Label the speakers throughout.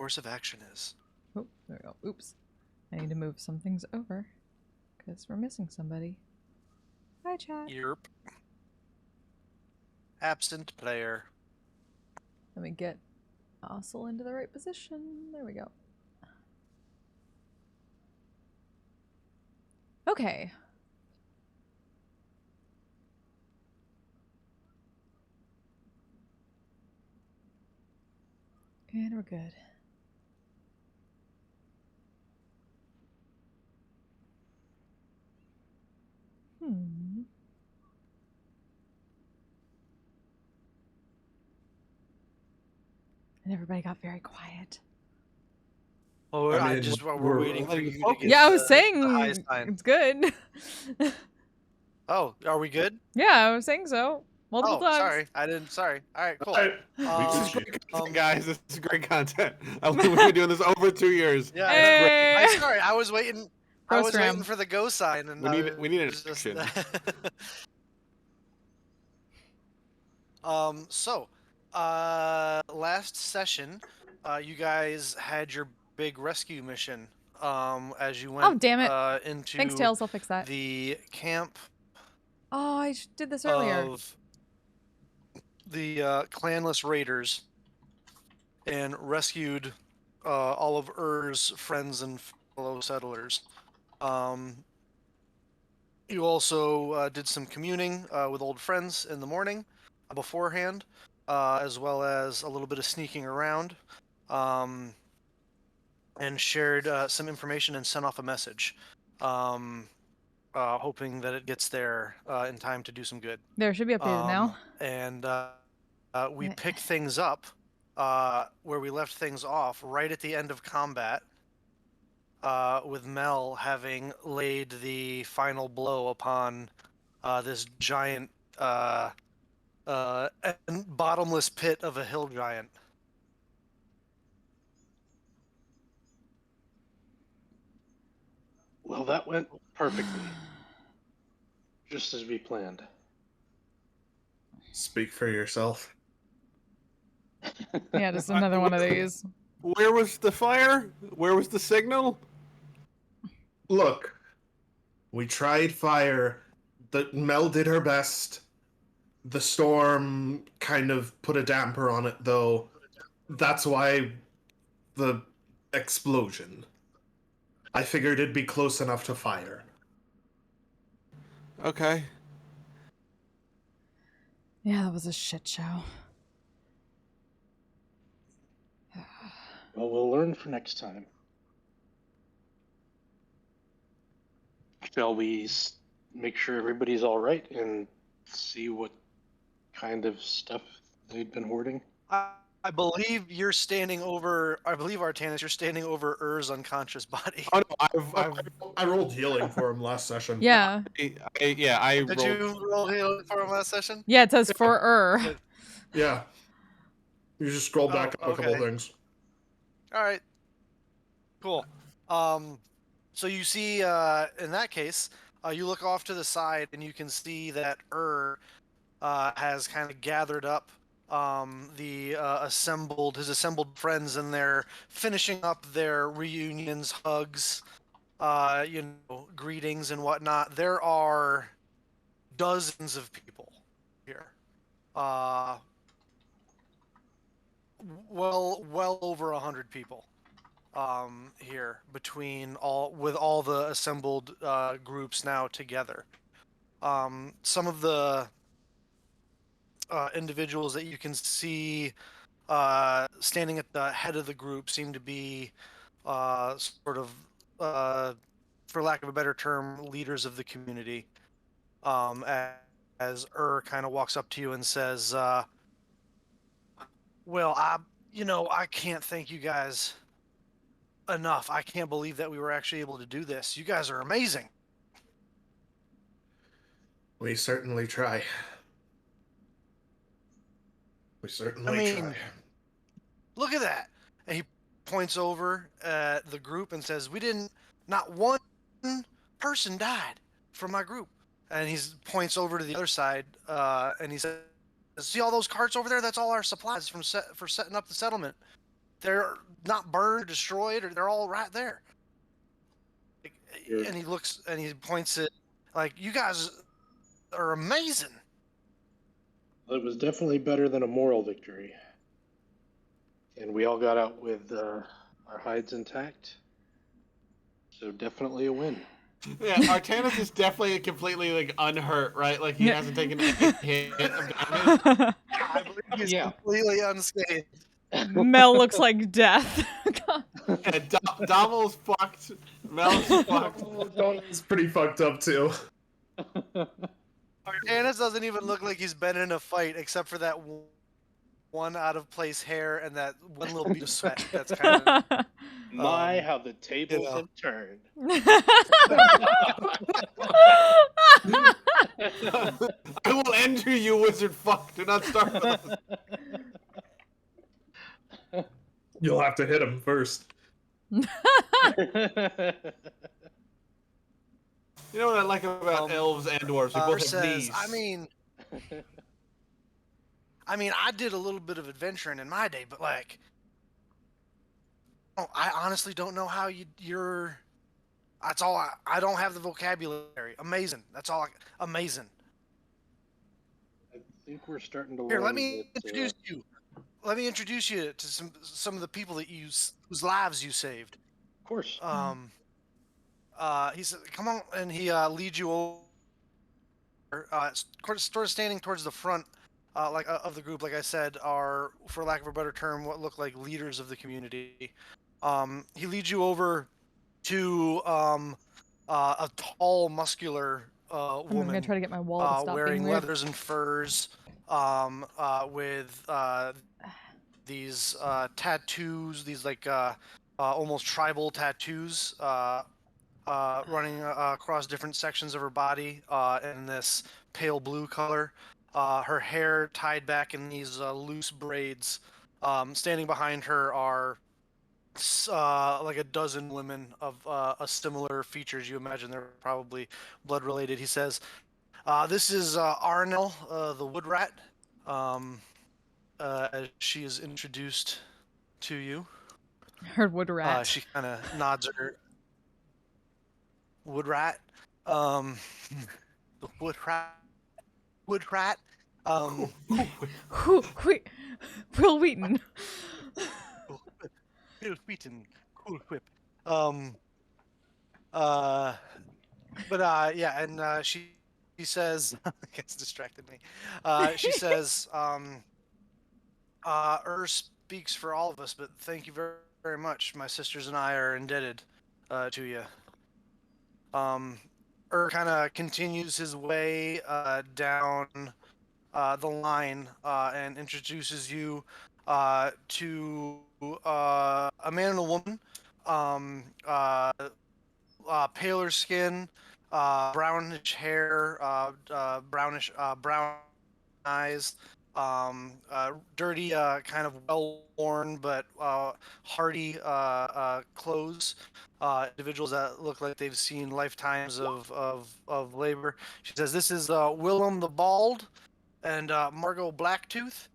Speaker 1: course of action is.
Speaker 2: Oh, there we go. Oops. I need to move some things over because we're missing somebody. Hi, chat.
Speaker 1: Yerp. Absent player.
Speaker 2: Let me get Ossel into the right position. There we go. Okay. And we're good. And everybody got very quiet.
Speaker 1: Oh,
Speaker 3: I mean,
Speaker 1: we're waiting for you to get
Speaker 2: Yeah, I was
Speaker 1: the high
Speaker 2: saying
Speaker 1: sign.
Speaker 2: it's good.
Speaker 1: Oh, are we good?
Speaker 2: Yeah, I was saying so. Multiple times.
Speaker 1: Sorry. I didn't. Sorry. All right, cool.
Speaker 3: This is great content, guys. This is great content. We've been doing this over 2 years.
Speaker 1: Yeah,
Speaker 2: Hey!
Speaker 1: I'm sorry. I was waiting. I was
Speaker 2: Ram.
Speaker 1: waiting for the go sign, and
Speaker 3: We need an
Speaker 1: just-
Speaker 3: action.
Speaker 1: So, last session, you guys had your big rescue mission. As you went.
Speaker 2: Oh, damn it.
Speaker 1: Into
Speaker 2: Thanks, Tails. I'll fix that.
Speaker 1: the camp.
Speaker 2: Oh, I did this earlier.
Speaker 1: Of the clanless raiders, and rescued all of Ur's friends and fellow settlers. You also did some communing with old friends in the morning beforehand, as well as a little bit of sneaking around, and shared some information and sent off a message, hoping that it gets there in time to do some good.
Speaker 2: There, should be updated now.
Speaker 1: And we picked things up where we left things off right at the end of combat, with Mel having laid the final blow upon this giant bottomless pit of a hill giant.
Speaker 4: Well, that went perfectly. Just as we planned.
Speaker 3: Speak for yourself.
Speaker 2: Yeah, just another one of these.
Speaker 3: Where was the fire? Where was the signal? Look, we tried fire. Mel did her best. The storm kind of put a damper on it, though. That's why the explosion. I figured it'd be close enough to fire. Okay.
Speaker 2: Yeah, that was a shit show.
Speaker 4: Well, we'll learn for next time. Shall we make sure everybody's all right and see what kind of stuff they'd been hoarding?
Speaker 1: I believe you're standing over. I believe Artanis, you're standing over Ur's unconscious body.
Speaker 3: Oh no, I rolled healing for him last session.
Speaker 2: Yeah.
Speaker 1: Did you roll healing for him last session?
Speaker 2: Yeah, it says for
Speaker 3: Yeah. You just scroll back up a couple things.
Speaker 1: All right. Cool. So you see, in that case, you look off to the side and you can see that has kind of gathered up his assembled friends, and they're finishing up their reunions, hugs, greetings and whatnot. There are dozens of people here. Well over 100 people here with all the assembled groups now together. Some of the individuals that you can see standing at the head of the group seem to be sort of, for lack of a better term, leaders of the community. As kind of walks up to you and says, well, I can't thank you guys enough. I can't believe that we were actually able to do this. You guys are amazing.
Speaker 3: We certainly try. Try.
Speaker 1: Look at that. And he points over at the group and says, not one person died from my group. And he points over to the other side, and he says, see all those carts over there? That's all our supplies for setting up the settlement. they're not burned, destroyed, or they're all right there. Like,
Speaker 4: You're-
Speaker 1: and he looks and he points at like, you guys are amazing.
Speaker 4: It was definitely better than a moral victory. And we all got out with our hides intact. So definitely a win.
Speaker 5: Yeah, Artanis is definitely completely like unhurt, right? Like he hasn't taken any hit of damage.
Speaker 1: I believe he's
Speaker 4: Yeah.
Speaker 1: completely unscathed.
Speaker 2: Mel looks like death.
Speaker 5: Yeah, Domel's fucked. Mel's fucked.
Speaker 3: Donald's pretty fucked up too.
Speaker 1: Artanis doesn't even look like he's been in a fight, except for that one out of place hair and that one little bead of sweat. That's kind of
Speaker 4: My, how the tables
Speaker 1: know.
Speaker 4: have turned.
Speaker 5: I will end you, wizard fuck. Do not start with us.
Speaker 3: You'll have to hit him first.
Speaker 5: You know what I like about elves and dwarves? They both have
Speaker 1: says,
Speaker 5: knees.
Speaker 1: I mean, I did a little bit of adventuring in my day, but like, I honestly don't know how you're. That's all. I don't have the vocabulary. Amazing. That's all. Amazing.
Speaker 4: I think we're starting to
Speaker 1: Here,
Speaker 4: learn
Speaker 1: let me
Speaker 4: that,
Speaker 1: introduce you. Let me introduce you to some of the people that whose lives you saved.
Speaker 4: Of course.
Speaker 1: He said, "Come on," and he leads you over. Sort of standing towards the front, of the group. Like I said, are, for lack of a better term, what look like leaders of the community. He leads you over to a tall, muscular
Speaker 2: I'm
Speaker 1: woman
Speaker 2: gonna try to get my wallet to stop
Speaker 1: wearing
Speaker 2: being weird.
Speaker 1: leathers and furs, with these tattoos, these like almost tribal tattoos running across different sections of her body in this pale blue color. Her hair tied back in these loose braids. Standing behind her are like a dozen women of a similar features. You imagine they're probably blood related. He says, "This is Arnel, the wood rat, as she is introduced to you."
Speaker 2: Heard wood rat.
Speaker 1: She kind of nods her. Wood rat. The wood rat. Wood rat.
Speaker 2: Wait, Will Wheaton.
Speaker 1: Bill Wheaton. Cool whip. But yeah, and she says, it's distracted me. She says, speaks for all of us, but thank you very, very much. My sisters and I are indebted to you. Kind of continues his way down the line and introduces you to a man and a woman, paler skin, brownish hair, brown eyes, dirty, kind of well-worn but hardy clothes. Individuals that look like they've seen lifetimes of labor. She says, "This is Willem the Bald and Margot Blacktooth."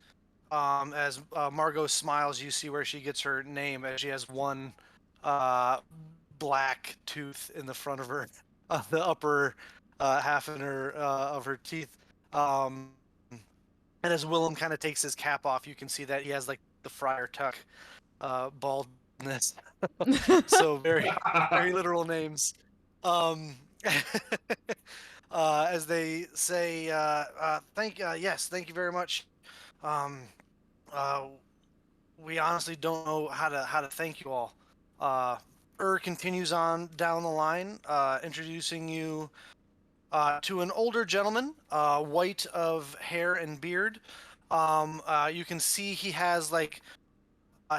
Speaker 1: As Margot smiles, you see where she gets her name, as she has one black tooth in the front of her, the upper half in her of her teeth. And as Willem kind of takes his cap off, you can see that he has like the Friar Tuck baldness. So very, very literal names. As they say, yes, thank you very much. We honestly don't know how to thank you all. Continues on down the line, introducing you to an older gentleman, white of hair and beard. You can see he has like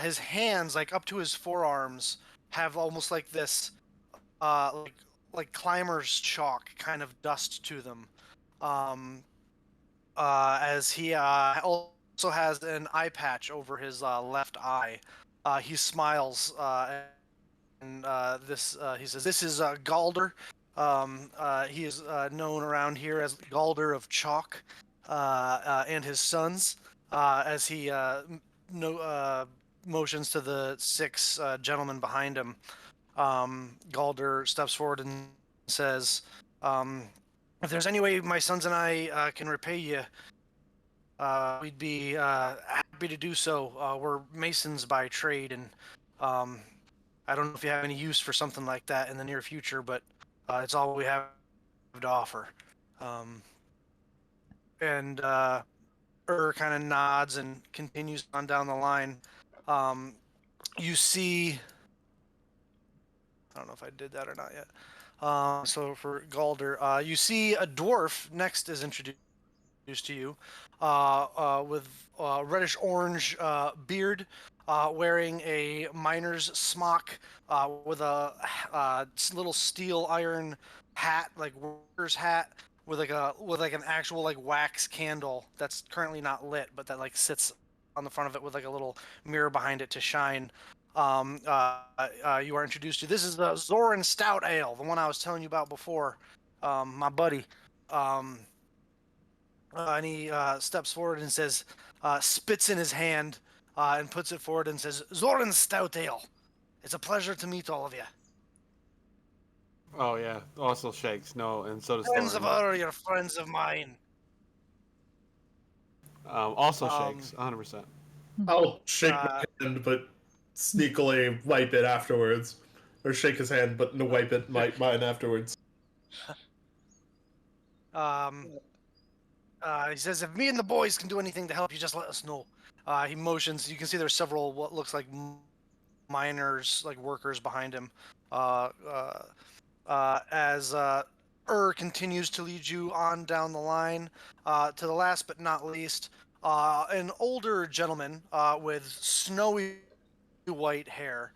Speaker 1: his hands, like up to his forearms, have almost like this, like climber's chalk kind of dust to them. As he also has an eye patch over his left eye. He smiles and he says, "This is Galder. He is known around here as Galder of Chalk, and his sons." As he motions to the 6 gentlemen behind him. Galder steps forward and says, if there's any way my sons and I can repay you, we'd be happy to do so. We're masons by trade, and I don't know if you have any use for something like that in the near future, but it's all we have to offer. And kind of nods and continues on down the line. You see, I don't know if I did that or not yet. So for Galder, you see a dwarf next is introduced to you, with reddish orange beard, wearing a miner's smock, with a little steel iron hat, like worker's hat, with like an actual like wax candle that's currently not lit, but that like sits on the front of it with like a little mirror behind it to shine. You are introduced to, this is the Zoran Stout Ale, the one I was telling you about before, my buddy. And he steps forward and says, spits in his hand, and puts it forward and says, Zoran Stout Ale. It's a pleasure to meet all of you.
Speaker 5: Oh yeah, also shakes. No, and so does
Speaker 1: Friends of
Speaker 5: Thorin.
Speaker 1: her, you're friends of mine.
Speaker 5: Also
Speaker 1: Um,
Speaker 5: shakes, 100%.
Speaker 3: I'll shake
Speaker 1: uh,
Speaker 3: my hand, but sneakily wipe it afterwards, or shake his hand, but no wipe it mine afterwards.
Speaker 1: um, he says, if me and the boys can do anything to help you, just let us know. He motions. You can see there's several what looks like miners, like workers behind him. As continues to lead you on down the line, to the last but not least, an older gentleman with snowy white hair,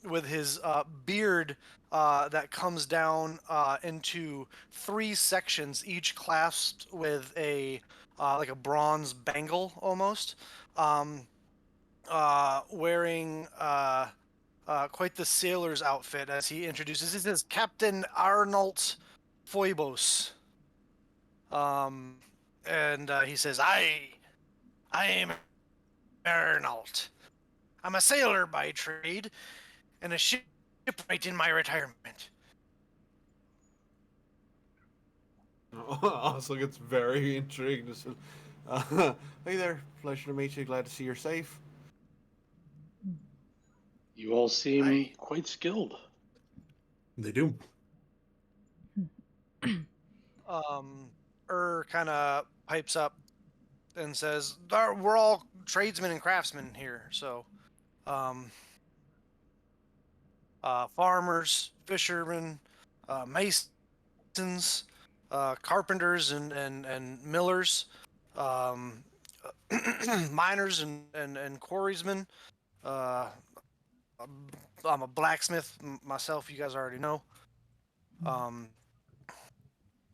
Speaker 1: with his beard that comes down into 3 sections, each clasped with a like a bronze bangle almost, wearing quite the sailor's outfit as he introduces. This is Captain Arnold Phoebos. And he says, I am Arnold. I'm a sailor by trade and a shipwright in my retirement.
Speaker 5: Also gets very intrigued. Hey there, pleasure to meet you. Glad to see you're safe.
Speaker 4: You all seem
Speaker 1: Aye.
Speaker 4: quite skilled.
Speaker 3: They do.
Speaker 1: Kind of pipes up and says, we're all tradesmen and craftsmen here, so farmers, fishermen, masons, carpenters and millers, um, miners and quarriesmen. Uh, I'm a blacksmith myself. You guys already know.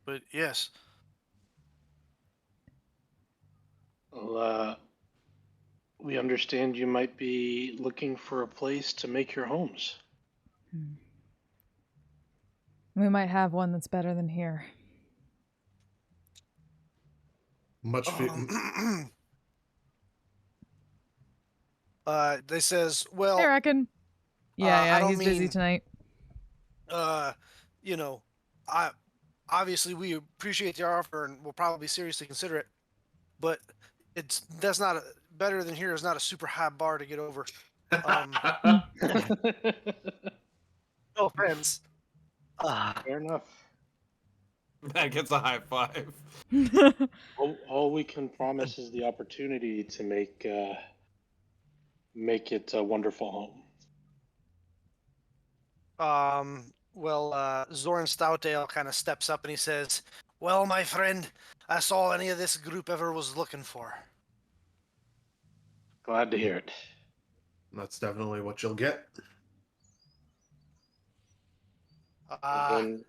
Speaker 1: But yes,
Speaker 4: Well, we understand you might be looking for a place to make your homes.
Speaker 2: We might have one that's better than here.
Speaker 3: Much.
Speaker 1: they says,
Speaker 2: I
Speaker 1: well,
Speaker 2: reckon. Yeah,
Speaker 1: I
Speaker 2: yeah,
Speaker 1: don't
Speaker 2: he's busy
Speaker 1: mean,
Speaker 2: tonight.
Speaker 1: you know, I obviously we appreciate the offer and we'll probably seriously consider it, but that's not better than here is not a super high bar to get over. No offense.
Speaker 4: Fair enough.
Speaker 5: That gets a high five.
Speaker 4: All we can promise is the opportunity to make it a wonderful home.
Speaker 1: Zoran Stoutdale kind of steps up and he says, well, my friend, that's all any of this group ever was looking for.
Speaker 4: Glad to hear it.
Speaker 3: That's definitely what you'll get.
Speaker 4: Then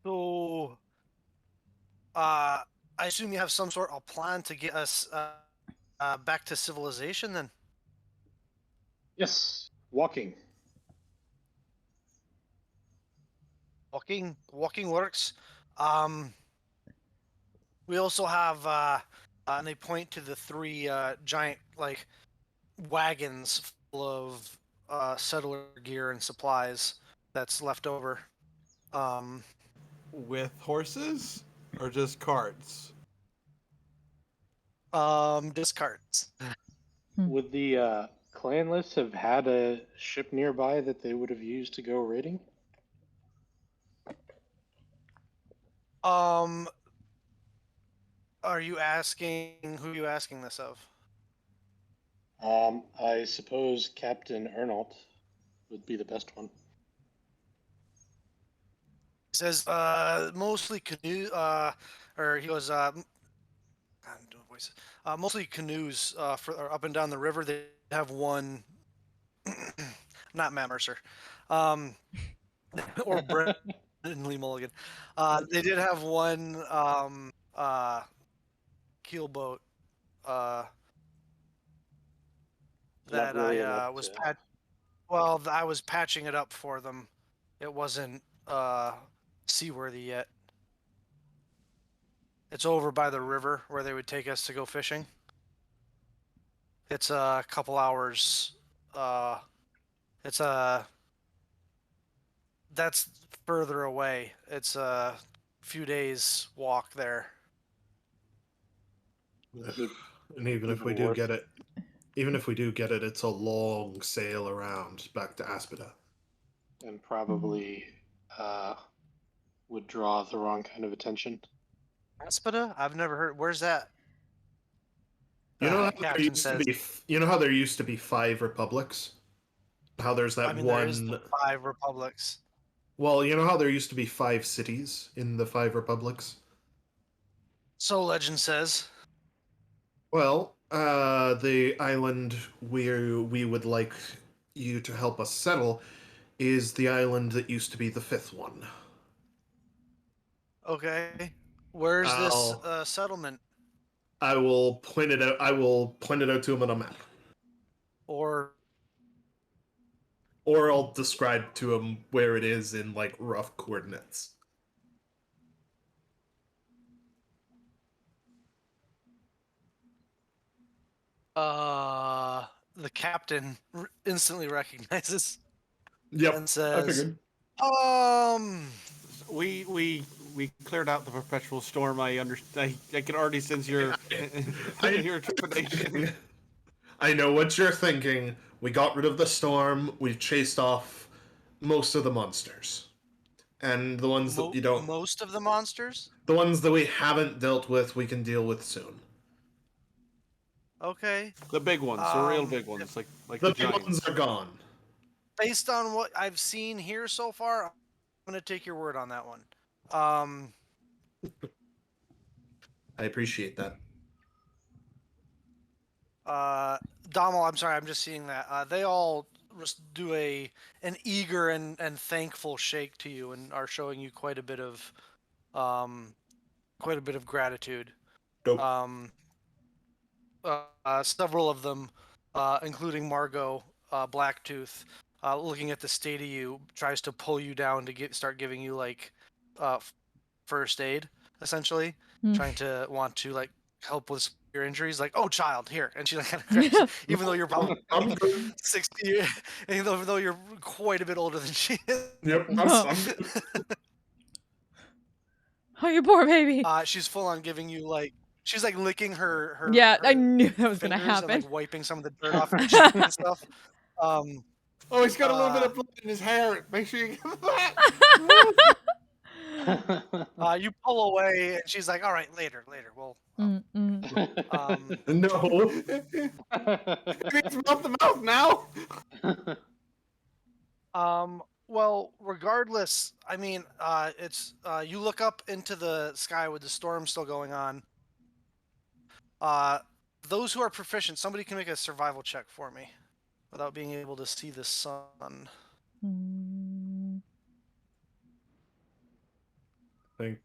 Speaker 1: So, I assume you have some sort of plan to get us back to civilization then?
Speaker 4: yes, walking.
Speaker 1: Walking works. We also have and they point to the three giant like wagons full of settler gear and supplies that's left over.
Speaker 5: With horses or just carts?
Speaker 1: Discards.
Speaker 4: Would the clanless have had a ship nearby that they would have used to go raiding?
Speaker 1: Are you asking who are you asking this of?
Speaker 4: I suppose Captain Ernault would be the best one.
Speaker 1: He says, mostly canoe, or he goes, God, I'm doing voices. Mostly canoes for up and down the river. They have one, not Matt Mercer, um, or Brendan Lee Mulligan. They did have one keelboat
Speaker 4: Not
Speaker 1: that
Speaker 4: really
Speaker 1: I
Speaker 4: enough
Speaker 1: was
Speaker 4: to.
Speaker 1: well, I was patching it up for them. It wasn't seaworthy yet. It's over by the river where they would take us to go fishing. It's a couple hours. It's a that's further away. It's a few days walk there.
Speaker 4: Would
Speaker 3: And even if we
Speaker 4: even
Speaker 3: do
Speaker 4: worth
Speaker 3: get it, it's a long sail around back to Aspida.
Speaker 4: and probably uh, would draw the wrong kind of attention.
Speaker 1: Aspida? I've never heard. Where's that?
Speaker 3: You know how there
Speaker 1: Captain
Speaker 3: used to
Speaker 1: says.
Speaker 3: be, you know how there used to be 5 republics? How there's
Speaker 1: I
Speaker 3: that
Speaker 1: mean, there is the
Speaker 3: one.
Speaker 1: 5 republics.
Speaker 3: Well, you know how there used to be 5 cities in the 5 republics?
Speaker 1: So legend says.
Speaker 3: Well, the island where we would like you to help us settle is the island that used to be the 5th one.
Speaker 1: Okay. Where's this
Speaker 3: I'll,
Speaker 1: settlement?
Speaker 3: I will point it out. I will point it out to him on a map,
Speaker 1: Or
Speaker 3: or I'll describe to him where it is in like rough coordinates.
Speaker 1: the captain instantly recognizes
Speaker 3: Yep,
Speaker 1: and
Speaker 3: I
Speaker 1: says,
Speaker 3: figured.
Speaker 5: We cleared out the perpetual storm. I understand. I can already sense your your trepidation.
Speaker 3: I know what you're thinking. We got rid of the storm. We've chased off most of the monsters, and the ones that you don't,
Speaker 1: most of the monsters?
Speaker 3: the ones that we haven't dealt with, we can deal with soon.
Speaker 1: Okay.
Speaker 5: The big ones, the real big ones, like
Speaker 3: The
Speaker 5: the
Speaker 3: big ones
Speaker 5: giants.
Speaker 3: are gone.
Speaker 1: Based on what I've seen here so far, I'm gonna take your word on that one. Um,
Speaker 3: I appreciate that.
Speaker 1: Dommel, I'm sorry, I'm just seeing that. They all do an eager and thankful shake to you and are showing you quite a bit of gratitude.
Speaker 3: Dope.
Speaker 1: Several of them, including Margot Blacktooth, looking at the state of you, tries to pull you down to start giving you like first aid, essentially, trying to want to like help with your injuries. Like, oh, child, here, and she like kind of grabs you, even though you're probably
Speaker 3: I'm good.
Speaker 1: 60, even though you're quite a bit older than she is.
Speaker 3: Yep, I'm good.
Speaker 2: Oh, you poor baby.
Speaker 1: She's full on giving you like. She's like licking her.
Speaker 2: Yeah, I
Speaker 1: her
Speaker 2: knew that was gonna
Speaker 1: fingers
Speaker 2: happen.
Speaker 1: and like wiping some of the dirt off your cheek and stuff.
Speaker 5: Oh, he's got a little bit of blood in his hair. Make sure you get that.
Speaker 1: You pull away, and she's like, "All right, later. Well,
Speaker 3: No.
Speaker 5: It's mouth to mouth now.
Speaker 1: well, regardless, I mean, it's you look up into the sky with the storm still going on. Those who are proficient, somebody can make a survival check for me without being able to see the sun.
Speaker 3: I think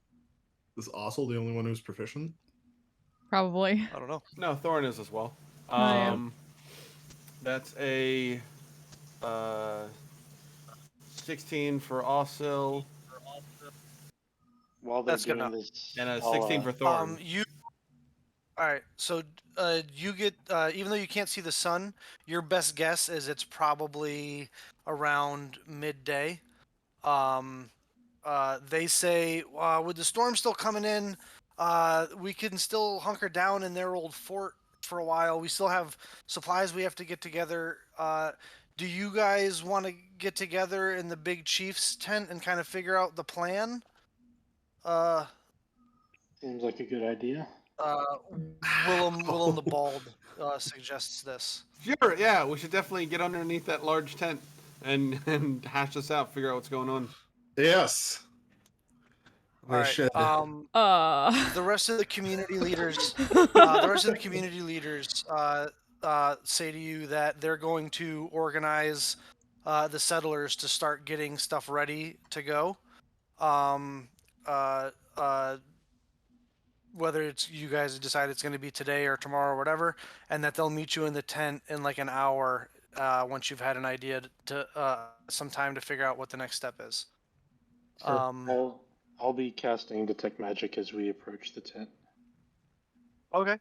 Speaker 3: is Ossel the only one who's proficient?
Speaker 2: Probably.
Speaker 1: I don't know.
Speaker 5: No, Thorin is as well.
Speaker 2: yeah.
Speaker 5: That's a 16 for Ossil
Speaker 4: While they're
Speaker 1: That's good
Speaker 4: doing
Speaker 1: enough.
Speaker 4: this,
Speaker 5: and a
Speaker 4: I'll,
Speaker 5: 16 for Thorin.
Speaker 1: All right. So you get even though you can't see the sun, your best guess is it's probably around midday. Um, they say with the storm still coming in, we can still hunker down in their old fort for a while. We still have supplies we have to get together. Do you guys want to get together in the big chief's tent and kind of figure out the plan? Uh,
Speaker 4: Seems like a good idea.
Speaker 1: uh, Willem the Bald suggests this.
Speaker 5: Sure, yeah, we should definitely get underneath that large tent and hash this out, figure out what's going on.
Speaker 3: Yes.
Speaker 1: All
Speaker 3: We
Speaker 1: right.
Speaker 3: should.
Speaker 1: The rest of the community leaders, say to you that they're going to organize the settlers to start getting stuff ready to go. Um, uh, uh, whether it's you guys decide it's going to be today or tomorrow or whatever, and that they'll meet you in the tent in like an hour once you've had an idea to some time to figure out what the next step is.
Speaker 3: Sure.
Speaker 4: I'll be casting detect magic as we approach the tent.
Speaker 1: Okay.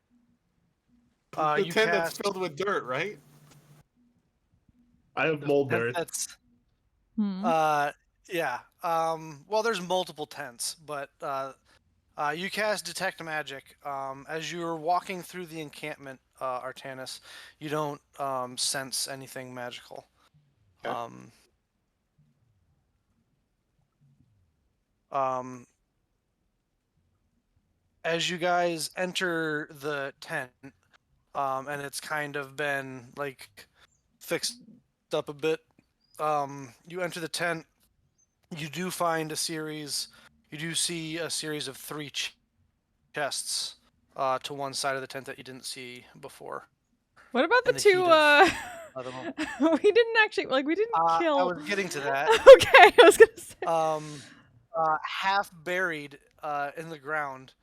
Speaker 5: The
Speaker 1: You
Speaker 5: tent that's
Speaker 1: cast
Speaker 5: filled with dirt, right?
Speaker 3: I have mold
Speaker 1: tent
Speaker 3: dirt.
Speaker 1: that's
Speaker 2: Hmm.
Speaker 1: yeah. Well, there's multiple tents, but you cast detect magic. As you're walking through the encampment, Artanis, you don't sense anything magical.
Speaker 4: Okay.
Speaker 1: As you guys enter the tent, and it's kind of been like fixed up a bit. You enter the tent. You do find a series. You do see a series of three chests to one side of the tent that you didn't see before.
Speaker 2: What about the
Speaker 1: In the
Speaker 2: two?
Speaker 1: heat of the moment.
Speaker 2: We didn't actually we didn't
Speaker 1: I
Speaker 2: kill.
Speaker 1: was getting to that.
Speaker 2: Okay, I was gonna say.
Speaker 1: Half buried in the ground,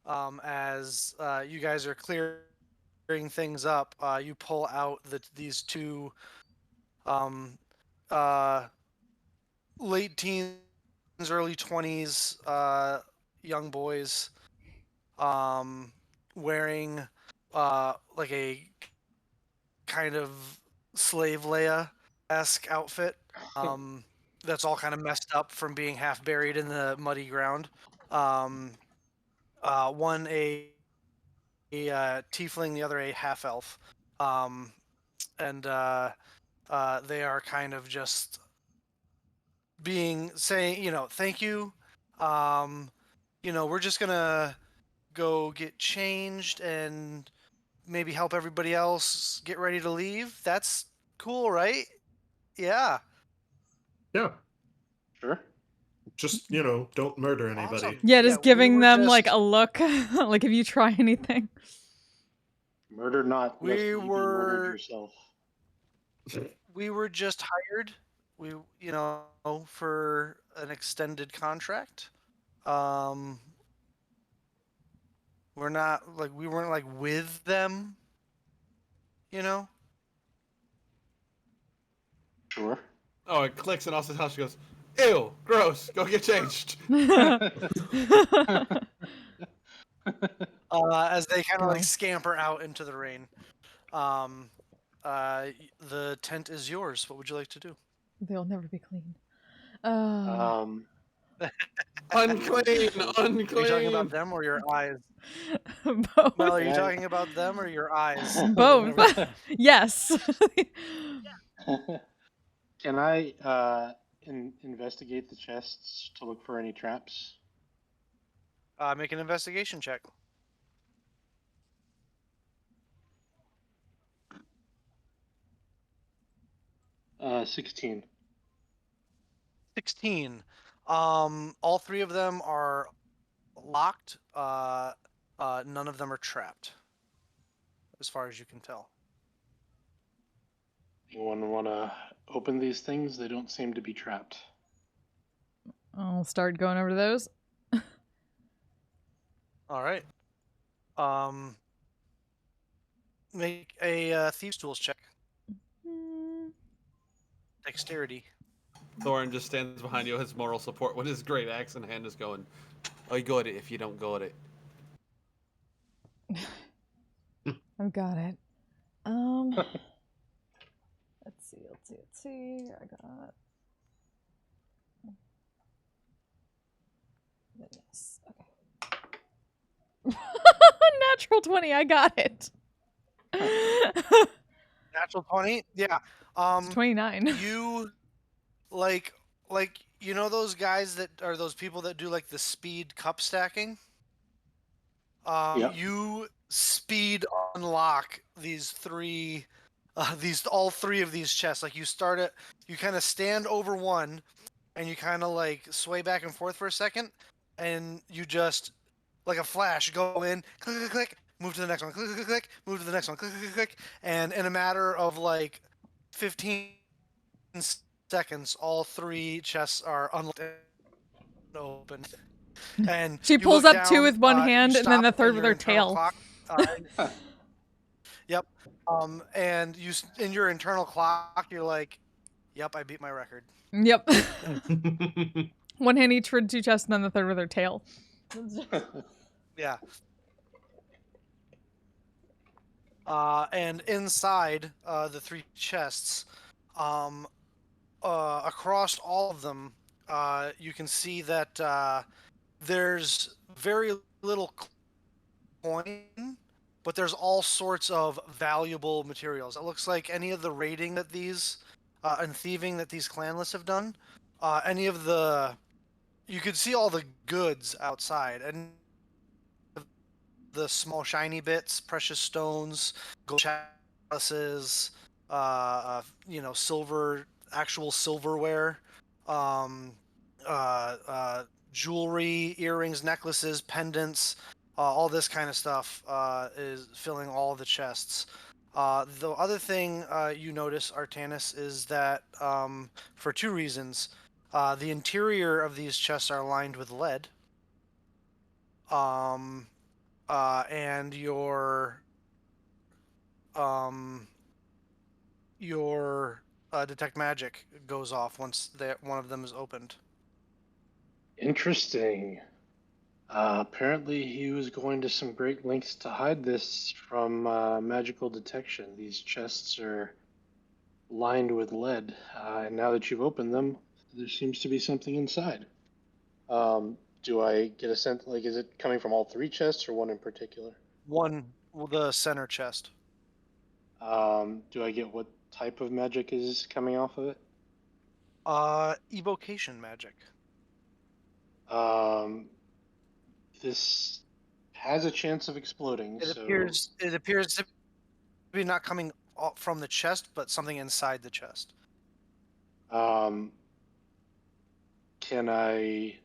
Speaker 1: as you guys are clearing things up. You pull out these two um, uh, late teens, early 20s young boys, wearing like a kind of slave Leia esque outfit. That's all kind of messed up from being half buried in the muddy ground. Um, one a tiefling, the other a half elf, and they are kind of just saying, thank you. Um, we're just gonna go get changed and maybe help everybody else get ready to leave. That's cool, right? Yeah.
Speaker 3: Yeah.
Speaker 4: Sure.
Speaker 3: Just, don't murder anybody.
Speaker 1: Awesome.
Speaker 2: Yeah,
Speaker 1: Yeah,
Speaker 2: just
Speaker 1: we
Speaker 2: giving
Speaker 1: were
Speaker 2: them like
Speaker 1: just-
Speaker 2: a look, like if you try anything.
Speaker 4: Murder not, lest
Speaker 1: We
Speaker 4: ye be murdered
Speaker 1: were
Speaker 4: yourself.
Speaker 1: we were just hired. For an extended contract. Um, we weren't like with them. You know.
Speaker 4: Sure.
Speaker 5: Oh, it clicks and also Tasha goes, ew, gross, go get changed.
Speaker 1: As they kind of like
Speaker 2: Go.
Speaker 1: scamper out into the rain. Um, the tent is yours. What would you like to do?
Speaker 2: They'll never be clean.
Speaker 4: Um,
Speaker 5: Unclean,
Speaker 1: Are you talking about
Speaker 5: unclean.
Speaker 1: them or your eyes?
Speaker 2: Both.
Speaker 1: Mel, are you
Speaker 4: Can I-
Speaker 1: talking about them or your eyes?
Speaker 2: Both. Yes.
Speaker 4: Can I investigate the chests to look for any traps?
Speaker 1: Make an investigation check.
Speaker 4: 16.
Speaker 1: 16. All three of them are locked. None of them are trapped, as far as you can tell.
Speaker 4: Anyone want to open these things? They don't seem to be trapped.
Speaker 2: I'll start going over to those.
Speaker 1: All right. Make a thieves' tools check. Dexterity.
Speaker 5: Thorin just stands behind you as moral support with his great axe in hand, is going, I got it if you don't got it.
Speaker 2: I've got it. Let's see. I got yes. Okay. Natural 20. I got it.
Speaker 1: Natural 20. Yeah.
Speaker 2: It's 29.
Speaker 1: You like you know those guys that are those people that do like the speed cup stacking.
Speaker 4: Yep.
Speaker 1: You speed unlock these three, all three of these chests. Like you start it, you kind of stand over one, and you kind of like sway back and forth for a second, and you just like a flash go in, click click click, move to the next one, click click click, move to the next one, click click click, and in a matter of like 15 seconds, all three chests are unlocked and open. And
Speaker 2: She
Speaker 1: you
Speaker 2: pulls
Speaker 1: look
Speaker 2: up two
Speaker 1: down,
Speaker 2: with one
Speaker 1: you
Speaker 2: hand and then
Speaker 1: stop,
Speaker 2: the third
Speaker 1: and
Speaker 2: with
Speaker 1: your
Speaker 2: her
Speaker 1: internal
Speaker 2: tail.
Speaker 1: clock. Yep. And you in your internal clock, you're like, "Yep, I beat my record."
Speaker 2: Yep. One hand each for two chests and then the third with her tail.
Speaker 1: Yeah. And inside the three chests, um, across all of them, you can see that there's very little coin, but there's all sorts of valuable materials. It looks like any of the raiding that these and thieving that these clanlists have done, any of the you could see all the goods outside, and the small shiny bits, precious stones, gold chalices, silver, actual silverware, um, jewelry, earrings, necklaces, pendants, all this kind of stuff is filling all the chests. The other thing you notice, Artanis, is that for two reasons. The interior of these chests are lined with lead. Um, and um, your detect magic goes off once one of them is opened.
Speaker 4: Interesting. Apparently, he was going to some great lengths to hide this from magical detection. These chests are lined with lead, and now that you've opened them, there seems to be something inside. Do I get a sense, like, is it coming from all three chests or one in particular?
Speaker 1: The center chest.
Speaker 4: Do I get what type of magic is coming off of it?
Speaker 1: Evocation magic.
Speaker 4: Um, this has a chance of exploding, so
Speaker 1: It appears to be not coming from the chest, but something inside the chest.
Speaker 4: um, can I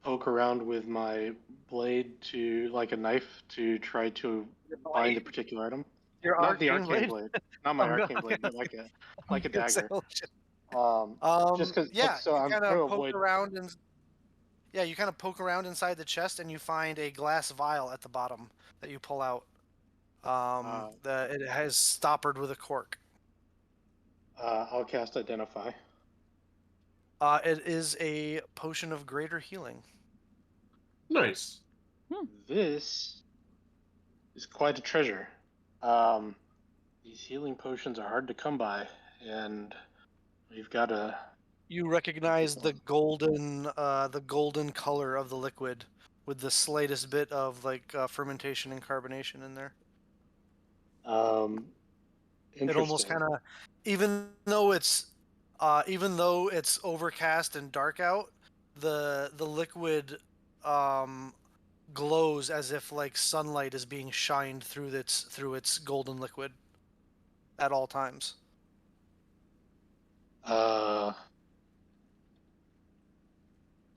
Speaker 4: poke around with my blade to, like a knife, to try to find a particular item?
Speaker 1: Your
Speaker 4: Not the
Speaker 1: arcane
Speaker 4: arcane
Speaker 1: blade.
Speaker 4: blade, not my
Speaker 1: I'm
Speaker 4: arcane
Speaker 1: gonna,
Speaker 4: blade, but like
Speaker 1: I'm
Speaker 4: a
Speaker 1: gonna say,
Speaker 4: dagger.
Speaker 1: oh, shit.
Speaker 4: Just because,
Speaker 1: Yeah,
Speaker 4: so
Speaker 1: you
Speaker 4: I'm
Speaker 1: kind
Speaker 4: trying
Speaker 1: of
Speaker 4: to
Speaker 1: poke
Speaker 4: avoid.
Speaker 1: around and yeah, you kind of poke around inside the chest, and you find a glass vial at the bottom that you pull out.
Speaker 4: Uh,
Speaker 1: It has stoppered with a cork.
Speaker 4: I'll cast Identify.
Speaker 1: It is a potion of greater healing.
Speaker 3: Nice.
Speaker 4: This is quite a treasure. Um, these healing potions are hard to come by, and we've got to
Speaker 1: You
Speaker 4: get
Speaker 1: recognize
Speaker 4: one.
Speaker 1: the golden color of the liquid, with the slightest bit of like fermentation and carbonation in there.
Speaker 4: Um,
Speaker 1: It almost
Speaker 4: interesting.
Speaker 1: kind of, even though it's overcast and dark out, the liquid um, glows as if like sunlight is being shined through its golden liquid at all times,
Speaker 4: Uh,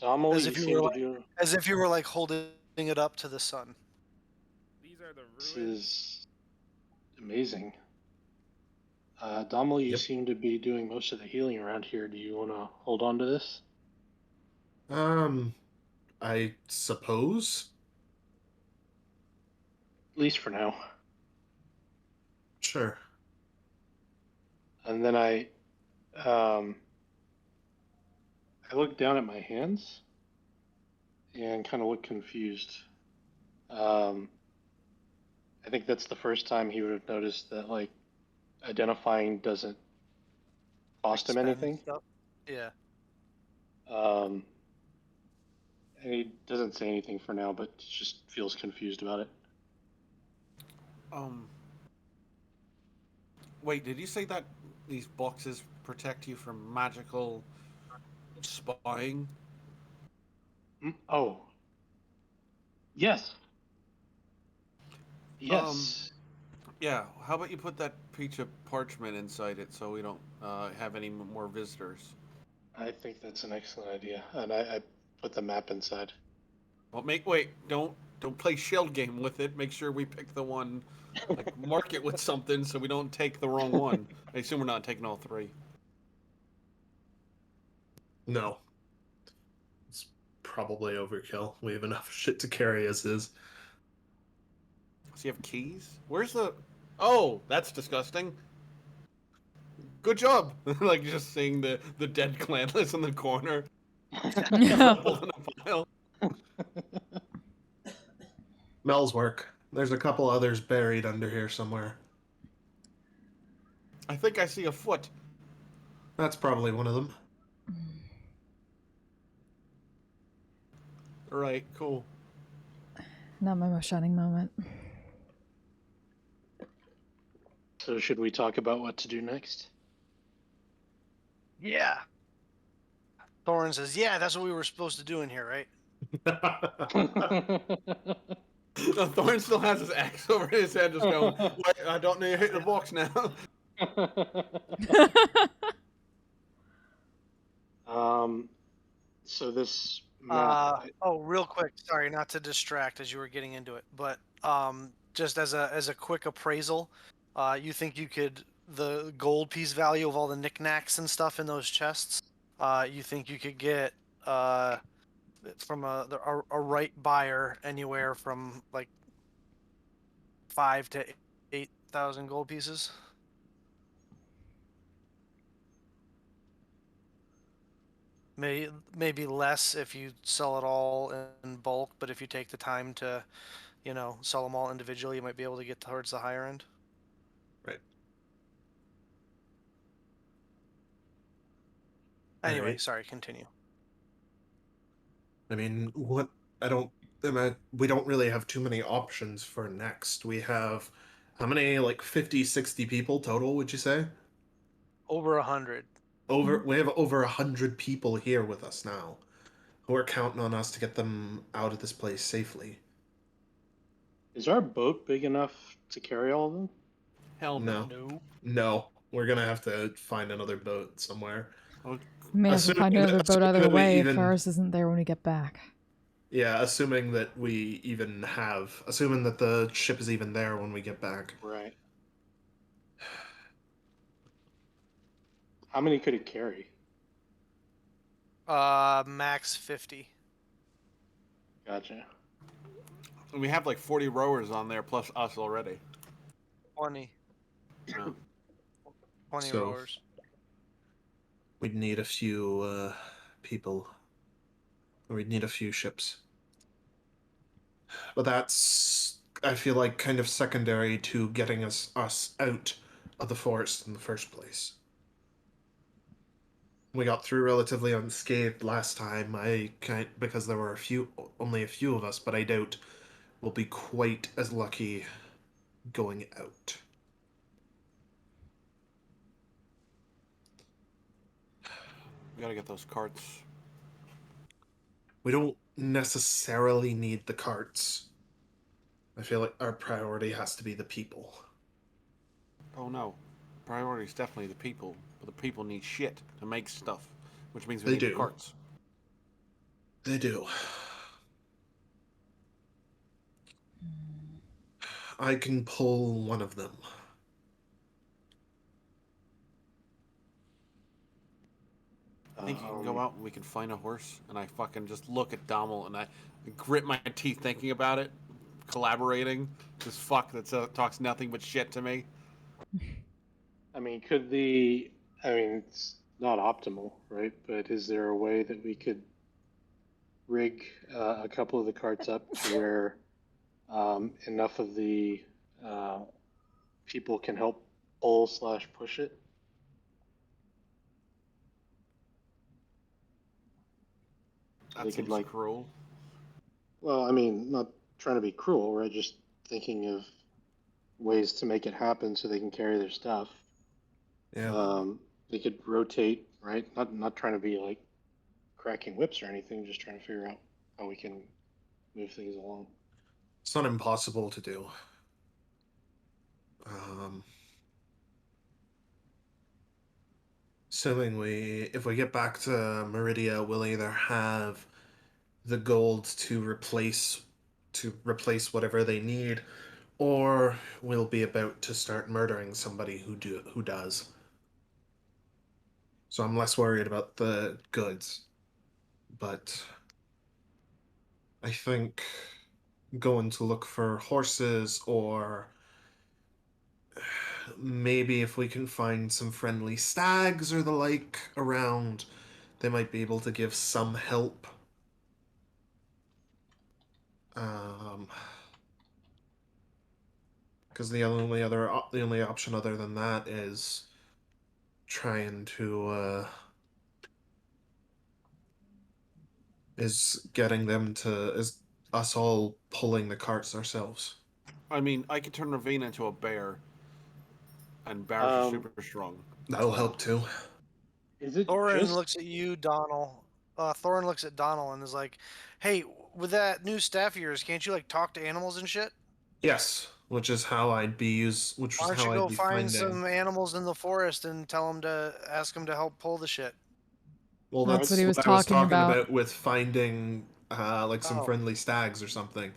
Speaker 4: Dommel,
Speaker 1: as
Speaker 4: you
Speaker 1: if you
Speaker 4: seem
Speaker 1: were
Speaker 4: to
Speaker 1: like
Speaker 4: do.
Speaker 1: holding it up to the sun.
Speaker 6: These are the
Speaker 4: This
Speaker 6: ruins.
Speaker 4: is amazing. Dommel, you
Speaker 3: Yep.
Speaker 4: seem to be doing most of the healing around here. Do you want to hold on to this?
Speaker 3: I suppose.
Speaker 4: At least for now.
Speaker 3: Sure.
Speaker 4: And then um, I look down at my hands and kind of look confused. Um, I think that's the first time he would have noticed that, like, identifying doesn't cost him
Speaker 1: Spend
Speaker 4: anything.
Speaker 1: stuff. Yeah.
Speaker 4: And he doesn't say anything for now, but just feels confused about it.
Speaker 5: Wait, did you say that these boxes protect you from magical spying?
Speaker 4: Oh. Yes. Yes.
Speaker 5: Yeah, how about you put that piece of parchment inside it so we don't have any more visitors?
Speaker 4: I think that's an excellent idea. And I put the map inside.
Speaker 5: Well, don't play shell game with it. Make sure we pick the one, like mark it with something so we don't take the wrong one. I assume we're not taking all three.
Speaker 3: No. It's probably overkill. We have enough shit to carry as is.
Speaker 5: Does he have keys? Where's the? Oh, that's disgusting. Good job. Like just seeing the dead clanless in the corner, crumpled in a pile.
Speaker 3: Mel's work. There's a couple others buried under here somewhere.
Speaker 5: I think I see a foot.
Speaker 3: That's probably one of them.
Speaker 5: All right, cool.
Speaker 2: Not my most shining moment.
Speaker 4: So should we talk about what to do next?
Speaker 1: Yeah. Thorin says, "Yeah, that's what we were supposed to do in here, right?"
Speaker 5: Thorn still has his axe over his head, just going, "Wait, I don't need to hit the box now."
Speaker 4: So this map.
Speaker 1: Oh, real quick, sorry, not to distract as you were getting into it, but just as a quick appraisal, you think you could the gold piece value of all the knickknacks and stuff in those chests? You think you could get from a right buyer anywhere from like 5 to 8,000 gold pieces? Maybe less if you sell it all in bulk, but if you take the time to, sell them all individually, you might be able to get towards the higher end.
Speaker 3: Right.
Speaker 1: Anyway,
Speaker 3: Right.
Speaker 1: sorry, continue.
Speaker 3: I mean, what? We don't really have too many options for next. We have, how many, like 50, 60 people total, would you say?
Speaker 1: Over 100.
Speaker 3: We have over 100 people here with us now who are counting on us to get them out of this place safely.
Speaker 4: Is our boat big enough to carry all of them?
Speaker 5: Hell
Speaker 3: No.
Speaker 1: No.
Speaker 3: No. We're gonna have to find another boat somewhere.
Speaker 5: Oh,
Speaker 2: We may have to find another boat
Speaker 3: assuming
Speaker 2: either
Speaker 3: that we
Speaker 2: way if
Speaker 3: even-
Speaker 2: ours isn't there when we get back.
Speaker 3: Yeah, assuming that assuming that the ship is even there when we get back.
Speaker 4: Right. How many could it carry?
Speaker 1: Max 50.
Speaker 4: Gotcha.
Speaker 5: and we have like 40 rowers on there plus us already.
Speaker 1: 20.
Speaker 5: Yeah.
Speaker 1: 20
Speaker 3: So-
Speaker 1: rowers.
Speaker 3: We'd need a few people. We'd need a few ships. But that's, I feel like, kind of secondary to getting us out of the forest in the first place. We got through relatively unscathed last time. Because there were only a few of us, but I doubt we'll be quite as lucky going out.
Speaker 5: We gotta get those carts.
Speaker 3: We don't necessarily need the carts. I feel like our priority has to be the people.
Speaker 5: Oh no. Priority is definitely the people, but the people need shit to make stuff, which means we
Speaker 3: They
Speaker 5: need
Speaker 3: do.
Speaker 5: the carts.
Speaker 3: They do. I can pull one of them.
Speaker 5: I think you can go out and we can find a horse, and I fucking just look at Dommel and I grit my teeth thinking about it, collaborating. This fuck that talks nothing but shit to me.
Speaker 4: I mean, it's not optimal, right? But is there a way that we could rig a couple of the carts up to where enough of the people can help pull/push it. So
Speaker 5: That
Speaker 4: they could
Speaker 5: seems cruel.
Speaker 4: well, I mean, not trying to be cruel, right? Just thinking of ways to make it happen so they can carry their stuff.
Speaker 3: Yeah.
Speaker 4: They could rotate, right? Not trying to be like cracking whips or anything, just trying to figure out how we can move things along.
Speaker 3: It's not impossible to do. Um, Assuming if we get back to Meridia, we'll either have the gold to replace whatever they need, or we'll be about to start murdering somebody who does. So I'm less worried about the goods, but I think going to look for horses, or maybe if we can find some friendly stags or the like around, they might be able to give some help. Um, because the only option other than that is trying to is getting them to is us all pulling the carts ourselves.
Speaker 5: I mean, I could turn Ravina into a bear, and bears are
Speaker 4: Um,
Speaker 5: super strong.
Speaker 3: That'll help too.
Speaker 4: is it
Speaker 1: Thorin
Speaker 4: just
Speaker 1: looks at you, Donald. Thorin looks at Donald and is like, "Hey, with that new staff of yours, can't you like talk to animals and shit?
Speaker 3: Yes, which
Speaker 1: Why
Speaker 3: was
Speaker 1: don't you
Speaker 3: how I'd
Speaker 1: go
Speaker 3: be
Speaker 1: find
Speaker 3: finding.
Speaker 1: some animals in the forest and tell them to ask them to help pull the shit?"
Speaker 3: Well,
Speaker 2: That's what
Speaker 3: that's
Speaker 2: he was
Speaker 3: what I was
Speaker 2: talking
Speaker 3: talking
Speaker 2: about.
Speaker 3: about with finding like some
Speaker 1: Oh,
Speaker 3: friendly stags or something.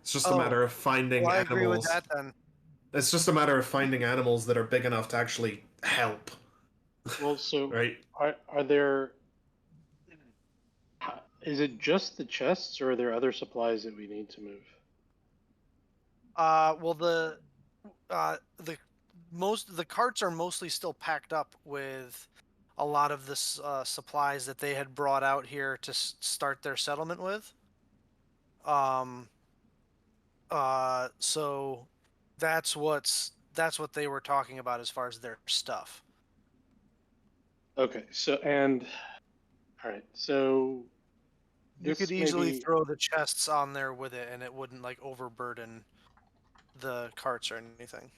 Speaker 3: It's just a
Speaker 1: oh,
Speaker 3: matter of finding
Speaker 1: well, I agree with
Speaker 3: animals.
Speaker 1: that then.
Speaker 3: It's just a matter of finding animals that are big enough to actually help,
Speaker 4: well? So
Speaker 3: right?
Speaker 4: are there? Is it just the chests, or are there other supplies that we need to move?
Speaker 1: Well, the the carts are mostly still packed up with a lot of the supplies that they had brought out here to start their settlement with. Um, so that's what they were talking about as far as their stuff.
Speaker 4: Okay, so and all right, so
Speaker 1: You could
Speaker 4: this may
Speaker 1: easily
Speaker 4: be
Speaker 1: throw the chests on there with it, and it wouldn't like overburden the carts or anything.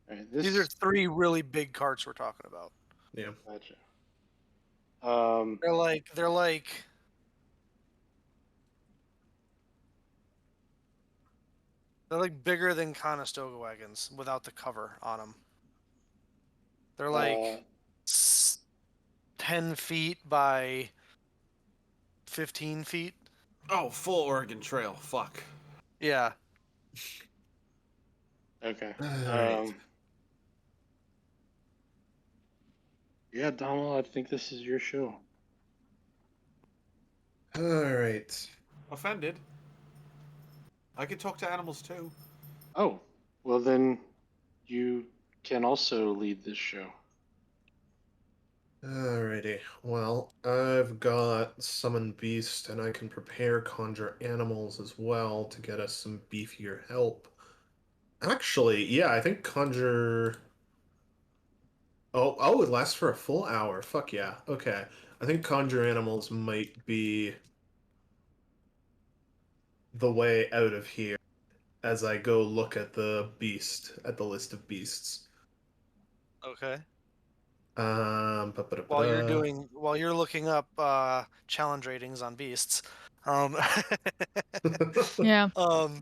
Speaker 4: all right.
Speaker 1: These are
Speaker 4: This
Speaker 1: 3 really big carts we're talking about.
Speaker 3: Yeah.
Speaker 4: gotcha. Um,
Speaker 1: they're like bigger than Conestoga wagons without the cover on them. They're
Speaker 4: uh,
Speaker 1: like 10 feet by 15 feet.
Speaker 5: Oh, full Oregon Trail. Fuck.
Speaker 1: Yeah.
Speaker 4: okay.
Speaker 3: All right.
Speaker 4: Yeah, Donald, I think this is your show.
Speaker 3: All right.
Speaker 5: Offended. I can talk to animals too.
Speaker 4: Oh, well then you can also lead this show.
Speaker 3: Alrighty. Well, I've got summon beast, and I can prepare conjure animals as well to get us some beefier help. Actually, yeah, I think conjure. Oh, it lasts for a full hour. Fuck yeah. Okay. I think conjure animals might be the way out of here as I go look at the list of beasts.
Speaker 1: Okay.
Speaker 3: Ba-ba-da-ba-da.
Speaker 1: While you're looking up challenge ratings on beasts, um,
Speaker 2: Yeah.
Speaker 1: um,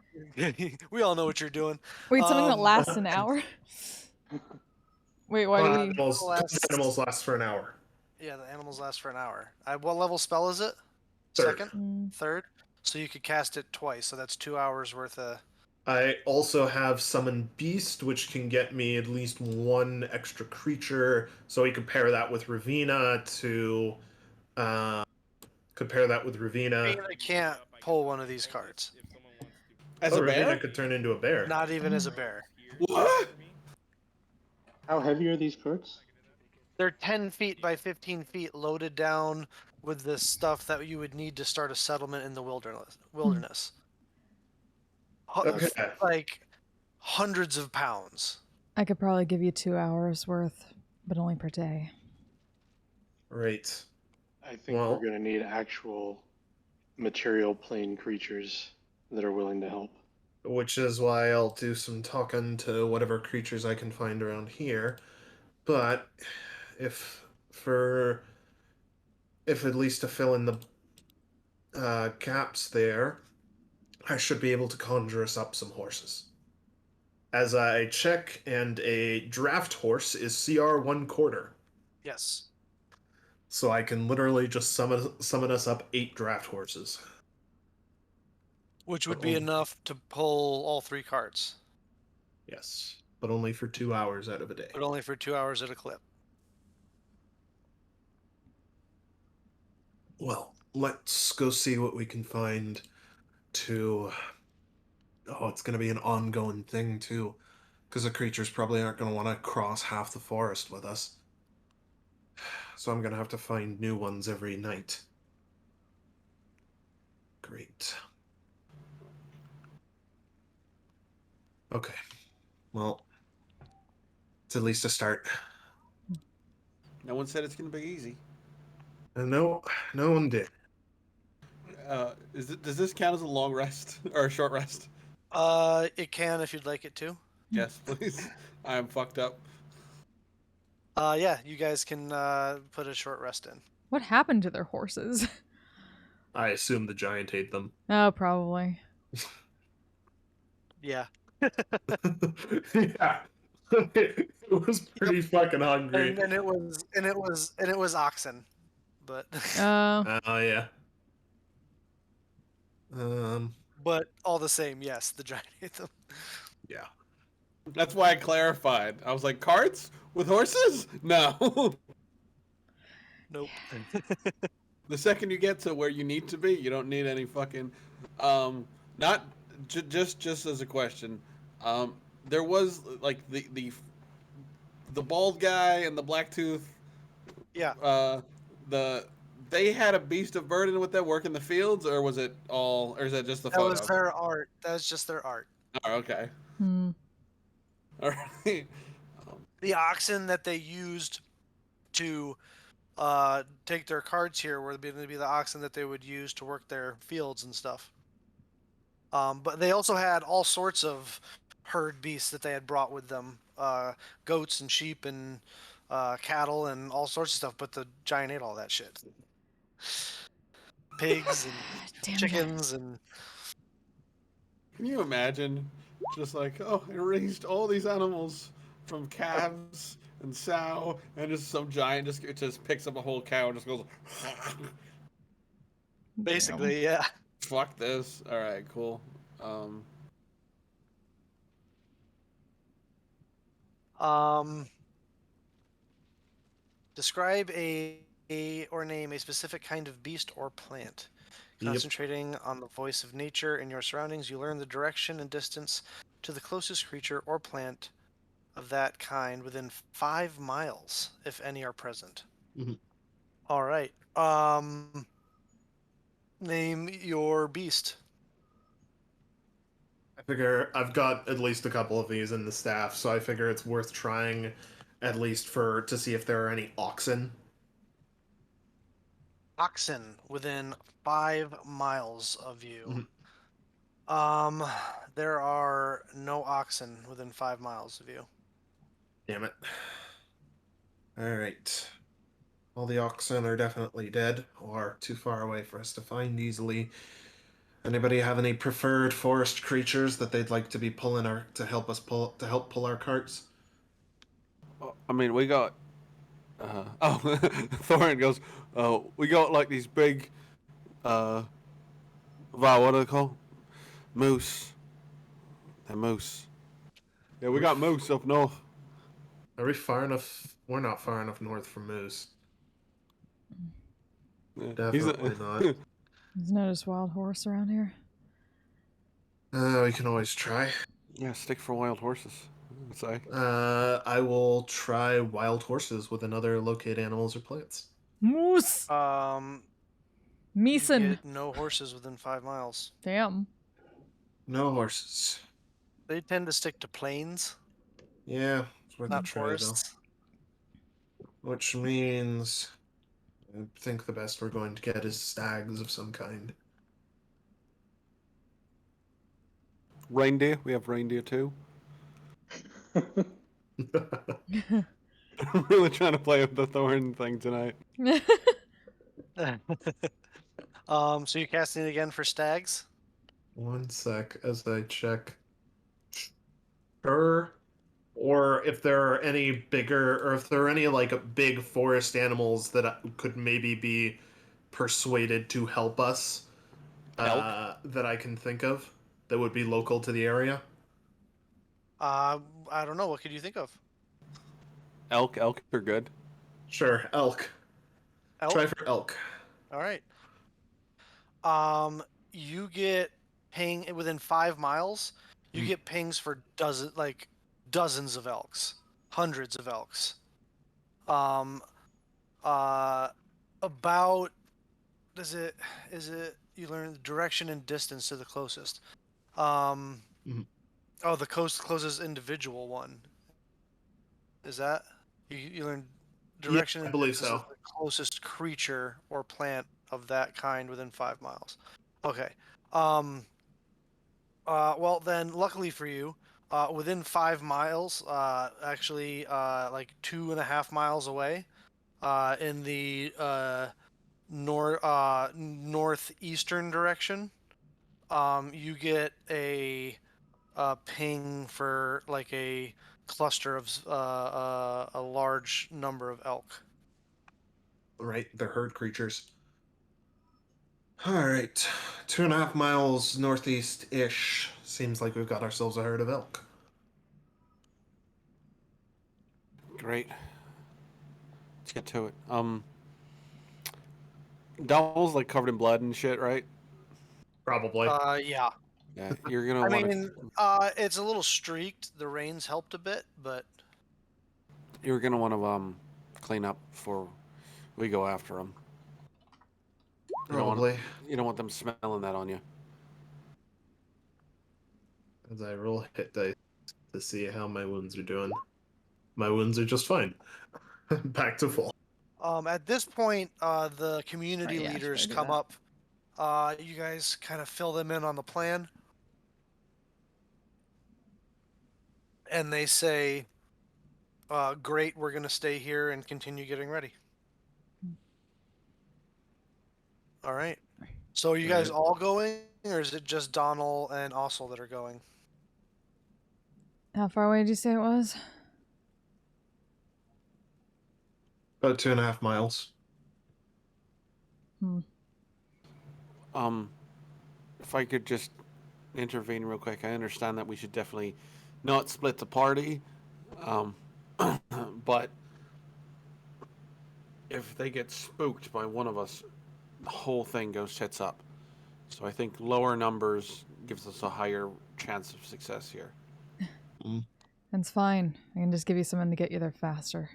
Speaker 1: we all know what you're doing.
Speaker 2: Wait, something that
Speaker 1: Um,
Speaker 2: lasts an hour? Wait, why do we...
Speaker 3: Animals last for an hour.
Speaker 1: Yeah, the animals last for an hour. What level spell is it?
Speaker 3: Third.
Speaker 1: Second?
Speaker 2: Mm,
Speaker 1: Third? So you could cast it twice, so that's 2 hours worth of.
Speaker 3: I also have Summon Beast, which can get me at least one extra creature. So we compare that with Ravina to. Uh, compare that with Ravina.
Speaker 1: I can't pull one of these cards.
Speaker 5: As
Speaker 3: Oh,
Speaker 5: a
Speaker 3: Ravina
Speaker 5: bear?
Speaker 3: could turn into a bear.
Speaker 1: Not even as a bear.
Speaker 5: What?
Speaker 4: How heavy are these carts?
Speaker 1: They're 10 feet by 15 feet loaded down with the stuff that you would need to start a settlement in the wilderness.
Speaker 3: Okay.
Speaker 1: Like hundreds of pounds.
Speaker 2: I could probably give you 2 hours worth, but only per day.
Speaker 3: Right.
Speaker 4: I think
Speaker 3: Well,
Speaker 4: we're going to need actual material plane creatures that are willing to help.
Speaker 3: which is why I'll do some talking to whatever creatures I can find around here. But if for if at least to fill in the gaps there, I should be able to conjure us up some horses. As I check, and a draft horse is CR 1/4.
Speaker 1: Yes.
Speaker 3: So I can literally just summon us up 8 draft horses.
Speaker 1: Which
Speaker 3: But
Speaker 1: would be
Speaker 3: only,
Speaker 1: enough to pull all 3 carts,
Speaker 3: yes, but only for 2 hours out of a day.
Speaker 1: but only for 2 hours at a clip.
Speaker 3: Well, let's go see what we can find to. Oh, it's going to be an ongoing thing too, because the creatures probably aren't going to want to cross half the forest with us. So I'm going to have to find new ones every night. Great. Okay. Well, it's at least a start.
Speaker 5: No one said it's gonna be easy.
Speaker 3: And no one did.
Speaker 5: Does this count as a long rest or a short rest?
Speaker 1: It can if you'd like it to.
Speaker 5: Yes, please. I am fucked up.
Speaker 1: Yeah, you guys can put a short rest in.
Speaker 2: What happened to their horses?
Speaker 3: I assume the giant ate them.
Speaker 2: Oh, probably.
Speaker 1: Yeah.
Speaker 3: Yeah. It was pretty fucking hungry.
Speaker 1: And it was oxen, but
Speaker 3: Oh yeah.
Speaker 1: but all the same, yes, the giant ate them.
Speaker 3: Yeah.
Speaker 5: That's why I clarified. I was like, carts with horses? No.
Speaker 1: Nope.
Speaker 5: The second you get to where you need to be, you don't need any fucking. Not just as a question. There was like the bald guy and the black tooth.
Speaker 1: Yeah.
Speaker 5: They had a beast of burden with them work in the fields, or was it all, or is that just the
Speaker 1: That
Speaker 5: photo?
Speaker 1: was their art. That was just their art.
Speaker 5: Oh, okay.
Speaker 2: Hmm.
Speaker 5: All right.
Speaker 1: The oxen that they used to take their carts here were going to be the oxen that they would use to work their fields and stuff. But they also had all sorts of herd beasts that they had brought with them, goats and sheep and cattle and all sorts of stuff. But the giant ate all that shit. Pigs and
Speaker 2: Damn
Speaker 1: chickens and
Speaker 5: Can you imagine? Just like, oh, I raised all these animals from calves and sow, and just some giant just picks up a whole cow and just goes,
Speaker 1: basically, yeah.
Speaker 5: fuck this. All right, cool.
Speaker 1: Describe or name a specific kind of beast or plant. Concentrating on the voice of nature in your surroundings, you learn the direction and distance to the closest creature or plant of that kind within 5 miles, if any are present.
Speaker 3: Mhm.
Speaker 1: All right. Name your beast.
Speaker 3: I figure I've got at least a couple of these in the staff, so I figure it's worth trying, at least to see if there are any oxen.
Speaker 1: Oxen within 5 miles of you.
Speaker 3: Mhm.
Speaker 1: There are no oxen within 5 miles of you.
Speaker 3: Damn it. Alright. All the oxen are definitely dead, or too far away for us to find easily. Anybody have any preferred forest creatures that they'd like to be pulling to help pull our carts?
Speaker 5: I mean, we got. Oh, Thorin goes. We got like these big. Wow, what are they called? Moose. They're moose. Yeah, we got moose up north.
Speaker 3: Are we far enough? We're not far enough north from moose.
Speaker 5: Yeah.
Speaker 3: Definitely not.
Speaker 2: There's no just wild horse around here.
Speaker 3: We can always try.
Speaker 5: Yeah, stick for wild horses. I'd say.
Speaker 3: I will try wild horses with another locate animals or plants.
Speaker 2: Moose!
Speaker 1: You
Speaker 2: Meeson!
Speaker 1: get no horses within 5 miles.
Speaker 2: Damn.
Speaker 3: No horses.
Speaker 1: They tend to stick to plains,
Speaker 3: Yeah, it's worth a
Speaker 1: not
Speaker 3: try, though.
Speaker 1: forests.
Speaker 3: Which means I think the best we're going to get is stags of some kind.
Speaker 5: Reindeer. We have reindeer too. I'm really trying to play with the thorn thing tonight.
Speaker 1: So you're casting it again for stags?
Speaker 3: One sec as I check. Sure. Or if there are any bigger, or if there are any like big forest animals that could maybe be persuaded to help us,
Speaker 5: Elk?
Speaker 3: that I can think of that would be local to the area.
Speaker 1: I don't know. What could you think of?
Speaker 5: Elk are good.
Speaker 3: Sure, elk. Try
Speaker 1: Elk?
Speaker 3: for elk.
Speaker 1: All right. You get ping within 5 miles. You get pings for dozens of elks, hundreds of elks. Um, uh, about is it you learn the direction and distance to the closest. Um,
Speaker 3: Mhm.
Speaker 1: oh, the closest individual one. Is that you learn
Speaker 3: Yeah,
Speaker 1: direction
Speaker 3: I
Speaker 1: and
Speaker 3: believe
Speaker 1: distance
Speaker 3: so.
Speaker 1: to the closest creature or plant of that kind within 5 miles. Okay. Um, well, then, luckily for you, within 5 miles, actually, like 2.5 miles away, in the northeastern direction, you get a ping for like a cluster of a large number of elk.
Speaker 3: Right, they're herd creatures. All right, 2.5 miles northeast-ish. Seems like we've got ourselves a herd of elk.
Speaker 5: Great. Let's get to it. Doll's like covered in blood and shit, right?
Speaker 3: Probably.
Speaker 1: Yeah.
Speaker 5: Yeah, you're gonna
Speaker 1: I
Speaker 5: want
Speaker 1: mean,
Speaker 5: to.
Speaker 1: it's a little streaked. The rains helped a bit, but
Speaker 5: You're gonna want to clean up before we go after them.
Speaker 3: Probably.
Speaker 5: You don't want them smelling that on you.
Speaker 3: As I roll hit dice to see how my wounds are doing. My wounds are just fine. Back to full.
Speaker 1: at this point, the community
Speaker 2: Right, yeah, I should
Speaker 1: leaders
Speaker 2: probably do
Speaker 1: come
Speaker 2: that.
Speaker 1: up. You guys kind of fill them in on the plan, and they say, "Great, we're going to stay here and continue getting ready." All right. So are you guys
Speaker 3: Alright.
Speaker 1: all going, or is it just Donald and Ossel that are going?
Speaker 2: How far away did you say it was?
Speaker 3: About 2.5 miles.
Speaker 5: If I could just intervene real quick, I understand that we should definitely not split the party, um, but if they get spooked by one of us, the whole thing goes tits up. So I think lower numbers gives us a higher chance of success here.
Speaker 2: That's fine. I can just give you someone to get you there faster.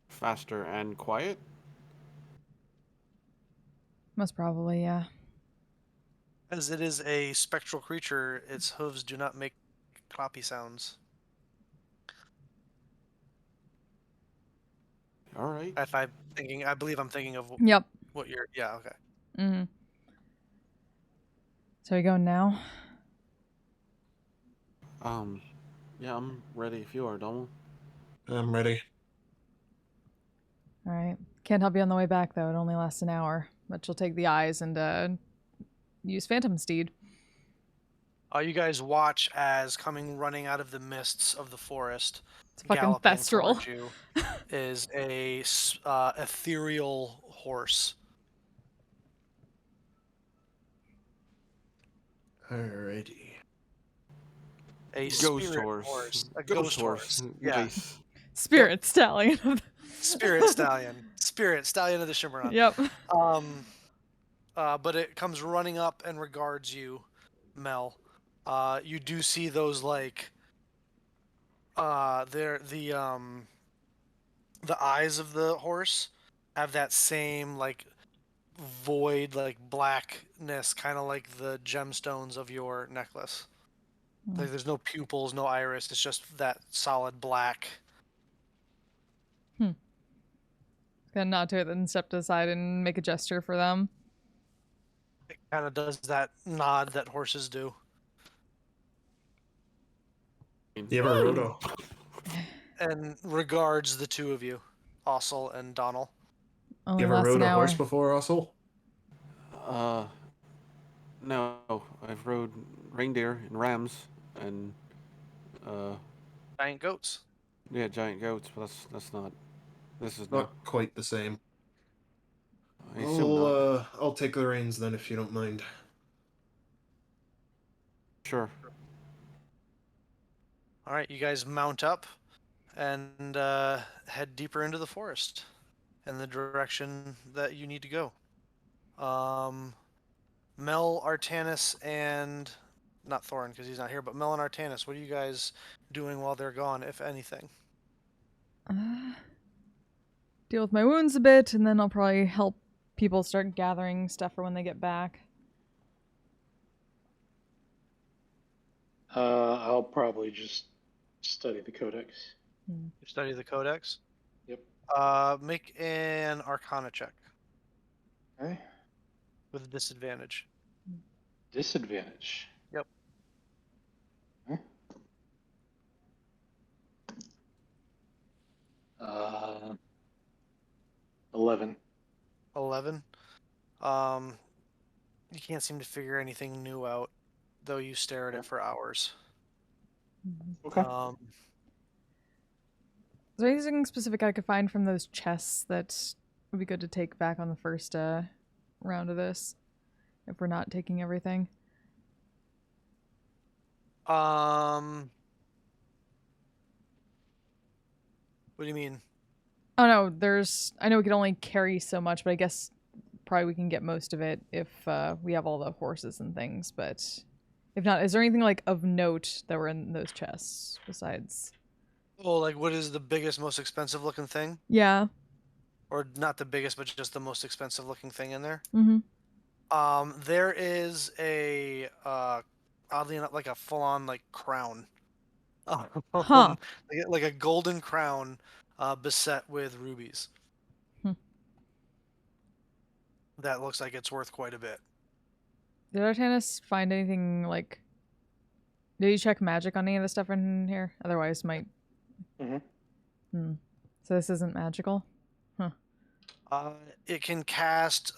Speaker 5: Faster and quiet?
Speaker 2: Most probably, yeah.
Speaker 1: As it is a spectral creature, its hooves do not make cloppy sounds.
Speaker 5: All right.
Speaker 1: If I'm thinking, I believe I'm thinking of
Speaker 2: Yep.
Speaker 1: what you're. Yeah. Okay.
Speaker 2: Mm-hmm. So we going now?
Speaker 5: Yeah, I'm ready if you are, Donald.
Speaker 3: I'm ready.
Speaker 2: All right. Can't help you on the way back, though. It only lasts an hour. But you'll take the eyes and use Phantom Steed.
Speaker 1: You guys watch as coming running out of the mists of the forest,
Speaker 2: It's a fucking
Speaker 1: galloping
Speaker 2: thestral.
Speaker 1: towards you, is a ethereal horse.
Speaker 3: Alrighty.
Speaker 1: A
Speaker 5: Ghost
Speaker 1: spirit
Speaker 5: horse.
Speaker 1: A ghost horse. Yeah.
Speaker 5: Nice.
Speaker 2: Spirit stallion.
Speaker 1: Spirit stallion. Spirit stallion of the Shimmeron.
Speaker 2: Yep.
Speaker 1: But it comes running up and regards you, Mel. You do see those like the eyes of the horse have that same like void, like blackness, kind of like the gemstones of your necklace. Like there's no pupils, no iris. It's just that solid black.
Speaker 2: Gonna nod to it, then step to the side and make a gesture for them.
Speaker 1: It kind of does that nod that horses do.
Speaker 3: You ever rode a
Speaker 1: And regards the two of you, Ossel and Donald.
Speaker 2: Only
Speaker 3: You ever
Speaker 2: lasts
Speaker 3: rode
Speaker 2: an
Speaker 3: a horse
Speaker 2: hour.
Speaker 3: before, Russell?
Speaker 5: No, I've rode reindeer and rams and
Speaker 1: Giant goats.
Speaker 5: yeah, giant goats, but that's not. This is
Speaker 3: Not quite the same.
Speaker 5: I assume not.
Speaker 3: I'll take the reins then, if you don't mind.
Speaker 5: Sure.
Speaker 1: All right, you guys mount up and head deeper into the forest in the direction that you need to go. Mel, Artanis, and not Thorin because he's not here, but Mel and Artanis, what are you guys doing while they're gone, if anything?
Speaker 2: Deal with my wounds a bit, and then I'll probably help people start gathering stuff for when they get back.
Speaker 4: I'll probably just study the codex.
Speaker 1: You study the codex.
Speaker 4: Yep.
Speaker 1: Make an Arcana check
Speaker 4: Okay.
Speaker 1: with a disadvantage.
Speaker 4: Disadvantage.
Speaker 1: Yep.
Speaker 4: Okay. 11.
Speaker 1: 11. You can't seem to figure anything new out, though you stare at it for hours.
Speaker 4: Okay.
Speaker 2: Is there anything specific I could find from those chests that would be good to take back on the first round of this, if we're not taking everything?
Speaker 1: What do you mean?
Speaker 2: Oh no, I know we can only carry so much, but I guess probably we can get most of it if we have all the horses and things, but if not, is there anything like of note that were in those chests besides?
Speaker 1: Oh, like what is the biggest, most expensive looking thing?
Speaker 2: Yeah.
Speaker 1: Or not the biggest, but just the most expensive looking thing in there?
Speaker 2: Mm-hmm.
Speaker 1: There is a oddly enough, like a full-on like crown.
Speaker 2: Huh.
Speaker 1: Like a golden crown beset with rubies. That looks like it's worth quite a bit.
Speaker 2: Did Artanis find anything like... Did you check magic on any of the stuff in here? Otherwise might...
Speaker 4: Mm-hmm.
Speaker 2: So this isn't magical?
Speaker 1: It can cast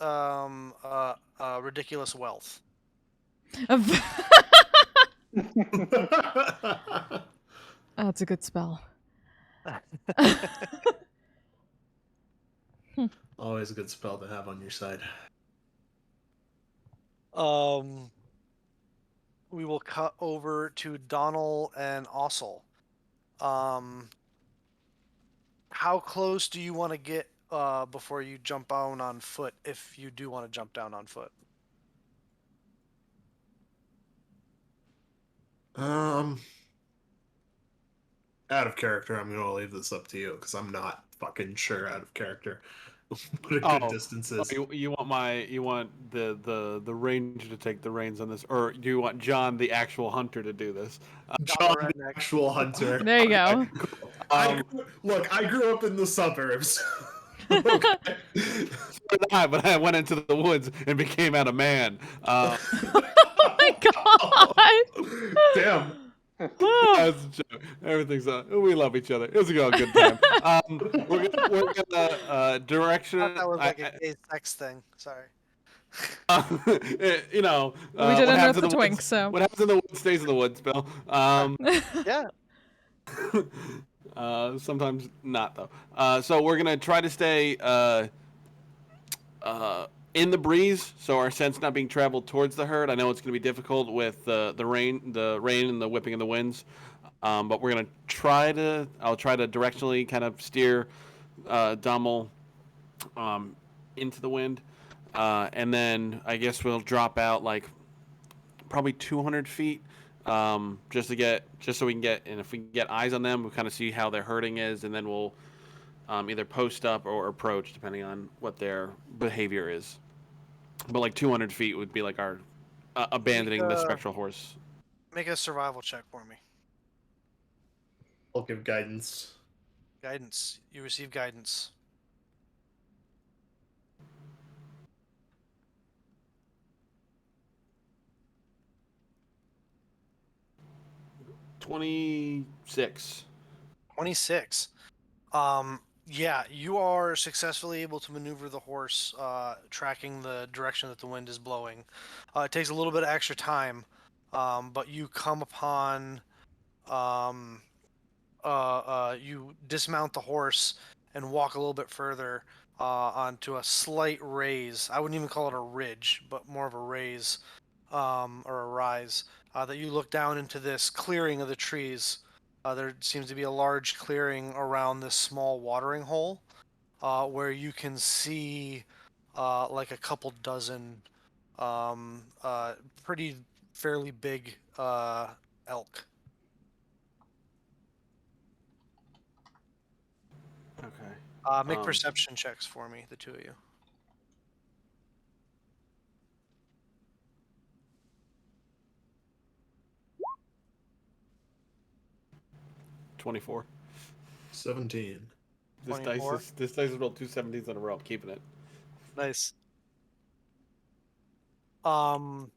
Speaker 1: ridiculous wealth.
Speaker 2: That's a good spell.
Speaker 3: Always a good spell to have on your side.
Speaker 1: We will cut over to Donald and Ossel. How close do you want to get before you jump down on foot, if you do want to jump down on foot?
Speaker 3: Out of character, I'm gonna leave this up to you because I'm not fucking sure out of character what a good distance is.
Speaker 5: You want the ranger to take the reins on this, or do you want John, the actual hunter, to do this?
Speaker 3: John, the actual hunter.
Speaker 2: There you go.
Speaker 3: Look, I grew up in the suburbs. Okay.
Speaker 5: So did I, but I went into the woods and became out a man.
Speaker 2: Oh my god!
Speaker 3: Damn.
Speaker 5: That's a joke. Everything's we love each other. It was a good time. We're gonna direction.
Speaker 1: I thought that was like a gay sex thing. Sorry.
Speaker 5: You know,
Speaker 2: We did
Speaker 5: what
Speaker 2: unearth
Speaker 5: happens in
Speaker 2: the twink,
Speaker 5: woods,
Speaker 2: so...
Speaker 5: what happens in the woods stays in the woods, Bill.
Speaker 1: Yeah.
Speaker 5: Sometimes not though. So we're gonna try to stay in the breeze, so our scent's not being traveled towards the herd. I know it's gonna be difficult with the rain and the whipping of the winds, but we're gonna try to. I'll try to directionally kind of steer Dummel into the wind, and then I guess we'll drop out like probably 200 feet. Just so we can get, and if we can get eyes on them, we'll kind of see how their herding is, and then we'll either post up or approach, depending on what their behavior is. But like 200 feet would be like our abandoning the spectral horse.
Speaker 1: Make a survival check for me.
Speaker 3: I'll give guidance.
Speaker 1: Guidance. You receive guidance.
Speaker 5: 26.
Speaker 1: 26. Yeah, you are successfully able to maneuver the horse, tracking the direction that the wind is blowing. It takes a little bit of extra time, but you come upon, um, you dismount the horse and walk a little bit further onto a slight raise. I wouldn't even call it a ridge, but more of a raise, or a rise. That you look down into this clearing of the trees. There seems to be a large clearing around this small watering hole, where you can see like a couple dozen pretty fairly big elk.
Speaker 5: Okay.
Speaker 1: Make perception checks for me, the two of you.
Speaker 5: 24.
Speaker 3: 17.
Speaker 5: This
Speaker 1: 24.
Speaker 5: dice has rolled 2 17s in a row. I'm keeping it.
Speaker 1: Nice. As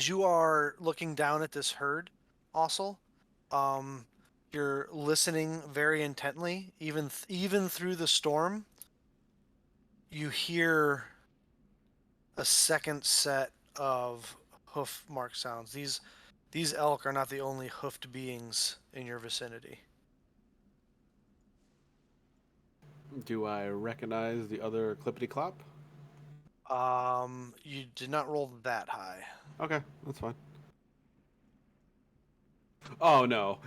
Speaker 1: you are looking down at this herd, also, you're listening very intently, even through the storm. You hear a second set of hoof mark sounds. These elk are not the only hoofed beings in your vicinity.
Speaker 5: Do I recognize the other clippity clop?
Speaker 1: You did not roll that high.
Speaker 5: Okay, that's fine. Oh no.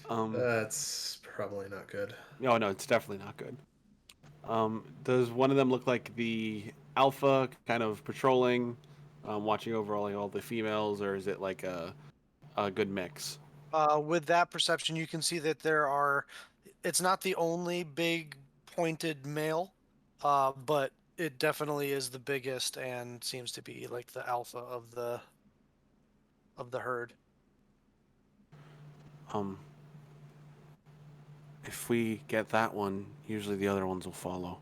Speaker 3: That's probably not good.
Speaker 5: Oh no, it's definitely not good. Does one of them look like the alpha, kind of patrolling, watching over all the females, or is it like a good mix?
Speaker 1: With that perception, you can see that it's not the only big pointed male, but it definitely is the biggest and seems to be like the alpha of the herd.
Speaker 5: If we get that one, usually the other ones will follow.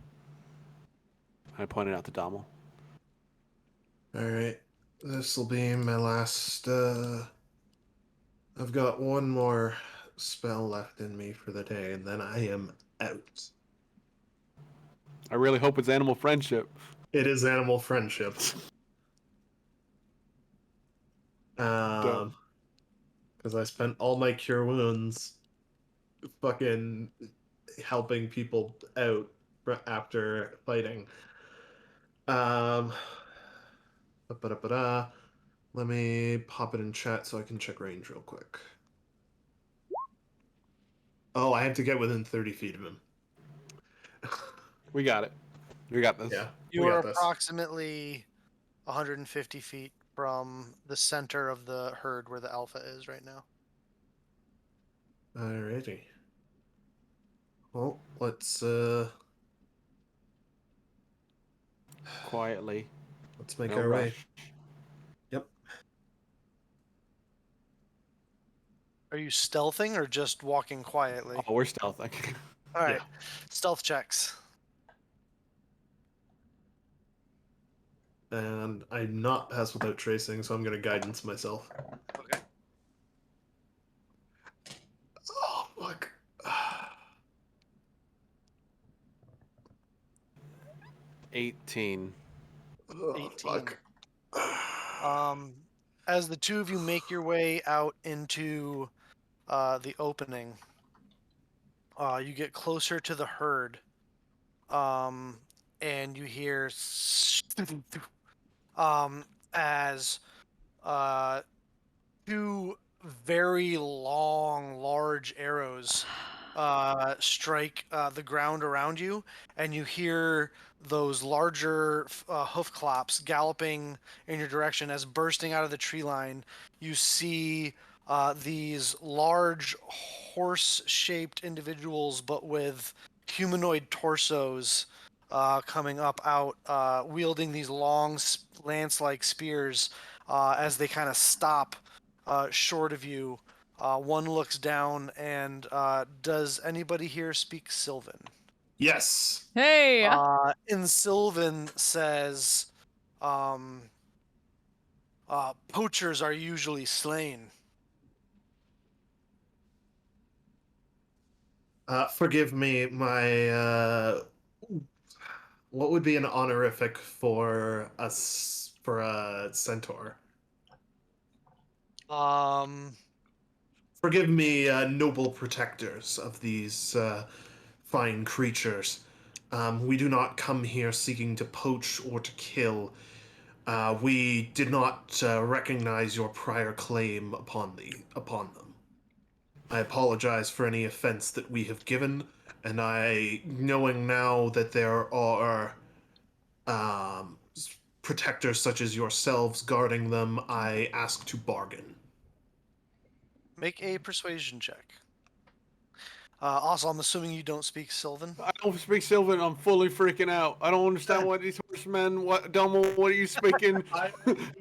Speaker 5: I pointed out to Dommel.
Speaker 3: Alright. This will be my last. I've got one more spell left in me for the day, and then I am out.
Speaker 5: I really hope it's animal friendship.
Speaker 3: It is animal friendship. Because I spent all my cure wounds fucking helping people out after fighting. Ba-da-ba-da. Let me pop it in chat so I can check range real quick. Oh, I have to get within 30 feet of him.
Speaker 5: We got it. We got this.
Speaker 3: Yeah,
Speaker 1: You
Speaker 3: we
Speaker 1: are
Speaker 3: got this.
Speaker 1: approximately 150 feet from the center of the herd where the alpha is right now.
Speaker 3: Alrighty. Well, let's
Speaker 5: Quietly.
Speaker 3: let's make
Speaker 5: No
Speaker 3: our way.
Speaker 5: rush.
Speaker 3: Yep.
Speaker 1: Are you stealthing or just walking quietly?
Speaker 5: Oh, we're stealthing.
Speaker 1: All right,
Speaker 3: Yeah.
Speaker 1: stealth checks.
Speaker 3: And I'm not pass without tracing, so I'm gonna guidance myself.
Speaker 1: Okay.
Speaker 3: Oh fuck.
Speaker 5: 18.
Speaker 3: Oh,
Speaker 1: 18.
Speaker 3: fuck.
Speaker 1: As the two of you make your way out into the opening, you get closer to the herd, and you hear as two very long, large arrows strike the ground around you, and you hear those larger hoof claps galloping in your direction. As bursting out of the tree line, you see these large horse-shaped individuals, but with humanoid torsos, coming up out, wielding these long lance-like spears as they kind of stop short of you. One looks down and does anybody here speak Sylvan?
Speaker 3: Yes.
Speaker 2: Hey.
Speaker 1: In Sylvan says, poachers are usually slain.
Speaker 3: Forgive me, my what would be an honorific for for a centaur?
Speaker 1: Um,
Speaker 3: Forgive me, noble protectors of these fine creatures. We do not come here seeking to poach or to kill. We did not recognize your prior claim upon them. I apologize for any offense that we have given, and knowing now that there are um, protectors such as yourselves guarding them, I ask to bargain.
Speaker 1: make a persuasion check. Also, I'm assuming you don't speak Sylvan.
Speaker 5: I don't speak Sylvan. I'm fully freaking out. I don't understand what these horsemen. What Delmo? What are you speaking?
Speaker 3: I'm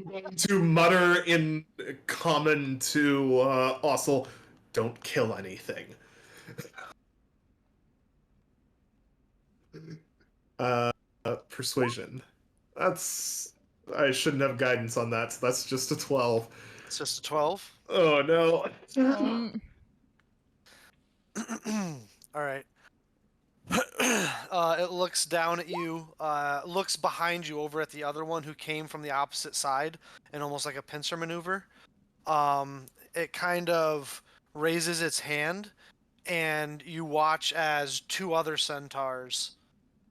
Speaker 3: going to mutter in common to Ossel, don't kill anything. Persuasion. That's... I shouldn't have guidance on that, so that's just a 12.
Speaker 1: It's just a 12.
Speaker 3: Oh no.
Speaker 1: All right. It looks down at you, looks behind you over at the other one who came from the opposite side in almost like a pincer maneuver. It kind of raises its hand, and you watch as two other centaurs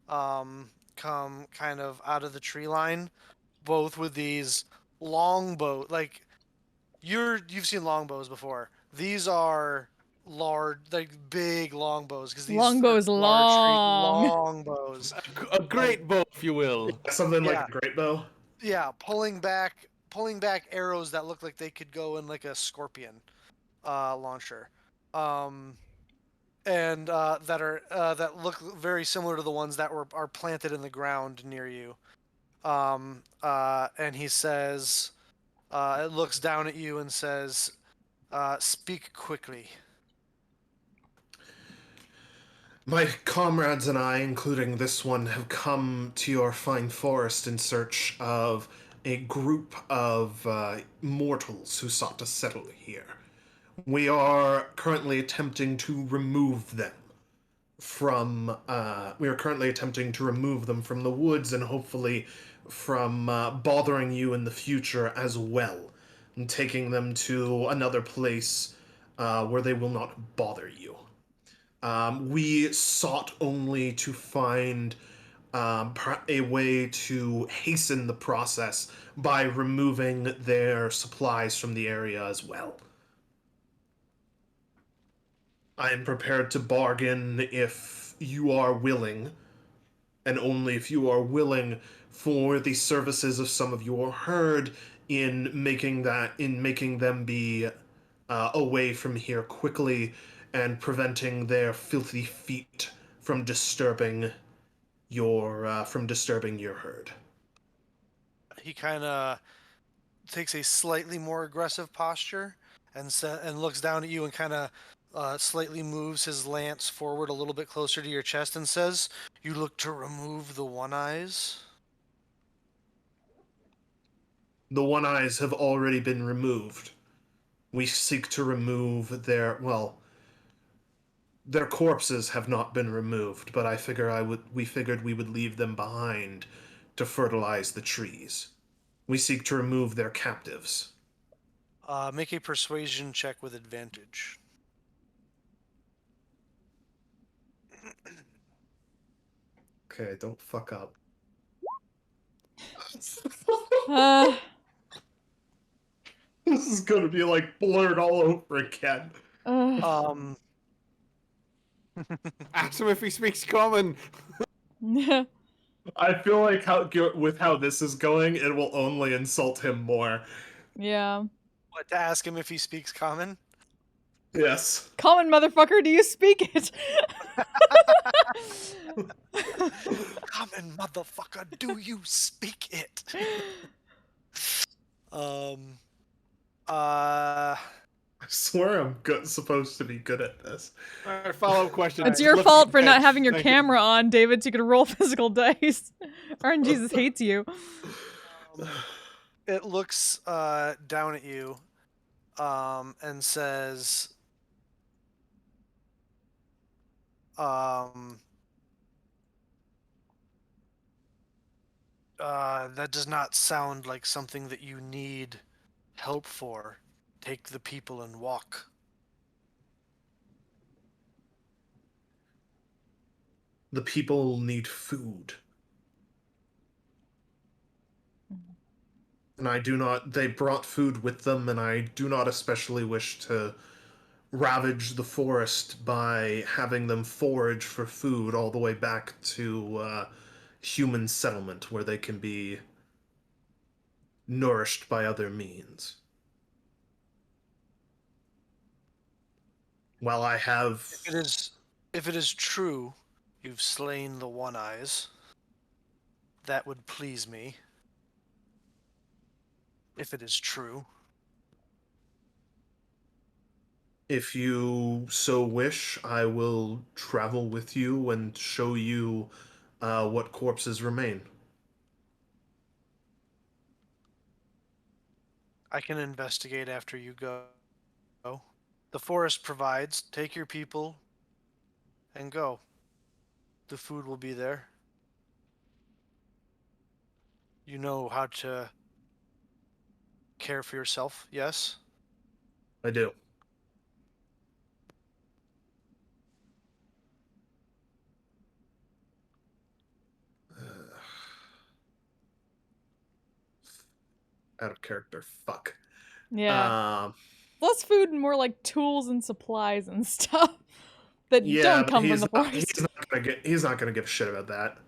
Speaker 1: come kind of out of the tree line, both with these longbow. Like you've seen longbows before. These are large, like big longbows, because these are
Speaker 2: Longbows
Speaker 1: large tree
Speaker 2: long.
Speaker 1: longbows.
Speaker 5: A great bow, if you will.
Speaker 3: Something like
Speaker 1: Yeah.
Speaker 3: a great bow.
Speaker 1: Yeah, pulling back arrows that look like they could go in like a scorpion launcher, and that look very similar to the ones that are planted in the ground near you. And he says, it looks down at you and says, "Speak quickly."
Speaker 3: My comrades and I, including this one, have come to your fine forest in search of a group of mortals who sought to settle here. We are currently attempting to remove them from. We are currently attempting to remove them from the woods and hopefully from bothering you in the future as well, and taking them to another place where they will not bother you. We sought only to find a way to hasten the process by removing their supplies from the area as well. I am prepared to bargain if you are willing, and only if you are willing, for the services of some of your herd in making them be away from here quickly and preventing their filthy feet from disturbing your herd.
Speaker 1: He kind of takes a slightly more aggressive posture and looks down at you and kind of slightly moves his lance forward a little bit closer to your chest and says, "You look to remove the one eyes?"
Speaker 3: The one eyes have already been removed. We seek to remove their corpses have not been removed, but we figured we would leave them behind to fertilize the trees. We seek to remove their captives.
Speaker 1: Make a persuasion check with advantage.
Speaker 3: Okay, don't fuck up.
Speaker 2: Uh,
Speaker 3: This is gonna be like blurred all over again.
Speaker 1: Um,
Speaker 5: Ask him if he speaks common.
Speaker 3: I feel like with how this is going, it will only insult him more.
Speaker 2: yeah.
Speaker 1: what, to ask him if he speaks common?
Speaker 3: Yes.
Speaker 2: Common, motherfucker, do you speak it?
Speaker 1: Common motherfucker, do you speak it? Um.
Speaker 3: I swear I'm supposed to be good at this.
Speaker 5: All right, follow-up question.
Speaker 2: It's
Speaker 1: Alright,
Speaker 2: your
Speaker 5: Look
Speaker 2: fault
Speaker 5: at
Speaker 2: for not
Speaker 5: Edge.
Speaker 2: having your
Speaker 5: Thank you.
Speaker 2: camera on, David, so you can roll physical dice. RNGesus hates you.
Speaker 1: It looks down at you, and says, that does not sound like something that you need help for. Take the people and walk.
Speaker 3: The people need food. And I do not. They brought food with them, and I do not especially wish to ravage the forest by having them forage for food all the way back to human settlement where they can be nourished by other means. While I have.
Speaker 1: If it is true, you've slain the One Eyes. That would please me. If it is true.
Speaker 3: If you so wish, I will travel with you and show you what corpses remain.
Speaker 1: I can investigate after you go. The forest provides. Take your people and go. The food will be there. You know how to care for yourself, yes?
Speaker 3: I do. Out of character. Fuck.
Speaker 2: Yeah. Less food and more like tools and supplies and stuff that
Speaker 3: Yeah,
Speaker 2: don't
Speaker 3: but
Speaker 2: come from the forest.
Speaker 3: he's not gonna give a shit about that.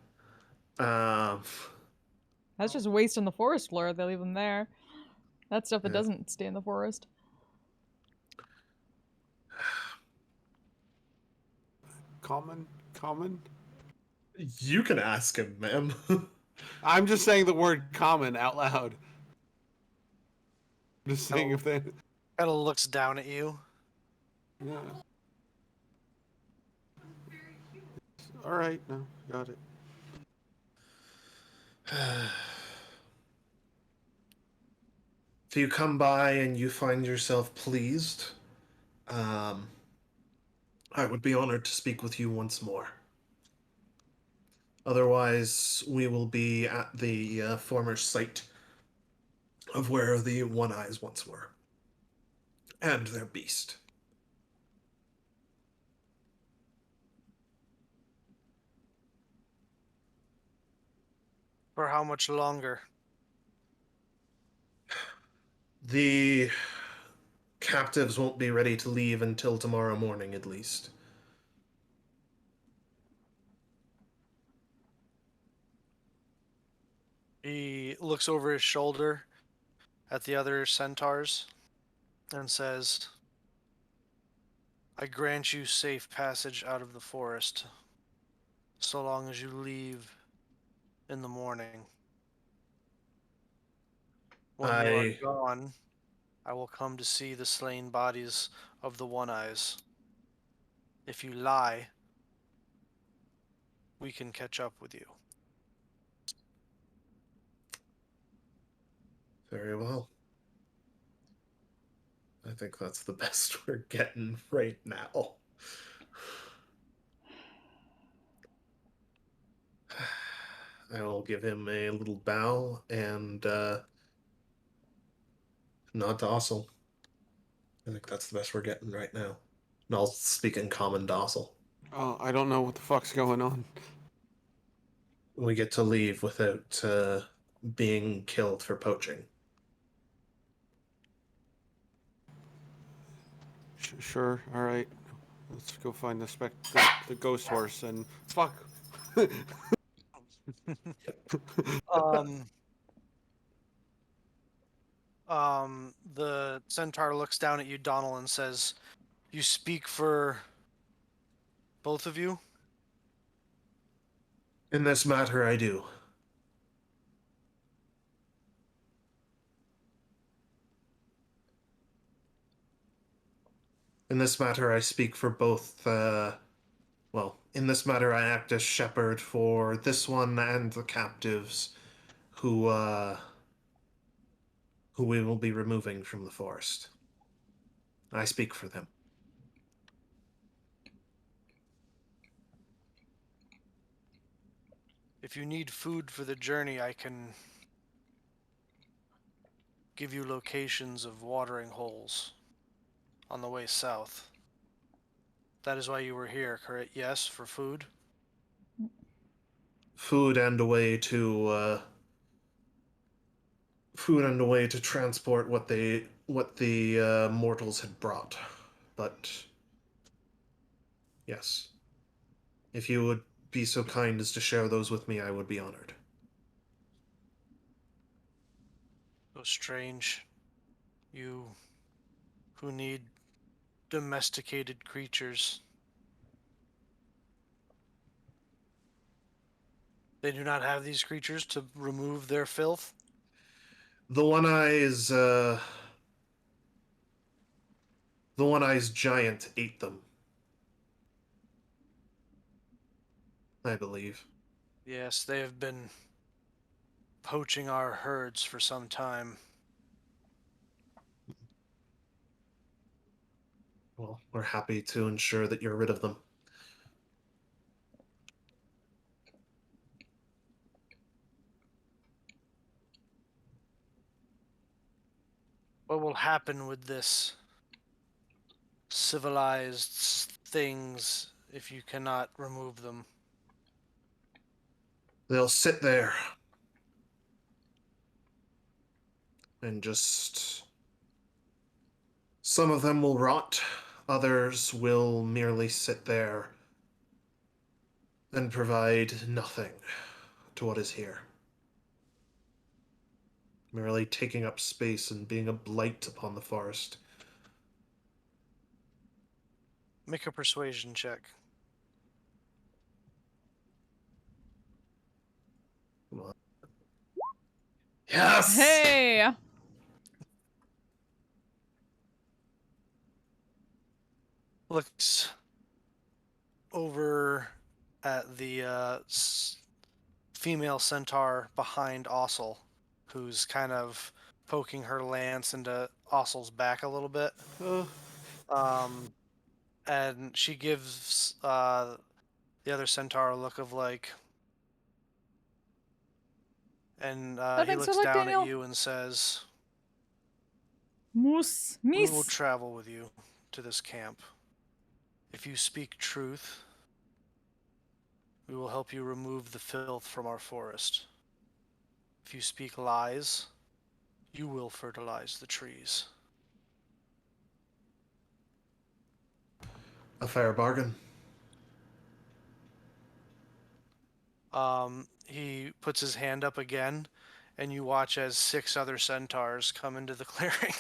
Speaker 2: That's just waste in the forest floor. They leave them there. That's stuff that
Speaker 3: Yeah.
Speaker 2: doesn't stay in the forest.
Speaker 5: Common?
Speaker 3: You can ask him, ma'am.
Speaker 5: I'm just saying the word common out loud. Just saying
Speaker 1: Oh.
Speaker 5: if they.
Speaker 1: Kind of looks down at you.
Speaker 5: Yeah. All right, no, got it.
Speaker 3: If you come by and you find yourself pleased, I would be honored to speak with you once more. Otherwise, we will be at the former site of where the One Eyes once were. And their beast.
Speaker 1: For how much longer?
Speaker 3: The captives won't be ready to leave until tomorrow morning, at least.
Speaker 1: He looks over his shoulder at the other centaurs and says, I grant you safe passage out of the forest, so long as you leave in the morning. When you are
Speaker 3: I
Speaker 1: gone, I will come to see the slain bodies of the One Eyes. If you lie, we can catch up with you.
Speaker 3: very well. I think that's the best we're getting right now. I will give him a little bow and nod to Ossel. I think that's the best we're getting right now. And I'll speak in common to Ossel.
Speaker 5: Oh, I don't know what the fuck's going on.
Speaker 3: We get to leave without being killed for poaching.
Speaker 5: Sure, all right. Let's go find the ghost horse and fuck.
Speaker 1: The centaur looks down at you, Donald, and says, You speak for both of you?
Speaker 3: In this matter, I do. In this matter, I speak for both, well, in this matter, I act as shepherd for this one and the captives who we will be removing from the forest. I speak for them.
Speaker 1: If you need food for the journey, I can give you locations of watering holes on the way south. That is why you were here, correct? Yes, for food?
Speaker 3: Food and a way to, food and a way to transport what the mortals had brought. But yes, if you would be so kind as to share those with me, I would be honored.
Speaker 1: So strange. You who need domesticated creatures. They do not have these creatures to remove their filth?
Speaker 3: The one-eyes giant ate them, I believe.
Speaker 1: Yes, they have been poaching our herds for some time.
Speaker 3: Well, we're happy to ensure that you're rid of them.
Speaker 1: What will happen with this civilized things if you cannot remove them?
Speaker 3: They'll sit there and just... Some of them will rot, others will merely sit there and provide nothing to what is here. Merely taking up space and being a blight upon the forest.
Speaker 1: Make a persuasion check.
Speaker 3: Come on. Yes!
Speaker 2: Hey!
Speaker 1: Looks over at the female centaur behind Ossel, who's kind of poking her lance into Ossel's back a little bit. And she gives the other centaur a look of like, and he
Speaker 2: Thanks for
Speaker 1: looks
Speaker 2: luck,
Speaker 1: down
Speaker 2: Daniel.
Speaker 1: at you and says,
Speaker 2: Moose.
Speaker 1: "We will
Speaker 2: Miss.
Speaker 1: travel with you to this camp. If you speak truth, we will help you remove the filth from our forest. If you speak lies, you will fertilize the trees."
Speaker 3: A fair bargain.
Speaker 1: He puts his hand up again, and you watch as 6 other centaurs come into the clearing.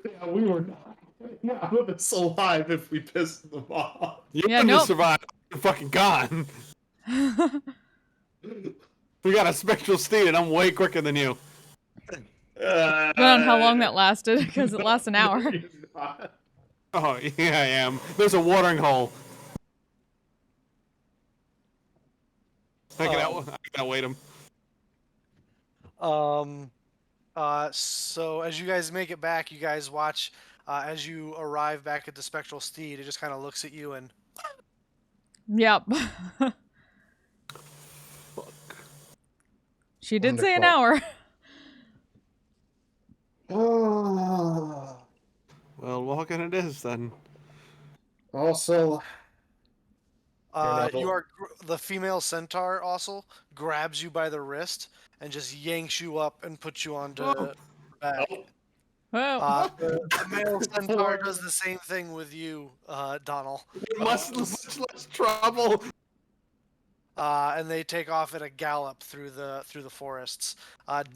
Speaker 3: Yeah, we were not out of this alive if we pissed them off.
Speaker 5: You
Speaker 2: Yeah,
Speaker 5: wouldn't have
Speaker 2: nope.
Speaker 5: survived. You're fucking gone. We got a spectral steed, and I'm way quicker than you.
Speaker 2: Depending on how long that lasted, because it lasts an hour.
Speaker 5: Oh, yeah, I am. There's a watering hole. I can outweight him.
Speaker 1: So as you guys make it back, you guys watch as you arrive back at the spectral steed. It just kind of looks at you and
Speaker 2: Yep. She did say an
Speaker 3: Wonderful.
Speaker 2: hour.
Speaker 5: Well, walking it is then.
Speaker 3: Also,
Speaker 1: the female centaur also grabs you by the wrist and just yanks you up and puts you onto her back.
Speaker 2: Whoa.
Speaker 1: The male centaur does the same thing with you, Donald.
Speaker 5: Much less trouble.
Speaker 1: And they take off at a gallop through the forests,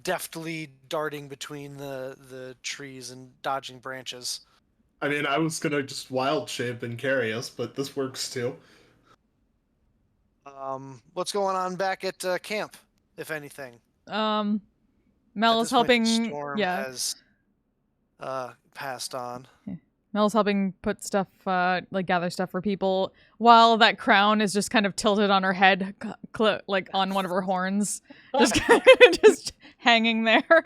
Speaker 1: deftly darting between the trees and dodging branches.
Speaker 3: I mean, I was gonna just wild shape and carry us, but this works too.
Speaker 1: What's going on back at camp, if anything?
Speaker 2: Mel
Speaker 1: At
Speaker 2: is
Speaker 1: this point, the
Speaker 2: helping.
Speaker 1: storm
Speaker 2: Yeah,
Speaker 1: has passed on.
Speaker 2: Mel's helping put stuff, like gather stuff for people, while that crown is just kind of tilted on her head, like on one of her horns, just kind of just hanging there.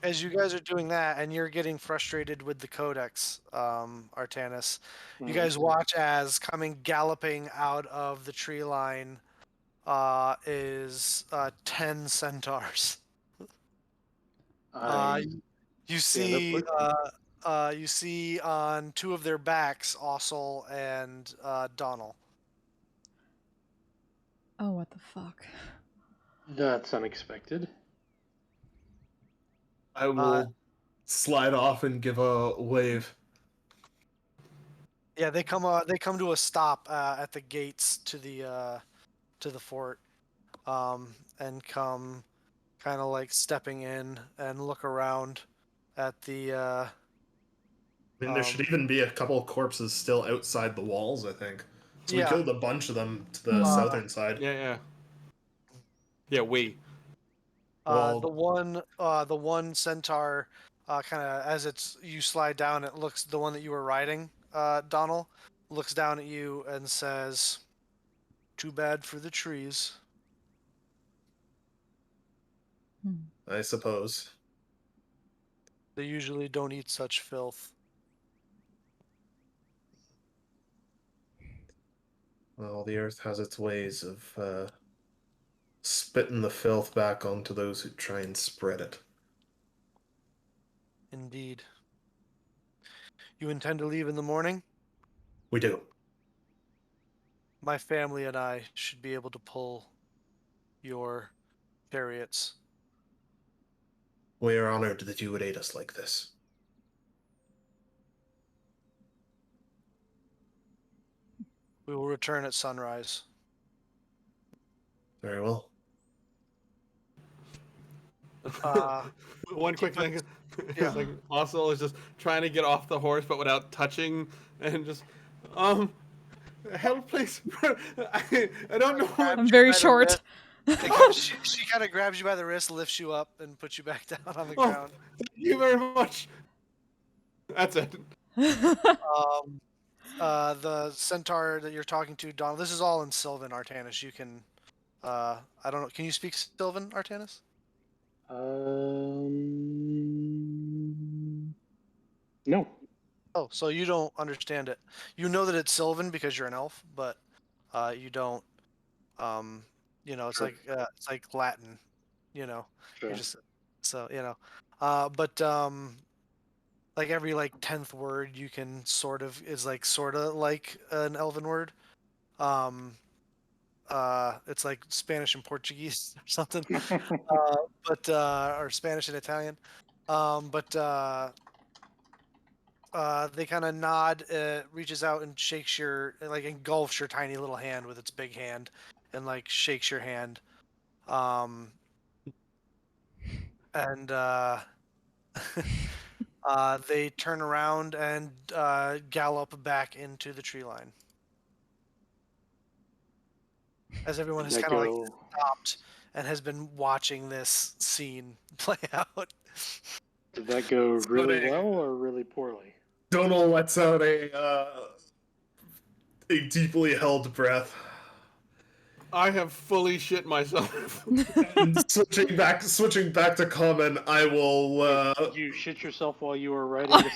Speaker 1: As you guys are doing that, and you're getting frustrated with the Codex, Artanis, you guys watch as coming galloping out of the tree line is 10 centaurs.
Speaker 4: I
Speaker 1: You
Speaker 4: stand up
Speaker 1: see,
Speaker 4: quickly.
Speaker 1: you see on two of their backs, Ossel and Donald.
Speaker 2: Oh, what the fuck?
Speaker 4: That's unexpected.
Speaker 3: I will slide off and give a wave.
Speaker 1: Yeah, they come to a stop at the gates to the fort, and come kind of like stepping in and look around at the.
Speaker 3: I mean, there should even be a couple of corpses still outside the walls, I think. So we
Speaker 1: Yeah.
Speaker 3: killed a bunch of them to the southern side.
Speaker 5: Yeah. Yeah, we.
Speaker 3: Well,
Speaker 1: the one centaur, kind of as you slide down, it looks the one that you were riding, Donald, looks down at you and says, "Too bad for the trees."
Speaker 3: I suppose.
Speaker 1: They usually don't eat such filth.
Speaker 3: Well, the earth has its ways of spitting the filth back onto those who try and spread it.
Speaker 1: Indeed. You intend to leave in the morning?
Speaker 3: We do.
Speaker 1: My family and I should be able to pull your chariots.
Speaker 3: We are honored that you would aid us like this.
Speaker 1: We will return at sunrise.
Speaker 3: Very well.
Speaker 5: One quick thing.
Speaker 1: Yeah.
Speaker 5: It's like Ossel is just trying to get off the horse, but without touching, and just, help, please. I don't know.
Speaker 2: I'm very short.
Speaker 1: She kind of grabs you by the wrist, lifts you up, and puts you back down on the
Speaker 5: Oh,
Speaker 1: ground.
Speaker 5: thank you very much. That's it.
Speaker 1: The centaur that you're talking to, Donald. This is all in Sylvan, Artanis. You can, I don't know. Can you speak Sylvan, Artanis?
Speaker 4: No.
Speaker 1: Oh, so you don't understand it. You know that it's Sylvan because you're an elf, but you don't. It's
Speaker 4: Sure.
Speaker 1: it's like Latin. You know,
Speaker 4: Sure.
Speaker 1: you just so but like every like 10th word you can sort of like an Elven word. It's like Spanish and Portuguese or something, or Spanish and Italian. They kind of nod, reaches out and shakes engulfs your tiny little hand with its big hand, and like shakes your hand. And they turn around and gallop back into the tree line. As everyone has kind of like stopped and has been watching this scene play out.
Speaker 4: Did that go really well or really poorly?
Speaker 3: Donal lets out a deeply held breath.
Speaker 5: I have fully shit myself.
Speaker 3: And switching back to common, I will.
Speaker 4: Did you shit yourself while you were riding the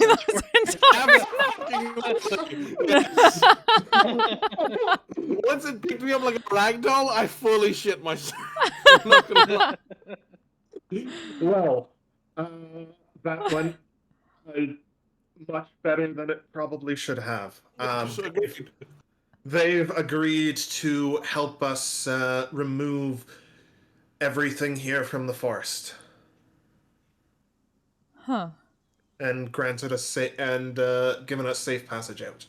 Speaker 5: Once it picked me up like a ragdoll, I fully shit myself. I'm not gonna lie.
Speaker 3: Well, that went much better than it probably should have.
Speaker 5: So good.
Speaker 3: They've agreed to help us remove everything here from the forest.
Speaker 2: Huh.
Speaker 3: And granted us given us safe passage out.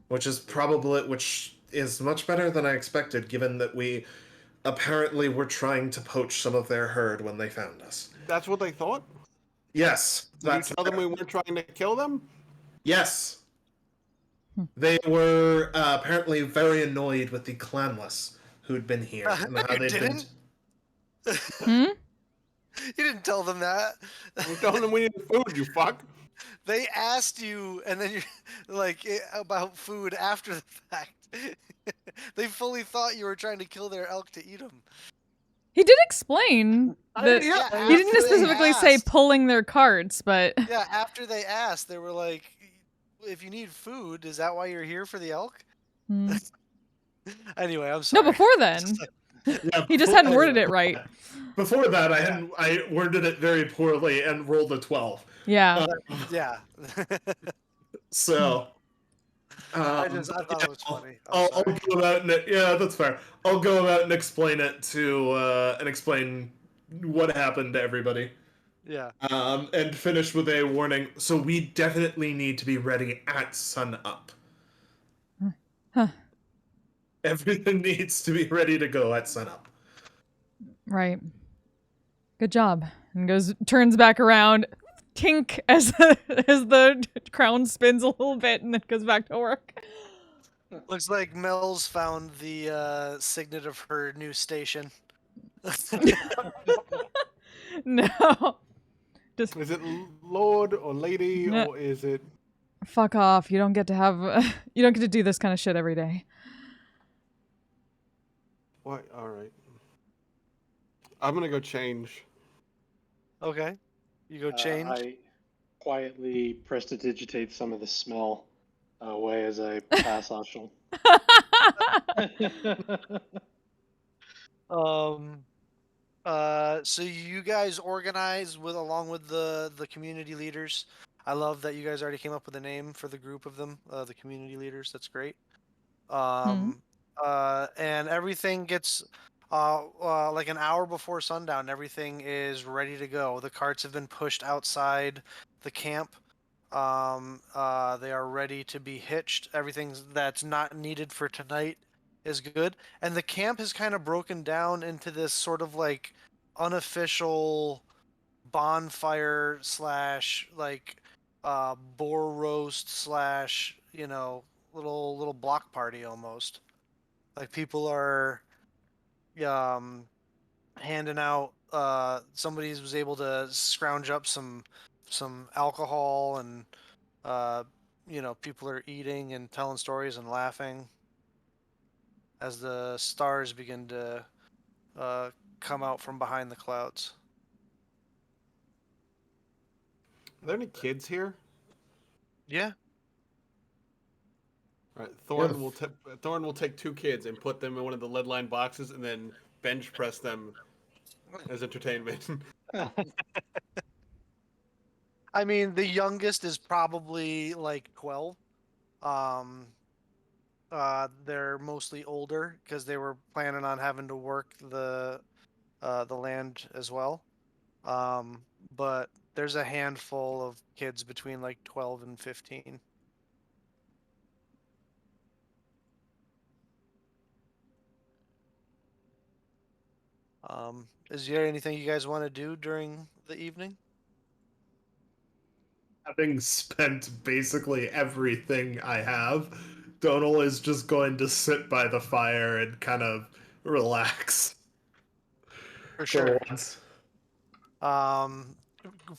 Speaker 3: Which is much better than I expected, given that we apparently were trying to poach some of their herd when they found us.
Speaker 5: That's what they thought?
Speaker 3: Yes,
Speaker 5: Did you
Speaker 3: that's
Speaker 5: tell them we weren't trying to kill them?
Speaker 3: yes. They were apparently very annoyed with the clanless who'd been here and how
Speaker 1: You
Speaker 3: they'd been.
Speaker 1: didn't?
Speaker 2: Hmm?
Speaker 1: You didn't tell them that.
Speaker 5: I'm telling them we need food, you fuck.
Speaker 1: They asked you, and then you're like about food after the fact. They fully thought you were trying to kill their elk to eat them.
Speaker 2: He did explain that
Speaker 1: Yeah,
Speaker 2: he didn't
Speaker 1: after they
Speaker 2: specifically say
Speaker 1: asked.
Speaker 2: pulling their carts, but
Speaker 1: Yeah, after they asked, they were like, "If you need food, is that why you're here for the elk?"
Speaker 2: Hmm.
Speaker 1: Anyway, I'm sorry.
Speaker 2: No, before then.
Speaker 3: Yeah,
Speaker 2: He just
Speaker 3: before-
Speaker 2: hadn't worded it right.
Speaker 3: Before that, I worded it very poorly and rolled a 12.
Speaker 2: Yeah.
Speaker 1: Yeah.
Speaker 3: So.
Speaker 1: I thought it was funny.
Speaker 3: I'll
Speaker 1: sorry.
Speaker 3: go about and yeah, that's fair. I'll go about and explain it to and explain what happened to everybody.
Speaker 1: Yeah.
Speaker 3: And finish with a warning. So we definitely need to be ready at sun up.
Speaker 2: Huh.
Speaker 3: Everything needs to be ready to go at sun up.
Speaker 2: Right. Good job. And turns back around, tink, as the crown spins a little bit, and then goes back to work.
Speaker 1: Looks like Mel's found the signet of her new station.
Speaker 2: No. Just
Speaker 5: Is it Lord or Lady
Speaker 2: No.
Speaker 5: or is it?
Speaker 2: fuck off. You don't get to have. You don't get to do this kind of shit every day.
Speaker 5: What? All right. I'm gonna go change.
Speaker 1: Okay. You go change.
Speaker 4: I quietly prestidigitate some of the smell away as I pass Ashel.
Speaker 1: So you guys organize along with the community leaders. I love that you guys already came up with a name for the group of them, the community leaders. That's great. And everything gets like an hour before sundown. Everything is ready to go. The carts have been pushed outside the camp. They are ready to be hitched. Everything that's not needed for tonight is good. And the camp has kind of broken down into this sort of like unofficial bonfire slash like boar roast slash little block party almost. Like people are um handing out somebody was able to scrounge up some alcohol and people are eating and telling stories and laughing as the stars begin to come out from behind the clouds.
Speaker 5: Are there any kids here?
Speaker 1: Yeah.
Speaker 5: All right. Thorn will take 2 kids and put them in one of the lead line boxes and then bench press them as entertainment.
Speaker 1: I mean, the youngest is probably like 12. They're mostly older because they were planning on having to work the land as well. But there's a handful of kids between like 12 and 15. Is there anything you guys want to do during the evening?
Speaker 3: Having spent basically everything I have, Donal is just going to sit by the fire and kind of relax.
Speaker 1: For sure.
Speaker 3: once.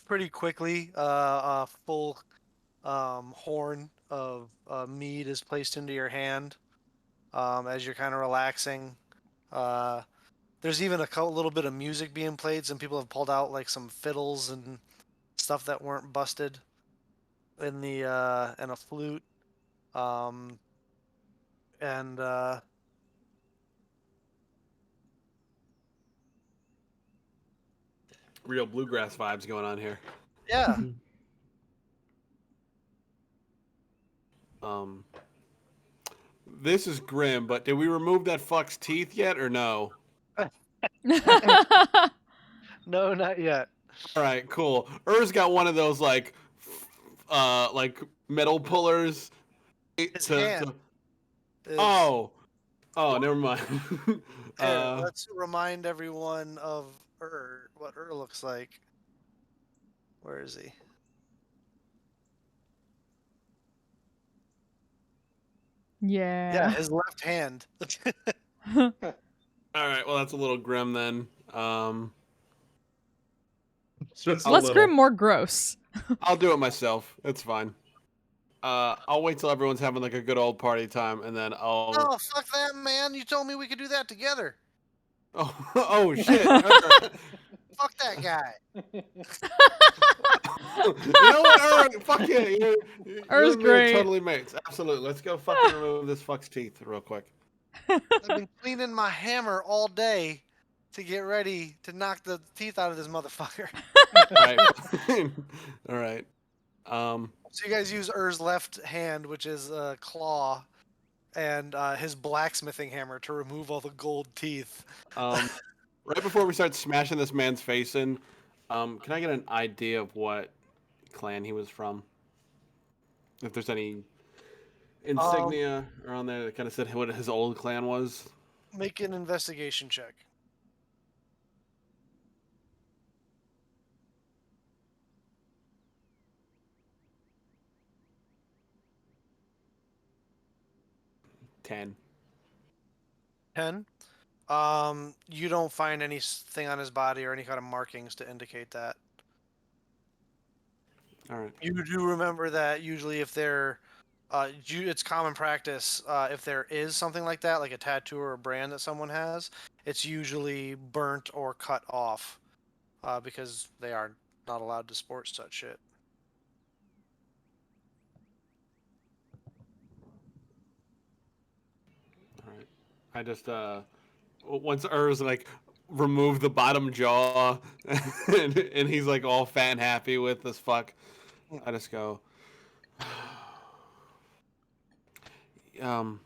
Speaker 1: Pretty quickly, a full horn of mead is placed into your hand as you're kind of relaxing. There's even a little bit of music being played. Some people have pulled out like some fiddles and stuff that weren't busted in the and a flute. And
Speaker 5: Real bluegrass vibes going on here.
Speaker 1: yeah.
Speaker 5: This is grim, but did we remove that fuck's teeth yet or no?
Speaker 1: No, not yet.
Speaker 5: All right, cool. got one of those like metal pullers.
Speaker 1: His hand is-
Speaker 5: Oh, Oh, never mind.
Speaker 1: Here, let's remind everyone of what looks like. Where is he? Yeah,
Speaker 2: Yeah.
Speaker 1: his left hand.
Speaker 5: All right, well that's a little grim then.
Speaker 3: Just a
Speaker 2: Let's
Speaker 3: little.
Speaker 2: grim more gross.
Speaker 5: I'll do it myself. It's fine. I'll wait till everyone's having like a good old party time, and then I'll.
Speaker 1: Oh, fuck that, man! You told me we could do that together.
Speaker 5: Oh, oh shit! All right.
Speaker 1: Fuck that guy.
Speaker 5: You know what? All right, fuck yeah. You
Speaker 2: Er's
Speaker 5: and me are
Speaker 2: great.
Speaker 5: totally mates. Absolutely. Let's go fucking remove this fuck's teeth real quick.
Speaker 1: I've been cleaning my hammer all day to get ready to knock the teeth out of this motherfucker.
Speaker 5: All right. All right.
Speaker 1: So you guys use Ur's left hand, which is a claw, and his blacksmithing hammer to remove all the gold teeth.
Speaker 5: Right before we start smashing this man's face in, can I get an idea of what clan he was from? If there's any insignia around there that kind of said what his old clan was.
Speaker 1: Make an investigation check.
Speaker 5: Ten.
Speaker 1: 10. You don't find anything on his body or any kind of markings to indicate that.
Speaker 5: All right.
Speaker 1: You do remember that usually if there, it's common practice if there is something like that, like a tattoo or a brand that someone has, it's usually burnt or cut off because they are not allowed to sport such shit.
Speaker 5: All right. I just once Ur's like remove the bottom jaw, and he's like all fat and happy with this fuck. I just go. You're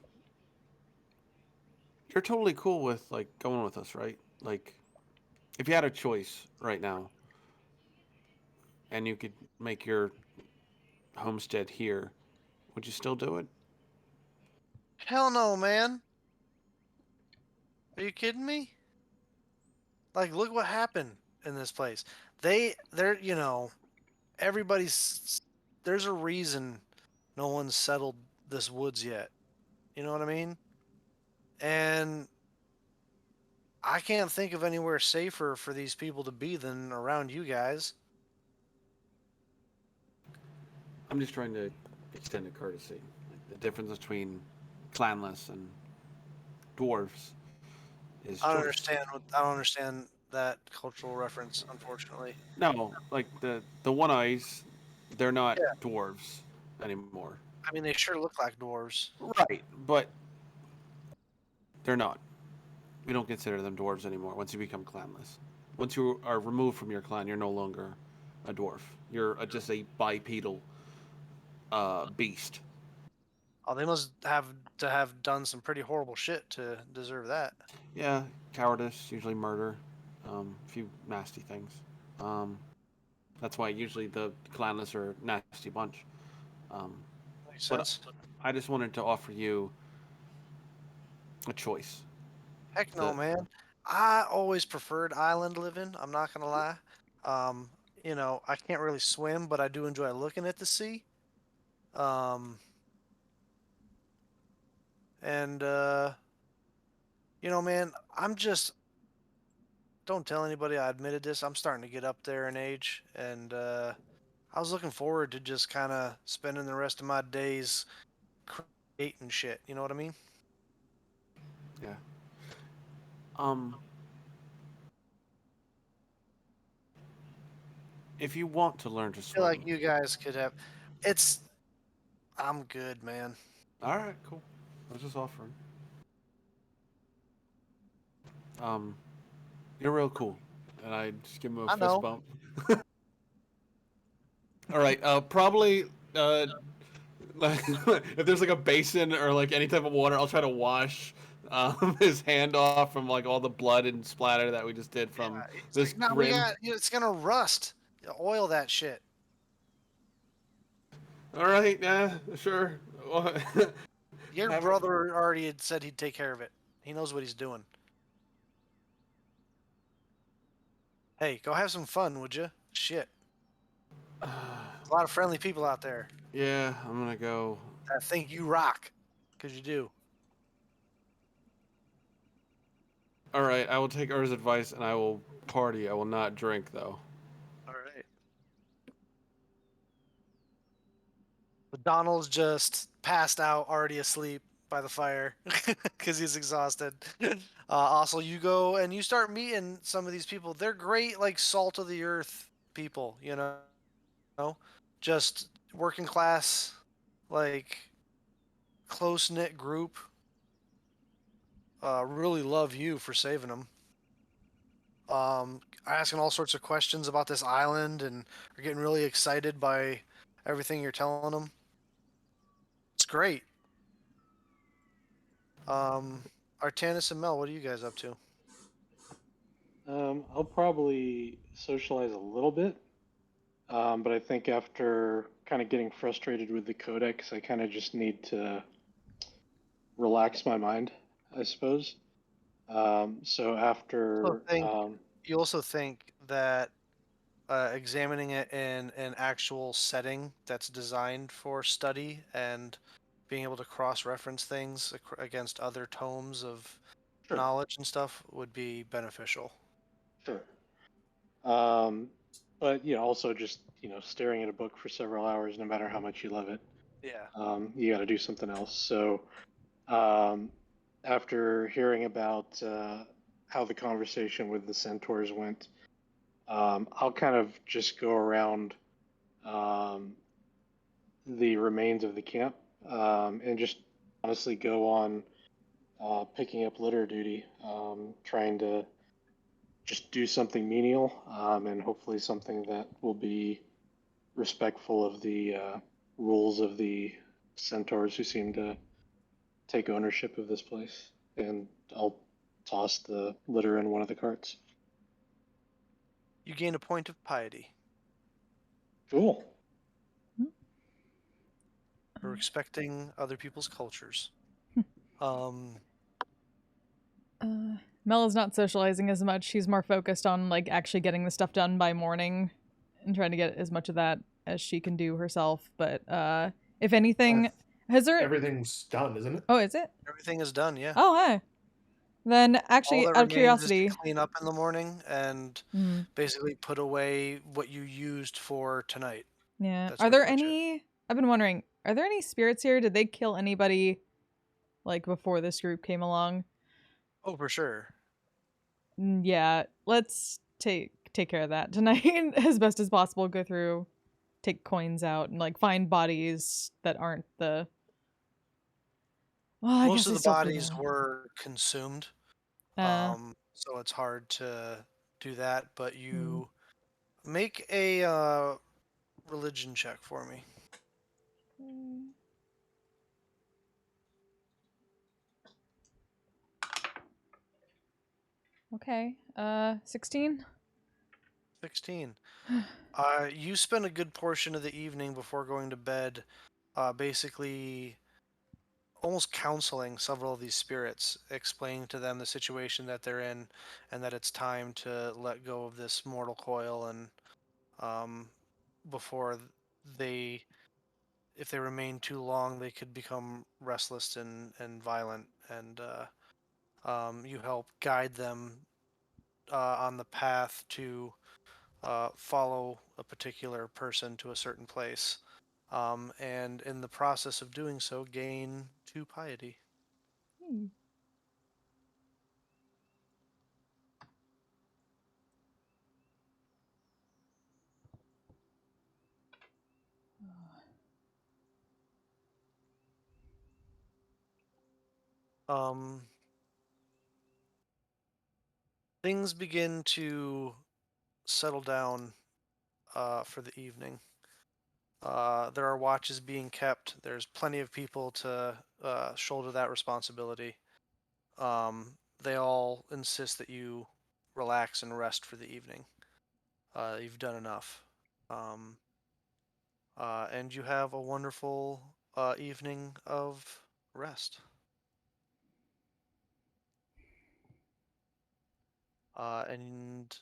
Speaker 5: totally cool with like going with us, right? Like, if you had a choice right now, and you could make your homestead here, would you still do it?
Speaker 1: Hell no, man. Are you kidding me? Like, look what happened in this place. They're, everybody's. There's a reason no one's settled this woods yet. You know what I mean? And I can't think of anywhere safer for these people to be than around you guys.
Speaker 5: I'm just trying to extend a courtesy. Like, the difference between clanless and dwarves is
Speaker 1: I don't
Speaker 5: choice.
Speaker 1: understand. I don't understand that cultural reference, unfortunately.
Speaker 5: No, like the one eyes, they're not
Speaker 1: Yeah.
Speaker 5: dwarves anymore.
Speaker 1: I mean, they sure look like dwarves.
Speaker 5: Right, but they're not. We don't consider them dwarves anymore once you become clanless. Once you are removed from your clan, you're no longer a dwarf. You're just a bipedal beast.
Speaker 1: Oh, they must have to have done some pretty horrible shit to deserve that.
Speaker 5: Yeah, cowardice, usually murder, a few nasty things. That's why usually the clanless are a nasty bunch.
Speaker 1: Makes
Speaker 5: But
Speaker 1: sense.
Speaker 5: I just wanted to offer you a choice.
Speaker 1: Heck no, man. I always preferred island living. I'm not gonna lie. I can't really swim, but I do enjoy looking at the sea. And man, don't tell anybody I admitted this. I'm starting to get up there in age, and I was looking forward to just kind of spending the rest of my days creating shit. You know what I mean?
Speaker 5: Yeah. If you want to learn to
Speaker 1: I feel
Speaker 5: swim,
Speaker 1: like you guys could have. I'm good, man.
Speaker 5: all right, cool. I was just offering. You're real cool, and I just give him a
Speaker 1: I
Speaker 5: fist
Speaker 1: know.
Speaker 5: bump. All right, probably. Like, if there's like a basin or like any type of water, I'll try to wash his hand off from like all the blood and splatter that we just did from this
Speaker 1: No,
Speaker 5: grim.
Speaker 1: it's gonna rust. Oil that shit.
Speaker 5: All right, yeah, sure.
Speaker 1: Your
Speaker 5: Have-
Speaker 1: brother already had said he'd take care of it. He knows what he's doing. Hey, go have some fun, would you? Shit. There's a lot of friendly people out there
Speaker 5: Yeah, I'm gonna go.
Speaker 1: that think you rock. Because you do.
Speaker 5: All right, I will take Ur's advice and I will party. I will not drink though.
Speaker 1: All right. Donald's just passed out, already asleep by the fire because he's exhausted. Also, you go and you start meeting some of these people. They're great, like salt of the earth people, you know, just working class, like close knit group. Really love you for saving them. Asking all sorts of questions about this island and are getting really excited by everything you're telling them. It's great. Artanis and Mel, what are you guys up to?
Speaker 4: I'll probably socialize a little bit, but I think after kind of getting frustrated with the codex, I kind of just need to relax my mind, I suppose. So after,
Speaker 1: You also think that examining it in an actual setting that's designed for study and being able to cross-reference things against other tomes of
Speaker 4: sure,
Speaker 1: knowledge and stuff would be beneficial.
Speaker 4: sure. But also just staring at a book for several hours, no matter how much you love it,
Speaker 1: Yeah.
Speaker 4: you got to do something else. So um, after hearing about how the conversation with the centaurs went, I'll kind of just go around um, the remains of the camp and just honestly go on picking up litter duty, trying to just do something menial and hopefully something that will be respectful of the rules of the centaurs who seem to take ownership of this place. And I'll toss the litter in one of the carts.
Speaker 1: You gain a point of piety
Speaker 4: Cool.
Speaker 1: for respecting other people's cultures. um,
Speaker 2: Mel is not socializing as much. She's more focused on like actually getting the stuff done by morning and trying to get as much of that as she can do herself. But if anything, has there?
Speaker 3: Everything's done, isn't it?
Speaker 2: Oh, is it?
Speaker 1: everything is done, yeah.
Speaker 2: Oh, hi. Then
Speaker 1: All
Speaker 2: actually,
Speaker 1: that
Speaker 2: out of
Speaker 1: remains is to
Speaker 2: curiosity,
Speaker 1: clean up in the morning and
Speaker 2: hmm,
Speaker 1: basically put away what you used for tonight.
Speaker 2: yeah.
Speaker 1: That's
Speaker 2: Are there
Speaker 1: pretty much it.
Speaker 2: any? I've been wondering. Are there any spirits here? Did they kill anybody like before this group came along?
Speaker 1: Oh, for sure.
Speaker 2: Yeah, let's take care of that tonight as best as possible. Go through, take coins out, and like find bodies that aren't the. Well, I
Speaker 1: Most
Speaker 2: guess
Speaker 1: of
Speaker 2: I
Speaker 1: the
Speaker 2: still have to
Speaker 1: bodies
Speaker 2: go.
Speaker 1: were consumed,
Speaker 2: Uh,
Speaker 1: so it's hard to do that. But
Speaker 2: hmm.
Speaker 1: you make a religion check for me.
Speaker 2: Okay. 16.
Speaker 1: 16. You spend a good portion of the evening before going to bed, basically almost counseling several of these spirits, explaining to them the situation that they're in, and that it's time to let go of this mortal coil, and um, before they, if they remain too long, they could become restless and violent, and you help guide them on the path to follow a particular person to a certain place, and in the process of doing so, gain 2 piety.
Speaker 2: Hmm.
Speaker 1: Um, things begin to settle down for the evening. There are watches being kept. There's plenty of people to shoulder that responsibility. They all insist that you relax and rest for the evening. You've done enough. And you have a wonderful evening of rest. And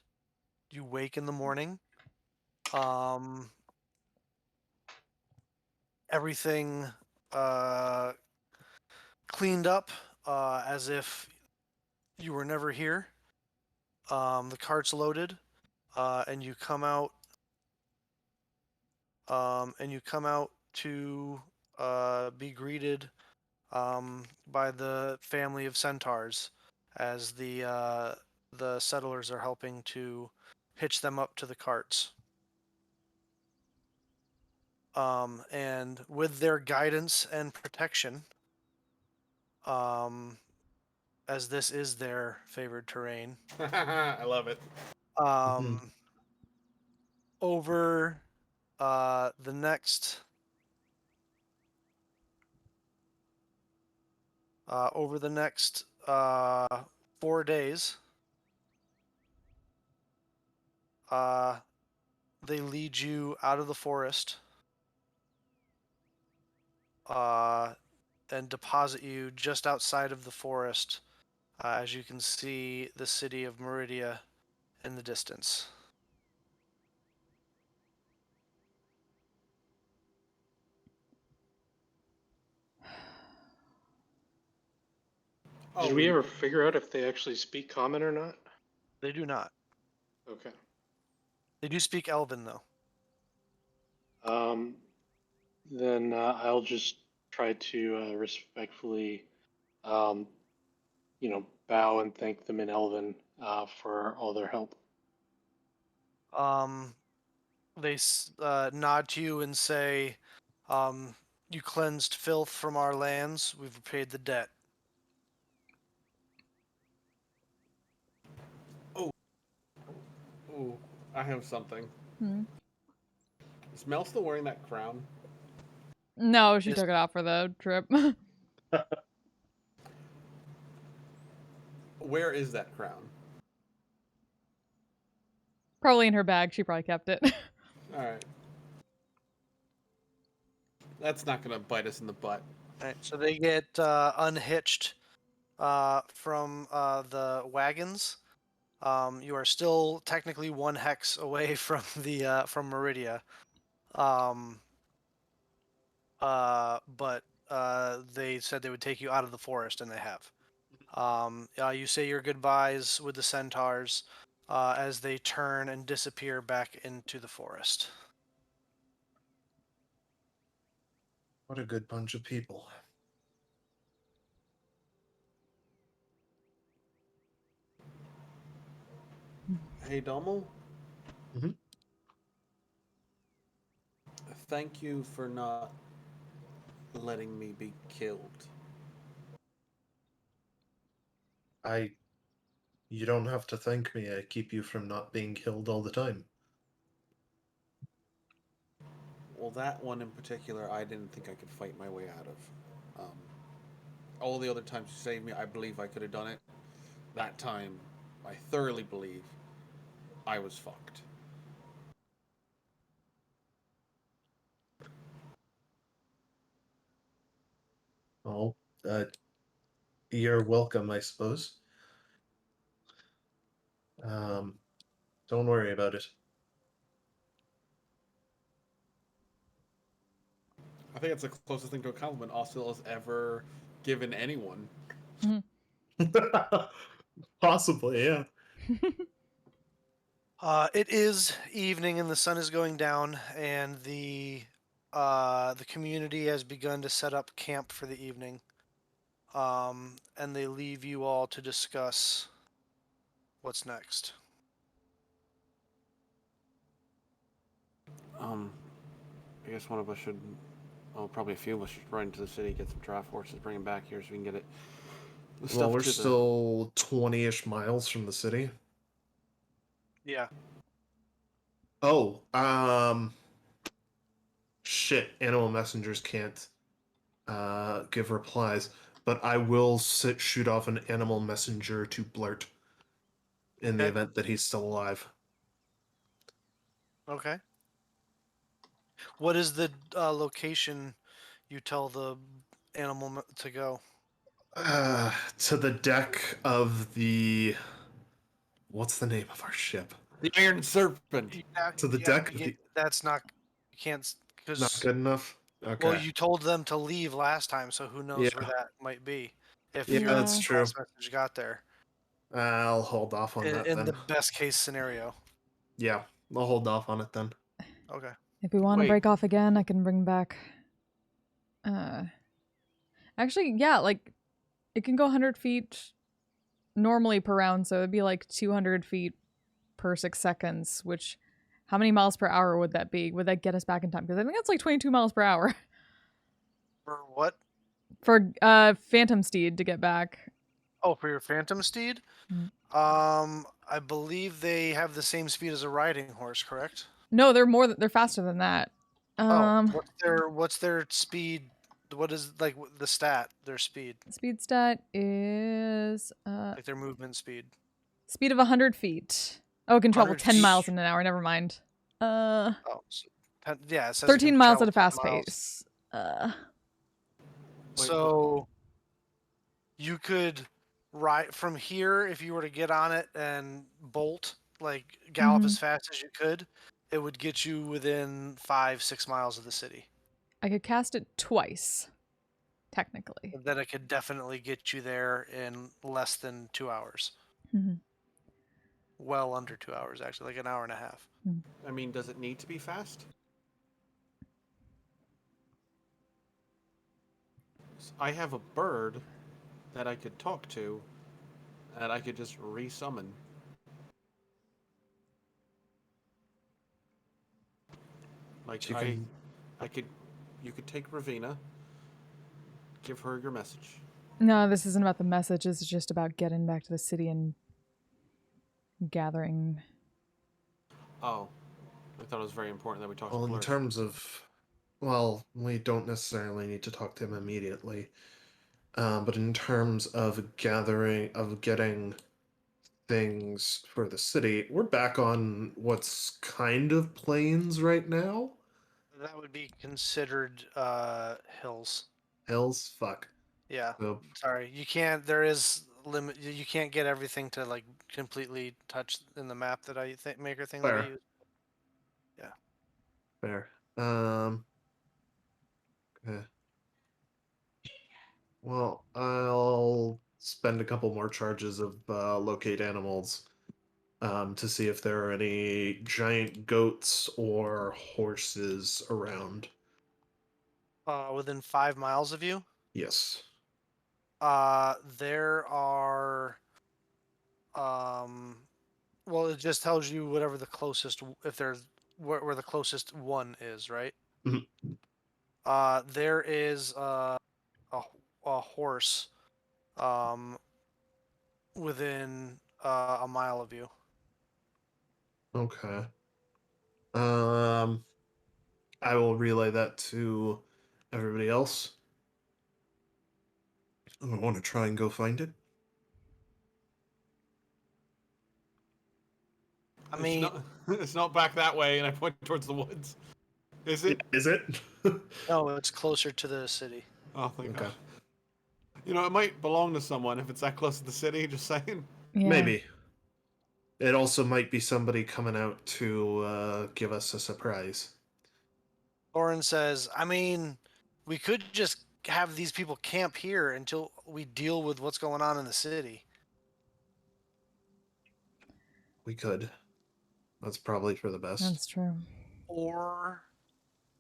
Speaker 1: you wake in the morning. Everything cleaned up as if you were never here. The cart's loaded, and you come out. To be greeted by the family of centaurs as the settlers are helping to hitch them up to the carts. And with their guidance and protection, as this is their favored terrain,
Speaker 5: I love it.
Speaker 1: over the next 4 days, they lead you out of the forest and deposit you just outside of the forest, as you can see the city of Meridia in the distance.
Speaker 5: Oh,
Speaker 4: Did we ever figure out if they actually speak Common or not?
Speaker 1: They do not.
Speaker 4: Okay.
Speaker 1: They do speak Elven, though.
Speaker 4: Um, then I'll just try to respectfully, um, bow and thank them in Elven for all their help.
Speaker 1: They nod to you and say, "You cleansed filth from our lands. We've repaid the debt."
Speaker 5: Ooh, I have something.
Speaker 2: Hmm.
Speaker 5: Is Mel still wearing that crown?
Speaker 2: No, she
Speaker 1: Yes.
Speaker 2: took it out for the trip.
Speaker 5: Where is that crown?
Speaker 2: Probably in her bag. She probably kept it.
Speaker 5: All right. That's not gonna bite us in the butt.
Speaker 1: All right, so they get unhitched from the wagons. You are still technically 1 hex away from the from Meridia, but they said they would take you out of the forest, and they have. You say your goodbyes with the centaurs as they turn and disappear back into the forest.
Speaker 3: What a good bunch of people.
Speaker 5: Hey, Dommel.
Speaker 3: Mhm.
Speaker 5: Thank you for not letting me be killed.
Speaker 3: You don't have to thank me. I keep you from not being killed all the time.
Speaker 5: Well, that one in particular, I didn't think I could fight my way out of. All the other times you saved me, I believe I could have done it. That time, I thoroughly believe I was fucked.
Speaker 3: Oh, uh, you're welcome, I suppose. Don't worry about it.
Speaker 5: I think it's the closest thing to a compliment Ostil has ever given anyone.
Speaker 3: Possibly, yeah.
Speaker 1: It is evening and the sun is going down, and the community has begun to set up camp for the evening. And they leave you all to discuss what's next.
Speaker 5: I guess one of us should, well, probably a few of us should run into the city, get some draft horses, bring them back here so we can get it. The
Speaker 3: Well,
Speaker 5: stuff
Speaker 3: we're
Speaker 5: to
Speaker 3: still 20-ish miles from the city.
Speaker 1: Yeah.
Speaker 3: Oh, shit. Animal messengers can't give replies, but I will shoot off an animal messenger to Blurt in the
Speaker 1: Okay.
Speaker 3: event that he's still alive.
Speaker 1: Okay. What is the location you tell the animal to go?
Speaker 3: To the deck of the. What's the name of our ship?
Speaker 5: The Iron Serpent.
Speaker 3: To the deck of the.
Speaker 1: That's not. You can't
Speaker 3: Not
Speaker 1: because
Speaker 3: good enough. Okay.
Speaker 1: well, you told them to leave last time, so who knows where
Speaker 3: Yeah.
Speaker 1: that might be if
Speaker 3: Yeah,
Speaker 1: your
Speaker 3: that's true.
Speaker 1: last message got there.
Speaker 3: I'll hold off on that
Speaker 1: In
Speaker 3: then.
Speaker 1: the best case scenario.
Speaker 3: Yeah, I'll hold off on it then.
Speaker 1: Okay.
Speaker 2: If we want to
Speaker 5: Wait.
Speaker 2: break off again, I can bring back. Actually, yeah, like it can go 100 feet normally per round, so it'd be like 200 feet per 6 seconds. Which, how many miles per hour would that be? Would that get us back in time? Because I think that's like 22 miles per hour
Speaker 1: For what?
Speaker 2: for Phantom Steed to get back.
Speaker 1: Oh, for your Phantom Steed?
Speaker 2: Mm.
Speaker 1: I believe they have the same speed as a riding horse, correct?
Speaker 2: No, they're faster than that.
Speaker 1: What's their speed? What is like the stat? Their speed,
Speaker 2: Speed stat is
Speaker 1: like their movement speed.
Speaker 2: speed of 100 feet. Oh, it can travel
Speaker 1: 100
Speaker 2: 10
Speaker 1: feet.
Speaker 2: miles in an hour. Never mind.
Speaker 1: Oh, so yeah, it says it
Speaker 2: 13
Speaker 1: can
Speaker 2: miles
Speaker 1: travel
Speaker 2: at a
Speaker 1: 10
Speaker 2: fast
Speaker 1: miles.
Speaker 2: pace.
Speaker 1: So you could ride from here if you were to get on it and bolt, like gallop
Speaker 2: Mhm.
Speaker 1: as fast as you could. It would get you within 5-6 miles of the city.
Speaker 2: I could cast it twice, technically.
Speaker 1: Then it could definitely get you there in less than 2 hours.
Speaker 2: Mhm.
Speaker 1: Well under 2 hours, actually, like an hour and a half.
Speaker 5: I mean, does it need to be fast? I have a bird that I could talk to, that I could just resummon. Like
Speaker 3: You can.
Speaker 5: you could take Ravina, give her your message.
Speaker 2: No, this isn't about the message. This is just about getting back to the city and gathering.
Speaker 5: Oh, I thought it was very important that we talked
Speaker 3: Well,
Speaker 5: to
Speaker 3: in
Speaker 5: Blurf.
Speaker 3: terms of. Well, we don't necessarily need to talk to him immediately. But in terms of getting things for the city, we're back on what's kind of plains right now.
Speaker 1: That would be considered hills.
Speaker 3: Hills? Fuck.
Speaker 1: Yeah.
Speaker 3: So,
Speaker 1: Sorry, you can't. There is limit. You can't get everything to like completely touch in the map that maker thing that I
Speaker 3: fair.
Speaker 1: use. Yeah.
Speaker 3: Fair. Okay. Well, I'll spend a couple more charges of locate animals to see if there are any giant goats or horses around.
Speaker 1: Within 5 miles of you,
Speaker 3: Yes.
Speaker 1: there are. Um, well, it just tells you whatever the closest, if there's where the closest one is, right?
Speaker 3: Mhm.
Speaker 1: There is a a horse, um, within a mile of you.
Speaker 3: Okay. Um, I will relay that to everybody else. I want to try and go find it.
Speaker 1: I
Speaker 5: It's
Speaker 1: mean,
Speaker 5: not. It's not back that way, and I point towards the woods. Is it?
Speaker 3: Is it?
Speaker 1: no, it's closer to the city.
Speaker 5: Oh, thank
Speaker 3: Okay.
Speaker 5: God. You know, it might belong to someone if it's that close to the city. Just saying.
Speaker 2: Yeah.
Speaker 3: Maybe. It also might be somebody coming out to give us a surprise.
Speaker 1: Oren says, I mean, we could just have these people camp here until we deal with what's going on in the city.
Speaker 3: We could. That's probably for the best.
Speaker 2: That's true.
Speaker 1: Or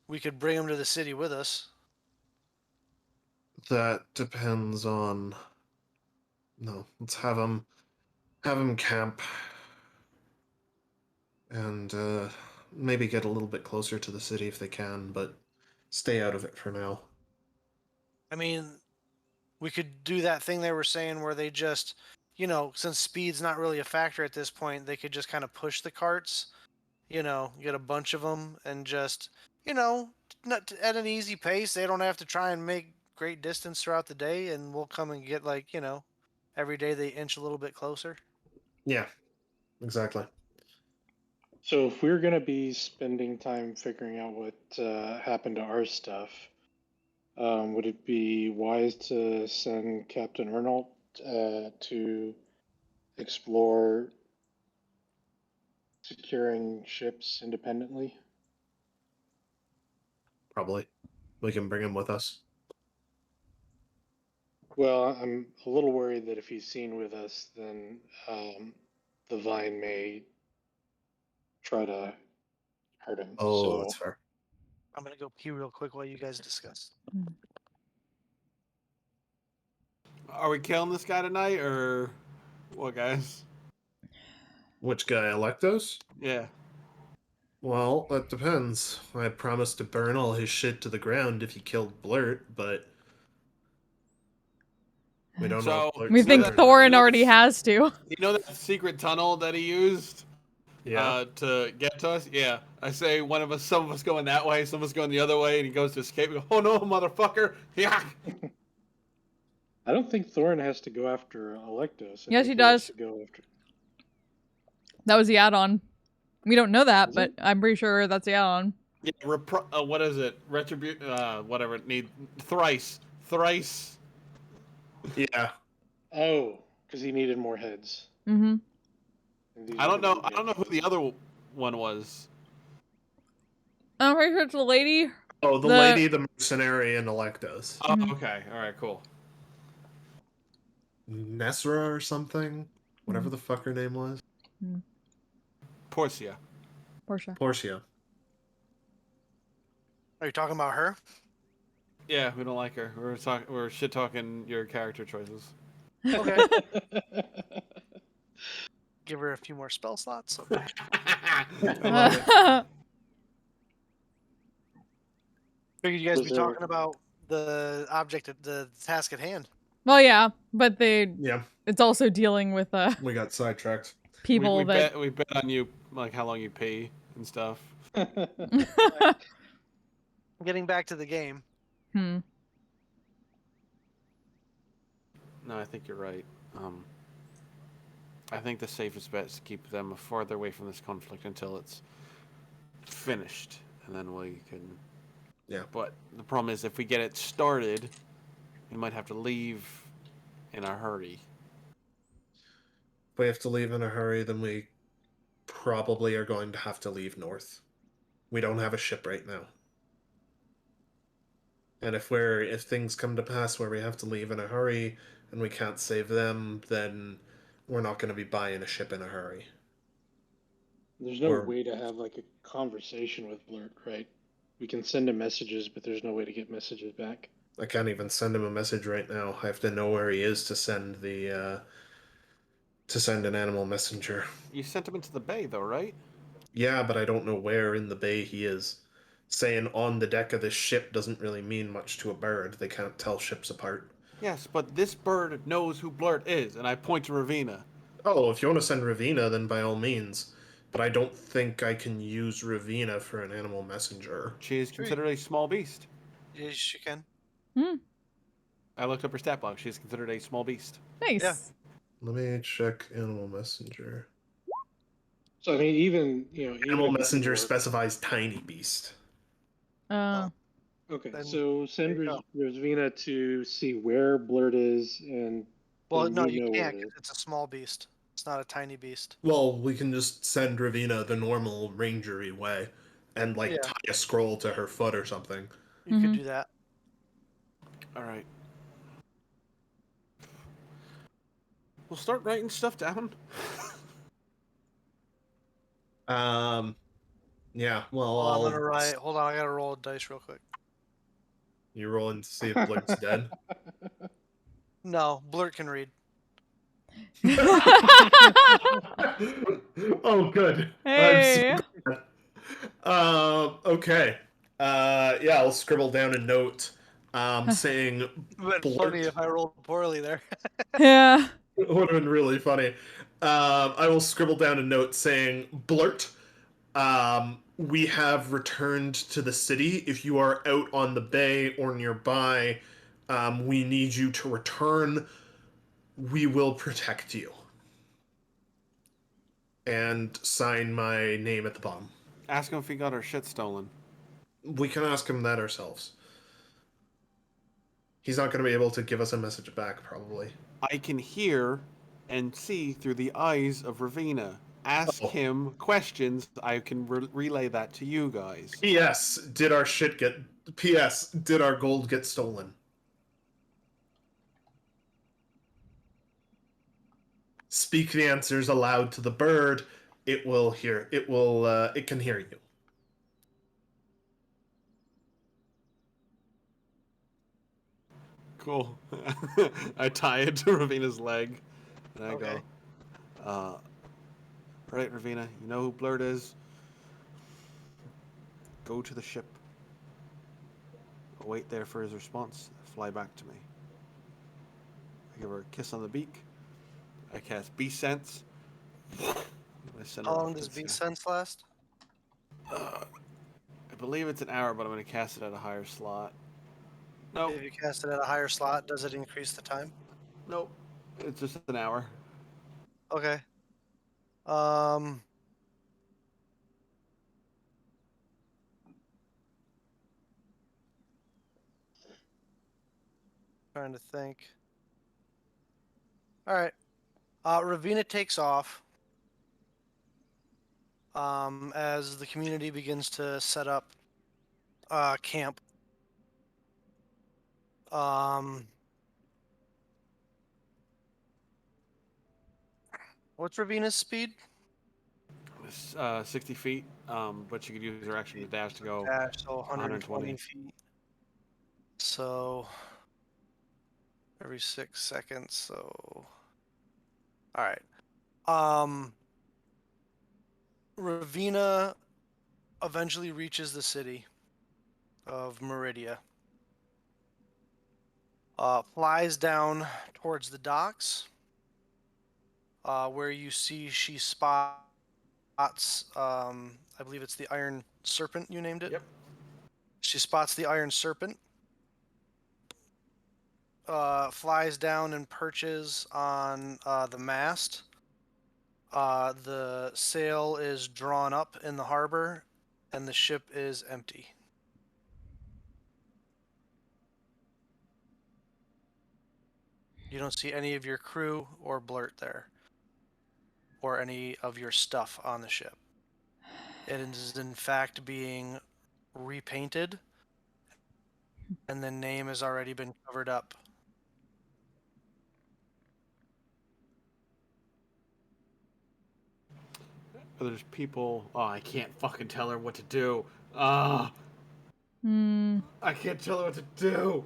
Speaker 1: we could bring them to the city with us.
Speaker 3: That depends on. No, let's have them camp and maybe get a little bit closer to the city if they can, but stay out of it for now.
Speaker 1: I mean, we could do that thing they were saying where they just, since speed's not really a factor at this point, they could just kind of push the carts, get a bunch of them and just, not at an easy pace. They don't have to try and make great distance throughout the day, and we'll come and get every day they inch a little bit closer.
Speaker 3: Yeah, exactly.
Speaker 4: So if we're gonna be spending time figuring out what happened to our stuff, Would it be wise to send Captain Arnold to explore securing ships independently?
Speaker 3: Probably. We can bring him with us.
Speaker 4: Well, I'm a little worried that if he's seen with us, then the Vine may try to hurt him.
Speaker 3: Oh,
Speaker 4: So
Speaker 3: that's fair.
Speaker 1: I'm gonna go pee real quick while you guys discuss.
Speaker 5: Are we killing this guy tonight, or what, guys?
Speaker 3: Which guy, Electos?
Speaker 5: Yeah.
Speaker 3: Well, that depends. I promised to burn all his shit to the ground if he killed Blurt, but we don't know
Speaker 5: So,
Speaker 3: if Blurt's
Speaker 2: We think
Speaker 3: there or not.
Speaker 2: Thorin already has to.
Speaker 5: You know that secret tunnel that he used
Speaker 3: Yeah.
Speaker 5: to get to us? Yeah. I say some of us going that way, some of us going the other way, and he goes to escape. We go, oh no, motherfucker! Yeah.
Speaker 4: I don't think Thorin has to go after Electos. I
Speaker 2: Yes,
Speaker 4: think
Speaker 2: he
Speaker 4: has
Speaker 2: does.
Speaker 4: to go after.
Speaker 2: That was the add-on. We don't know that,
Speaker 4: Is
Speaker 2: but
Speaker 4: it?
Speaker 2: I'm pretty sure that's the add-on.
Speaker 5: Yeah. What is it? Whatever it need. Thrice.
Speaker 3: Yeah.
Speaker 4: Oh, because he needed more heads.
Speaker 2: Mm-hmm.
Speaker 4: And these
Speaker 5: I
Speaker 4: are
Speaker 5: don't
Speaker 4: gonna
Speaker 5: know.
Speaker 4: be
Speaker 5: I don't know who the other one was.
Speaker 2: I'm pretty sure it's the lady.
Speaker 3: Oh, the lady, the mercenary, and Electos.
Speaker 5: Oh,
Speaker 2: Mhm.
Speaker 5: okay. All right. Cool.
Speaker 3: Nesra or something? Whatever the fuck her name was.
Speaker 5: Portia.
Speaker 2: Portia.
Speaker 3: Portia.
Speaker 1: Are you talking about her?
Speaker 5: Yeah, we don't like her. We're shit talking your character choices.
Speaker 1: Okay. Give her a few more spell slots. Okay.
Speaker 5: I love it.
Speaker 1: Figured you guys
Speaker 4: Was
Speaker 1: be
Speaker 4: there-
Speaker 1: talking about the object, the task at hand.
Speaker 2: Well, yeah, but
Speaker 3: Yeah,
Speaker 2: it's also dealing with
Speaker 3: we got sidetracked.
Speaker 2: people
Speaker 5: we
Speaker 2: that.
Speaker 5: bet on you, like how long you pee and stuff.
Speaker 1: Getting back to the game.
Speaker 2: Hmm.
Speaker 5: No, I think you're right. I think the safest bet is to keep them farther away from this conflict until it's finished, and then we can.
Speaker 3: Yeah.
Speaker 5: But the problem is, if we get it started, we might have to leave in a hurry.
Speaker 3: If we have to leave in a hurry, then we probably are going to have to leave north. We don't have a ship right now. And if things come to pass where we have to leave in a hurry and we can't save them, then we're not going to be buying a ship in a hurry.
Speaker 4: There's no
Speaker 3: Or-
Speaker 4: way to have like a conversation with Blurt, right? We can send him messages, but there's no way to get messages back.
Speaker 3: I can't even send him a message right now. I have to know where he is to send an animal messenger.
Speaker 5: You sent him into the bay, though, right?
Speaker 3: Yeah, but I don't know where in the bay he is. Saying on the deck of this ship doesn't really mean much to a bird. They can't tell ships apart.
Speaker 5: Yes, but this bird knows who Blurt is, and I point to Ravina.
Speaker 3: Oh, if you want to send Ravina, then by all means. But I don't think I can use Ravina for an animal messenger.
Speaker 5: She is considered a small beast.
Speaker 1: Yes, you can.
Speaker 5: I looked up her stat block. She is considered a small beast.
Speaker 2: Nice.
Speaker 1: Yeah.
Speaker 3: Let me check animal messenger.
Speaker 4: So I mean, even
Speaker 3: Animal
Speaker 4: even
Speaker 3: messenger
Speaker 4: before-
Speaker 3: specifies tiny beast.
Speaker 4: Okay,
Speaker 1: Then
Speaker 4: so send
Speaker 1: there you
Speaker 4: Rosvina to see where Blurt is, and
Speaker 1: Well,
Speaker 4: then
Speaker 1: no,
Speaker 4: we
Speaker 1: you
Speaker 4: know where
Speaker 1: can't.
Speaker 4: it
Speaker 1: 'Cause
Speaker 4: is.
Speaker 1: it's a small beast. It's not a tiny beast.
Speaker 3: Well, we can just send Ravina the normal rangery way and
Speaker 1: Yeah.
Speaker 3: tie a scroll to her foot or something.
Speaker 1: You could do that.
Speaker 5: All right. We'll start writing stuff down.
Speaker 3: Yeah, well,
Speaker 1: Hold on, I'm gonna write. Hold on, I gotta roll a dice real quick.
Speaker 3: You rolling to see if Blurt's dead?
Speaker 1: No, Blurt can read.
Speaker 3: Oh, good.
Speaker 2: Hey.
Speaker 3: I'm so glad. Okay. Yeah, I'll scribble down a note saying
Speaker 1: It would
Speaker 3: Blurt.
Speaker 1: funny if I rolled poorly there.
Speaker 2: Yeah.
Speaker 3: It would have been really funny. I will scribble down a note saying, Blurt, we have returned to the city. If you are out on the bay or nearby, we need you to return. We will protect you. And sign my name at the bottom.
Speaker 5: Ask him if he got our shit stolen.
Speaker 3: We can ask him that ourselves. He's not going to be able to give us a message back, probably.
Speaker 5: I can hear and see through the eyes of Ravina. Ask
Speaker 3: Oh.
Speaker 5: him questions. I can relay that to you guys.
Speaker 3: P.S. Did our shit get... P.S. Did our gold get stolen? Speak the answers aloud to the bird. It will hear. It will. It can hear you.
Speaker 5: Cool. I tie it to Ravina's leg, and I
Speaker 1: Okay.
Speaker 5: go, right, Ravina, you know who Blurt is? Go to the ship. I'll wait there for his response. Fly back to me. I give her a kiss on the beak. I cast Beast Sense. I send her
Speaker 1: How
Speaker 5: off
Speaker 1: long
Speaker 5: to
Speaker 1: does
Speaker 5: the
Speaker 1: Beast
Speaker 5: sky.
Speaker 1: Sense last?
Speaker 5: I believe it's an hour, but I'm going to cast it at a higher slot. Nope.
Speaker 1: If you cast it at a higher slot, does it increase the time?
Speaker 5: Nope. It's just an hour.
Speaker 1: Okay. Um. Trying to think. All right. Ravina takes off. As the community begins to set up camp. What's Ravina's speed?
Speaker 5: It's 60 feet, but you could use her action to dash to go
Speaker 1: Dash, so 120
Speaker 5: 120.
Speaker 1: feet. So every 6 seconds. So all right. Ravina eventually reaches the city of Meridia. Flies down towards the docks, where you see she spots. I believe it's the Iron Serpent. You named it.
Speaker 5: Yep.
Speaker 1: She spots the Iron Serpent. Flies down and perches on the mast. The sail is drawn up in the harbor, and the ship is empty. You don't see any of your crew or Blurt there, or any of your stuff on the ship. It is in fact being repainted, and the name has already been covered up.
Speaker 5: There's people. Oh, I can't fucking tell her what to do.
Speaker 2: Hmm.
Speaker 5: I can't tell her what to do.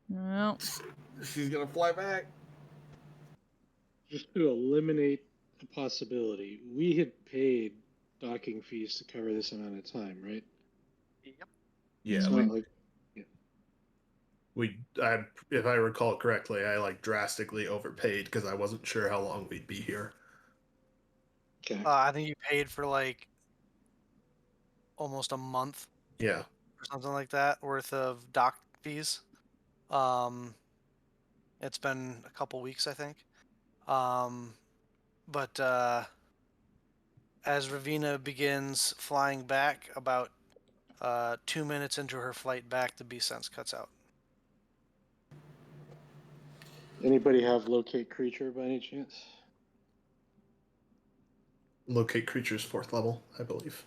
Speaker 2: Well.
Speaker 5: She's gonna fly back.
Speaker 4: Just to eliminate a possibility, we had paid docking fees to cover this amount of time, right?
Speaker 1: Yep.
Speaker 3: Yeah,
Speaker 4: It's
Speaker 3: we,
Speaker 4: not like
Speaker 3: if I recall correctly, I like drastically overpaid because I wasn't sure how long we'd be here.
Speaker 4: okay.
Speaker 1: I think you paid for like almost a month
Speaker 3: Yeah.
Speaker 1: or something like that worth of dock fees. It's been a couple weeks, I think. But as Ravina begins flying back, about 2 minutes into her flight back, the beast sense cuts out.
Speaker 4: Anybody have locate creature by any chance?
Speaker 3: Locate creatures 4th level, I believe.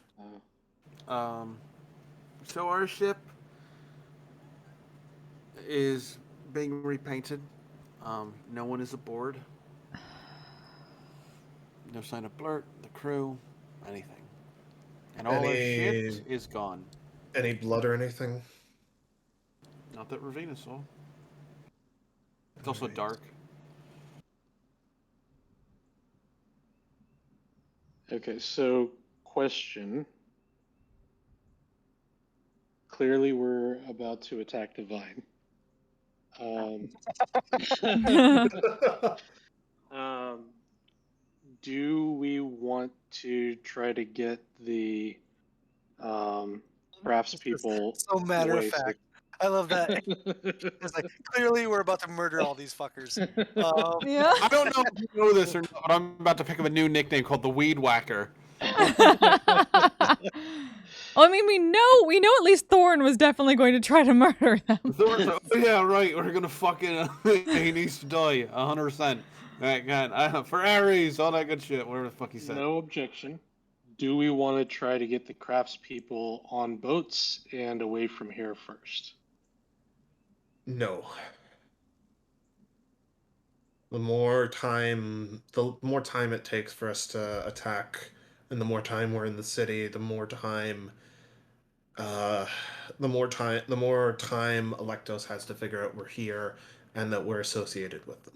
Speaker 5: So our ship is being repainted. No one is aboard. No sign of Blurt, the crew, anything. And all our shit is gone.
Speaker 3: Any blood or anything?
Speaker 5: Not that Ravina saw. It's also dark.
Speaker 4: Okay, so question. Clearly, we're about to attack the vine. Do we want to try to get the craftspeople
Speaker 1: So matter of
Speaker 4: away?
Speaker 1: fact. I love that. It's like, clearly we're about to murder all these fuckers.
Speaker 2: Yeah.
Speaker 5: I don't know if you know this or not, but I'm about to pick up a new nickname called the Weed Whacker.
Speaker 2: I mean, we know at least Thorn was definitely going to try to murder them.
Speaker 5: Thor's like, oh, yeah, right. We're gonna fucking. He needs to die, 100%. Right, God, Ferraris, all that good shit. Whatever the fuck he said.
Speaker 4: No objection. Do we want to try to get the craftspeople on boats and away from here first?
Speaker 3: No. The more time it takes for us to attack, and the more time we're in the city, the more time Electos has to figure out we're here and that we're associated with them.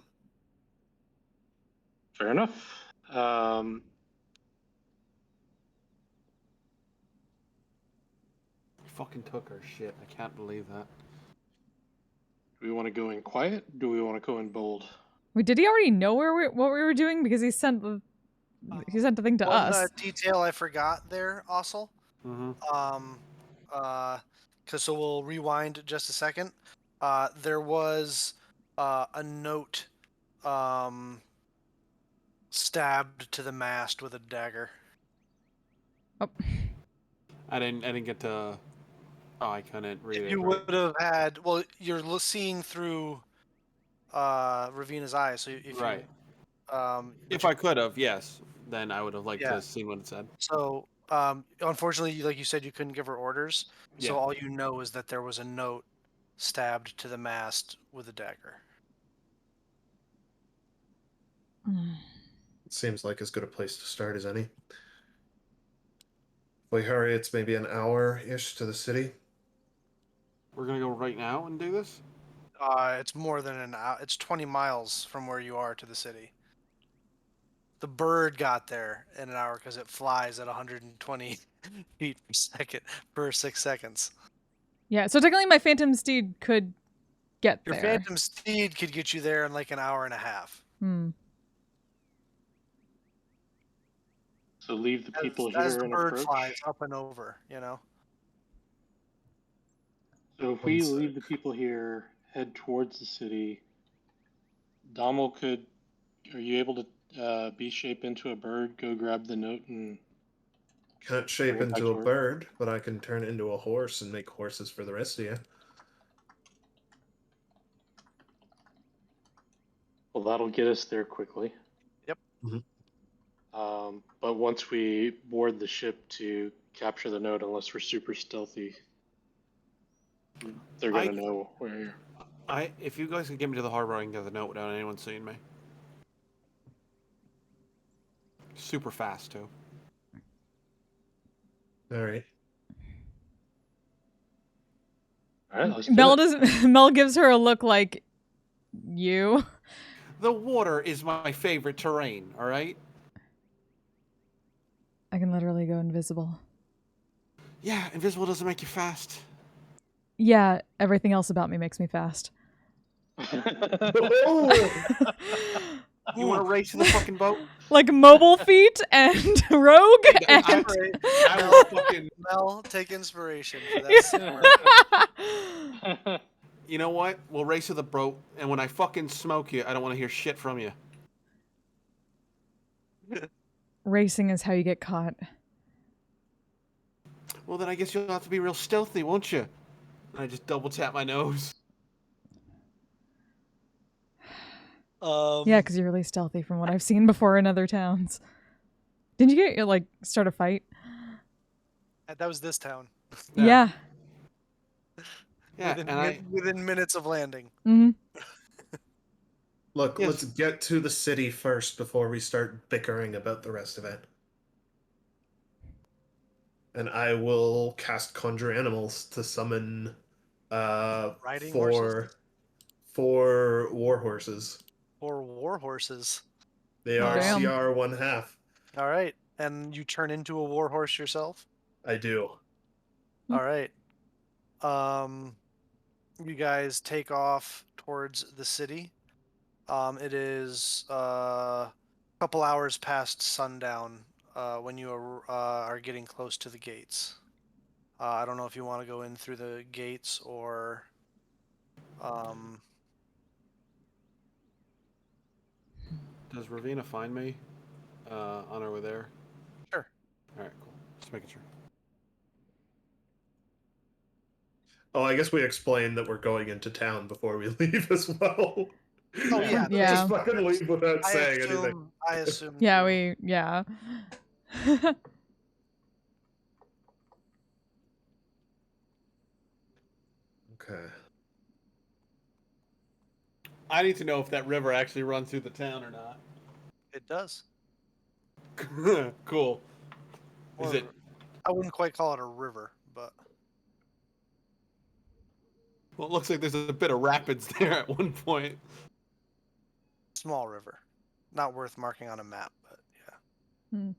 Speaker 4: Fair enough.
Speaker 5: Fucking took our shit. I can't believe that.
Speaker 4: Do we want to go in quiet? Do we want to go in bold?
Speaker 2: Wait, did he already know what we were doing? Because he sent the thing to
Speaker 1: One
Speaker 2: us.
Speaker 1: detail I forgot there, Ossel.
Speaker 5: Mm-hmm.
Speaker 1: So we'll rewind just a second. There was a note stabbed to the mast with a dagger.
Speaker 2: Oh.
Speaker 5: I didn't get to. Oh, I couldn't read it.
Speaker 1: You
Speaker 5: Right.
Speaker 1: would have had. Well, you're seeing through Ravina's eyes. So if
Speaker 5: Right.
Speaker 1: you,
Speaker 5: If I could have, yes, then I would have liked
Speaker 1: Yeah.
Speaker 5: to see what it said.
Speaker 1: So unfortunately, like you said, you couldn't give her orders. So
Speaker 5: Yeah.
Speaker 1: all you know is that there was a note stabbed to the mast with a dagger.
Speaker 3: It seems like as good a place to start as any. If we hurry, it's maybe an hour-ish to the city.
Speaker 5: We're gonna go right now and do this.
Speaker 1: It's more than an hour. It's 20 miles from where you are to the city. The bird got there in an hour because it flies at 120 feet per second per 6 seconds.
Speaker 2: Yeah, so technically my Phantom Steed could get
Speaker 1: Your
Speaker 2: there.
Speaker 1: Phantom Steed could get you there in like an hour and a half.
Speaker 4: So leave the people
Speaker 1: As
Speaker 4: here
Speaker 1: the
Speaker 4: and
Speaker 1: bird
Speaker 4: approach.
Speaker 1: flies up and over, you know.
Speaker 4: So if we leave the people here, head towards the city, Dommel could. Are you able to B-shape into a bird, go grab the note, and
Speaker 3: Can't shape
Speaker 4: bring it back
Speaker 3: into a
Speaker 4: to her?
Speaker 3: bird, but I can turn into a horse and make horses for the rest of you.
Speaker 4: Well, that'll get us there quickly.
Speaker 1: Yep.
Speaker 4: But once we board the ship to capture the note, unless we're super stealthy, they're gonna know where you're.
Speaker 5: If you guys could get me to the harbor, I can get the note without anyone seeing me. Super fast too.
Speaker 3: All right.
Speaker 4: All right, let's do it.
Speaker 2: Mel gives her a look like, you?
Speaker 5: The water is my favorite terrain. All right.
Speaker 2: I can literally go invisible.
Speaker 5: Yeah, invisible doesn't make you fast.
Speaker 2: Yeah, everything else about me makes me fast.
Speaker 5: You want to race to the fucking boat?
Speaker 2: Like mobile feet and rogue and...
Speaker 5: I will fucking...
Speaker 1: Mel, take inspiration for that.
Speaker 5: You know what? We'll race to the boat, and when I fucking smoke you, I don't want to hear shit from you.
Speaker 2: Racing is how you get caught.
Speaker 5: Well, then I guess you'll have to be real stealthy, won't you? And I just double tap my nose.
Speaker 2: Yeah, because you're really stealthy from what I've seen before in other towns. Didn't you get, like, start a fight?
Speaker 1: That was this town.
Speaker 2: Yeah.
Speaker 5: Yeah,
Speaker 1: within minutes of landing.
Speaker 2: Mm-hmm.
Speaker 3: Look,
Speaker 5: Yes.
Speaker 3: Let's get to the city first before we start bickering about the rest of it. And I will cast Conjure Animals to summon
Speaker 1: Riding horses?
Speaker 3: four war horses.
Speaker 1: Or war horses.
Speaker 3: They are
Speaker 2: Damn.
Speaker 3: CR 1/2.
Speaker 1: All right. And you turn into a war horse yourself?
Speaker 3: I do.
Speaker 1: All right. You guys take off towards the city. It is a couple hours past sundown when you are getting close to the gates. I don't know if you want to go in through the gates or
Speaker 5: Does Ravina find me on her way there?
Speaker 1: Sure.
Speaker 5: All right, cool. Just making sure.
Speaker 3: Oh, I guess we explained that we're going into town before we leave as well.
Speaker 1: Oh yeah,
Speaker 2: Yeah.
Speaker 3: Just fucking leave without
Speaker 1: I
Speaker 3: saying anything.
Speaker 1: assume.
Speaker 2: Yeah,
Speaker 1: too.
Speaker 2: yeah.
Speaker 3: Okay.
Speaker 5: I need to know if that river actually runs through the town or not.
Speaker 1: It does.
Speaker 5: Cool. Is
Speaker 1: Or-
Speaker 5: it?
Speaker 1: I wouldn't quite call it a river, but
Speaker 5: Well, it looks like there's a bit of rapids there at one point.
Speaker 1: small river. Not worth marking on a map, but yeah.
Speaker 2: Hmm.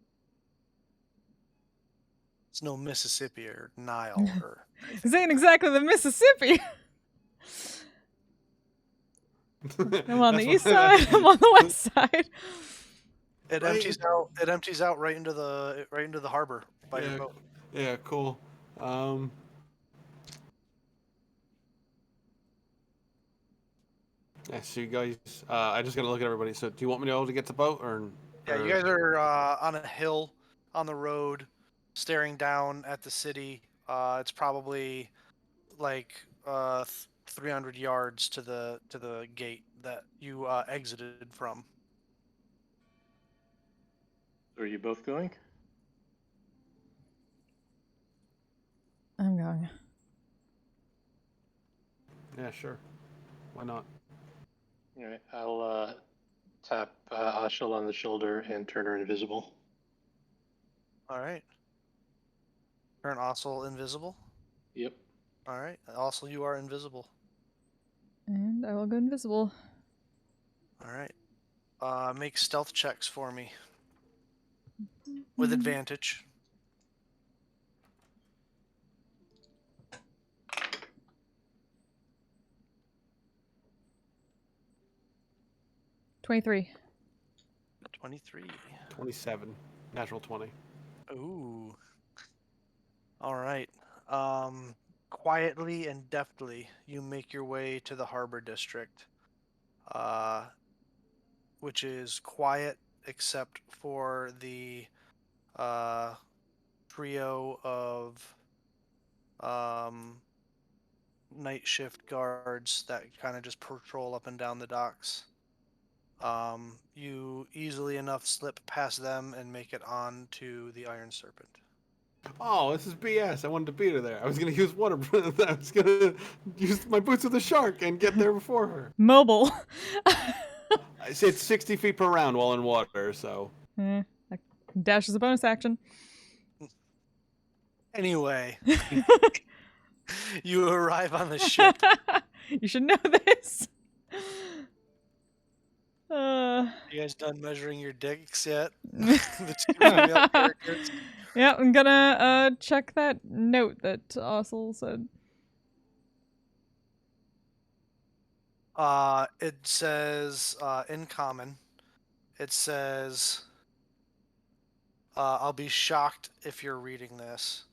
Speaker 1: It's no Mississippi or Nile or anything.
Speaker 2: This ain't exactly the Mississippi. I'm on the east side. I'm on the west side.
Speaker 1: It
Speaker 5: Right.
Speaker 1: empties out. It empties out right into the harbor by your
Speaker 5: Yeah,
Speaker 1: boat.
Speaker 5: yeah, cool. Yeah, so you guys, I just gotta look at everybody. So, do you want me to be able to get the boat, or?
Speaker 1: Yeah, you guys are on a hill on the road, staring down at the city. It's probably like 300 yards to the gate that you exited from.
Speaker 4: Are you both going?
Speaker 2: I'm going.
Speaker 5: Yeah, sure. Why not?
Speaker 4: All right, I'll tap Ashel on the shoulder and turn her invisible.
Speaker 1: All right. Turn Ossel invisible.
Speaker 4: Yep.
Speaker 1: All right. Also, you are invisible.
Speaker 2: And I will go invisible.
Speaker 1: All right. Make stealth checks for me with advantage.
Speaker 2: $23.
Speaker 1: 23.
Speaker 5: 27. Natural 20.
Speaker 1: Ooh. All right. Quietly and deftly, you make your way to the harbor district, which is quiet except for the trio of night shift guards that kind of just patrol up and down the docks. You easily enough slip past them and make it on to the Iron Serpent.
Speaker 5: Oh, this is BS. I wanted to beat her there. I was gonna use water. I was gonna use my boots of the shark and get there before her.
Speaker 2: Mobile.
Speaker 5: I say it's 60 feet per round while in water, so.
Speaker 2: Dash is a bonus action.
Speaker 1: Anyway, you arrive on the ship.
Speaker 2: You should know this.
Speaker 1: You guys done measuring your dicks yet? The two female characters.
Speaker 2: Yeah, I'm gonna check that note that Ossel said.
Speaker 1: It says in common. It says, "I'll be shocked if you're reading this,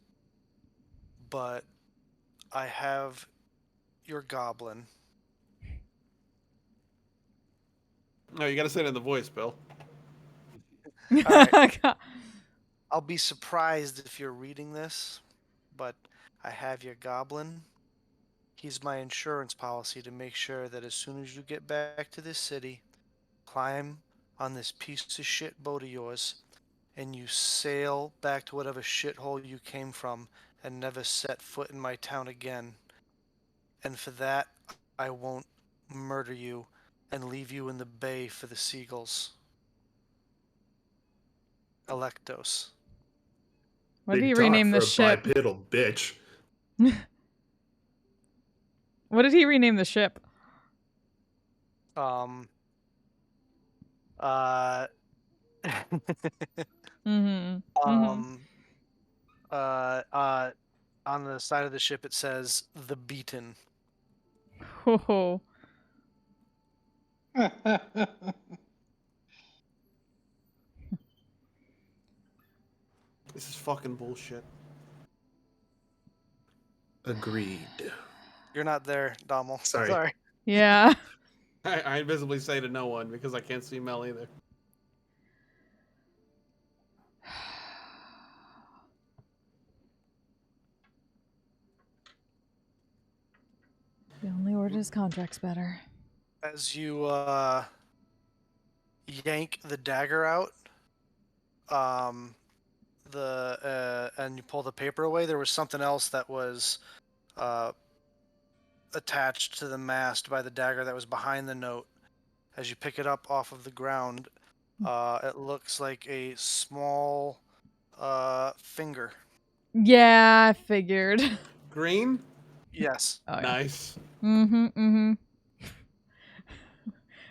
Speaker 1: but I have your goblin."
Speaker 5: No, you gotta say it in the voice, Bill.
Speaker 1: Alright. I'll be surprised if you're reading this, but I have your goblin. He's my insurance policy to make sure that as soon as you get back to this city, climb on this piece of shit boat of yours, and you sail back to whatever shithole you came from and never set foot in my town again. And for that, I won't murder you and leave you in the bay for the seagulls. Electos.
Speaker 2: What did
Speaker 3: Big
Speaker 2: he
Speaker 3: talk
Speaker 2: rename
Speaker 3: for
Speaker 2: the
Speaker 3: a
Speaker 2: ship?
Speaker 3: bipedal bitch.
Speaker 2: What did he rename the ship?
Speaker 1: Um.
Speaker 2: Mm-hmm.
Speaker 1: Um. On the side of the ship it says the Beaten.
Speaker 2: Oh.
Speaker 5: This is fucking bullshit.
Speaker 3: Agreed.
Speaker 1: You're not there, Dommel.
Speaker 3: Sorry.
Speaker 2: Yeah.
Speaker 5: I invisibly say to no one because I can't see Mel either.
Speaker 2: worded his contracts better.
Speaker 1: As you yank the dagger out, and you pull the paper away, there was something else that was attached to the mast by the dagger that was behind the note. As you pick it up off of the ground, it looks like a small finger.
Speaker 2: Yeah, I figured.
Speaker 5: Green?
Speaker 1: Yes.
Speaker 2: Oh, yeah.
Speaker 5: Nice.
Speaker 2: Mm-hmm.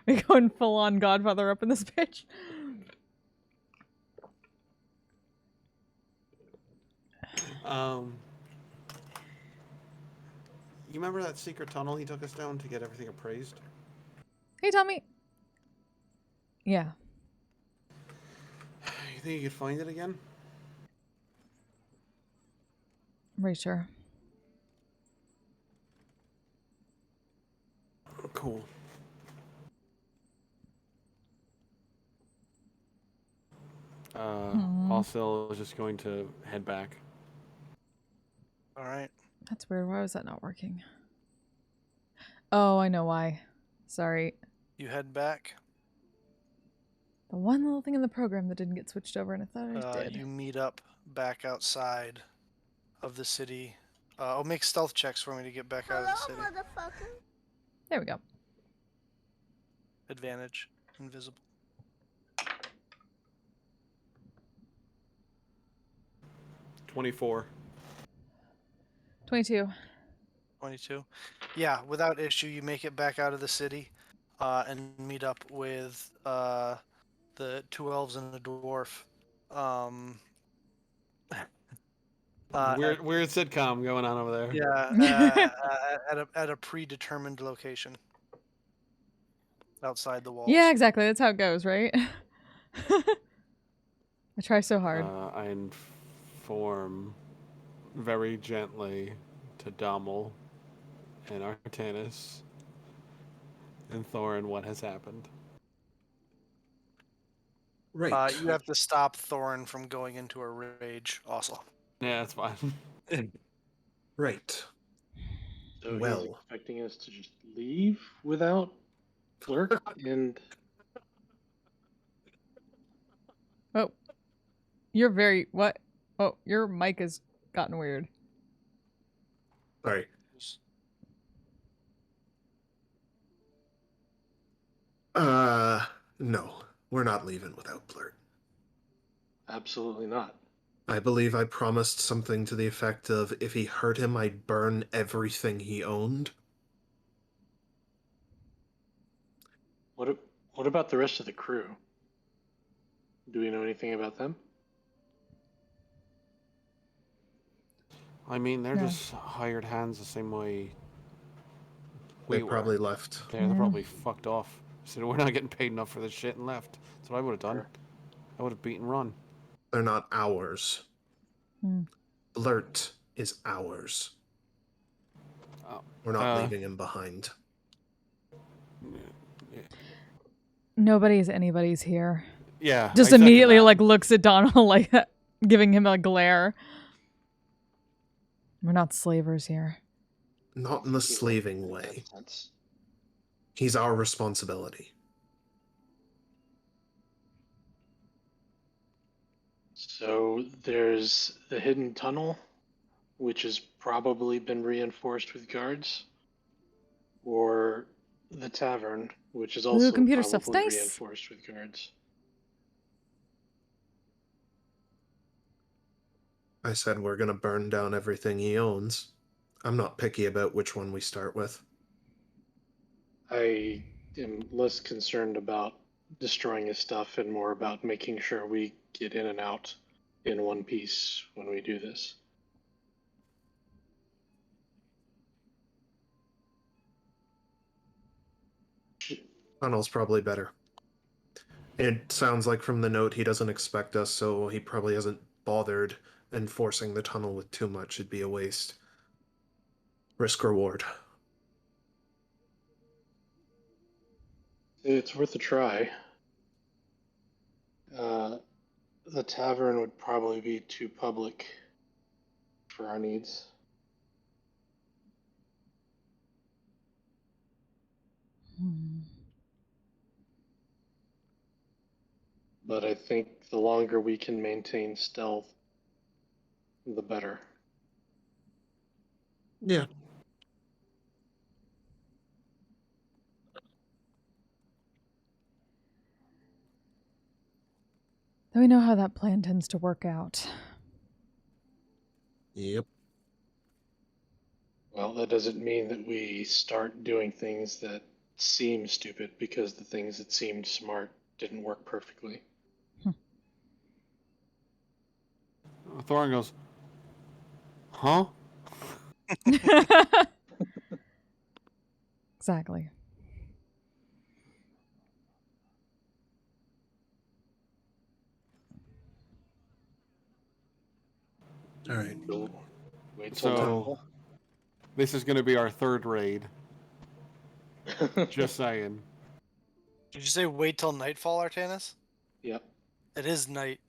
Speaker 2: We're going full on Godfather up in this bitch.
Speaker 5: You remember that secret tunnel he took us down to get everything appraised?
Speaker 2: Hey, Tommy. Yeah.
Speaker 5: You think you could find it again?
Speaker 2: I'm pretty sure.
Speaker 5: Cool. Also, just going to head back.
Speaker 1: All right.
Speaker 2: That's weird. Why was that not working? Oh, I know why. Sorry.
Speaker 1: You head back.
Speaker 2: The one little thing in the program that didn't get switched over, and I thought I did.
Speaker 1: You meet up back outside of the city. I'll make stealth checks for me to get back out of the city.
Speaker 2: There we go.
Speaker 1: Advantage. Invisible.
Speaker 5: 24.
Speaker 2: 22.
Speaker 1: 22. Yeah, without issue, you make it back out of the city and meet up with the two elves and the dwarf.
Speaker 5: Weird sitcom going on over there.
Speaker 1: Yeah, at a predetermined location outside the walls.
Speaker 2: Yeah, exactly. That's how it goes, right? I try so hard.
Speaker 5: I inform very gently to Dommel and Artanis and Thorin what has happened.
Speaker 3: Right.
Speaker 1: You have to stop Thorin from going into a rage also.
Speaker 5: Yeah, that's fine.
Speaker 3: Right.
Speaker 4: So
Speaker 3: Well.
Speaker 4: he's expecting us to just leave without Flirt and
Speaker 2: Oh. You're very... What? Oh, your mic has gotten weird.
Speaker 3: Sorry. No. We're not leaving without Blurt.
Speaker 4: absolutely not.
Speaker 3: I believe I promised something to the effect of if he hurt him, I'd burn everything he owned.
Speaker 4: What about the rest of the crew? Do we know anything about them?
Speaker 5: I mean, they're
Speaker 2: No.
Speaker 5: just hired hands the same way
Speaker 3: They
Speaker 5: we were.
Speaker 3: probably left.
Speaker 5: They're probably fucked off. Said we're not getting paid enough for this shit and left. That's what I would have done.
Speaker 4: Sure.
Speaker 5: I would have beaten run.
Speaker 3: They're not ours.
Speaker 2: Hmm.
Speaker 3: Blurt is ours.
Speaker 5: Oh,
Speaker 3: We're not leaving him behind.
Speaker 2: Nobody's anybody's here.
Speaker 5: Yeah.
Speaker 2: Just
Speaker 5: I second
Speaker 2: immediately
Speaker 5: that.
Speaker 2: like looks at Donald like giving him a glare. We're not slavers here.
Speaker 3: Not in the slaving way.
Speaker 4: Sense.
Speaker 3: He's our responsibility.
Speaker 4: So there's the hidden tunnel, which has probably been reinforced with guards, or the tavern, which is also
Speaker 2: computer
Speaker 4: probably
Speaker 2: stuff's nice.
Speaker 4: reinforced with guards.
Speaker 3: I said we're gonna burn down everything he owns. I'm not picky about which one we start with.
Speaker 4: I am less concerned about destroying his stuff and more about making sure we get in and out in one piece when we do this.
Speaker 3: Tunnel's probably better. It sounds like from the note he doesn't expect us, so he probably hasn't bothered enforcing the tunnel with too much. It'd be a waste. Risk reward.
Speaker 4: It's worth a try. The tavern would probably be too public for our needs.
Speaker 2: Hmm.
Speaker 4: But I think the longer we can maintain stealth, the better.
Speaker 3: Yeah.
Speaker 2: Then we know how that plan tends to work out.
Speaker 3: Yep.
Speaker 4: Well, that doesn't mean that we start doing things that seem stupid because the things that seemed smart didn't work perfectly.
Speaker 5: Thorin goes, huh?
Speaker 2: Exactly.
Speaker 3: All right.
Speaker 4: Wait till
Speaker 5: So
Speaker 4: nightfall.
Speaker 5: this is going to be our third raid. Just saying.
Speaker 1: Did you say wait till nightfall, Artanis?
Speaker 4: Yep.
Speaker 1: It is night.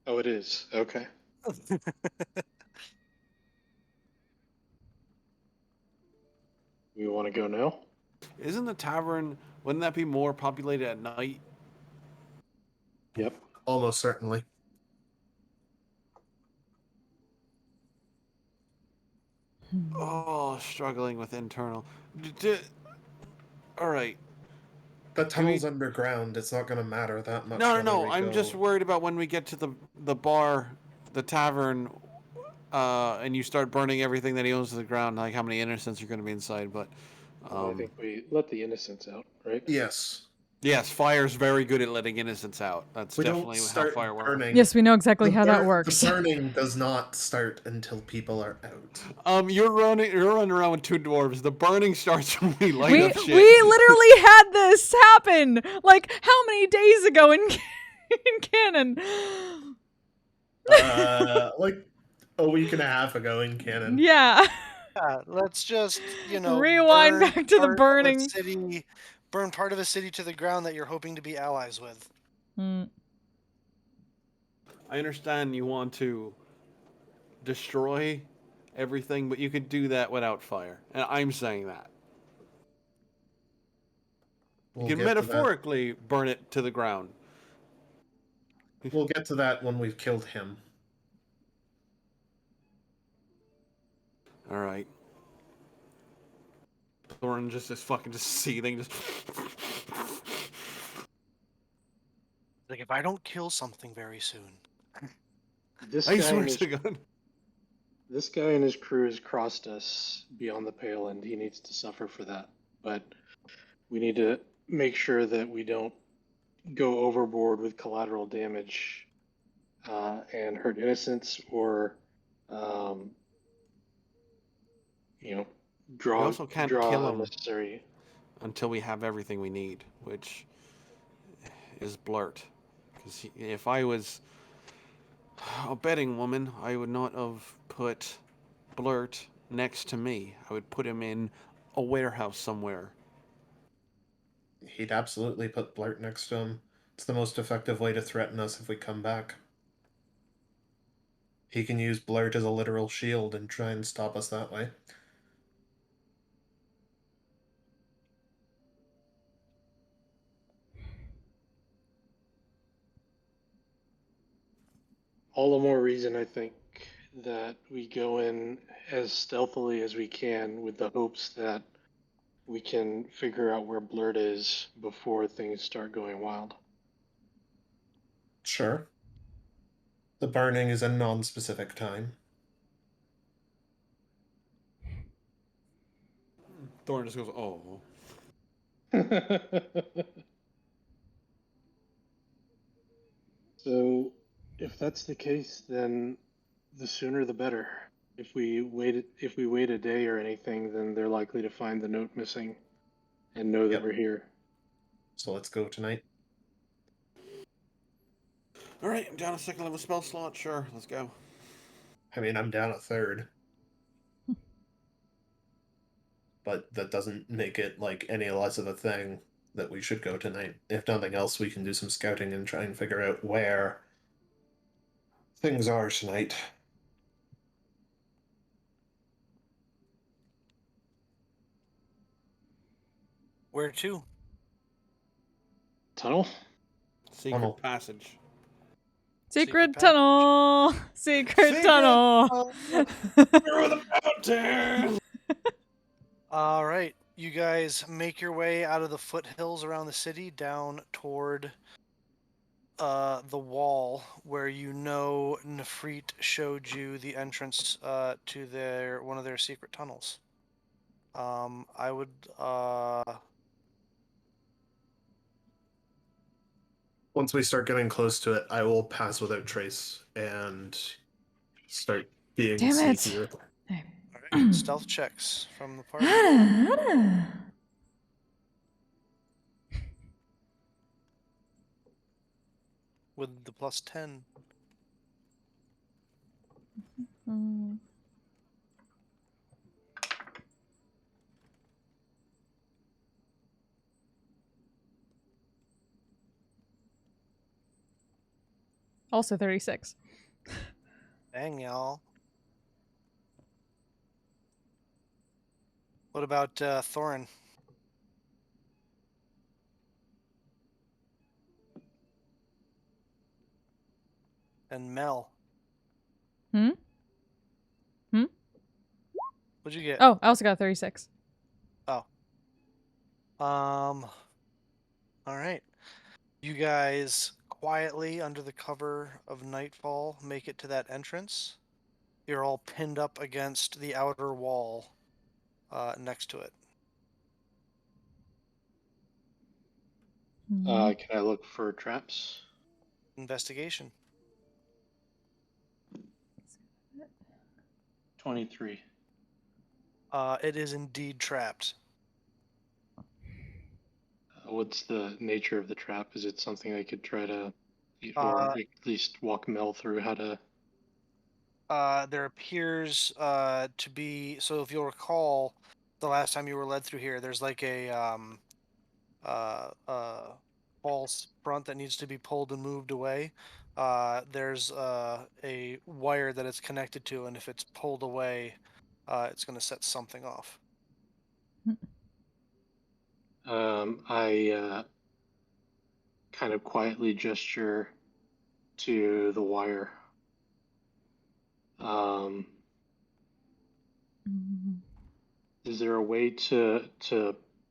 Speaker 4: Oh, it is. Okay. We want to go now?
Speaker 5: Isn't the tavern, wouldn't that be more populated at night?
Speaker 4: Yep.
Speaker 3: Almost certainly.
Speaker 5: Oh, struggling with internal. All right.
Speaker 3: The
Speaker 5: Can we-
Speaker 3: tunnel's underground. It's not going to matter that much.
Speaker 5: No, no,
Speaker 3: whether
Speaker 5: no.
Speaker 3: we
Speaker 5: I'm
Speaker 3: go...
Speaker 5: just worried about when we get to the bar, the tavern, and you start burning everything that he owns to the ground. Like how many innocents are going to be inside? But
Speaker 4: I think we let the innocents out, right?
Speaker 3: Yes.
Speaker 5: yes, fire's very good at letting innocents out. That's
Speaker 3: We don't
Speaker 5: definitely how
Speaker 3: start
Speaker 5: fire works.
Speaker 3: burning.
Speaker 2: Yes, we know exactly how that works.
Speaker 3: The burning does not start until people are out.
Speaker 5: You're running around with two dwarves. The burning starts when we light
Speaker 2: We
Speaker 5: up shit.
Speaker 2: literally had this happen like how many days ago in in canon?
Speaker 3: Like a week and a half ago in canon.
Speaker 2: Yeah.
Speaker 1: Yeah, let's just,
Speaker 2: Rewind
Speaker 1: burn
Speaker 2: back to the
Speaker 1: part of a
Speaker 2: burning.
Speaker 1: city, burn part of a city to the ground that you're hoping to be allies with.
Speaker 2: Hmm.
Speaker 5: I understand you want to destroy everything, but you could do that without fire. And I'm saying that.
Speaker 3: We'll
Speaker 5: You can
Speaker 3: get to that.
Speaker 5: metaphorically burn it to the ground.
Speaker 3: We'll get to that when we've killed him.
Speaker 5: All right. Thorin just is fucking just seething, just.
Speaker 1: Like, if I don't kill something very soon.
Speaker 4: This
Speaker 5: I
Speaker 4: guy,
Speaker 5: swear
Speaker 4: and his,
Speaker 5: to God.
Speaker 4: this guy and his crew has crossed us beyond the pale, and he needs to suffer for that. But we need to make sure that we don't go overboard with collateral damage and hurt innocents or, um,
Speaker 5: We
Speaker 4: draw
Speaker 5: also can't kill him
Speaker 4: unnecessary.
Speaker 5: until we have everything we need, which is Blurt. Because if I was a betting woman, I would not have put Blurt next to me. I would put him in a warehouse somewhere.
Speaker 3: He'd absolutely put Blurt next to him. It's the most effective way to threaten us if we come back. He can use Blurt as a literal shield and try and stop us that way.
Speaker 4: All the more reason, I think, that we go in as stealthily as we can with the hopes that we can figure out where Blurt is before things start going wild.
Speaker 3: Sure. The burning is a non-specific time.
Speaker 5: Thorin just goes, oh.
Speaker 4: So, if that's the case, then the sooner the better. If we wait a day or anything, then they're likely to find the note missing and know that
Speaker 3: Yep.
Speaker 4: we're here.
Speaker 3: So let's go tonight.
Speaker 5: Alright, I'm down a second level spell slot. Sure, let's go.
Speaker 3: I mean, I'm down a third. But that doesn't make it, like, any less of a thing that we should go tonight. If nothing else, we can do some scouting and try and figure out where things are tonight.
Speaker 1: Where to?
Speaker 4: Tunnel?
Speaker 5: Secret
Speaker 3: Tunnel.
Speaker 5: passage.
Speaker 2: Secret
Speaker 1: passage.
Speaker 2: tunnel. Secret tunnel.
Speaker 5: Through the mountain.
Speaker 1: All right, you guys make your way out of the foothills around the city down toward the wall where Nefrit showed you the entrance to one of their secret tunnels. I would
Speaker 3: Once we start getting close to it, I will pass without trace and start being
Speaker 2: Damn it.
Speaker 3: sneakier.
Speaker 1: all right, stealth checks from the party. With the +10.
Speaker 2: Mm. Also 36.
Speaker 1: Dang, y'all. What about Thorin? And Mel?
Speaker 2: Hmm?
Speaker 1: What'd you get?
Speaker 2: Oh, I also got 36.
Speaker 1: All right. You guys quietly, under the cover of nightfall, make it to that entrance. You're all pinned up against the outer wall next to it.
Speaker 2: Mhm.
Speaker 4: Can I look for traps?
Speaker 1: Investigation.
Speaker 4: 23.
Speaker 1: It is indeed trapped.
Speaker 4: What's the nature of the trap? Is it something I could try to, or
Speaker 1: Uh,
Speaker 4: at least walk Mel through how to?
Speaker 1: There appears to be. So if you'll recall, the last time you were led through here, there's like a false front that needs to be pulled and moved away. There's a wire that it's connected to, and if it's pulled away, it's going to set something off.
Speaker 4: I kind of quietly gesture to the wire.
Speaker 2: Mhm.
Speaker 4: Is there a way to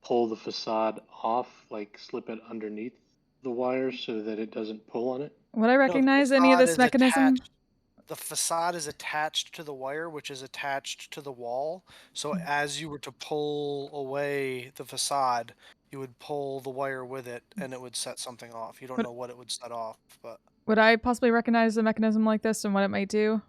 Speaker 4: pull the facade off, like slip it underneath the wire so that it doesn't pull on it?
Speaker 2: Would I
Speaker 1: No, the
Speaker 2: recognize any of
Speaker 1: facade
Speaker 2: this
Speaker 1: is
Speaker 2: mechanism?
Speaker 1: attached. The facade is attached to the wire, which is attached to the wall. So as you were to pull away the facade, you would pull the wire with it, and it would set something off. You don't
Speaker 2: But-
Speaker 1: know what it would set off, but
Speaker 2: Would I possibly recognize a mechanism like this and what it might do?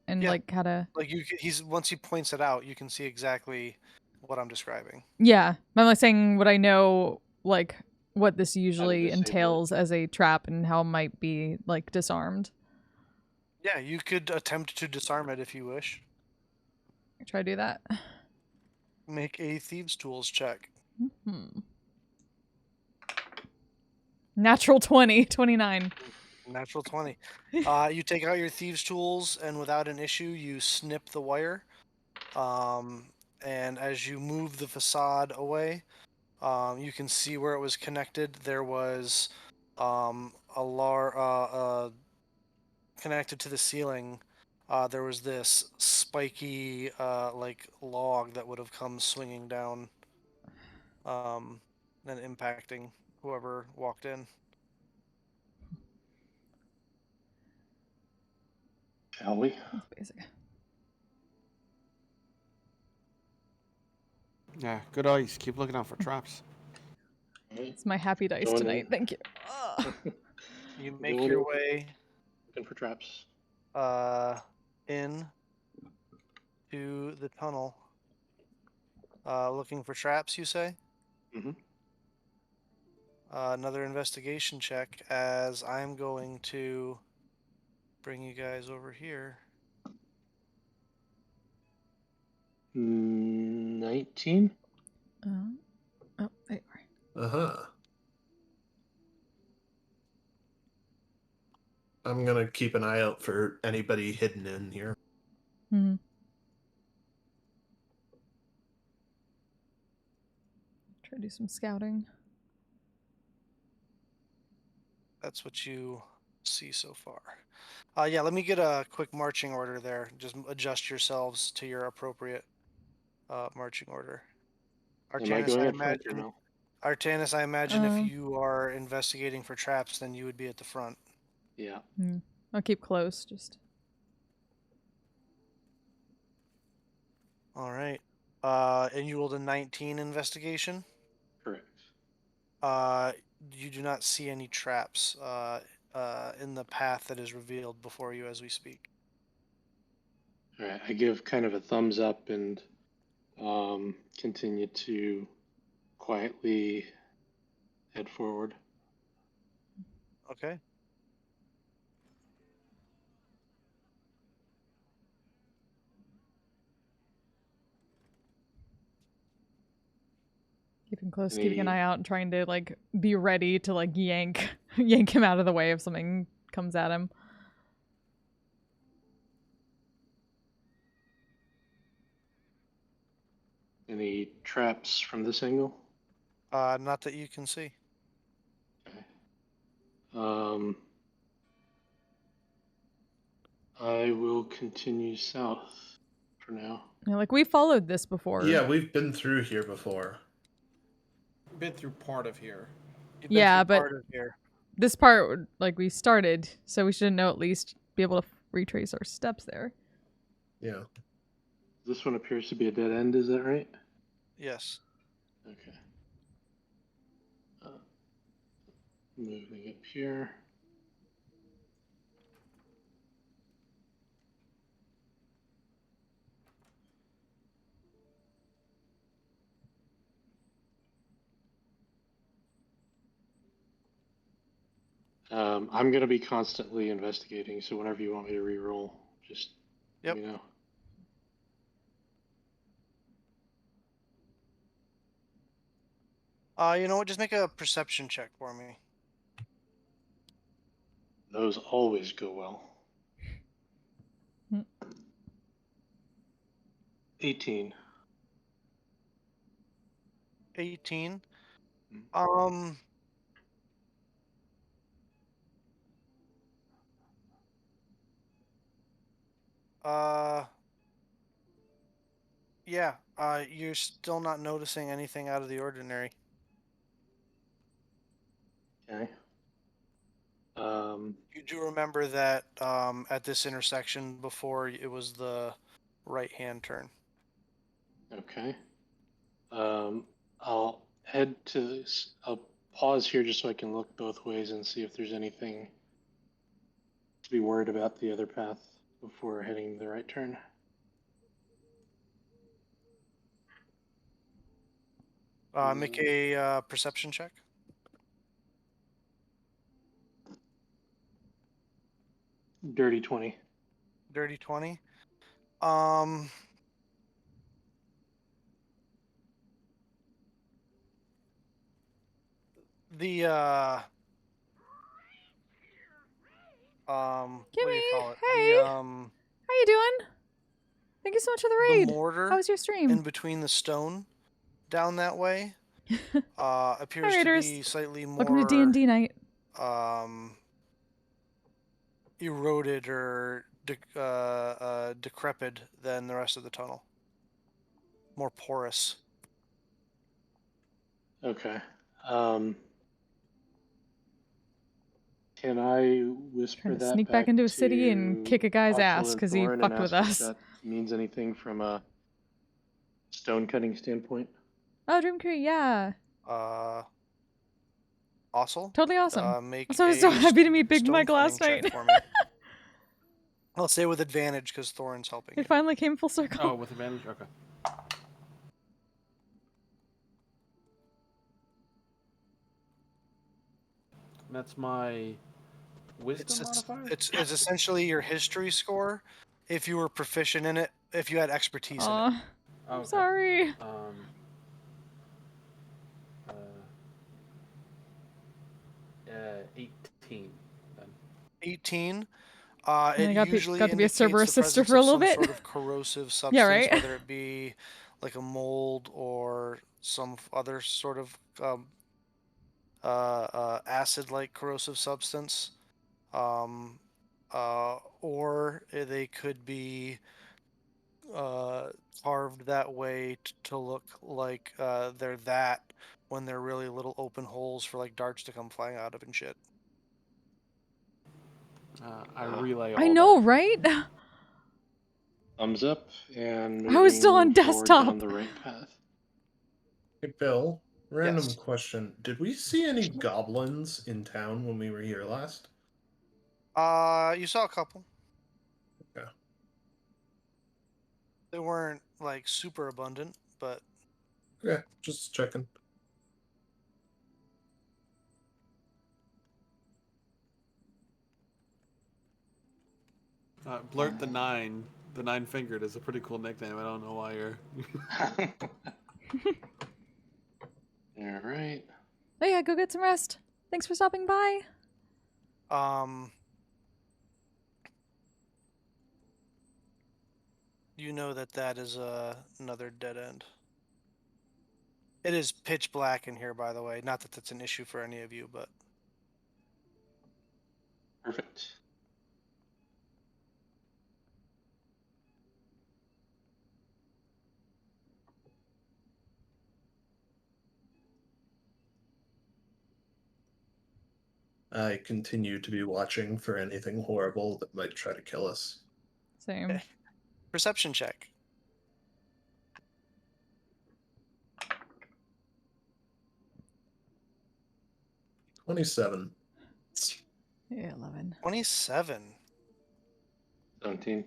Speaker 2: And
Speaker 1: Yeah.
Speaker 2: like how to...
Speaker 1: like he's once he points it out, you can see exactly what I'm describing.
Speaker 2: Yeah. I'm like saying, would I know like what this usually
Speaker 4: disable it.
Speaker 2: entails as a trap and how it might be like disarmed?
Speaker 1: Yeah, you could attempt to disarm it if you wish.
Speaker 2: Try to do that.
Speaker 1: Make a thieves' tools check.
Speaker 2: Natural 20, 29.
Speaker 1: Natural 20. You take out your thieves' tools, and without an issue, you snip the wire. And as you move the facade away, you can see where it was connected. There was connected to the ceiling. There was this spiky like log that would have come swinging down, and impacting whoever walked in.
Speaker 4: Shall we?
Speaker 2: That's basic.
Speaker 5: Yeah, good eyes. Keep looking out for traps.
Speaker 2: It's my happy dice
Speaker 4: Going
Speaker 2: tonight.
Speaker 4: in.
Speaker 2: Thank you. Ugh.
Speaker 1: You make
Speaker 4: Going
Speaker 1: your
Speaker 4: in.
Speaker 1: way
Speaker 4: Looking for traps.
Speaker 1: in to the tunnel. Looking for traps, you say?
Speaker 4: Mm-hmm.
Speaker 1: Another investigation check, as I'm going to bring you guys over here.
Speaker 4: 19.
Speaker 2: Oh, there you are.
Speaker 3: Uh-huh. I'm gonna keep an eye out for anybody hidden in here.
Speaker 2: Try Go do some scouting.
Speaker 1: That's what you see so far. Yeah, let me get a quick marching order there. Just adjust yourselves to your appropriate marching order.
Speaker 4: Am I
Speaker 1: Artanis,
Speaker 4: going
Speaker 1: I
Speaker 4: up front or
Speaker 1: imagine.
Speaker 4: no?
Speaker 1: Artanis, I imagine if you are investigating for traps, then you would be at the front.
Speaker 4: Yeah.
Speaker 2: I'll keep close, just.
Speaker 1: All right. And you rolled a 19 investigation.
Speaker 4: Correct.
Speaker 1: You do not see any traps in the path that is revealed before you as we speak.
Speaker 4: All right. I give kind of a thumbs up and continue to quietly head forward.
Speaker 1: Okay.
Speaker 2: Keeping close, keeping an eye out, and trying to like be ready to like yank him out of the way if something comes at him.
Speaker 4: Any traps from this angle?
Speaker 1: Not that you can see.
Speaker 4: Okay. I will continue south for now.
Speaker 2: Yeah, like we followed this before.
Speaker 3: Yeah, we've been through here before.
Speaker 5: Been through part of here.
Speaker 1: You've been
Speaker 2: Yeah,
Speaker 1: through
Speaker 2: but
Speaker 1: part of here.
Speaker 2: this part, like we started, so we should know at least be able to retrace our steps there.
Speaker 3: Yeah.
Speaker 4: This one appears to be a dead end, is that right?
Speaker 1: Yes.
Speaker 4: Okay. Moving up here. I'm going to be constantly investigating, so whenever you want me to re-roll, just let me know.
Speaker 1: You know what? Just make a perception check for me.
Speaker 4: Those always go well. 18.
Speaker 1: 18. Yeah. You're still not noticing anything out of the ordinary.
Speaker 4: Okay.
Speaker 1: You do remember that at this intersection before it was the right-hand turn.
Speaker 4: Okay. I'll head to this. I'll pause here just so I can look both ways and see if there's anything to be worried about the other path before heading the right turn.
Speaker 1: Make a perception check.
Speaker 4: Dirty 20.
Speaker 1: Dirty 20. The what do you call it?
Speaker 2: Hey,
Speaker 1: The
Speaker 2: how you doing? Thank you so much for the raid.
Speaker 1: The mortar
Speaker 2: How was your stream?
Speaker 1: in between the stone down that way appears to be slightly more
Speaker 2: Welcome to D&D night.
Speaker 1: Eroded or decrepit than the rest of the tunnel. More porous.
Speaker 4: Okay. Can I whisper
Speaker 2: Trying to
Speaker 4: that
Speaker 2: sneak back into a city and kick a guy's ass because he fucked with us.
Speaker 4: If that means anything from a stone cutting standpoint?
Speaker 2: Oh, Dream Crew, yeah.
Speaker 1: Awesome.
Speaker 2: Totally awesome.
Speaker 1: Make
Speaker 2: Also, I was so happy to meet Big
Speaker 1: stone
Speaker 2: Mike last
Speaker 1: cutting
Speaker 2: night.
Speaker 1: check for me. I'll say with advantage because Thorin's helping.
Speaker 2: It finally came full circle.
Speaker 5: Oh, with advantage? Okay. That's my wisdom modifier?
Speaker 1: It's essentially your history score if you were proficient in it, if you had expertise in it.
Speaker 2: I'm sorry.
Speaker 5: 18 then.
Speaker 1: 18.
Speaker 2: I
Speaker 1: It
Speaker 2: got
Speaker 1: usually
Speaker 2: to be a
Speaker 1: indicates
Speaker 2: Cerberus
Speaker 1: the
Speaker 2: sister
Speaker 1: presence
Speaker 2: for a
Speaker 1: of
Speaker 2: little
Speaker 1: some
Speaker 2: bit.
Speaker 1: sort of corrosive substance,
Speaker 2: Yeah, right?
Speaker 1: whether it be like a mold or some other sort of acid-like corrosive substance, or they could be carved that way to look like they're that when they're really little open holes for like darts to come flying out of and shit.
Speaker 5: I relay all
Speaker 2: I know,
Speaker 5: that.
Speaker 2: right?
Speaker 4: Thumbs up and
Speaker 2: I was still on
Speaker 4: moving forward
Speaker 2: desktop.
Speaker 4: down the right path.
Speaker 3: Hey, Bill, random
Speaker 1: Yes.
Speaker 3: question. Did we see any goblins in town when we were here last?
Speaker 1: You saw a couple.
Speaker 3: Okay.
Speaker 1: They weren't like super abundant, but
Speaker 3: Yeah, just checking.
Speaker 5: Blurt the Nine. The Nine-Fingered is a pretty cool nickname. I don't know why you're...
Speaker 4: All right.
Speaker 2: Oh yeah, go get some rest. Thanks for stopping by.
Speaker 1: you know that is another dead end. It is pitch black in here, by the way. Not that that's an issue for any of you, but
Speaker 4: Perfect.
Speaker 3: I continue to be watching for anything horrible that might try to kill us.
Speaker 2: Same.
Speaker 1: okay. Perception check.
Speaker 3: $27.
Speaker 2: Yeah, 11.
Speaker 1: 27.
Speaker 4: 17.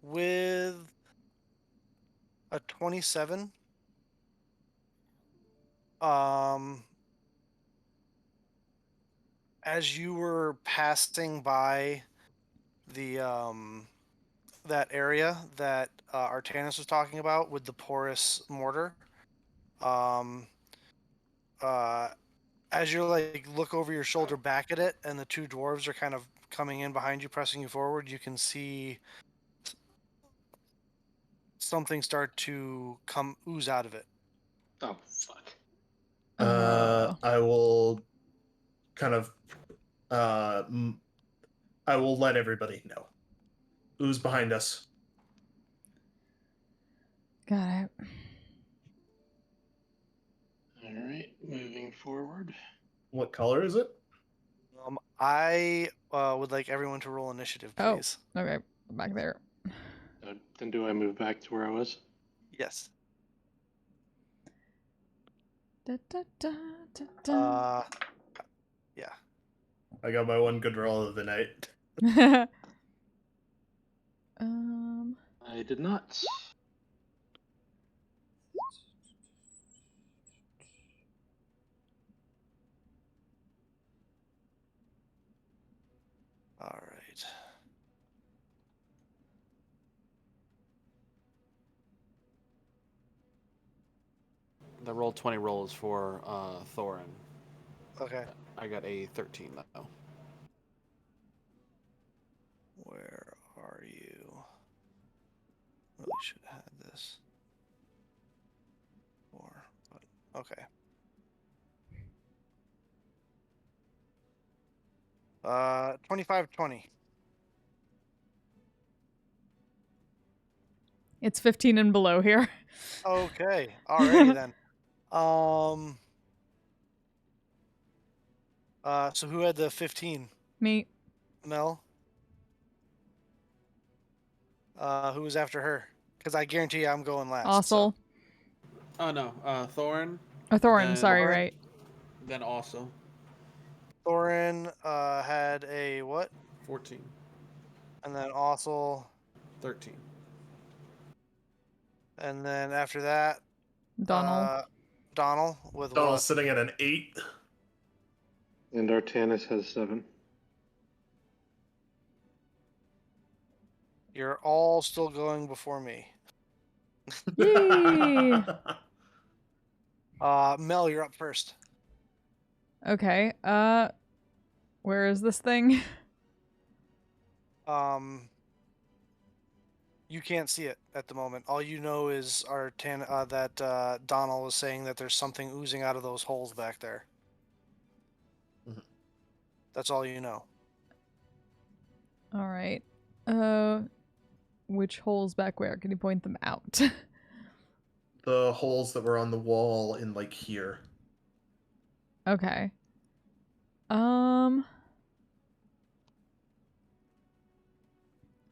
Speaker 1: With a 27, as you were passing by the that area that Artanis was talking about with the porous mortar, um, as you're like look over your shoulder back at it, and the two dwarves are kind of coming in behind you, pressing you forward, you can see something start to ooze out of it.
Speaker 4: Oh, fuck.
Speaker 3: I will kind of I will let everybody know. Who's behind us?
Speaker 2: Got it.
Speaker 4: All right, moving forward.
Speaker 3: What color is it?
Speaker 1: I would like everyone to roll initiative, please.
Speaker 2: Oh, okay. Back there.
Speaker 4: Then do I move back to where I was?
Speaker 1: Yes.
Speaker 2: Da, da, da, da, da.
Speaker 1: Yeah.
Speaker 3: I got my one good roll of the night.
Speaker 4: I did not.
Speaker 1: All right.
Speaker 5: The roll 20 rolls for Thorin.
Speaker 1: Okay.
Speaker 5: I got a 13 though.
Speaker 1: Where are you? Really should have had this. Okay. 25-20.
Speaker 2: It's 15 and below here.
Speaker 1: Okay. Alrighty then. So who had the 15?
Speaker 2: Me.
Speaker 1: Mel? Who was after her? Because I guarantee you I'm going last.
Speaker 2: Also.
Speaker 5: Oh no, Thorin.
Speaker 2: Or Thorin,
Speaker 5: Then-
Speaker 2: sorry,
Speaker 1: Thorin?
Speaker 2: right.
Speaker 5: Then also
Speaker 1: Thorin had a what?
Speaker 5: 14,
Speaker 1: And then also,
Speaker 5: 13.
Speaker 1: and then after that,
Speaker 2: Donald.
Speaker 1: Donald with
Speaker 3: Donald's
Speaker 1: what?
Speaker 3: sitting at an 8.
Speaker 4: And Artanis has 7.
Speaker 1: You're all still going before me.
Speaker 2: Yay!
Speaker 1: Mel, you're up first.
Speaker 2: Okay. Where is this thing?
Speaker 1: You can't see it at the moment. All you know is that Donald was saying that there's something oozing out of those holes back there.
Speaker 3: Mhm.
Speaker 1: That's all you know.
Speaker 2: All right. Which holes back where? Can you point them out?
Speaker 3: The holes that were on the wall in like here.
Speaker 2: Okay.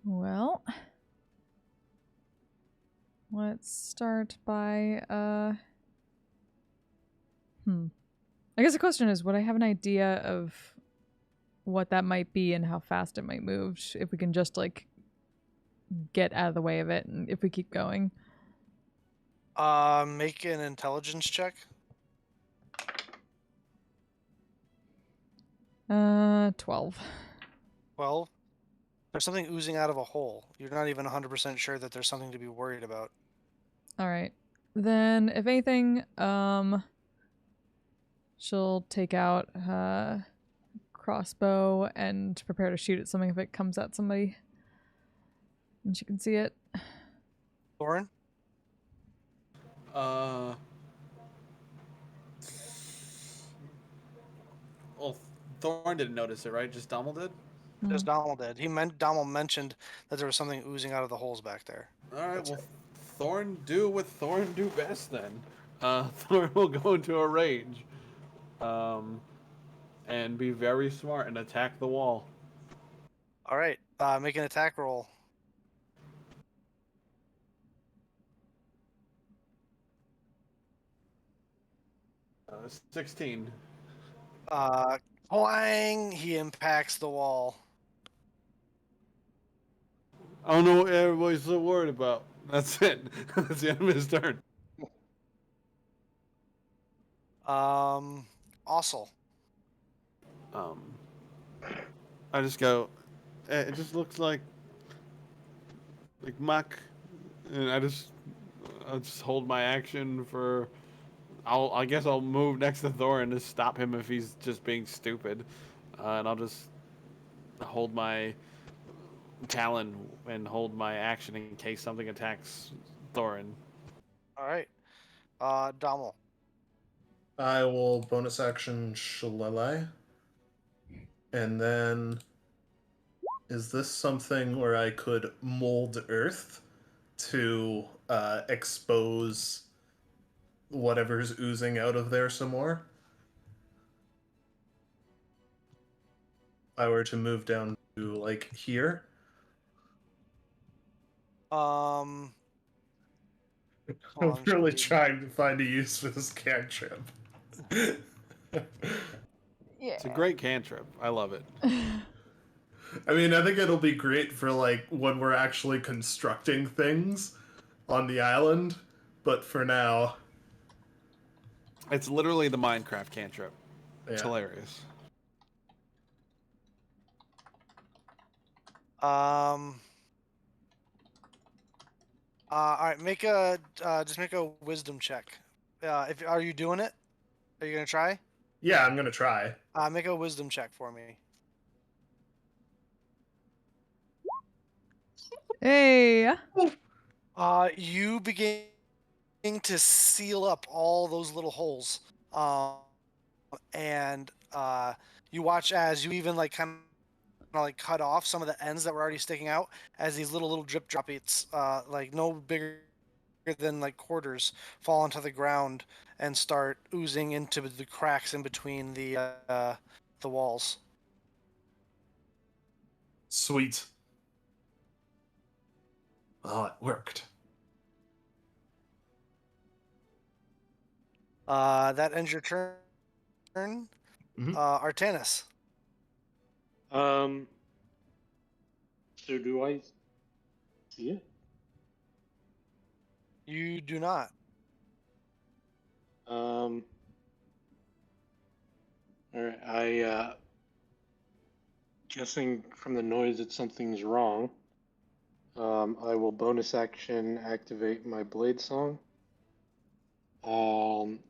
Speaker 2: Well, let's start by I guess the question is, would I have an idea of what that might be and how fast it might move if we can just like get out of the way of it and if we keep going?
Speaker 1: Make an intelligence check.
Speaker 2: 12.
Speaker 1: 12. There's something oozing out of a hole. You're not even 100% sure that there's something to be worried about.
Speaker 2: All right. Then, if anything, she'll take out crossbow and prepare to shoot at something if it comes at somebody. And she can see it.
Speaker 1: Thorin?
Speaker 5: Well, Thorn didn't notice it, right? Just Dommel did?
Speaker 1: Just Donald did. Donald mentioned that there was something oozing out of the holes back there.
Speaker 5: Alright,
Speaker 1: That's
Speaker 5: well,
Speaker 1: it.
Speaker 5: Thorn do what Thorn do best then. Thorn will go into a rage. And be very smart and attack the wall.
Speaker 1: All right. Make an attack roll.
Speaker 5: 16.
Speaker 1: Clang! He impacts the wall.
Speaker 5: I don't know what everybody's so worried about. That's it. That's the end of his turn.
Speaker 1: Ossel.
Speaker 5: I just go. It just looks like muck, and I'll just hold my action for. I guess I'll move next to Thor and just stop him if he's just being stupid, and I'll just hold my talon and hold my action in case something attacks Thorin.
Speaker 1: All right. Dommel.
Speaker 3: I will bonus action Shillelagh. And then, is this something where I could mold earth to expose whatever's oozing out of there some more? If I were to move down to like here.
Speaker 1: Hold
Speaker 3: I'm
Speaker 1: on,
Speaker 3: really
Speaker 1: reading.
Speaker 3: trying to find a use for this cantrip.
Speaker 2: Yeah.
Speaker 5: It's a great cantrip. I love it.
Speaker 3: I mean, I think it'll be great for like when we're actually constructing things on the island, but for now,
Speaker 5: It's literally the Minecraft cantrip. It's
Speaker 3: yeah.
Speaker 5: hilarious.
Speaker 1: All right. Just make a wisdom check. If are you doing it? Are you gonna try?
Speaker 3: Yeah, I'm gonna try.
Speaker 1: Make a wisdom check for me.
Speaker 2: Hey.
Speaker 1: You begin to seal up all those little holes. And you watch as you even like kind of like cut off some of the ends that were already sticking out as these little drip droplets, like no bigger than like quarters, fall onto the ground and start oozing into the cracks in between the walls.
Speaker 3: Sweet. Oh, it worked.
Speaker 1: That ends your turn.
Speaker 3: Mhm.
Speaker 1: Artanis.
Speaker 4: So do I see it?
Speaker 1: You do not.
Speaker 4: All right. I guessing from the noise that something's wrong. I will bonus action activate my blade song.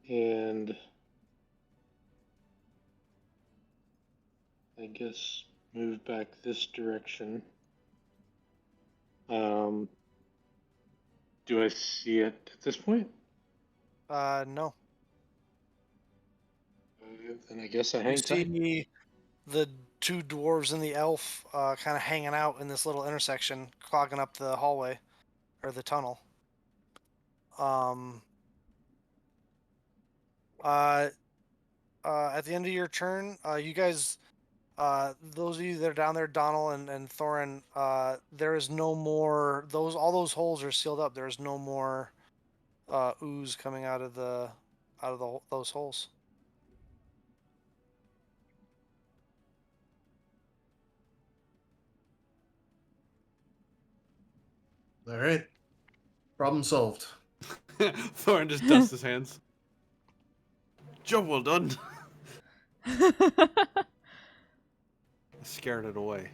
Speaker 4: And I guess move back this direction. Do I see it at this point?
Speaker 1: No.
Speaker 4: Then I guess I
Speaker 1: You
Speaker 4: hang tight.
Speaker 1: see the two dwarves and the elf kind of hanging out in this little intersection, clogging up the hallway or the tunnel. Um. At the end of your turn, you guys, those of you that are down there, Donald and Thorin, there is no more. All those holes are sealed up. There is no more ooze coming out of those holes.
Speaker 3: All right. Problem solved.
Speaker 5: Thorin just dusts his hands. Job well done. Scared it away.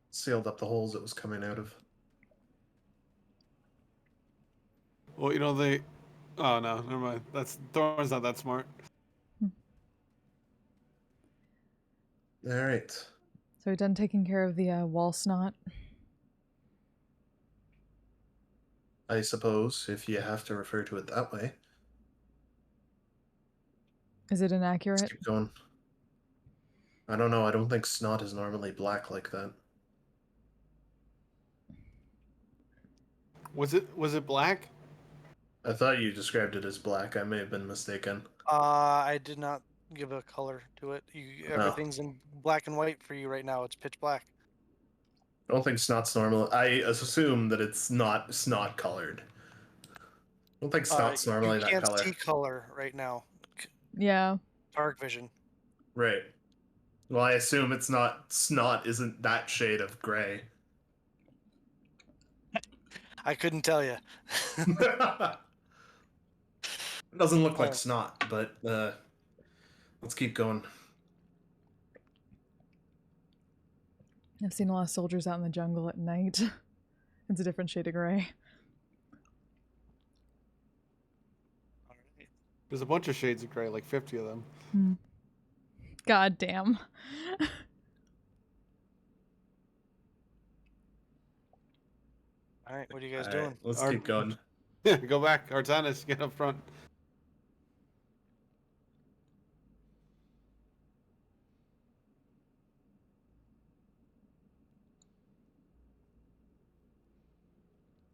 Speaker 3: Sealed up the holes it was coming out of.
Speaker 5: Well, you know they. Oh no, never mind. Thorin's not that smart.
Speaker 3: All right.
Speaker 2: So we're done taking care of the wall snot.
Speaker 3: I suppose, if you have to refer to it that way.
Speaker 2: Is it
Speaker 3: Let's
Speaker 2: inaccurate?
Speaker 3: keep going. I don't know. I don't think snot is normally black like that.
Speaker 5: Was it black?
Speaker 3: I thought you described it as black. I may have been mistaken.
Speaker 1: I did not give a color to it.
Speaker 3: Oh.
Speaker 1: Everything's in black and white for you right now. It's pitch black.
Speaker 3: I don't think snot's normal. I assume that it's not snot colored. I don't think snot's normally
Speaker 1: You
Speaker 3: that
Speaker 1: can't
Speaker 3: color.
Speaker 1: see color right now.
Speaker 2: Yeah.
Speaker 1: Dark vision.
Speaker 3: Right. Well, I assume it's not. Snot isn't that shade of gray.
Speaker 1: I couldn't tell you.
Speaker 3: It doesn't look like
Speaker 1: Oh.
Speaker 3: snot, but let's keep going.
Speaker 2: I've seen a lot of soldiers out in the jungle at night. It's a different shade of gray.
Speaker 5: There's a bunch of shades of gray, like 50 of them.
Speaker 2: God damn.
Speaker 1: All right, what are you guys
Speaker 3: All right,
Speaker 1: doing?
Speaker 3: let's
Speaker 5: Our-
Speaker 3: keep going.
Speaker 5: Go back. Artanis, get up front.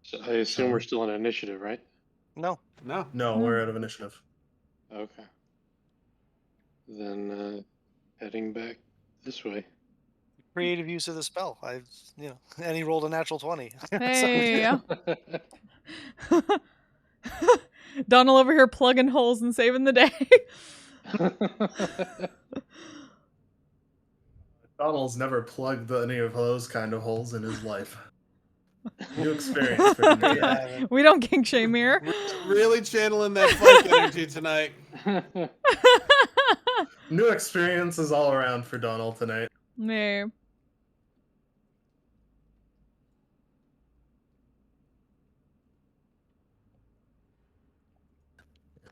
Speaker 4: So I assume we're still on initiative, right?
Speaker 1: No.
Speaker 5: No.
Speaker 3: No, we're out of initiative.
Speaker 4: Okay. Then heading back this way.
Speaker 1: Creative use of the spell. And he rolled a natural 20.
Speaker 2: Hey. Donald over here plugging holes and saving the day.
Speaker 3: Donald's never plugged any of those kind of holes in his life. New experience for him.
Speaker 1: Yeah.
Speaker 2: We don't kink shame here.
Speaker 5: Really channeling that funk energy tonight.
Speaker 3: New experiences all around for Donald tonight.
Speaker 2: Nee.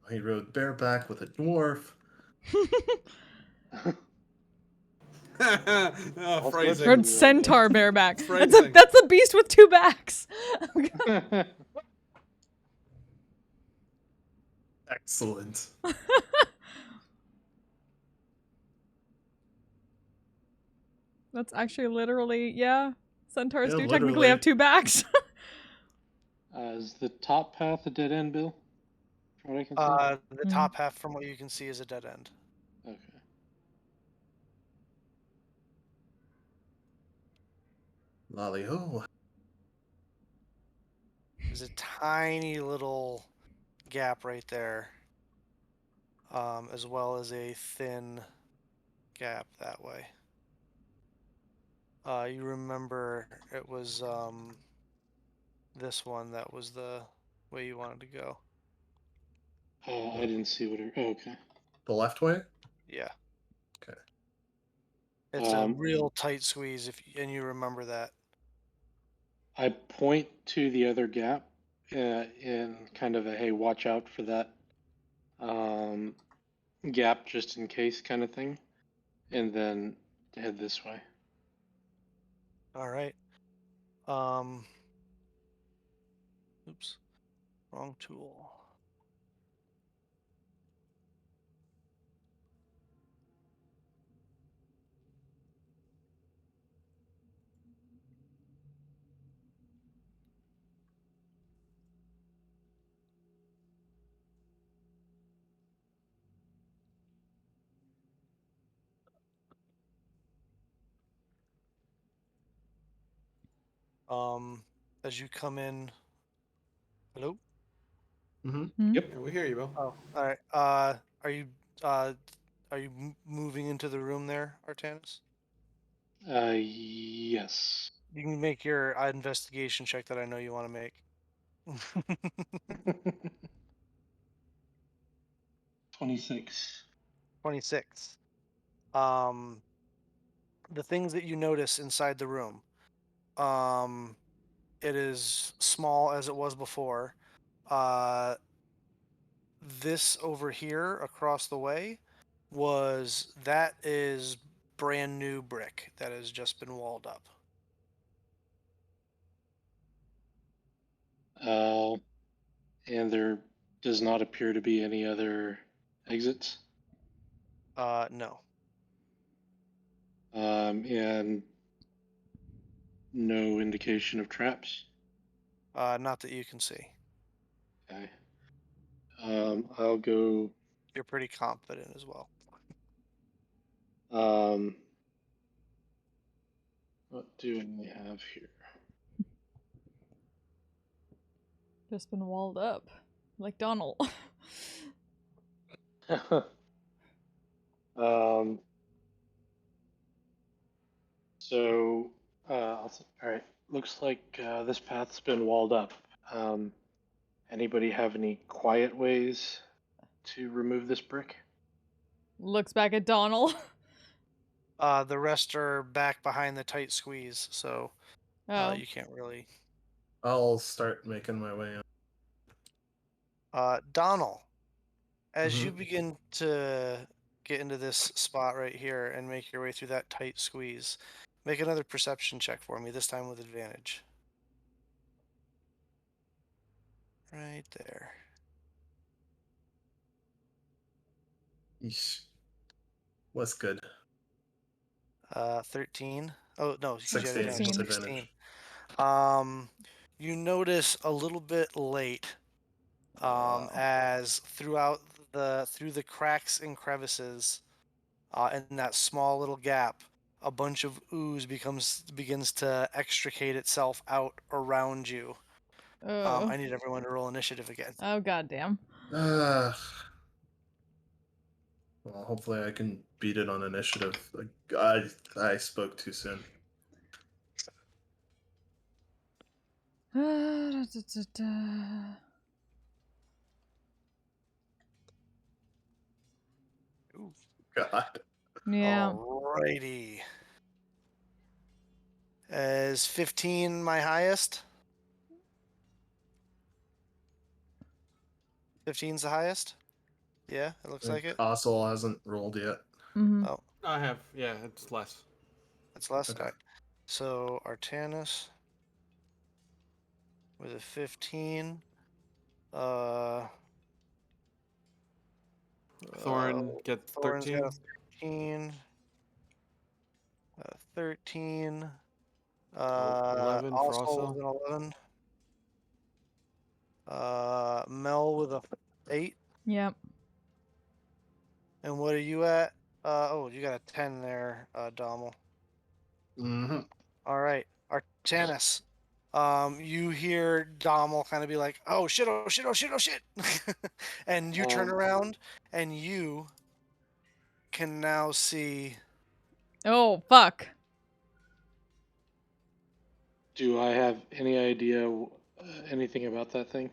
Speaker 3: He rode bareback with a dwarf.
Speaker 5: Oh, phrasing.
Speaker 2: Rode centaur bareback.
Speaker 5: Phrasing.
Speaker 2: That's a beast with two backs.
Speaker 3: Excellent.
Speaker 2: That's actually literally, yeah. Centaurs
Speaker 3: Yeah,
Speaker 2: do technically
Speaker 3: literally.
Speaker 2: have two backs.
Speaker 4: Is the top path a dead end, Bill? From what I can see.
Speaker 1: The top half, from what you can see, is a dead end.
Speaker 4: Okay.
Speaker 3: Lolly ho.
Speaker 1: There's a tiny little gap right there, as well as a thin gap that way. You remember it was this one that was the way you wanted to go.
Speaker 4: I didn't see what it. Oh, okay.
Speaker 3: The left way?
Speaker 1: Yeah.
Speaker 3: Okay.
Speaker 1: It's a real tight squeeze, and you remember that.
Speaker 4: I point to the other gap in kind of a hey, watch out for that gap just in case kind of thing, and then head this way.
Speaker 1: All right. Um. Oops. Wrong tool. As you come in. Hello.
Speaker 5: Yep, we hear you, Bill.
Speaker 1: Oh, all right. Are you uh, moving into the room there, Artanis?
Speaker 4: Yes.
Speaker 1: You can make your investigation check that I know you want to make.
Speaker 4: 26.
Speaker 1: 26. Um, the things that you notice inside the room. It is small as it was before. This over here across the way that is brand new brick that has just been walled up.
Speaker 4: And there does not appear to be any other exits.
Speaker 1: No.
Speaker 4: And no indication of traps.
Speaker 1: Not that you can see.
Speaker 4: Okay. I'll go.
Speaker 1: You're pretty confident as well.
Speaker 4: What do we have here?
Speaker 2: Just been walled up, like Donald.
Speaker 4: um. So, all right. Looks like this path's been walled up. Anybody have any quiet ways to remove this brick?
Speaker 2: Looks back at Donald.
Speaker 1: The rest are back behind the tight squeeze, so
Speaker 2: Oh.
Speaker 1: you can't really.
Speaker 3: I'll start making my way
Speaker 1: Donald, as
Speaker 3: Mhm.
Speaker 1: you begin to get into this spot right here and make your way through that tight squeeze, make another perception check for me, this time with advantage. Right there.
Speaker 3: Yeesh. What's good?
Speaker 1: 13. Oh, no, because you had
Speaker 3: 16
Speaker 1: advantage.
Speaker 3: with
Speaker 2: 16.
Speaker 1: 16.
Speaker 3: advantage.
Speaker 1: You notice a little bit late, as through the cracks and crevices, in that small little gap, a bunch of ooze begins to extricate itself out around you.
Speaker 2: Oh.
Speaker 1: I need everyone to roll initiative again.
Speaker 2: Oh, goddamn.
Speaker 3: Well, hopefully I can beat it on initiative. Like, I spoke too soon.
Speaker 1: Ooh.
Speaker 3: God.
Speaker 2: Yeah.
Speaker 1: Alrighty. Is 15 my highest? 15's the highest? Yeah, it looks like it.
Speaker 3: Castle hasn't rolled yet.
Speaker 2: Mm-hmm.
Speaker 1: Oh,
Speaker 5: I have, yeah, it's less.
Speaker 1: that's less.
Speaker 3: Okay.
Speaker 1: Alright. So Artanis with a 15.
Speaker 5: Thorin get
Speaker 1: Thorin's
Speaker 5: 13.
Speaker 1: got a 13. 13.
Speaker 5: 11 for
Speaker 1: Oswald with
Speaker 5: also.
Speaker 1: an 11. Mel with a 8.
Speaker 2: Yep.
Speaker 1: And what are you at? Oh, you got a 10 there, Dommel.
Speaker 3: Mm-hmm.
Speaker 1: All right, Artanis. You hear Dommel kind of be like, "Oh shit! Oh shit! Oh shit! Oh shit!" and you turn around, and you can now see.
Speaker 2: Oh, fuck.
Speaker 4: Do I have any idea anything about that thing?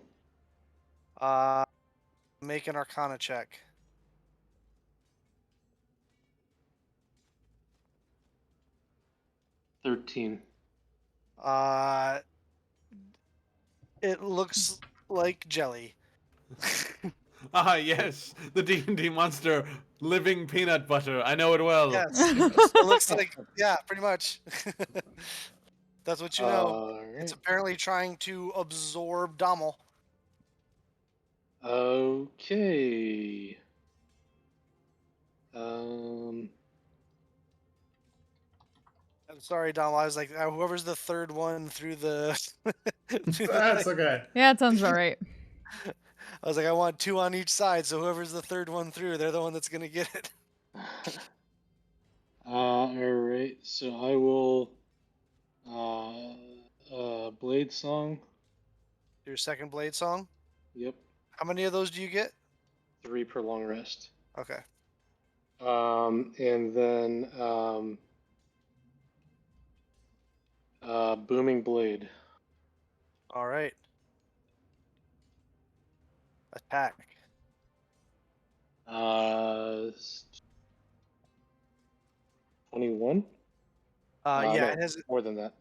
Speaker 1: Make an Arcana check.
Speaker 4: 13.
Speaker 1: It looks like jelly.
Speaker 5: Ah, yes, the D&D monster, living peanut butter. I know it well.
Speaker 1: Yes, it looks like, yeah, pretty much. That's what you know.
Speaker 4: All
Speaker 1: It's
Speaker 4: right.
Speaker 1: apparently trying to absorb Dommel.
Speaker 4: Okay. Um.
Speaker 1: I'm sorry, Dommel. I was like, whoever's the third one through the. through the
Speaker 3: That's
Speaker 1: thing.
Speaker 3: okay.
Speaker 2: Yeah, it sounds about right.
Speaker 1: I was like, I want 2 on each side, so whoever's the third one through, they're the one that's gonna get it.
Speaker 4: All right. So I will. Blade Song.
Speaker 1: Your second blade song.
Speaker 4: Yep.
Speaker 1: How many of those do you get?
Speaker 4: 3 per long rest.
Speaker 1: Okay.
Speaker 4: And then Booming Blade.
Speaker 1: All right. Attack.
Speaker 4: 21.
Speaker 1: Yeah,
Speaker 4: No,
Speaker 1: it has.
Speaker 4: more than that.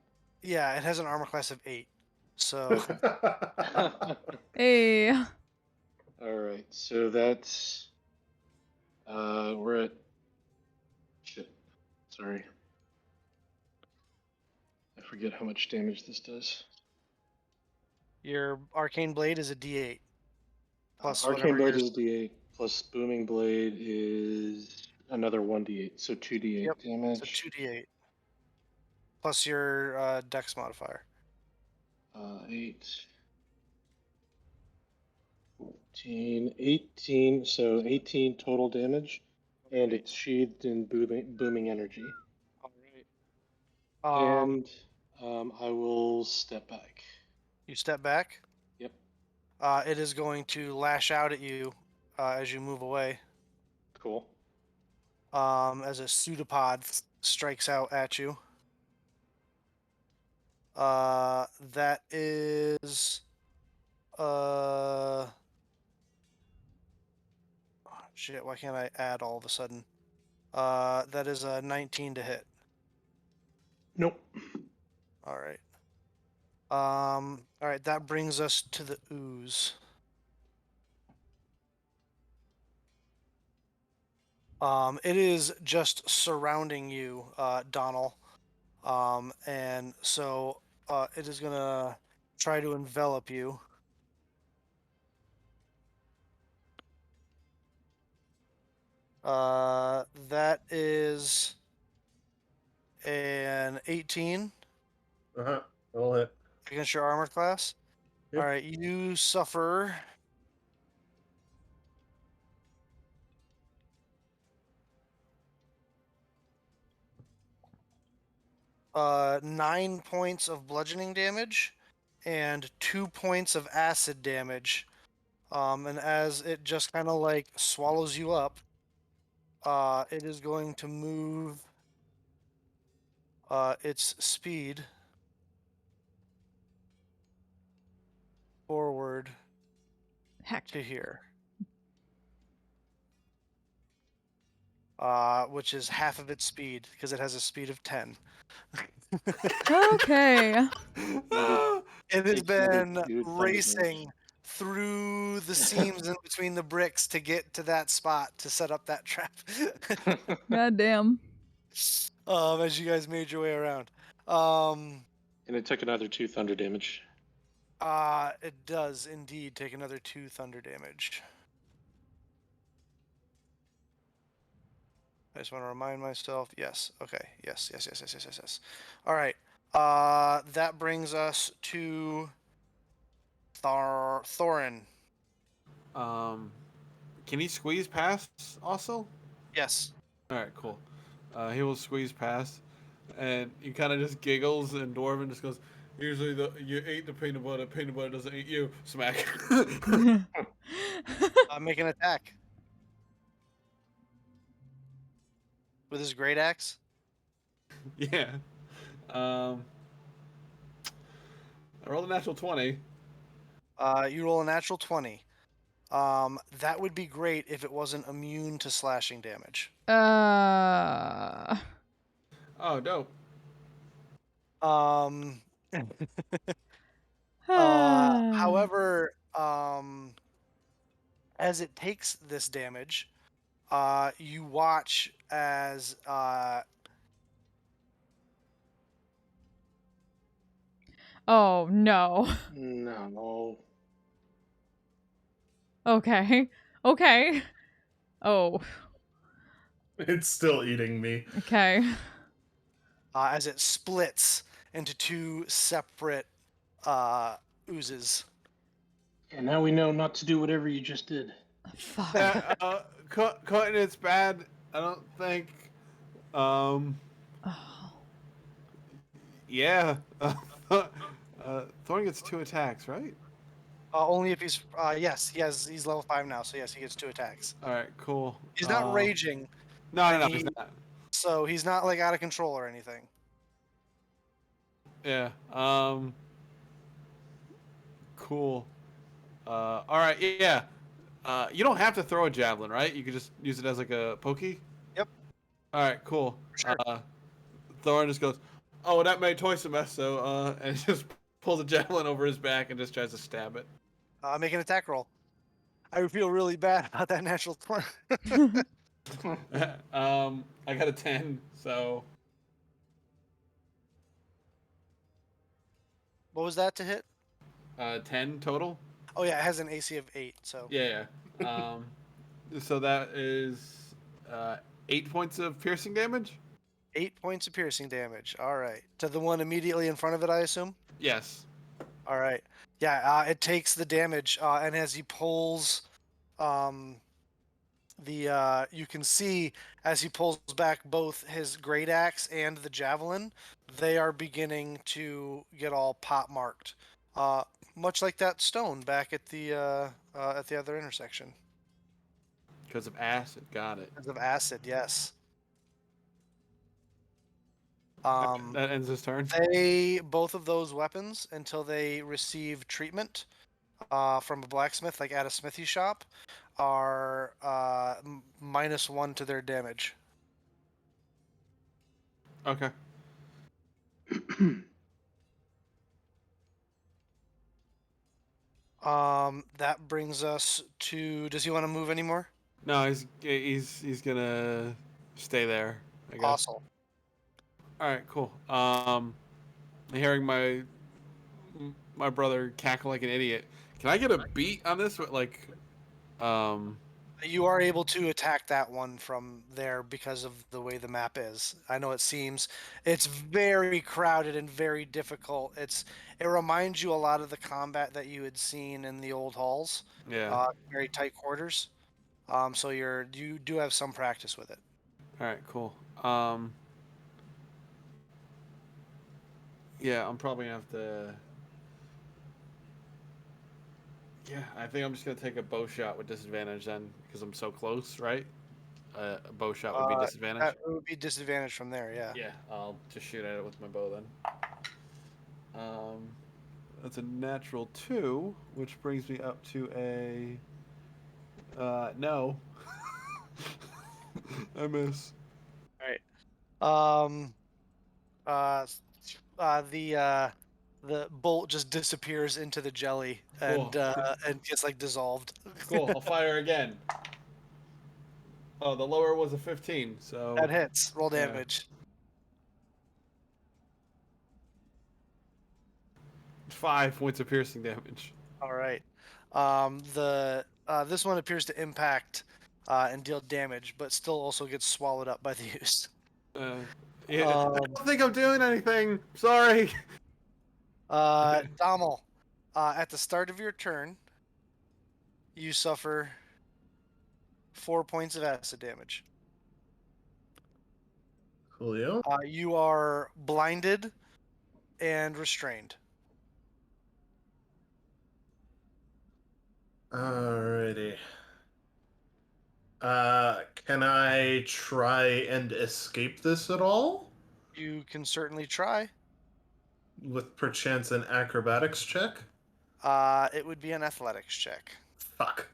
Speaker 1: Yeah, it has an armor class of 8. So
Speaker 2: Hey.
Speaker 4: All right. So that's we're at shit. Sorry. I forget how much damage this does.
Speaker 1: your arcane blade is a D8 plus
Speaker 4: Arcane
Speaker 1: whatever
Speaker 4: Blade
Speaker 1: yours.
Speaker 4: is D8 plus Booming Blade is another 1d8, so 2d8
Speaker 1: Yep. So
Speaker 4: damage.
Speaker 1: 2d8 plus your Dex modifier.
Speaker 4: 8, 14, 18, so 18 total damage, and it's sheathed in booming energy.
Speaker 1: All right.
Speaker 4: And I will step back.
Speaker 1: You step back.
Speaker 4: Yep.
Speaker 1: It is going to lash out at you as you move away.
Speaker 4: Cool.
Speaker 1: As a pseudopod strikes out at you. That is shit, why can't I add all of a sudden? That is a 19 to hit.
Speaker 4: Nope.
Speaker 1: All right. All right, that brings us to the ooze. It is just surrounding you, Donald. And so it is gonna try to envelop you. That is an 18
Speaker 3: Uh-huh. That'll hit.
Speaker 1: against your armor class.
Speaker 3: Yep.
Speaker 1: All right, you suffer 9 points of bludgeoning damage and 2 points of acid damage. And as it just kind of like swallows you up, it is going to move its speed forward
Speaker 2: Heck.
Speaker 1: to here, which is half of its speed because it has a speed of 10.
Speaker 2: Okay.
Speaker 1: It has
Speaker 4: Takes another
Speaker 1: been
Speaker 4: 2 thunder damage.
Speaker 1: racing through the seams in between the bricks to get to that spot to set up that trap.
Speaker 2: God damn.
Speaker 1: As you guys made your way around.
Speaker 4: And it took another 2 thunder damage.
Speaker 1: It does indeed take another 2 thunder damage. I just want to remind myself. Yes. Okay. Yes. Yes. Yes. Yes. Yes. Yes. Yes. All right. That brings us to Thorin.
Speaker 5: Can he squeeze past also?
Speaker 1: Yes.
Speaker 5: All right, cool. He will squeeze past, and he kind of just giggles, and Dwarven just goes, "Usually, you ate the peanut butter doesn't eat you." Smack.
Speaker 1: Make an attack with his great axe.
Speaker 5: Yeah. I rolled a natural 20.
Speaker 1: You roll a natural 20. That would be great if it wasn't immune to slashing damage.
Speaker 5: Oh, dope.
Speaker 1: However, as it takes this damage, you watch as
Speaker 2: Oh, no.
Speaker 4: No.
Speaker 2: Okay. Okay. Oh,
Speaker 3: It's still eating me.
Speaker 2: okay.
Speaker 1: As it splits into two separate oozes.
Speaker 4: And now we know not to do whatever you just did.
Speaker 2: Fuck.
Speaker 5: Cutting it's bad. I don't think. Um.
Speaker 2: Oh.
Speaker 5: Yeah. Thorn gets 2 attacks, right?
Speaker 1: Only if he's yes, he's level 5 now, so yes, he gets 2 attacks.
Speaker 5: All right, cool.
Speaker 1: He's not raging,
Speaker 5: No,
Speaker 1: and
Speaker 5: he's not.
Speaker 1: so he's not like out of control or anything.
Speaker 5: Yeah. Cool. All right. Yeah. You don't have to throw a javelin, right? You could just use it as like a pokey.
Speaker 1: Yep.
Speaker 5: All right. Cool.
Speaker 1: Sure.
Speaker 5: Thorin just goes, "Oh, that made twice a mess." So, and he just pulls a javelin over his back and just tries to stab it.
Speaker 1: Make an attack roll. I would feel really bad about that natural 20.
Speaker 5: I got a 10, so
Speaker 1: What was that to hit?
Speaker 5: 10 total.
Speaker 1: Oh yeah, it has an AC of 8, so
Speaker 5: Yeah. So that is 8 points of piercing damage.
Speaker 1: 8 points of piercing damage. All right. To the one immediately in front of it, I assume?
Speaker 5: Yes.
Speaker 1: All right. Yeah, it takes the damage, and as he pulls you can see as he pulls back both his great axe and the javelin, they are beginning to get all pop marked, much like that stone back at the other intersection.
Speaker 5: Because of acid. Got it.
Speaker 1: Because of acid, yes.
Speaker 5: That ends his turn.
Speaker 1: Both of those weapons, until they receive treatment from a blacksmith, like at a smithy shop, are -1 to their damage.
Speaker 5: Okay.
Speaker 1: That brings us to. Does he want to move anymore?
Speaker 5: No, he's gonna stay there, I guess.
Speaker 1: Awesome.
Speaker 5: All right, cool. Hearing my brother cackle like an idiot. Can I get a beat on this? Like,
Speaker 1: You are able to attack that one from there because of the way the map is. I know it's very crowded and very difficult. It reminds you a lot of the combat that you had seen in the old halls.
Speaker 5: yeah.
Speaker 1: Very tight quarters. So you do have some practice with it.
Speaker 5: All right, cool. Yeah, I'm probably gonna have to. Yeah, I think I'm just gonna take a bow shot with disadvantage then, because I'm so close, right? A bow shot would be disadvantage.
Speaker 1: That would be disadvantage from there, yeah.
Speaker 5: Yeah, I'll just shoot at it with my bow then. That's a natural 2, which brings me up to a no. I miss.
Speaker 1: All right. The bolt just disappears into the jelly and
Speaker 5: Cool.
Speaker 1: and gets like dissolved.
Speaker 5: Cool. I'll fire again. Oh, the lower was a 15, so
Speaker 1: That hits. Roll
Speaker 5: Yeah.
Speaker 1: damage.
Speaker 5: 5 points of piercing damage.
Speaker 1: All right. This one appears to impact and deal damage, but still also gets swallowed up by the ooze.
Speaker 5: Yeah, I don't think I'm doing anything. Sorry.
Speaker 1: Dommel, at the start of your turn, you suffer 4 points of acid damage.
Speaker 3: Coolio.
Speaker 1: You are blinded and restrained.
Speaker 3: Alrighty. Can I try and escape this at all?
Speaker 1: You can certainly try.
Speaker 3: With perchance an acrobatics check?
Speaker 1: It would be an athletics check.
Speaker 3: Fuck.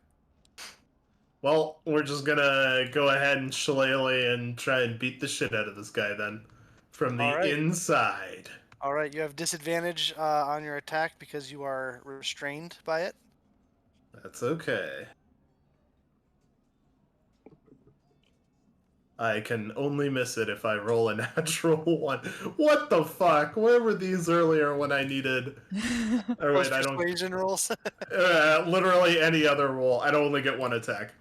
Speaker 3: Well, we're just gonna go ahead and shillelagh and try and beat the shit out of this guy then. From the
Speaker 1: All right.
Speaker 3: inside.
Speaker 1: All right, you have disadvantage on your attack because you are restrained by it.
Speaker 3: That's okay. I can only miss it if I roll a natural one. What the fuck? Where were these earlier when I needed? Or
Speaker 1: Those
Speaker 3: wait, I don't.
Speaker 1: persuasion rolls.
Speaker 3: Literally any other roll. I'd only get one attack.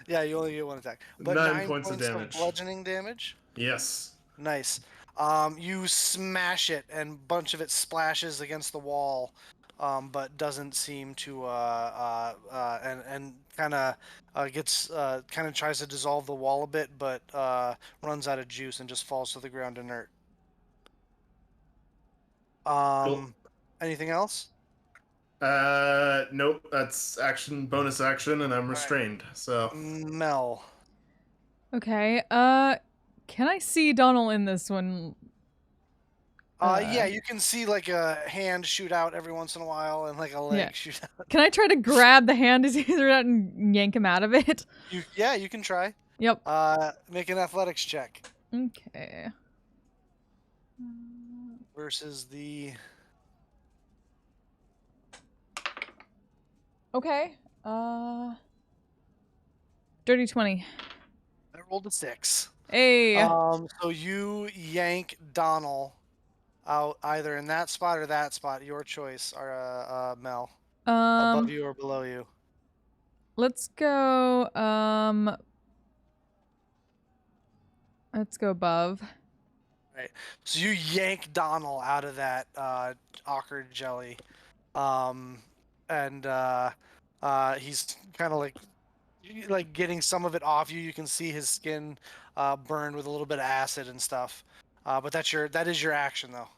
Speaker 1: Yeah, you only get one attack, but
Speaker 3: 9
Speaker 1: nine
Speaker 3: points of
Speaker 1: points of
Speaker 3: damage.
Speaker 1: bludgeoning damage.
Speaker 3: Yes.
Speaker 1: Nice. You smash it, and a bunch of it splashes against the wall, but doesn't seem to and kind of gets kind of tries to dissolve the wall a bit, but runs out of juice and just falls to the ground inert.
Speaker 3: Cool.
Speaker 1: Anything else?
Speaker 3: Nope. That's action, bonus action, and I'm
Speaker 1: All right.
Speaker 3: restrained. So.
Speaker 1: Mel.
Speaker 2: Okay. Can I see Donald in this one?
Speaker 1: Yeah, you can see like a hand shoot out every once in a while, and like a leg
Speaker 2: Yeah.
Speaker 1: shoot out.
Speaker 2: Can I try to grab the hand as he threw it out and yank him out of it?
Speaker 1: Yeah, you can try.
Speaker 2: Yep.
Speaker 1: Make an athletics check
Speaker 2: Okay.
Speaker 1: versus the.
Speaker 2: Okay. Dirty 20.
Speaker 1: I rolled a 6.
Speaker 2: Hey.
Speaker 1: So you yank Donald out either in that spot or that spot. Your choice, or Mel, above you or below you.
Speaker 2: Let's go. Let's go above.
Speaker 1: Right. So you yank Donald out of that awkward jelly, and he's kind of like getting some of it off you. You can see his skin burned with a little bit of acid and stuff. But that is your action though.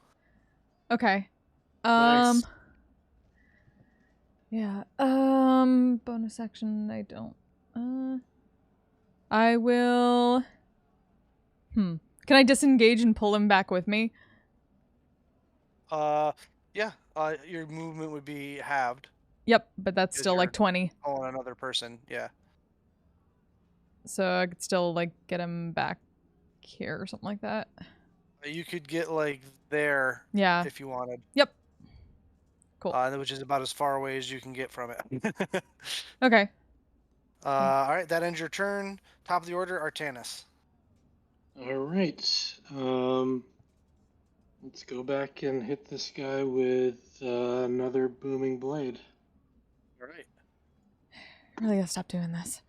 Speaker 2: Okay.
Speaker 3: Nice.
Speaker 2: Yeah. Bonus action. I don't. I will. Can I disengage and pull him back with me?
Speaker 1: Yeah. Your movement would be halved.
Speaker 2: Yep, but that's
Speaker 1: Because
Speaker 2: still like
Speaker 1: you're
Speaker 2: 20.
Speaker 1: on another person. Yeah.
Speaker 2: So I could still like get him back here or something like that.
Speaker 1: You could get like there
Speaker 2: Yeah.
Speaker 1: if you wanted.
Speaker 2: Yep. Cool.
Speaker 1: Which is about as far away as you can get from it.
Speaker 2: Okay.
Speaker 1: All right, that ends your turn. Top of the order, Artanis.
Speaker 4: All right. Let's go back and hit this guy with another booming blade.
Speaker 1: All right.
Speaker 2: I really gotta stop doing this.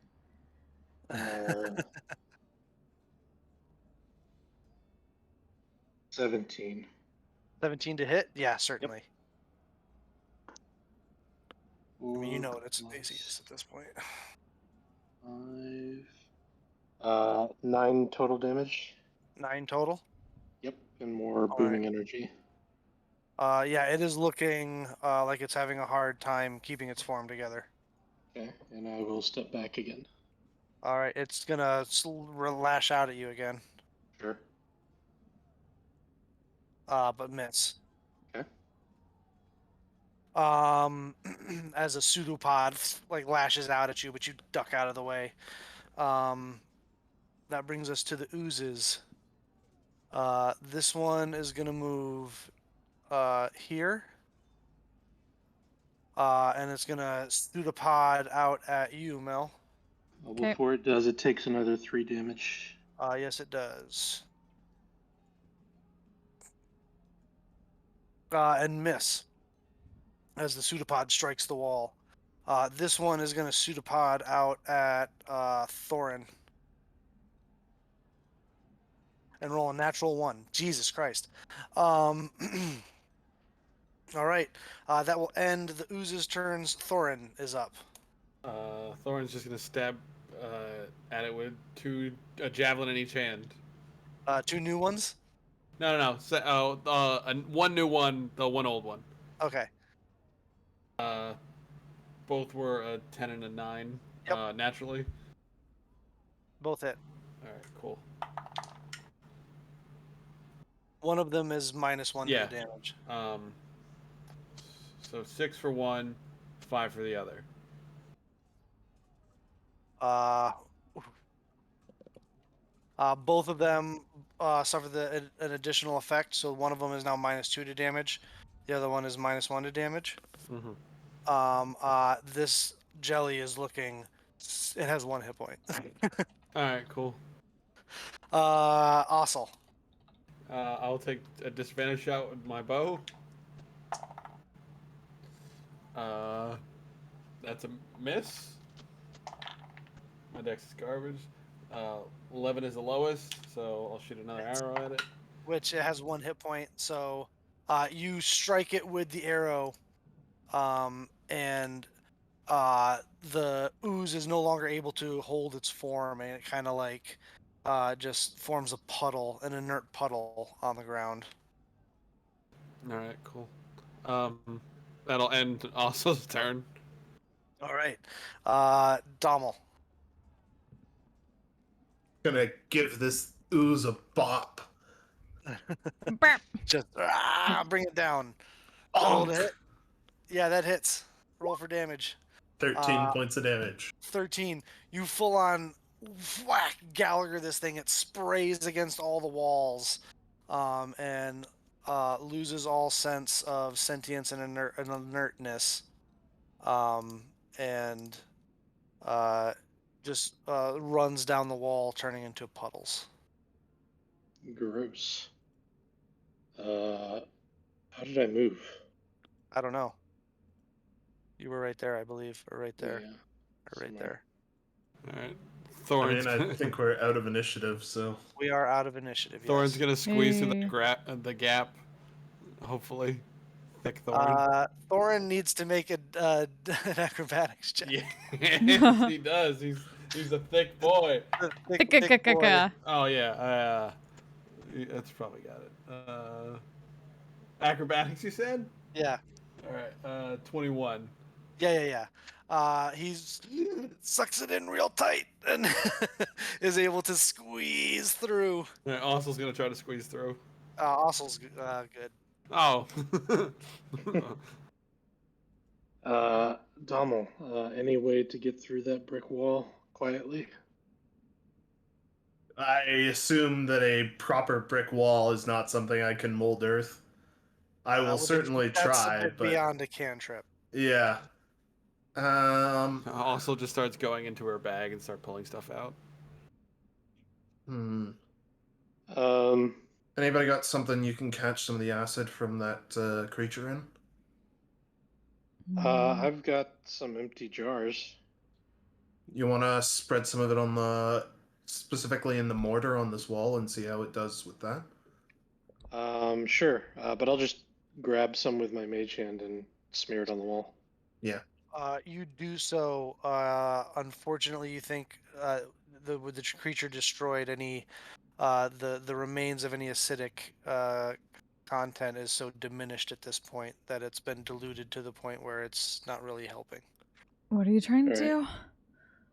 Speaker 4: 17.
Speaker 1: 17 to hit? Yeah, certainly. I mean, you
Speaker 4: Four
Speaker 1: know what it's
Speaker 4: plus
Speaker 1: easiest at this point.
Speaker 4: 5. 9 total damage.
Speaker 1: 9 total?
Speaker 4: Yep, and more
Speaker 1: All
Speaker 4: booming energy.
Speaker 1: Yeah, it is looking like it's having a hard time keeping its form together.
Speaker 4: Okay, and I will step back again.
Speaker 1: All right, it's gonna lash out at you again,
Speaker 4: Sure.
Speaker 1: but miss.
Speaker 4: Okay.
Speaker 1: As a pseudopod like lashes out at you, but you duck out of the way. That brings us to the oozes. This one is gonna move here. And it's gonna pseudopod out at you, Mel.
Speaker 2: Okay.
Speaker 4: Before it does, it takes another 3 damage.
Speaker 1: Yes, it does. And miss as the pseudopod strikes the wall. This one is going to pseudopod out at Thorin. And roll a natural 1. Jesus Christ. All right. That will end the ooze's turns. Thorin is up.
Speaker 5: Thorin's just gonna stab at it with a javelin in each hand.
Speaker 1: 2 new ones?
Speaker 5: No. One new one, the one old one.
Speaker 1: Okay.
Speaker 5: Both were a 10 and a 9.
Speaker 1: Yep.
Speaker 5: Naturally.
Speaker 1: Both hit.
Speaker 5: All right, cool.
Speaker 1: One of them is -1
Speaker 5: Yeah.
Speaker 1: to the damage.
Speaker 5: So 6 for one, 5 for the other.
Speaker 1: Both of them suffer an additional effect, so one of them is now -2 to damage. The other one is -1 to damage.
Speaker 5: Mm-hmm.
Speaker 1: This jelly is looking. It has 1 hit point.
Speaker 5: All right, cool.
Speaker 1: Ossel.
Speaker 5: I'll take a disadvantage shot with my bow. That's a miss. My dex is garbage. 11 is the lowest, so I'll shoot another arrow at it.
Speaker 1: Which it has 1 hit point. So you strike it with the arrow, and the ooze is no longer able to hold its form, and it kind of like just forms a puddle, an inert puddle on the ground.
Speaker 5: All right, cool. That'll end Osso's turn.
Speaker 1: All right, Dommel.
Speaker 3: Gonna give this ooze a bop.
Speaker 2: Burp.
Speaker 1: Just bring it down. Roll to
Speaker 3: Bonk!
Speaker 1: hit. Yeah, that hits. Roll for damage.
Speaker 3: 13 points of damage.
Speaker 1: 13. You full on whack Gallagher this thing. It sprays against all the walls, and loses all sense of sentience and inertness, and just runs down the wall, turning into puddles.
Speaker 4: Gross. How did I move?
Speaker 1: I don't know. You were right there, I believe, or right there,
Speaker 4: Yeah,
Speaker 1: or right
Speaker 4: somewhere.
Speaker 1: there.
Speaker 5: All right.
Speaker 3: I
Speaker 5: Thorn's
Speaker 3: mean, I think we're out of initiative, so.
Speaker 1: We are out of initiative.
Speaker 5: Thorn's
Speaker 1: Yes.
Speaker 5: gonna squeeze through
Speaker 2: Hey.
Speaker 5: the gap. Hopefully, thick Thorn.
Speaker 1: Thorin needs to make an acrobatics check.
Speaker 5: Yeah, yes, he does. He's a thick boy.
Speaker 1: Thick boy.
Speaker 5: Oh yeah. That's probably got it. Acrobatics, you said?
Speaker 1: Yeah.
Speaker 5: All right. 21.
Speaker 1: Yeah. He's sucks it in real tight and is able to squeeze through.
Speaker 5: All right, Ossel's gonna try to squeeze through.
Speaker 1: Ossel's good.
Speaker 5: Oh.
Speaker 4: Dommel, any way to get through that brick wall quietly?
Speaker 3: I assume that a proper brick wall is not something I can mold earth. I will certainly
Speaker 1: That's a
Speaker 3: try,
Speaker 1: bit
Speaker 3: but
Speaker 1: beyond a cantrip.
Speaker 3: yeah.
Speaker 5: Ossel just starts going into her bag and start pulling stuff out.
Speaker 4: Um,
Speaker 3: Anybody got something you can catch some of the acid from that creature in?
Speaker 4: I've got some empty jars.
Speaker 3: You want to spread some of it on specifically in the mortar on this wall and see how it does with that?
Speaker 4: Sure, but I'll just grab some with my mage hand and smear it on the wall.
Speaker 3: Yeah.
Speaker 1: You do so. Unfortunately, you think the creature destroyed any the remains of any acidic content is so diminished at this point that it's been diluted to the point where it's not really helping.
Speaker 2: What are you trying to
Speaker 4: Alright.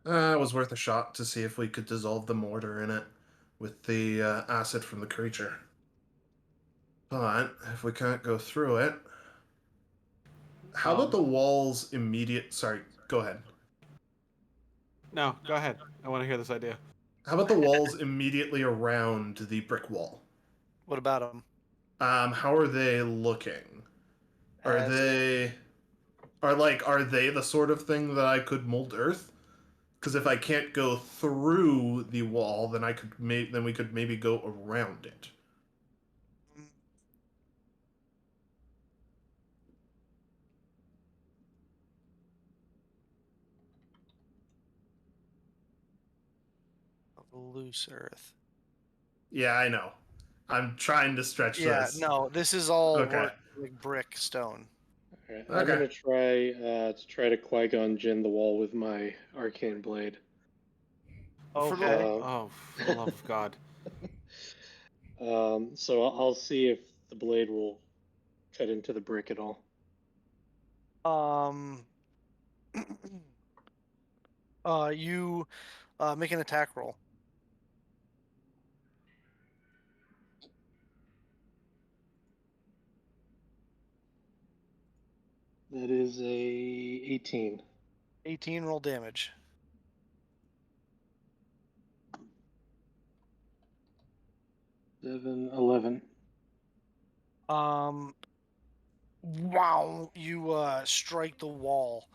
Speaker 2: do?
Speaker 3: It was worth a shot to see if we could dissolve the mortar in it with the acid from the creature. But if we can't go through it, how about the walls immediate? Sorry, go ahead.
Speaker 5: No, go ahead. I want to hear this idea.
Speaker 3: How about the walls immediately around the brick wall?
Speaker 1: What about them?
Speaker 3: How are they looking? Are they the sort of thing that I could mold earth? Because if I can't go through the wall, then we could maybe go around it.
Speaker 1: Loose earth.
Speaker 3: Yeah, I know. I'm trying to stretch this.
Speaker 1: No, this is all
Speaker 3: Okay.
Speaker 1: work like brick stone.
Speaker 4: Alright,
Speaker 3: Okay.
Speaker 4: I'm gonna try to Qui-Gon Jinn the wall with my arcane blade.
Speaker 5: For the,
Speaker 1: Okay.
Speaker 5: for the love of God.
Speaker 4: So I'll see if the blade will cut into the brick at all.
Speaker 1: You make an attack roll.
Speaker 4: That is a 18.
Speaker 1: 18 roll damage.
Speaker 4: Seven, 11.
Speaker 1: Wow, you strike the wall,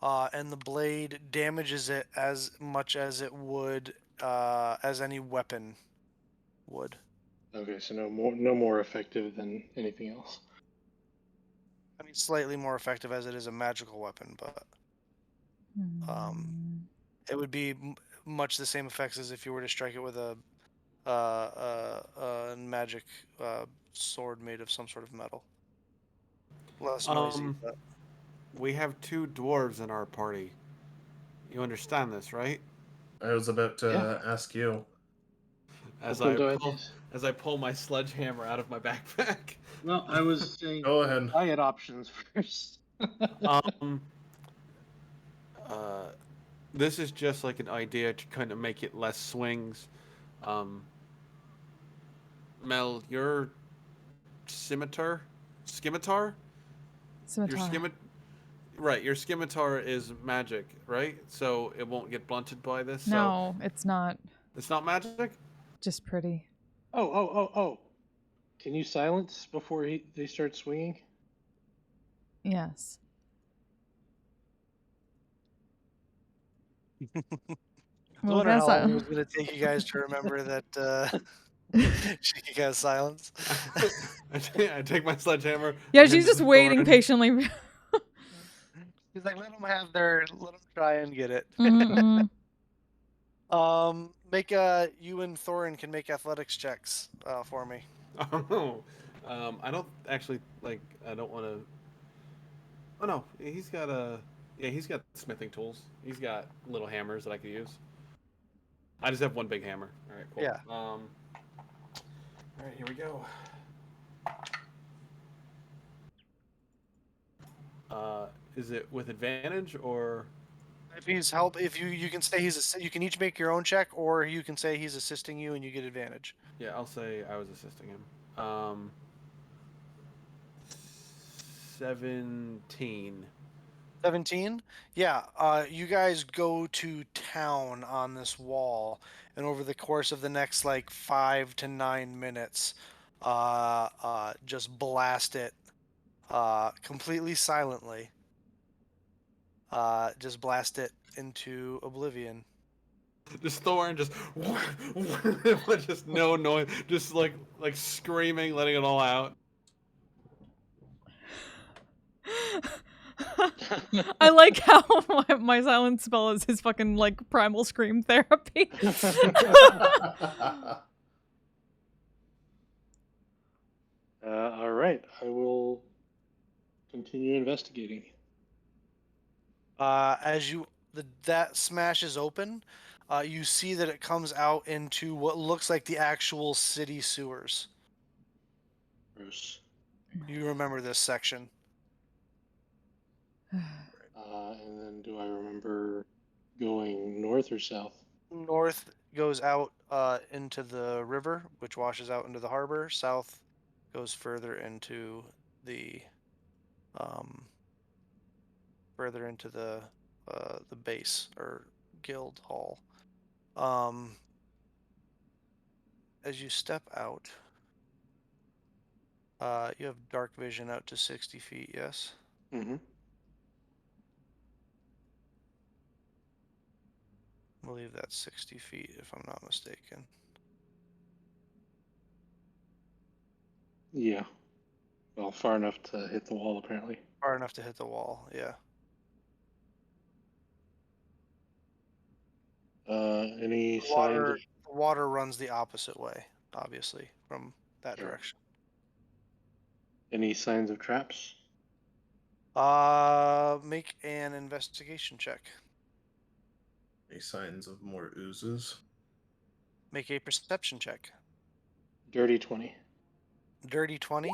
Speaker 1: and the blade damages it as much as it would as any weapon wood.
Speaker 4: Okay, so no more effective than anything else.
Speaker 1: I mean, slightly more effective as it is a magical weapon, but it would be much the same effects as if you were to strike it with a magic sword made of some sort of metal. Less noisy, but
Speaker 5: We have 2 dwarves in our party. You understand this, right?
Speaker 3: I was about to
Speaker 4: Yeah.
Speaker 3: ask you.
Speaker 5: As
Speaker 4: Open
Speaker 5: I
Speaker 4: to
Speaker 5: pull
Speaker 4: ideas.
Speaker 5: as I pull my sledgehammer out of my backpack.
Speaker 4: Well, I was saying
Speaker 3: Go ahead.
Speaker 4: quiet options first.
Speaker 5: Um, uh, this is just like an idea to kind of make it less swings. Um, Mel, your scimitar, your
Speaker 2: Scimitar.
Speaker 5: right, your scimitar is magic, right? So it won't get blunted by this. So
Speaker 2: No, it's not.
Speaker 5: it's not magic.
Speaker 2: Just pretty.
Speaker 4: Oh. Can you silence before they start swinging?
Speaker 2: Yes.
Speaker 1: I was
Speaker 2: Well,
Speaker 1: wondering
Speaker 2: that's
Speaker 1: how long it
Speaker 2: not.
Speaker 1: was going to take you guys to remember that she has silence.
Speaker 5: I take my sledgehammer.
Speaker 2: Yeah,
Speaker 5: and
Speaker 2: she's
Speaker 5: this
Speaker 2: just
Speaker 5: is
Speaker 2: waiting
Speaker 5: Thorin.
Speaker 2: patiently.
Speaker 1: He's like, let them try and get it.
Speaker 2: Mm-mm.
Speaker 1: Make you and Thorin can make athletics checks for me.
Speaker 5: Oh, I don't actually like. I don't want to. Oh no, he's got he's got smithing tools. He's got little hammers that I could use. I just have one big hammer. All right, cool.
Speaker 1: Yeah.
Speaker 5: All right, here we go. Is it with advantage or?
Speaker 1: If you can say you can each make your own check, or you can say he's assisting you and you get advantage.
Speaker 5: Yeah, I'll say I was assisting him. 17.
Speaker 1: 17. Yeah. You guys go to town on this wall, and over the course of the next like 5 to 9 minutes, just blast it, completely silently. Just blast it into oblivion.
Speaker 5: Just Thorin, just just no noise, just like screaming, letting it all out.
Speaker 2: I like how my silent spell is his fucking like primal scream therapy.
Speaker 4: All right, I will continue investigating.
Speaker 1: As that smashes open, you see that it comes out into what looks like the actual city sewers.
Speaker 4: Gross.
Speaker 1: You remember this section.
Speaker 4: And then do I remember going north or south?
Speaker 1: North goes out into the river, which washes out into the harbor. South goes the um, further into the base or guild hall. As you step out, you have dark vision out to 60 feet. Yes.
Speaker 4: Mm-hmm.
Speaker 1: I believe that's 60 feet, if I'm not mistaken.
Speaker 4: Yeah. Well, far enough to hit the wall, apparently.
Speaker 1: Far enough to hit the wall, yeah.
Speaker 4: Any
Speaker 1: The
Speaker 4: signs of...
Speaker 1: water runs the opposite way, obviously, from that
Speaker 4: Sure.
Speaker 1: direction.
Speaker 4: Any signs of traps?
Speaker 1: Make an investigation check.
Speaker 3: Any signs of more oozes?
Speaker 1: Make a perception check.
Speaker 4: Dirty 20.
Speaker 1: Dirty 20.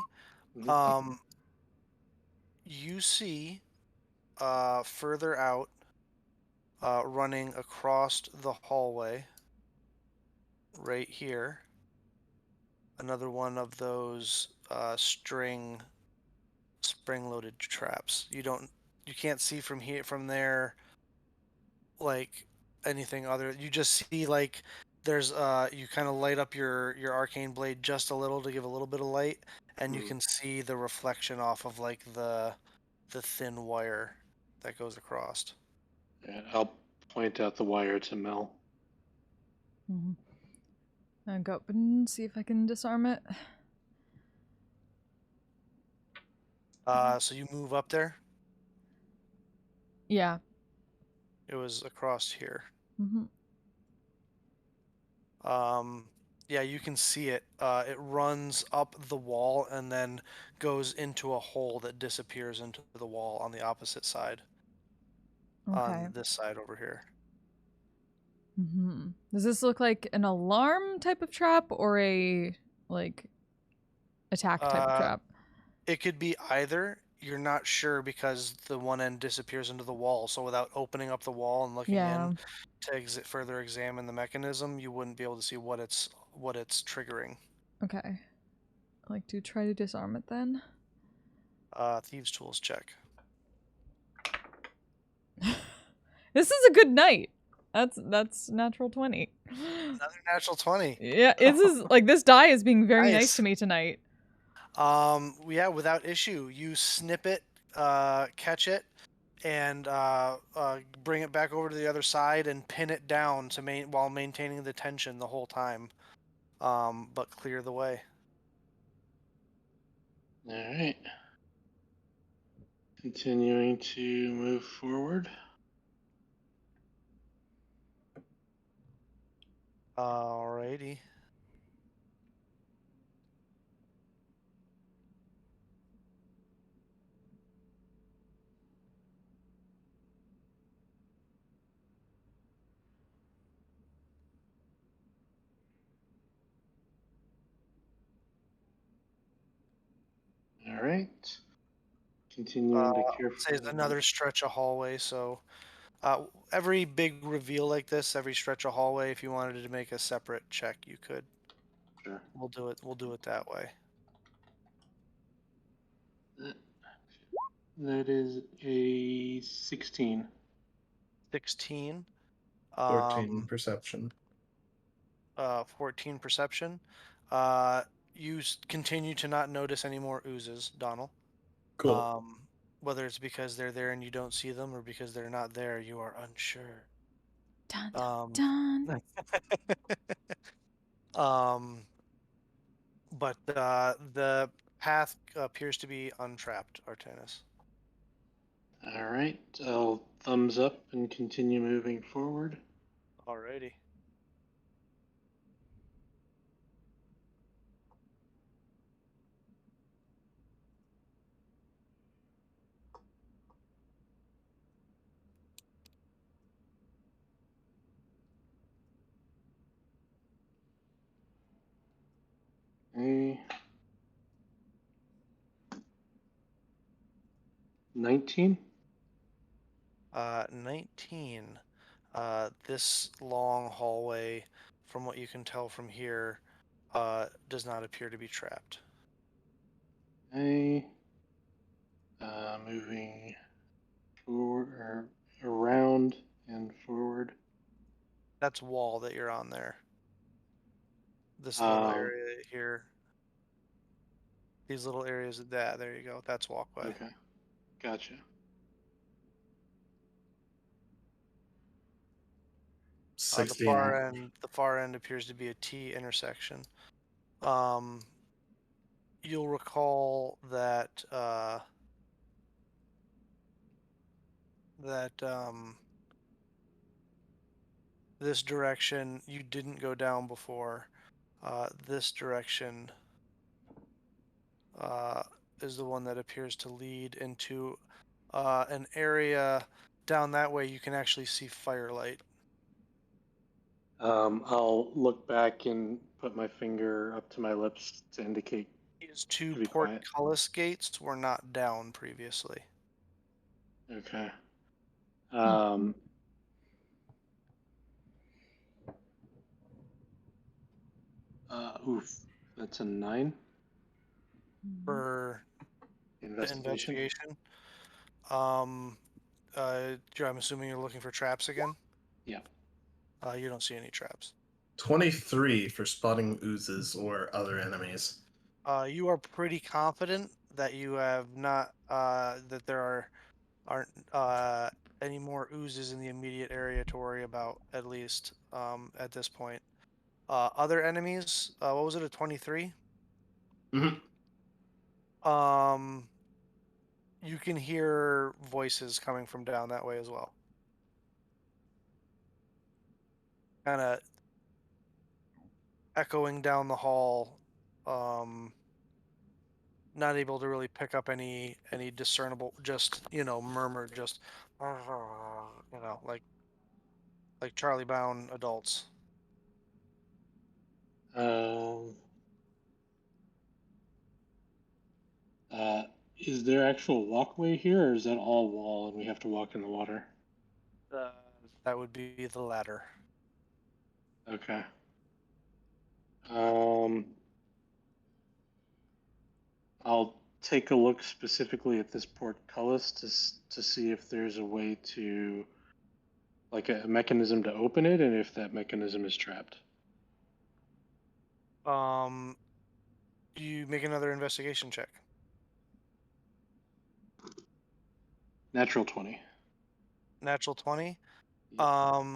Speaker 4: Mhm.
Speaker 1: You see, further out, running across the hallway, right here, another one of those spring-loaded traps. You can't see from there, like anything other. You just see like there's you kind of light up your arcane blade just a little to give a little bit of light, and you can see the reflection off of like the thin wire that goes across.
Speaker 4: Yeah, I'll point out the wire to Mel.
Speaker 2: Mhm. I'll go up and see if I can disarm it.
Speaker 1: So you move up there.
Speaker 2: Yeah.
Speaker 1: It was across here.
Speaker 2: Mm-hmm.
Speaker 1: Yeah, you can see it. It runs up the wall and then goes into a hole that disappears into the wall on the opposite side.
Speaker 2: Okay.
Speaker 1: On this side over here.
Speaker 2: Mm-hmm. Does this look like an alarm type of trap or a like attack type of trap?
Speaker 1: It could be either. You're not sure because the one end disappears into the wall. So without opening up the wall and looking
Speaker 2: Yeah.
Speaker 1: in to further examine the mechanism, you wouldn't be able to see what it's triggering.
Speaker 2: Okay. I'd like to try to disarm it then.
Speaker 1: Thieves' tools check.
Speaker 2: This is a good night. That's natural 20.
Speaker 1: Another natural 20.
Speaker 2: Yeah, this die is being very nice
Speaker 1: Nice.
Speaker 2: to me tonight.
Speaker 1: Yeah, without issue. You snip it, catch it, and bring it back over to the other side and pin it down to while maintaining the tension the whole time. But clear the way.
Speaker 4: All right. Continuing to move forward.
Speaker 1: Alrighty.
Speaker 4: All right. Continuing to
Speaker 1: Say it's
Speaker 4: carefully.
Speaker 1: another stretch of hallway. So every big reveal like this, every stretch of hallway, if you wanted to make a separate check, you could.
Speaker 4: Sure.
Speaker 1: We'll do it. We'll do it that way.
Speaker 4: That is a 16.
Speaker 1: 16.
Speaker 3: 14 perception.
Speaker 1: 14 perception. You continue to not notice any more oozes, Donald.
Speaker 3: Cool.
Speaker 1: Whether it's because they're there and you don't see them, or because they're not there, you are unsure.
Speaker 2: Dun dun dun.
Speaker 1: But the path appears to be untrapped, Artanis.
Speaker 4: All right. I'll thumbs up and continue moving forward.
Speaker 1: Alrighty.
Speaker 4: A 19.
Speaker 1: 19. This long hallway, from what you can tell from here, does not appear to be trapped.
Speaker 4: A moving forward or around and forward.
Speaker 1: That's wall that you're on there. This little area here. These little areas of that. There you go. That's walkway.
Speaker 4: Okay. Gotcha.
Speaker 1: The
Speaker 3: 16.
Speaker 1: far end appears to be a T intersection. You'll recall that this direction you didn't go down before. This direction is the one that appears to lead into an area down that way. You can actually see firelight.
Speaker 4: I'll look back and put my finger up to my lips to indicate.
Speaker 1: These two
Speaker 4: to be quiet.
Speaker 1: portcullis gates were not down previously.
Speaker 4: Okay. Oof. That's a 9.
Speaker 1: For investigation. I'm assuming you're looking for traps again?
Speaker 4: Yeah.
Speaker 1: You don't see any traps.
Speaker 3: 23 for spotting oozes or other enemies.
Speaker 1: You are pretty confident that you have not that there aren't any more oozes in the immediate area to worry about, at least at this point. other enemies, what was it, a 23?
Speaker 3: Mm-hmm.
Speaker 1: You can hear voices coming from down that way as well. Kind of echoing down the hall. Not able to really pick up any discernible, just murmur, just like Charlie Brown adults.
Speaker 4: Um, is there actual walkway here, or is that all wall and we have to walk in the water?
Speaker 1: That would be the latter.
Speaker 4: Okay. I'll take a look specifically at this portcullis to see if there's a way to, like, a mechanism to open it, and if that mechanism is trapped.
Speaker 1: You make another investigation check.
Speaker 4: Natural 20.
Speaker 1: Natural 20.
Speaker 4: Yeah.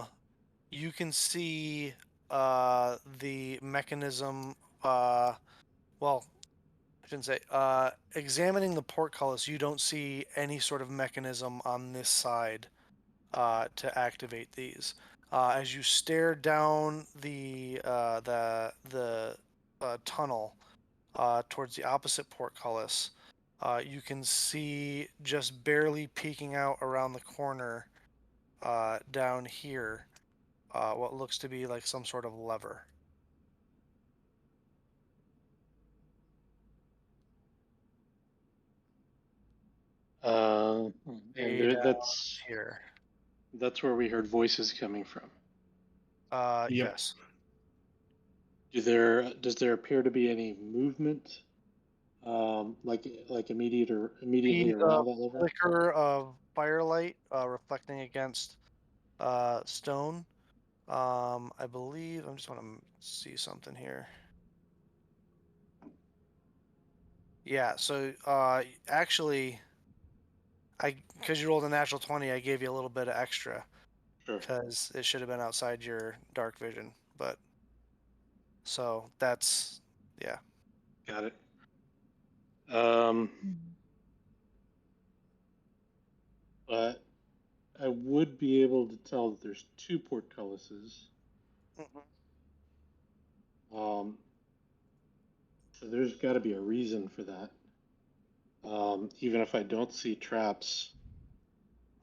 Speaker 1: You can see the mechanism. Well, I shouldn't say. Examining the portcullis, you don't see any sort of mechanism on this side to activate these. As you stare down the tunnel towards the opposite portcullis, you can see just barely peeking out around the corner down here what looks to be like some sort of lever.
Speaker 4: And
Speaker 1: Way
Speaker 4: that's
Speaker 1: here.
Speaker 4: where we heard voices coming from.
Speaker 3: Yep.
Speaker 1: Yes.
Speaker 4: Does there appear to be any movement, like immediately around that lever?
Speaker 1: Flicker of firelight reflecting against stone. I believe I just want to see something here. Yeah, so actually, because you rolled a natural 20, I gave you a little bit of extra
Speaker 4: Sure.
Speaker 1: because it should have been outside your dark vision. But so that's yeah.
Speaker 4: Got it. But I would be able to tell that there's two portcullises. So there's got to be a reason for that. Even if I don't see traps,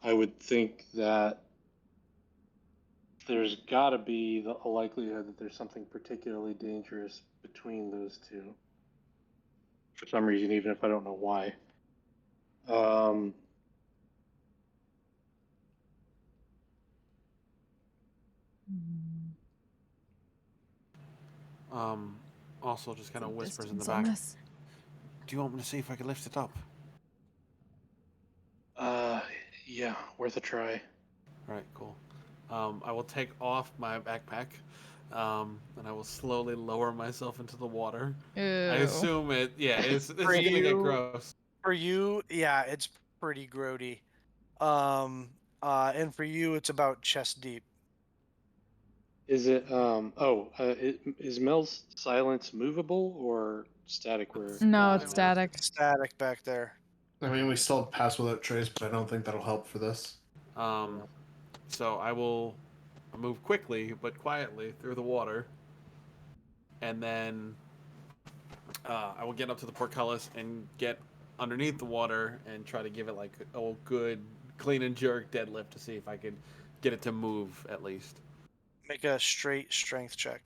Speaker 4: I would think that there's got to be a likelihood that there's something particularly dangerous between those two. For some reason, even if I don't know why.
Speaker 5: Also, just kind of whispers in the
Speaker 2: Distance on
Speaker 5: back.
Speaker 2: this.
Speaker 5: Do you want me to see if I can lift it up?
Speaker 4: Yeah, worth a try.
Speaker 5: All right, cool. I will take off my backpack, and I will slowly lower myself into the water.
Speaker 2: Ew.
Speaker 5: I assume it's
Speaker 1: For
Speaker 5: gonna get
Speaker 1: you-
Speaker 5: gross.
Speaker 1: For you, yeah, it's pretty grody. And for you, it's about chest deep.
Speaker 4: Is it, is Mel's silence movable or static where
Speaker 2: No,
Speaker 4: I'm
Speaker 2: it's
Speaker 4: at?
Speaker 2: static.
Speaker 1: Static back there.
Speaker 3: I mean, we still have pass without trace, but I don't think that'll help for this.
Speaker 5: So I will move quickly but quietly through the water, and then I will get up to the portcullis and get underneath the water and try to give it like a good clean and jerk deadlift to see if I could get it to move at least.
Speaker 1: Make a straight strength check.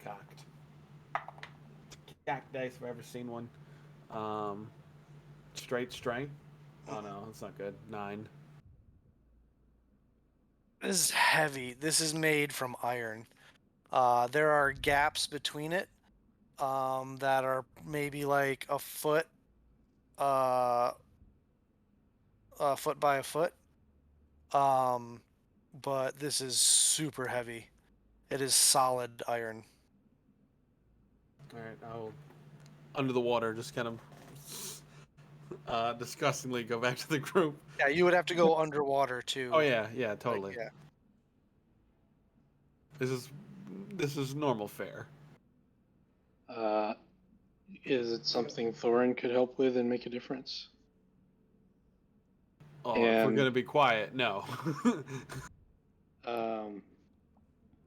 Speaker 5: Cocked. Cocked dice if I've ever seen one. Straight strength. Oh no, that's not good. 9.
Speaker 1: This is heavy. This is made from iron. There are gaps between it that are maybe like a foot by a foot. But this is super heavy. It is solid iron.
Speaker 5: All right, I'll under the water just kind of disgustingly go back to the group.
Speaker 1: Yeah, you would have to go underwater too.
Speaker 5: Oh yeah, yeah, totally.
Speaker 1: yeah.
Speaker 5: This is normal fare.
Speaker 4: Is it something Thorin could help with and make a difference?
Speaker 5: Oh, if we're
Speaker 4: And-
Speaker 5: gonna be quiet, no.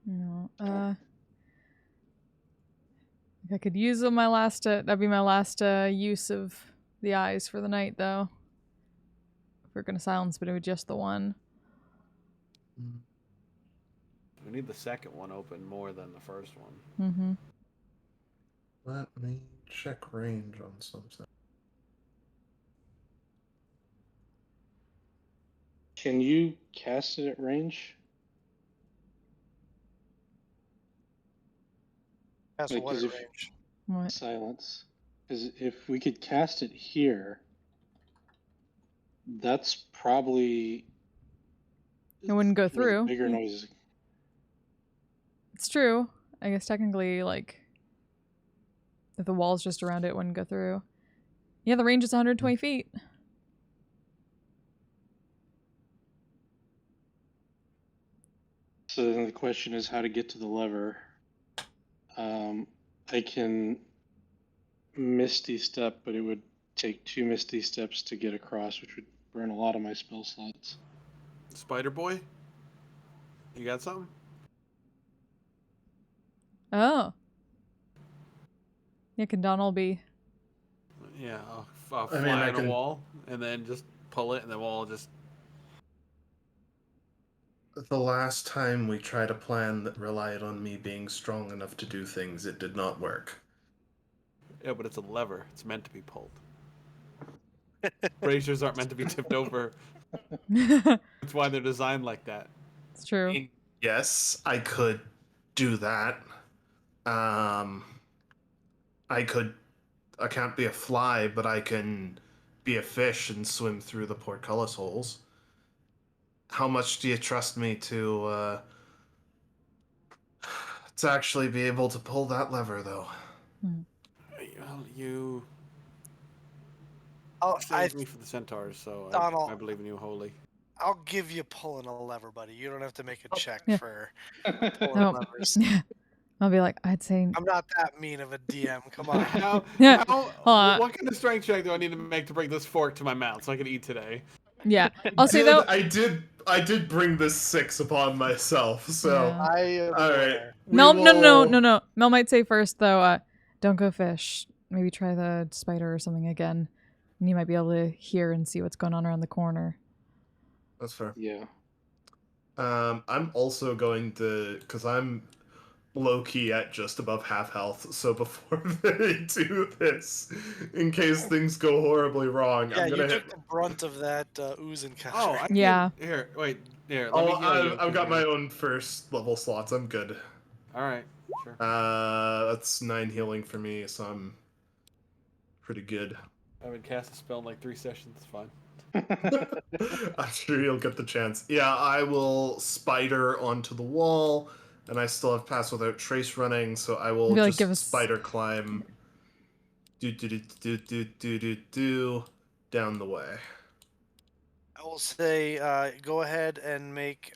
Speaker 2: No. I could use my last. That'd be my last use of the eyes for the night, though. If we're gonna silence, but it would just the one.
Speaker 5: We need the second one open more than the first one.
Speaker 2: Mm-hmm.
Speaker 3: Let me check range on something.
Speaker 4: Can you cast it at range?
Speaker 1: That's
Speaker 4: Like,
Speaker 1: what
Speaker 4: 'cause
Speaker 1: it
Speaker 4: if-
Speaker 1: range.
Speaker 2: What?
Speaker 4: Silence. Because if we could cast it here, that's probably
Speaker 2: It wouldn't go
Speaker 4: where the
Speaker 2: through.
Speaker 4: bigger noise.
Speaker 2: It's true. I guess technically, like, if the wall's just around it, it wouldn't go through. Yeah, the range is 120 feet.
Speaker 4: So then the question is how to get to the lever. I can Misty Step, but it would take 2 Misty Steps to get across, which would burn a lot of my spell slots.
Speaker 5: Spider Boy, you got something?
Speaker 2: Oh. Yeah, can Donald be?
Speaker 5: Yeah, I'll
Speaker 3: I
Speaker 5: fly
Speaker 3: mean, I
Speaker 5: on
Speaker 3: can-
Speaker 5: a wall and then just pull it, and the wall just.
Speaker 3: The last time we tried a plan that relied on me being strong enough to do things, it did not work.
Speaker 5: Yeah, but it's a lever. It's meant to be pulled. Braziers aren't meant to be tipped over.
Speaker 2: It's
Speaker 5: That's why they're designed like that.
Speaker 2: true.
Speaker 3: Yes, I could do that. I can't be a fly, but I can be a fish and swim through the portcullis holes. How much do you trust me to actually be able to pull that lever, though?
Speaker 5: Well, you
Speaker 1: I
Speaker 5: saved me for the centaurs, so
Speaker 1: Donald,
Speaker 5: I believe in you wholly.
Speaker 1: I'll give you pulling a lever, buddy. You don't have to make a check
Speaker 2: Yeah.
Speaker 1: for pulling
Speaker 2: No.
Speaker 1: levers.
Speaker 2: Yeah. I'll be like, I'd say.
Speaker 1: I'm not that mean of a DM. Come on.
Speaker 2: Yeah.
Speaker 5: How,
Speaker 2: Hold on.
Speaker 5: what kind of strength check do I need to make to bring this fork to my mouth so I can eat today?
Speaker 2: Yeah. I'll say though.
Speaker 3: I did bring this 6 upon myself, so
Speaker 2: Yeah.
Speaker 1: I am
Speaker 3: all right.
Speaker 1: aware.
Speaker 2: Mel,
Speaker 3: We
Speaker 2: no.
Speaker 3: will-
Speaker 2: Mel might say first though. Don't go fish. Maybe try the spider or something again, and you might be able to hear and see what's going on around the corner.
Speaker 3: That's fair.
Speaker 4: Yeah.
Speaker 3: I'm also going to, because I'm low key at just above half health. So before they do this, in case things go horribly wrong,
Speaker 1: Yeah,
Speaker 3: I'm
Speaker 1: you
Speaker 3: gonna
Speaker 1: took
Speaker 3: hit.
Speaker 1: the brunt of that ooze encounter.
Speaker 5: Oh, I
Speaker 2: Yeah.
Speaker 5: Can, here, wait, here. Let me heal you.
Speaker 3: I've got
Speaker 5: 'cause
Speaker 3: my
Speaker 5: you're-
Speaker 3: own first level slots. I'm good.
Speaker 5: All right, sure.
Speaker 3: That's 9 healing for me, so I'm pretty good.
Speaker 5: I haven't cast a spell in like 3 sessions. It's fine.
Speaker 3: I'm sure you'll get the chance. Yeah, I will spider onto the wall, and I still have pass without trace running, so I will
Speaker 2: Maybe, like,
Speaker 3: just
Speaker 2: give us-
Speaker 3: spider climb. Do down the way.
Speaker 1: I will say, go ahead and make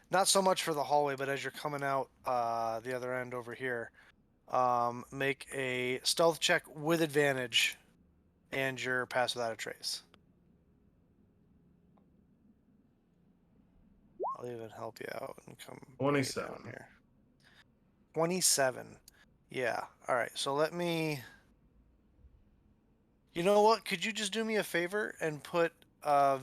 Speaker 1: not so much for the hallway, but as you're coming out the other end over here, make a stealth check with advantage, and your pass without a trace. I'll even help you out and come bring you
Speaker 3: 27.
Speaker 1: down here. 27. Yeah. All right. So let me. You know what? Could you just do me a favor and put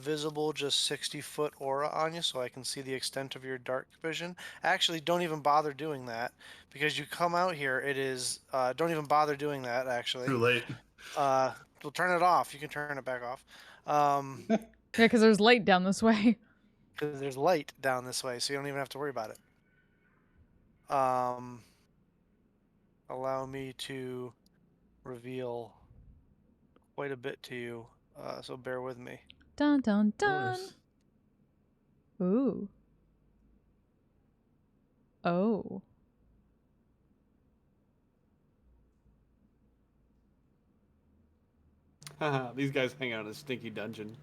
Speaker 1: visible just 60-foot aura on you so I can see the extent of your dark vision? Actually, don't even bother doing that because you come out here. It is. Don't even bother doing that. Actually.
Speaker 3: Too late.
Speaker 1: We'll turn it off. You can turn it back off.
Speaker 2: Yeah, because there's light down this way.
Speaker 1: Because there's light down this way, so you don't even have to worry about it. Allow me to reveal quite a bit to you, so bear with me.
Speaker 2: Dun dun dun.
Speaker 3: Nice.
Speaker 2: Ooh. Oh.
Speaker 5: These guys hang out in a stinky dungeon.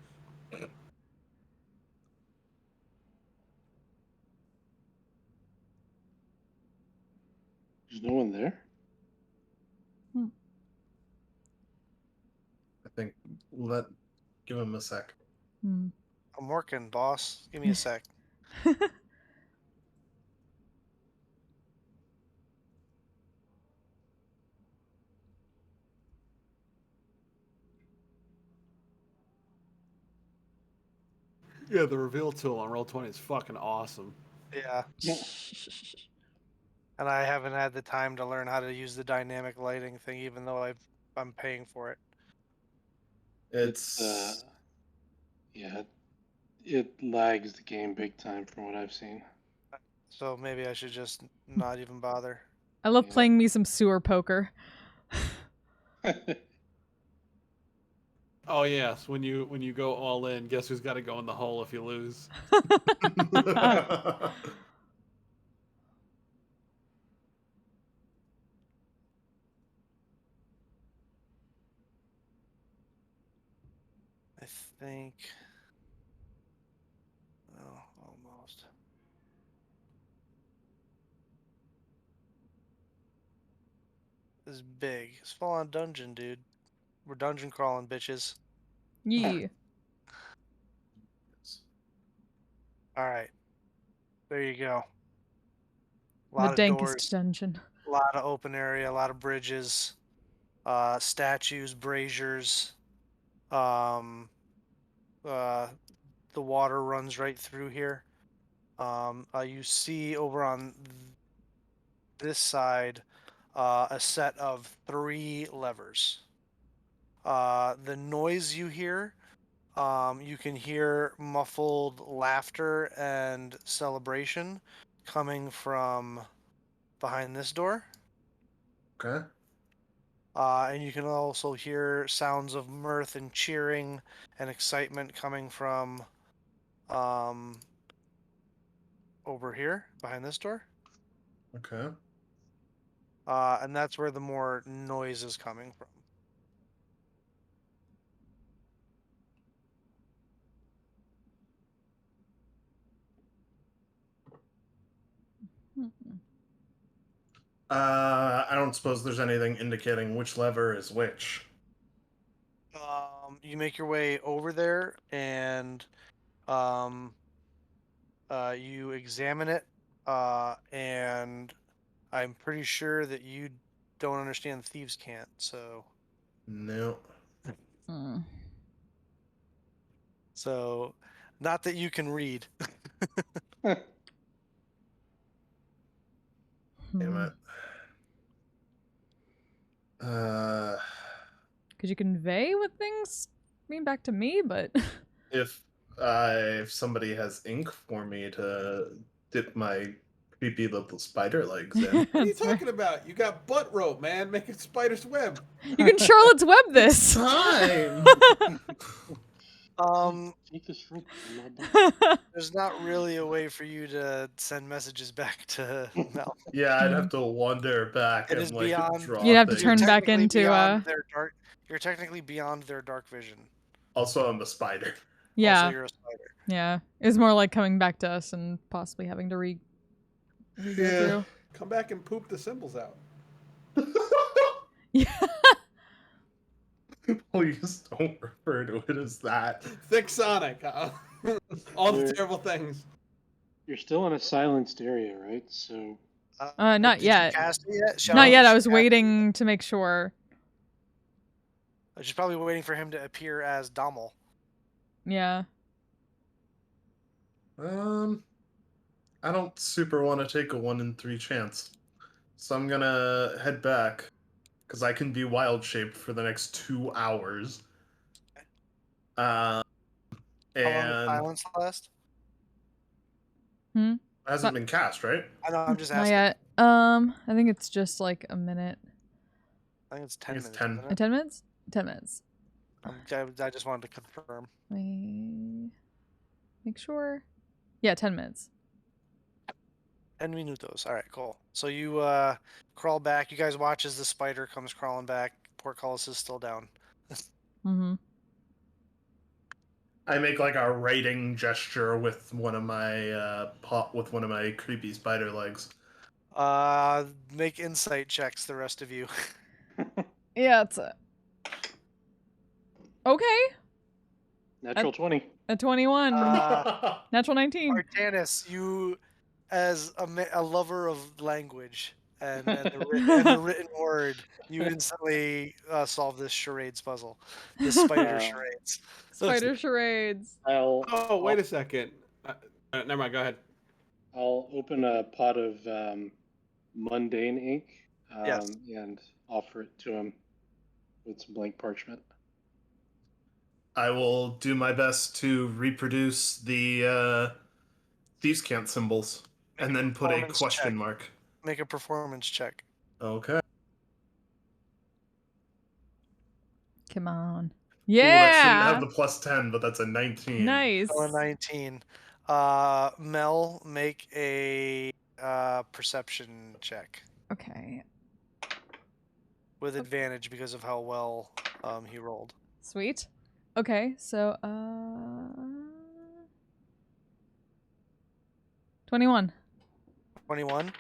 Speaker 4: There's no one there.
Speaker 3: I think give him a sec.
Speaker 2: Hmm.
Speaker 1: I'm working, boss. Give me a sec.
Speaker 5: Yeah, the reveal tool on Roll20 is fucking awesome.
Speaker 1: Yeah.
Speaker 4: Yeah.
Speaker 1: And I haven't had the time to learn how to use the dynamic lighting thing, even though I'm paying for it.
Speaker 3: It's
Speaker 4: Yeah, it lags the game big time from what I've seen.
Speaker 1: So maybe I should just not even bother.
Speaker 2: I love
Speaker 4: Yeah.
Speaker 2: playing me some sewer poker.
Speaker 5: Oh yes, when you go all in, guess who's got to go in the hole if you lose?
Speaker 1: I think. Oh, almost. This is big. It's full on dungeon, dude. We're dungeon crawling, bitches.
Speaker 2: Yee.
Speaker 1: All right. There you go. A
Speaker 2: The
Speaker 1: lot of
Speaker 2: dankest
Speaker 1: doors,
Speaker 2: dungeon.
Speaker 1: a lot of open area, a lot of bridges, statues, braziers. Um, the water runs right through here. You see over on this side a set of 3 levers. The noise you hear, you can hear muffled laughter and celebration coming from behind this door.
Speaker 3: Okay.
Speaker 1: And you can also hear sounds of mirth and cheering and excitement coming from over here behind this door.
Speaker 3: Okay.
Speaker 1: And that's where the more noise is coming from.
Speaker 3: I don't suppose there's anything indicating which lever is which.
Speaker 1: You make your way over there and um, you examine it, and I'm pretty sure that you don't understand thieves' can't. So,
Speaker 3: No.
Speaker 1: so not that you can read.
Speaker 3: Damn it.
Speaker 2: Could you convey what things mean back to me? But
Speaker 3: If somebody has ink for me to dip my creepy little spider legs in.
Speaker 5: What are you
Speaker 2: That's right.
Speaker 5: talking about? You got butt rope, man. Make a spider's web.
Speaker 2: You can Charlotte's Web this.
Speaker 3: Time.
Speaker 4: Take this fruit.
Speaker 1: There's not really a way for you to send messages back to Mel.
Speaker 3: Yeah, I'd have to wander back
Speaker 1: It
Speaker 3: and
Speaker 1: is
Speaker 3: like
Speaker 1: beyond.
Speaker 3: draw
Speaker 2: You'd have to
Speaker 3: things.
Speaker 2: turn back
Speaker 1: technically
Speaker 2: into,
Speaker 1: beyond their dark. You're technically beyond their dark vision.
Speaker 3: Also, I'm a spider.
Speaker 1: Also,
Speaker 2: yeah,
Speaker 1: you're a spider.
Speaker 2: yeah. It's more like coming back to us and possibly having to re go
Speaker 3: Yeah.
Speaker 2: through.
Speaker 5: Come back and poop the symbols out.
Speaker 2: Yeah.
Speaker 3: Please don't refer to it as that.
Speaker 5: Thick Sonic. All the
Speaker 4: You're-
Speaker 5: terrible things.
Speaker 4: You're still in a silenced area, right? So
Speaker 2: Not
Speaker 1: did you
Speaker 2: yet.
Speaker 1: cast it yet?
Speaker 2: Not yet. I
Speaker 1: Did
Speaker 2: was
Speaker 1: you cast it?
Speaker 2: waiting to make sure.
Speaker 1: She's probably waiting for him to appear as Dommel.
Speaker 2: Yeah.
Speaker 3: I don't super want to take a 1 in 3 chance, so I'm gonna head back because I can be wild shaped for the next 2 hours.
Speaker 1: How long does
Speaker 3: And
Speaker 1: silence last?
Speaker 3: it hasn't been cast, right?
Speaker 1: I know. I'm just
Speaker 2: Not
Speaker 1: asking.
Speaker 2: yet. I think it's just like a minute.
Speaker 1: I think it's 10
Speaker 3: It's
Speaker 1: minutes.
Speaker 3: 10.
Speaker 1: Isn't it?
Speaker 2: 10 minutes? 10 minutes.
Speaker 1: I just wanted to confirm.
Speaker 2: Let me make sure. Yeah, 10 minutes.
Speaker 1: 10 minutos. All right, cool. So you crawl back. You guys watch as the spider comes crawling back. Portcullis is still down.
Speaker 2: Mm-hmm.
Speaker 3: I make like a writing gesture with one of my with one of my creepy spider legs.
Speaker 1: Make insight checks, the rest of you.
Speaker 2: Yeah, it's okay.
Speaker 4: Natural 20.
Speaker 2: A 21. Natural 19.
Speaker 1: Artanis, you, as a lover of language and the written word, you instantly solve this charades puzzle, this spider charades.
Speaker 2: Spider charades.
Speaker 5: Oh, wait a second. Never mind. Go ahead.
Speaker 4: I'll open a pot of mundane ink
Speaker 1: Yes.
Speaker 4: and offer it to him with some blank parchment.
Speaker 3: I will do my best to reproduce the thieves' cant symbols and then put a
Speaker 1: Performance
Speaker 3: question
Speaker 1: check.
Speaker 3: mark.
Speaker 1: Make a performance check.
Speaker 3: Okay.
Speaker 2: Come on.
Speaker 3: Ooh, that shouldn't
Speaker 2: Yeah.
Speaker 3: have the +10, but that's a 19.
Speaker 2: Nice.
Speaker 1: So a 19. Mel, make a perception check
Speaker 2: Okay.
Speaker 1: with advantage because of how well he rolled.
Speaker 2: Sweet. Okay, so 21.
Speaker 1: 21.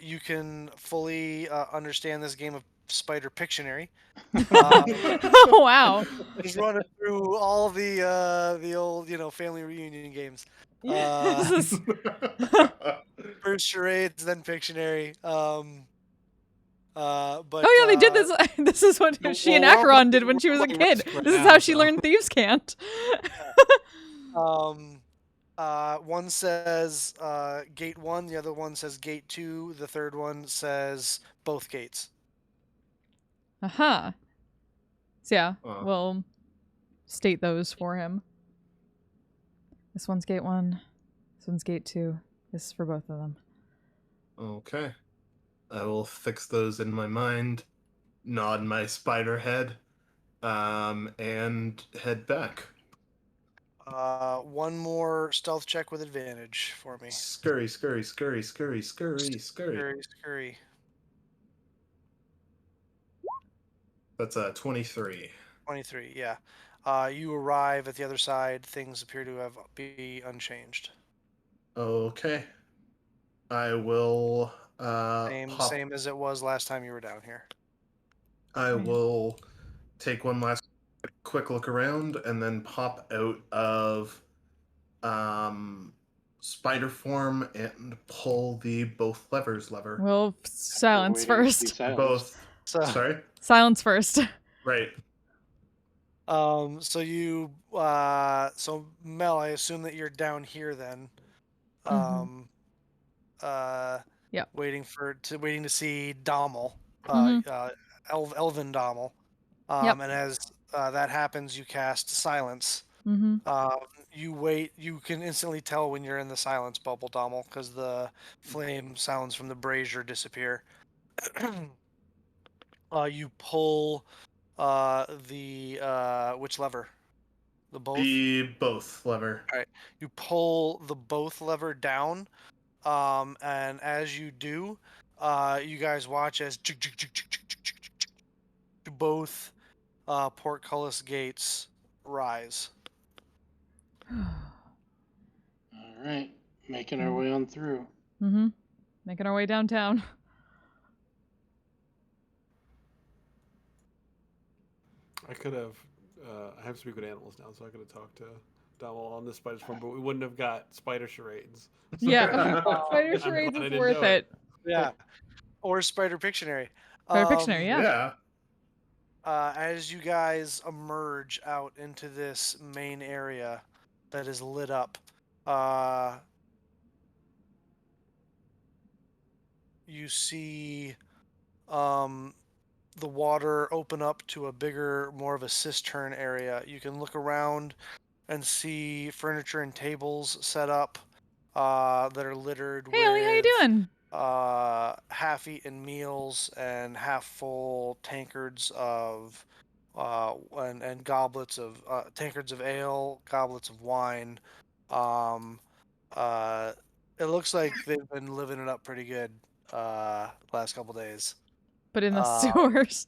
Speaker 1: You can fully understand this game of Spider Pictionary.
Speaker 2: Oh wow.
Speaker 1: Just running through all the old, family reunion games.
Speaker 2: This is
Speaker 1: First charades, then Pictionary. But
Speaker 2: Oh yeah, they did this. This is what
Speaker 5: No,
Speaker 2: she and
Speaker 5: well, we're all
Speaker 2: Acheron did when she was a
Speaker 5: playing
Speaker 2: kid.
Speaker 5: Risk right
Speaker 2: This is
Speaker 5: now,
Speaker 2: how she
Speaker 5: so.
Speaker 2: learned thieves' cant.
Speaker 1: One says gate 1, the other one says gate 2, the third one says both gates.
Speaker 2: Aha. So yeah,
Speaker 3: Oh.
Speaker 2: we'll state those for him. This one's gate 1. This one's gate 2. This is for both of them.
Speaker 3: Okay. I will fix those in my mind, nod my spider head, and head back.
Speaker 1: One more stealth check with advantage for me.
Speaker 3: Scurry, scurry, scurry, scurry, scurry, scurry.
Speaker 1: Scurry, scurry.
Speaker 3: That's a 23.
Speaker 1: 23, yeah. You arrive at the other side. Things appear to be unchanged.
Speaker 3: Okay. I will pop.
Speaker 1: Same as it was last time you were down here.
Speaker 3: I will take one last quick look around and then pop out of spider form and pull the both levers lever.
Speaker 2: We'll silence
Speaker 4: Waiting to be
Speaker 2: first.
Speaker 4: silenced.
Speaker 3: Both.
Speaker 1: So,
Speaker 3: Sorry.
Speaker 2: Silence first.
Speaker 3: Right.
Speaker 1: so you, so Mel, I assume that you're down here then.
Speaker 2: Yep.
Speaker 1: Waiting to see Dommel,
Speaker 2: Mhm.
Speaker 1: Elvin Dommel.
Speaker 2: Yep.
Speaker 1: And as that happens, you cast silence.
Speaker 2: Mm-hmm.
Speaker 1: You wait. You can instantly tell when you're in the silence bubble, Dommel, because the flame sounds from the brazier disappear. You pull the which lever? The both.
Speaker 3: The both lever.
Speaker 1: All right. You pull the both lever down, and as you do, you guys watch as both portcullis gates rise.
Speaker 4: All right, making our way on through.
Speaker 2: Mm-hmm. Making our way downtown.
Speaker 5: I could have. I have to speak with animals now, so I could have talked to Donald on the spider's form, but we wouldn't have got spider charades.
Speaker 2: Yeah. Spider
Speaker 5: I'm
Speaker 2: charades
Speaker 5: glad I
Speaker 2: is
Speaker 5: didn't
Speaker 2: worth
Speaker 5: know
Speaker 2: it.
Speaker 1: Yeah. Or Spider Pictionary.
Speaker 2: Spider Pictionary, yeah.
Speaker 1: As you guys emerge out into this main area that is lit up, you see the water open up to a bigger, more of a cistern area. You can look around and see furniture and tables set up that are littered
Speaker 2: Hey, Ellie, how you
Speaker 1: with
Speaker 2: doing?
Speaker 1: half-eaten meals and half-full tankards of and goblets of tankards of ale, goblets of wine. It looks like they've been living it up pretty good last couple days.
Speaker 2: But in the sewers.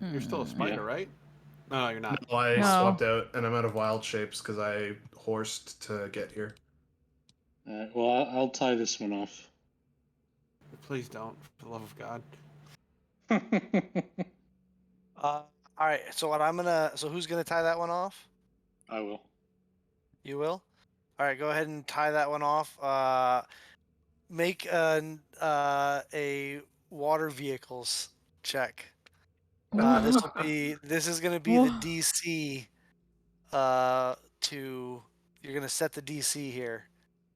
Speaker 5: You're still a spider, right? No, you're not.
Speaker 3: No, I
Speaker 2: No.
Speaker 3: swapped out, and I'm out of wild shapes because I horsed to get here.
Speaker 4: Alright, well, I'll tie this one off.
Speaker 5: Please don't, for the love of God.
Speaker 1: All right. So who's gonna tie that one off?
Speaker 4: I will.
Speaker 1: You will. All right. Go ahead and tie that one off. Make a water vehicles check. This is gonna be the DC. You're gonna set the DC here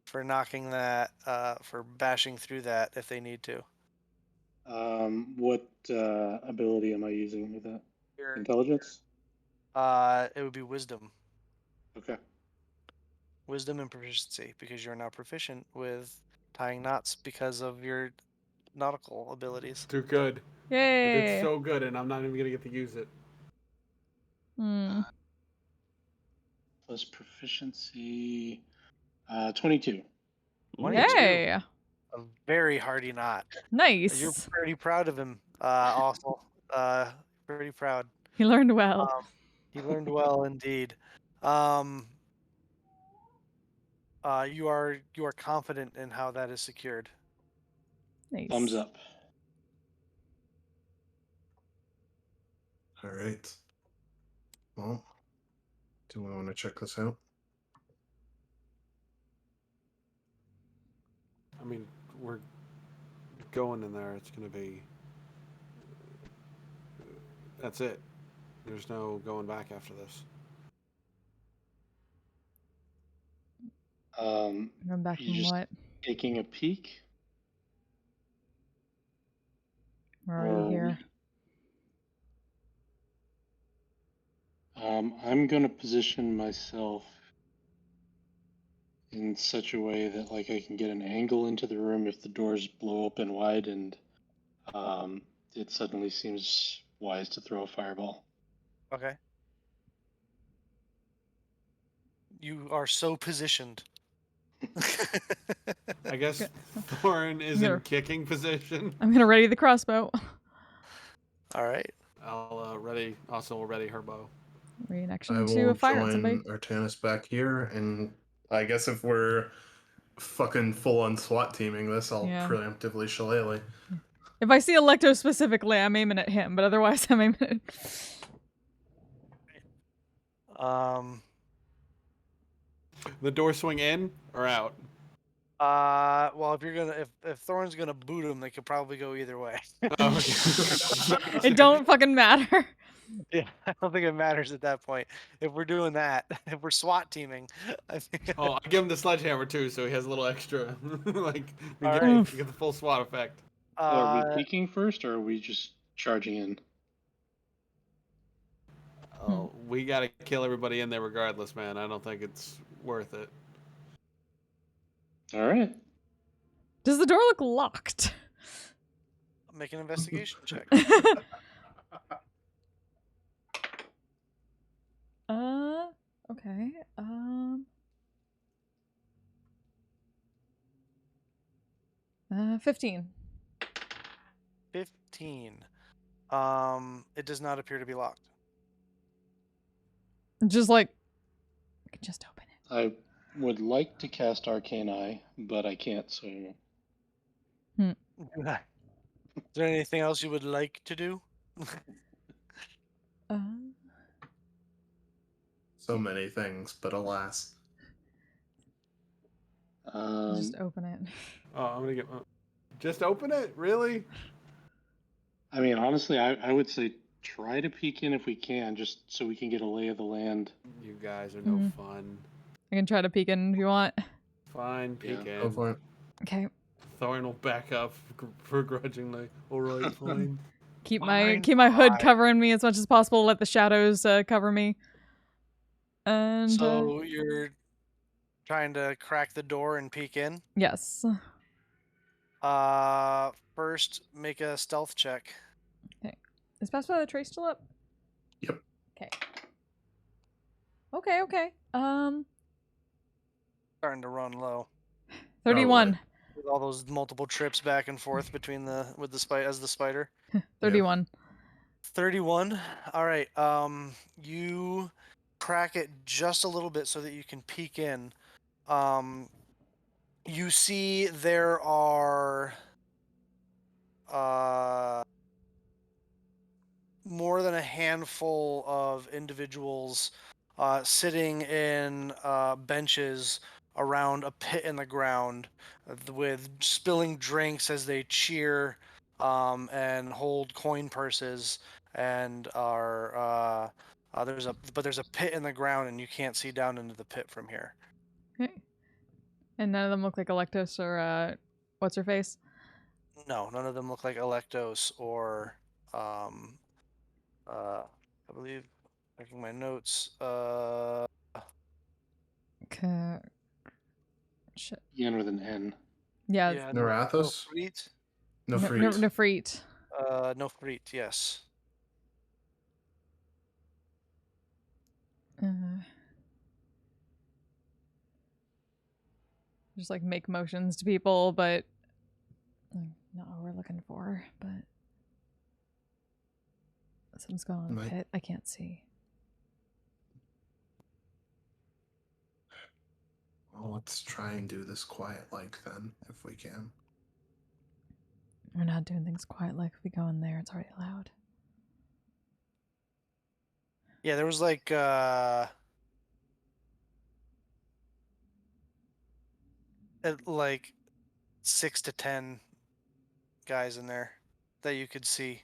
Speaker 1: for knocking that, for bashing through that if they need to.
Speaker 4: What ability am I using with that?
Speaker 1: Your,
Speaker 4: Intelligence?
Speaker 1: it would be wisdom.
Speaker 4: Okay.
Speaker 1: Wisdom and proficiency, because you're now proficient with tying knots because of your nautical abilities.
Speaker 5: Too good.
Speaker 2: Yay!
Speaker 5: It's so good, and I'm not even gonna get to use it.
Speaker 4: Plus proficiency. 22.
Speaker 1: 22.
Speaker 2: Yay!
Speaker 1: A very hardy knot.
Speaker 2: Nice.
Speaker 1: You're pretty proud of him, also. Pretty proud.
Speaker 2: He learned well.
Speaker 1: He learned well indeed. You are confident in how that is secured.
Speaker 2: Nice.
Speaker 4: Thumbs up.
Speaker 3: All right. Well, do we want to check this out?
Speaker 5: I mean, we're going in there. It's gonna be. That's it. There's no going back after this.
Speaker 2: Going back
Speaker 4: You
Speaker 2: from
Speaker 4: just
Speaker 2: what?
Speaker 4: taking a peek?
Speaker 2: We're already
Speaker 4: Or
Speaker 2: here.
Speaker 4: I'm gonna position myself in such a way that like I can get an angle into the room if the doors blow open wide and it suddenly seems wise to throw a fireball.
Speaker 1: Okay. You are so positioned.
Speaker 5: I guess Thorin is in kicking position.
Speaker 2: I'm gonna ready the crossbow.
Speaker 1: All right.
Speaker 5: I'll ready her bow.
Speaker 2: Reaction
Speaker 3: I
Speaker 2: to
Speaker 3: will
Speaker 2: a fire at somebody.
Speaker 3: join Artanis back here, and I guess if we're fucking full-on SWAT teaming this, I'll preemptively shillelagh.
Speaker 2: If I see Electo specifically, I'm aiming at him, but otherwise I'm aiming at...
Speaker 5: The door swing in or out?
Speaker 1: Well, if Thorn's gonna boot him, they could probably go either way.
Speaker 5: Oh, okay.
Speaker 2: It don't fucking matter.
Speaker 1: Yeah, I don't think it matters at that point. If we're doing that, if we're SWAT teaming, I think.
Speaker 5: Oh, I give him the sledgehammer too, so he has a little extra. Like, we
Speaker 1: All
Speaker 5: get,
Speaker 1: right.
Speaker 5: we get the full SWAT effect.
Speaker 4: Are we peeking first, or are we just charging in?
Speaker 5: Oh, we gotta kill everybody in there regardless, man. I don't think it's worth it.
Speaker 4: All right.
Speaker 2: Does the door look locked?
Speaker 1: Make an investigation check.
Speaker 2: Okay. 15.
Speaker 1: 15. It does not appear to be locked.
Speaker 2: Just like, I could just open it.
Speaker 4: I would like to cast Arcane Eye, but I can't, so...
Speaker 1: Is there anything else you would like to do?
Speaker 3: So many things, but alas.
Speaker 2: Just open it.
Speaker 5: Oh, I'm gonna get... Just open it? Really?
Speaker 4: I mean, honestly, I would say try to peek in if we can, just so we can get a lay of the land.
Speaker 5: You guys are no fun.
Speaker 2: I can try to peek in if you want.
Speaker 5: Fine, peek in.
Speaker 3: Go for it.
Speaker 2: Okay.
Speaker 5: Thorin will back up begrudgingly. Alright, fine.
Speaker 2: Keep my hood covering me as much as possible. Let the shadows cover me. And
Speaker 1: so you're trying to crack the door and peek in?
Speaker 2: Yes.
Speaker 1: First, make a stealth check.
Speaker 2: Okay. Is Pass by the Trace still up?
Speaker 3: Yep.
Speaker 2: Okay. Okay.
Speaker 1: Starting to run low.
Speaker 2: 31.
Speaker 1: With all those multiple trips back and forth between the spider.
Speaker 2: 31.
Speaker 1: 31. All right. You crack it just a little bit so that you can peek in. You see there are more than a handful of individuals sitting in benches around a pit in the ground with spilling drinks as they cheer and hold coin purses and are there's a pit in the ground and you can't see down into the pit from here.
Speaker 2: Okay. And none of them look like Electos or what's her face?
Speaker 1: No, none of them look like Electos or I believe, checking my notes.
Speaker 2: Shit.
Speaker 4: Ian with an N.
Speaker 2: Yeah.
Speaker 1: Yeah,
Speaker 3: Narathos?
Speaker 1: Nofrit.
Speaker 3: Nofrit.
Speaker 2: Nefreet.
Speaker 1: Nofrit, yes.
Speaker 2: Just like make motions to people, but like, not what we're looking for. But something's going on in the
Speaker 3: Right.
Speaker 2: pit. I can't see.
Speaker 3: Well, let's try and do this quiet like then, if we can.
Speaker 2: We're not doing things quiet. Like if we go in there, it's already loud.
Speaker 1: Yeah, there was like 6 to 10 guys in there that you could see.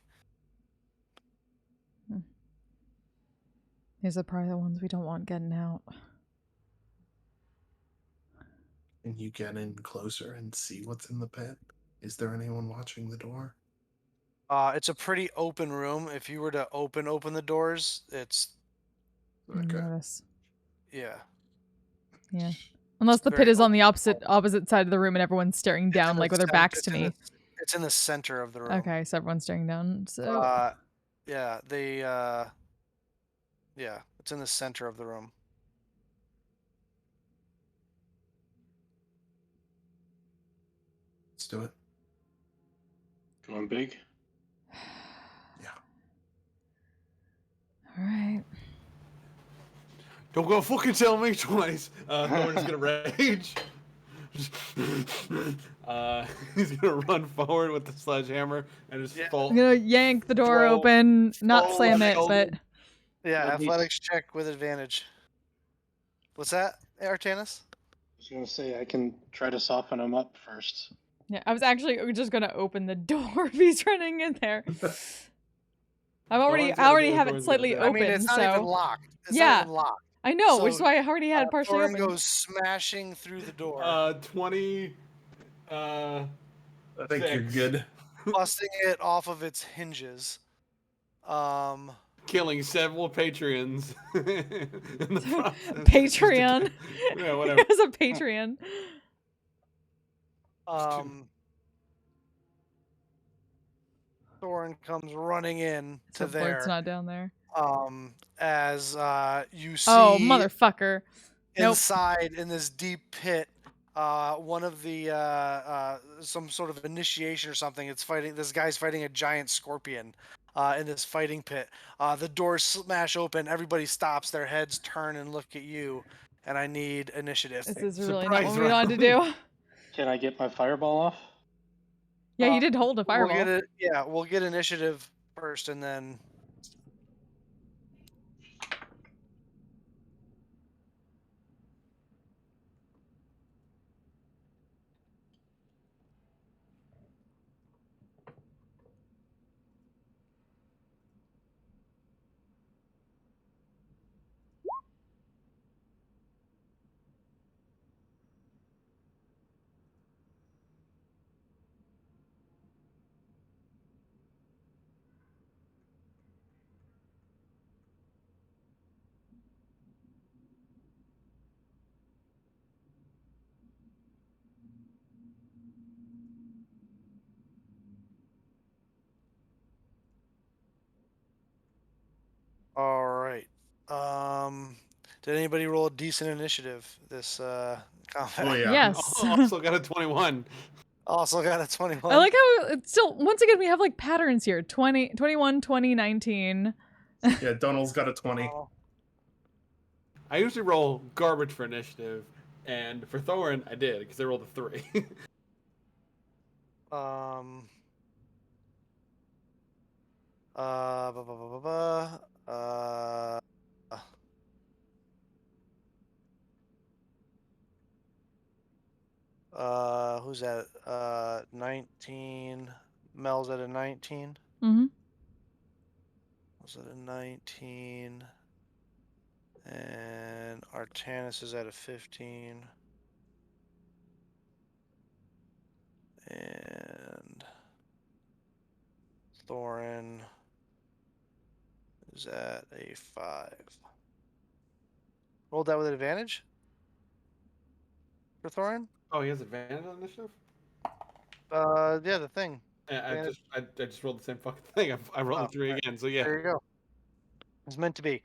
Speaker 2: These are probably the ones we don't want getting out.
Speaker 3: Can you get in closer and see what's in the pit? Is there anyone watching the door?
Speaker 1: It's a pretty open room. If you were to open the doors, it's
Speaker 2: You
Speaker 3: Okay.
Speaker 2: notice.
Speaker 1: yeah.
Speaker 2: Yeah. Unless the pit
Speaker 1: very
Speaker 2: is on the
Speaker 1: open.
Speaker 2: opposite side of the room and everyone's staring down,
Speaker 1: in the
Speaker 2: like with their
Speaker 1: center-
Speaker 2: backs to
Speaker 1: it's in
Speaker 2: me.
Speaker 1: It's in the center of the room.
Speaker 2: Okay, so everyone's staring down. So
Speaker 1: Yeah, yeah, it's in the center of the room.
Speaker 3: Let's do it.
Speaker 4: Going big?
Speaker 3: Yeah.
Speaker 2: all right.
Speaker 5: Don't go fucking tell me twice. Thorn is gonna rage. He's gonna run forward with the sledgehammer and just fall.
Speaker 2: I'm gonna yank the door
Speaker 1: Throw-
Speaker 2: open, not
Speaker 1: throw
Speaker 2: slam it,
Speaker 1: athletics-
Speaker 2: but
Speaker 1: Yeah,
Speaker 4: Let me-
Speaker 1: athletics check with advantage. What's that, Artanis?
Speaker 4: I was gonna say I can try to soften him up first.
Speaker 2: yeah, I was actually just gonna open the door if he's running in there. I already have it
Speaker 5: Thorn's
Speaker 2: slightly
Speaker 5: gotta do it.
Speaker 1: I mean,
Speaker 2: open,
Speaker 1: it's not
Speaker 2: so
Speaker 1: even locked. It's
Speaker 2: Yeah.
Speaker 1: not even locked.
Speaker 2: I know,
Speaker 1: So,
Speaker 2: which is why I already had it partially
Speaker 1: Thorn
Speaker 2: open.
Speaker 1: goes smashing through the door,
Speaker 5: 20.
Speaker 3: I think you're
Speaker 5: Six.
Speaker 3: good.
Speaker 1: busting it off of its hinges.
Speaker 5: Killing several Patreons in the process.
Speaker 2: Patreon.
Speaker 5: Yeah, whatever.
Speaker 2: It was a Patreon.
Speaker 1: Thorn comes running in
Speaker 2: So
Speaker 1: to
Speaker 2: Blurt's
Speaker 1: there.
Speaker 2: not down there.
Speaker 1: As you see
Speaker 2: Oh, motherfucker. Nope.
Speaker 1: inside in this deep pit, one of the some sort of initiation or something. It's fighting. This guy's fighting a giant scorpion in this fighting pit. The doors smash open. Everybody stops. Their heads turn and look at you. And I need initiative.
Speaker 2: This is really not
Speaker 5: Surprise
Speaker 2: what we wanted to do.
Speaker 4: Can I get my fireball off?
Speaker 2: Yeah, you did hold a fireball.
Speaker 1: We'll get initiative first, and then. All right. Did anybody roll a decent initiative this combat?
Speaker 3: Oh yeah.
Speaker 2: Yes.
Speaker 5: Also got a 21.
Speaker 1: Also got a 21.
Speaker 2: I like how it's still, once again, we have like patterns here. 20, 21, 20, 19.
Speaker 3: Yeah, Donald's got a 20.
Speaker 1: Oh.
Speaker 5: I usually roll garbage for initiative, and for Thorin, I did because I rolled a 3.
Speaker 1: Blah, blah, blah, blah, blah. Who's at 19? Mel's at a 19.
Speaker 2: Mm-hmm.
Speaker 1: Was it a 19? And Artanis is at a 15. And Thorin is at a 5. Rolled that with advantage for Thorin?
Speaker 5: Oh, he has advantage on initiative?
Speaker 1: Yeah, the thing.
Speaker 5: I just rolled the same fucking thing. I rolled
Speaker 1: Oh,
Speaker 5: a 3
Speaker 1: right.
Speaker 5: again, so yeah.
Speaker 1: There you go. It's meant to be.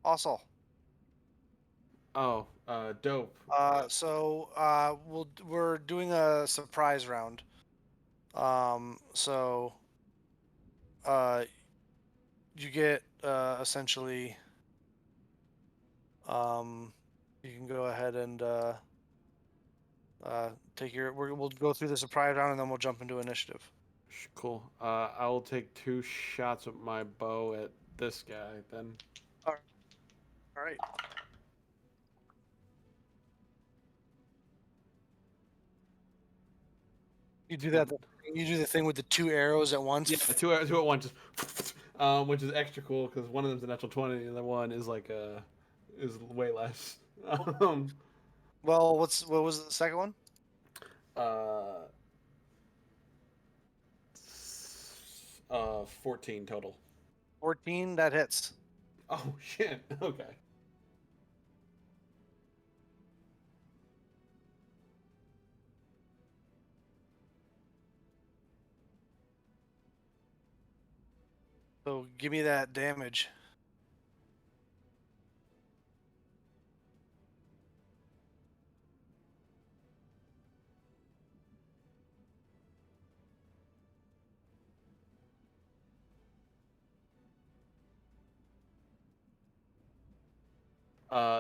Speaker 1: Also,
Speaker 5: Oh, dope.
Speaker 1: we're doing a surprise round. So you get essentially you can go ahead and take your we'll go through the surprise round and then we'll jump into initiative.
Speaker 5: Cool. I will take 2 shots with my bow at this guy then.
Speaker 1: All right. You do that. You do the thing with the 2 arrows at once.
Speaker 5: Yeah, two at once, just which is extra cool because one of them's a natural 20, and the other one is like is way less.
Speaker 1: Well, what was the second one?
Speaker 5: 14 total.
Speaker 1: 14. That hits.
Speaker 5: Oh shit. Okay.
Speaker 1: So give me that damage.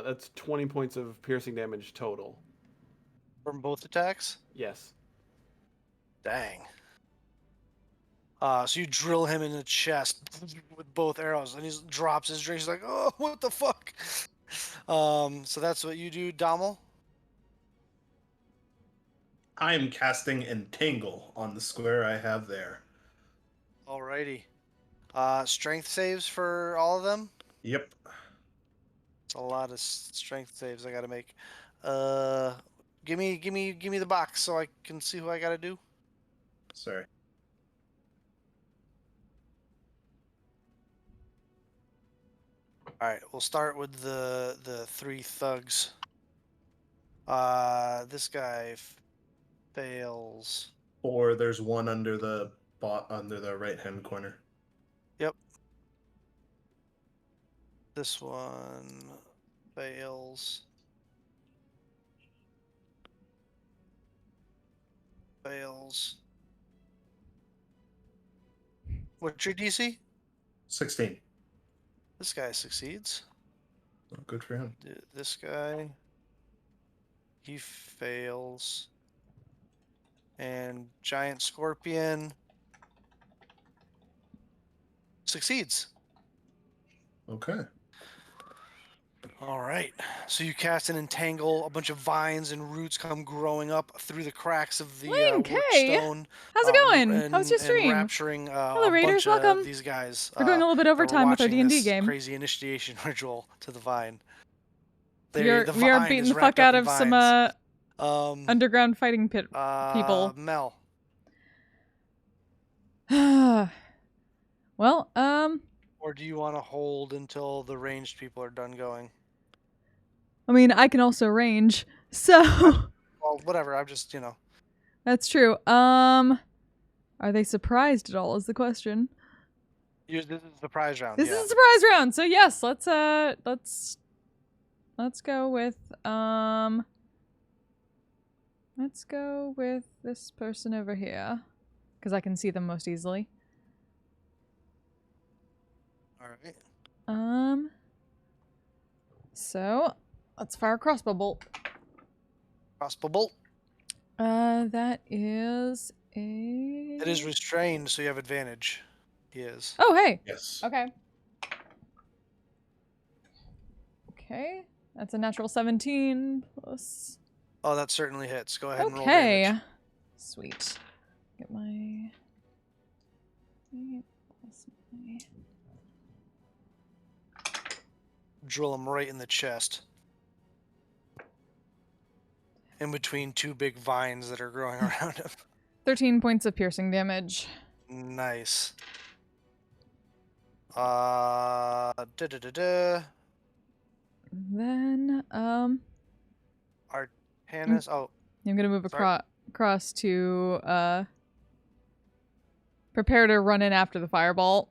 Speaker 5: That's 20 points of piercing damage total.
Speaker 1: From both attacks?
Speaker 5: Yes.
Speaker 1: Dang. So you drill him in the chest with both arrows, and he drops his drink. He's like, "Oh, what the fuck?" So that's what you do, Dommel.
Speaker 3: I am casting Entangle on the square I have there.
Speaker 1: Alrighty. Strength saves for all of them.
Speaker 3: Yep.
Speaker 1: It's a lot of strength saves I gotta make. Give me the box so I can see who I gotta do.
Speaker 3: Sorry.
Speaker 1: All right, we'll start with the 3 thugs. This guy fails.
Speaker 3: Or there's one under the under the right hand corner.
Speaker 1: Yep. This one fails. Fails. What's your DC?
Speaker 3: 16.
Speaker 1: This guy succeeds.
Speaker 3: Oh, good for him.
Speaker 1: This guy, he fails. And giant scorpion succeeds.
Speaker 3: Okay.
Speaker 1: All right. So you cast an entangle. A bunch of vines and roots come growing up through the cracks of the
Speaker 2: Link,
Speaker 1: work
Speaker 2: hey!
Speaker 1: stone.
Speaker 2: How's it going?
Speaker 1: And,
Speaker 2: How's your
Speaker 1: and
Speaker 2: stream?
Speaker 1: rapturing
Speaker 2: Hello,
Speaker 1: a
Speaker 2: Raiders.
Speaker 1: bunch
Speaker 2: Welcome.
Speaker 1: of these guys.
Speaker 2: We're going a little bit
Speaker 1: that were
Speaker 2: overtime with our
Speaker 1: watching
Speaker 2: D&D
Speaker 1: this
Speaker 2: game.
Speaker 1: Crazy initiation ritual to the vine.
Speaker 2: We are
Speaker 1: vine
Speaker 2: beating
Speaker 1: is
Speaker 2: the
Speaker 1: wrapped
Speaker 2: fuck out
Speaker 1: up in
Speaker 2: of some
Speaker 1: vines.
Speaker 2: underground fighting pit people.
Speaker 1: Mel.
Speaker 2: Well,
Speaker 1: Or do you want to hold until the ranged people are done going?
Speaker 2: I mean, I can also range, so
Speaker 1: Well, whatever. I'm just,
Speaker 2: that's true. Are they surprised at all? Is the question.
Speaker 1: This is the prize round.
Speaker 2: This
Speaker 1: yeah.
Speaker 2: is a surprise round, so yes, let's go with Let's go with this person over here. Because I can see them most easily.
Speaker 1: Alright.
Speaker 2: So, let's fire a crossbow bolt.
Speaker 1: Crossbow bolt.
Speaker 2: That is a...
Speaker 1: It is restrained, so you have advantage. He is.
Speaker 2: Oh, hey!
Speaker 3: Yes.
Speaker 2: Okay. Okay. That's a natural 17 plus...
Speaker 1: Oh, that certainly hits. Go ahead and roll
Speaker 2: Okay.
Speaker 1: damage.
Speaker 2: Sweet. Get my... plus my...
Speaker 1: Drill him right in the chest. In between two big vines that are growing around him.
Speaker 2: 13 points of piercing damage.
Speaker 1: Nice. Da-da-da-da.
Speaker 2: Then,
Speaker 1: Artanis. Oh,
Speaker 2: I'm gonna move
Speaker 1: Sorry?
Speaker 2: across to, prepare to run in after the fireball.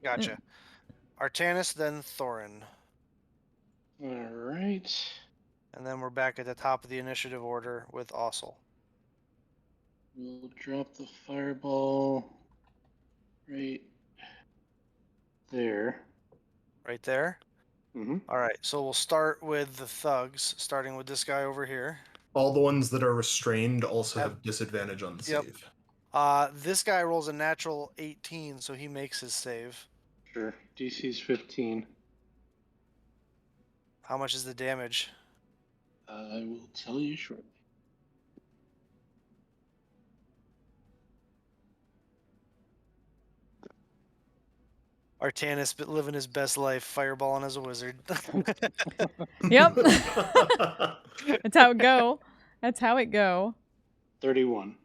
Speaker 1: gotcha. Artanis, then Thorin.
Speaker 4: All right.
Speaker 1: And then we're back at the top of the initiative order with Ossel.
Speaker 4: We'll drop the fireball right there.
Speaker 1: Right there.
Speaker 4: Mm-hmm.
Speaker 1: Alright, so we'll start with the thugs, starting with this guy over here.
Speaker 3: All the ones that are restrained also
Speaker 1: Have-
Speaker 3: have disadvantage on the
Speaker 1: Yep.
Speaker 3: save.
Speaker 1: This guy rolls a natural 18, so he makes his save.
Speaker 4: Sure. DC's 15.
Speaker 1: How much is the damage?
Speaker 4: I will tell you shortly.
Speaker 1: Artanis living his best life, fireballing as a wizard.
Speaker 2: Yep. That's how it go. That's how it go.
Speaker 4: 31.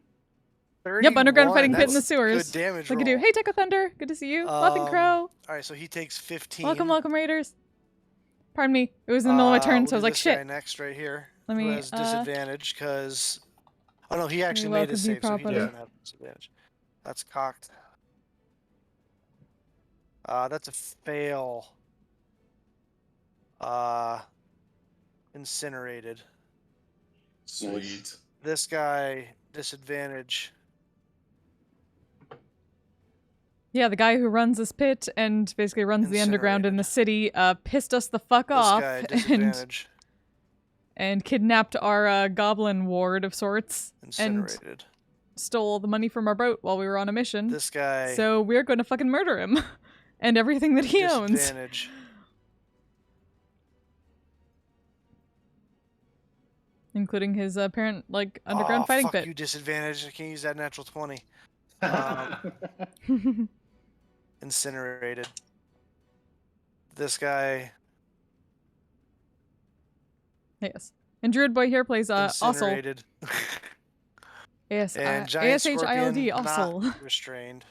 Speaker 2: Yep, underground
Speaker 1: 31,
Speaker 2: fighting pit in the
Speaker 1: that's
Speaker 2: sewers.
Speaker 1: Good damage
Speaker 2: Look
Speaker 1: roll.
Speaker 2: at you. Hey, Techo Thunder. Good to see you. Laughing Crow.
Speaker 1: Alright, so he takes 15.
Speaker 2: Welcome, welcome, Raiders. Pardon me. It was in the middle of my turn,
Speaker 1: We'll
Speaker 2: so I was
Speaker 1: do
Speaker 2: like,
Speaker 1: this
Speaker 2: shit.
Speaker 1: guy next right here.
Speaker 2: Let
Speaker 1: Who
Speaker 2: me,
Speaker 1: has disadvantage because... Oh no, he actually
Speaker 2: welcome
Speaker 1: made his
Speaker 2: you
Speaker 1: save, so he
Speaker 2: properly.
Speaker 1: doesn't have disadvantage. That's cocked. That's a fail. Incinerated.
Speaker 3: Sweet.
Speaker 1: This guy, disadvantage.
Speaker 2: Yeah, the guy who runs this pit and basically runs the underground in the city pissed us the fuck
Speaker 1: This
Speaker 2: off
Speaker 1: guy, disadvantage.
Speaker 2: and kidnapped our goblin ward of sorts and
Speaker 1: Incinerated.
Speaker 2: stole the money from our boat while we were on a mission.
Speaker 1: This guy,
Speaker 2: So we're going to fucking murder him and everything that he owns.
Speaker 1: disadvantage.
Speaker 2: Including his apparent, like, underground fighting
Speaker 1: fuck
Speaker 2: pit.
Speaker 1: you, disadvantage. I can't use that natural 20. Incinerated. This guy,
Speaker 2: Yes. And Druid Boy here plays Ossel.
Speaker 1: incinerated. And giant
Speaker 2: ASHILD,
Speaker 1: scorpion,
Speaker 2: Ossel.
Speaker 1: not restrained.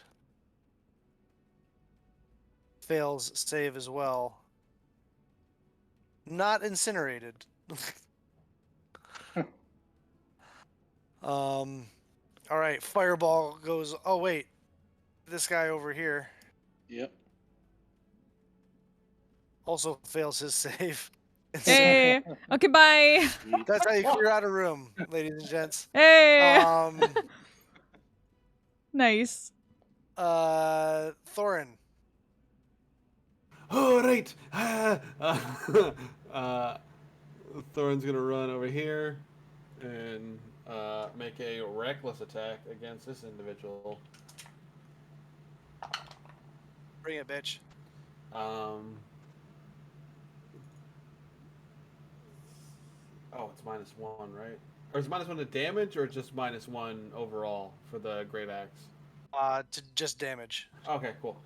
Speaker 1: Fails save as well. Not incinerated. All right, fireball goes. Oh wait, this guy over here
Speaker 4: Yep.
Speaker 1: also fails his save.
Speaker 2: Hey! Okay, bye!
Speaker 1: That's how you clear out a room, ladies and gents.
Speaker 2: Hey!
Speaker 1: Thorin.
Speaker 2: Nice.
Speaker 5: All right. Thorin's gonna run over here and make a reckless attack against this individual.
Speaker 1: Bring it, bitch.
Speaker 5: Oh, it's -1, right? Or is it -1 to damage, or just -1 overall for the great axe?
Speaker 1: To just damage.
Speaker 5: Okay, cool.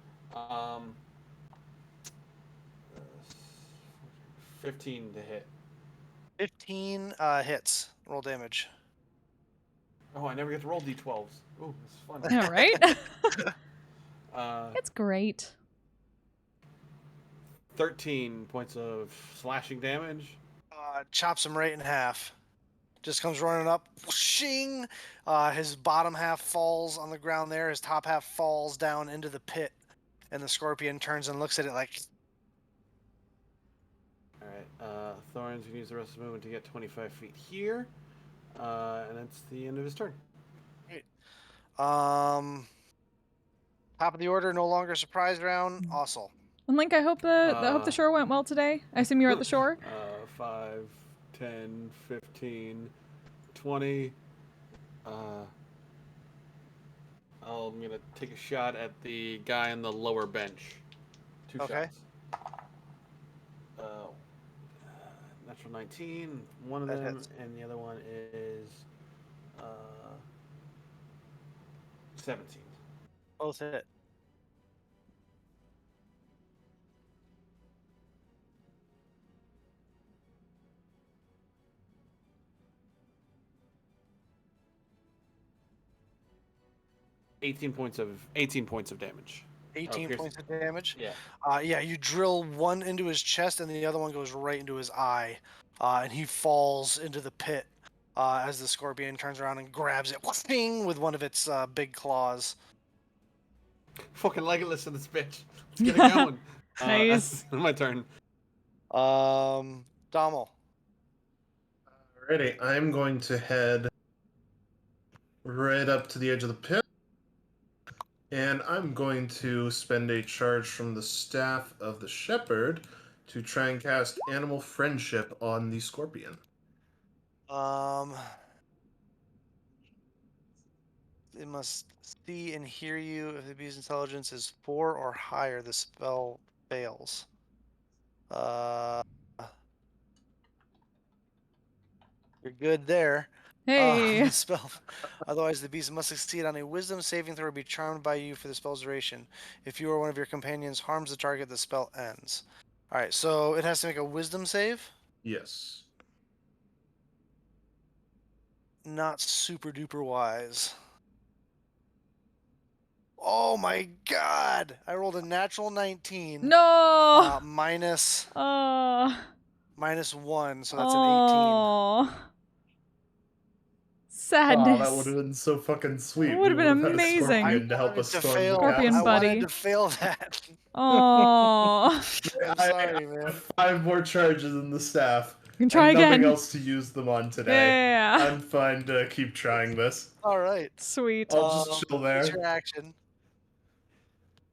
Speaker 5: 15 to hit.
Speaker 1: 15 hits. Roll damage.
Speaker 5: Oh, I never get to roll d12s. Ooh, this is fun.
Speaker 2: All right. It's great.
Speaker 5: 13 points of slashing damage.
Speaker 1: Chops him right in half. Just comes running up. Shing! His bottom half falls on the ground there. His top half falls down into the pit. And the scorpion turns and looks at it like...
Speaker 5: Alright, Thorin's gonna use the rest of the movement to get 25 feet here. And it's the end of his turn.
Speaker 1: Great. Top of the order, no longer surprise round. Also,
Speaker 2: And Link, I hope the shore went well today. I assume you're at the shore.
Speaker 5: 5, 10, 15, 20. I'm gonna take a shot at the guy on the lower bench. 2
Speaker 1: Okay.
Speaker 5: shots. Natural 19, one of
Speaker 1: That
Speaker 5: them,
Speaker 1: hits.
Speaker 5: and the other one is 17.
Speaker 1: Both hit.
Speaker 5: Eighteen points of damage.
Speaker 1: 18
Speaker 5: piercing.
Speaker 1: points of damage.
Speaker 5: Yeah.
Speaker 1: Yeah, you drill one into his chest, and the other one goes right into his eye, and he falls into the pit as the scorpion turns around and grabs it with one of its big claws.
Speaker 5: Fucking Legolas in this bitch. Let's get it going.
Speaker 2: Nice.
Speaker 5: My turn.
Speaker 1: Dommel.
Speaker 3: Alrighty, I'm going to head right up to the edge of the pit. And I'm going to spend a charge from the Staff of the Shepherd to try and cast Animal Friendship on the Scorpion.
Speaker 1: It must see and hear you. If the beast's intelligence is 4 or higher, the spell fails. You're good there.
Speaker 2: Hey.
Speaker 1: The spell. Otherwise, the beast must succeed on a Wisdom saving throw or be charmed by you for the spell's duration. If you or one of your companions harms the target, the spell ends. All right, so it has to make a Wisdom save.
Speaker 3: Yes.
Speaker 1: Not super duper wise. Oh my god! I rolled a natural 19.
Speaker 2: No.
Speaker 1: Minus
Speaker 2: Oh.
Speaker 1: -1, so that's an 18.
Speaker 2: Oh.
Speaker 3: Oh,
Speaker 2: Sadness.
Speaker 3: that would have been so fucking sweet.
Speaker 2: It would've
Speaker 3: We
Speaker 2: been
Speaker 3: would have had a
Speaker 2: amazing.
Speaker 3: Scorpion to help
Speaker 1: wanted
Speaker 3: us
Speaker 1: to
Speaker 3: storm
Speaker 1: fail.
Speaker 3: the
Speaker 2: Scorpion
Speaker 3: castle.
Speaker 1: I
Speaker 2: buddy.
Speaker 1: wanted to fail that.
Speaker 2: Oh.
Speaker 1: I'm sorry, man.
Speaker 3: I have 5 more charges in the staff.
Speaker 2: You can try
Speaker 3: and
Speaker 2: again.
Speaker 3: nothing else to use them on today.
Speaker 2: Yeah.
Speaker 3: I'm fine to keep trying this.
Speaker 1: All right.
Speaker 2: Sweet.
Speaker 3: I'll just chill
Speaker 1: Use
Speaker 3: there.
Speaker 1: your action.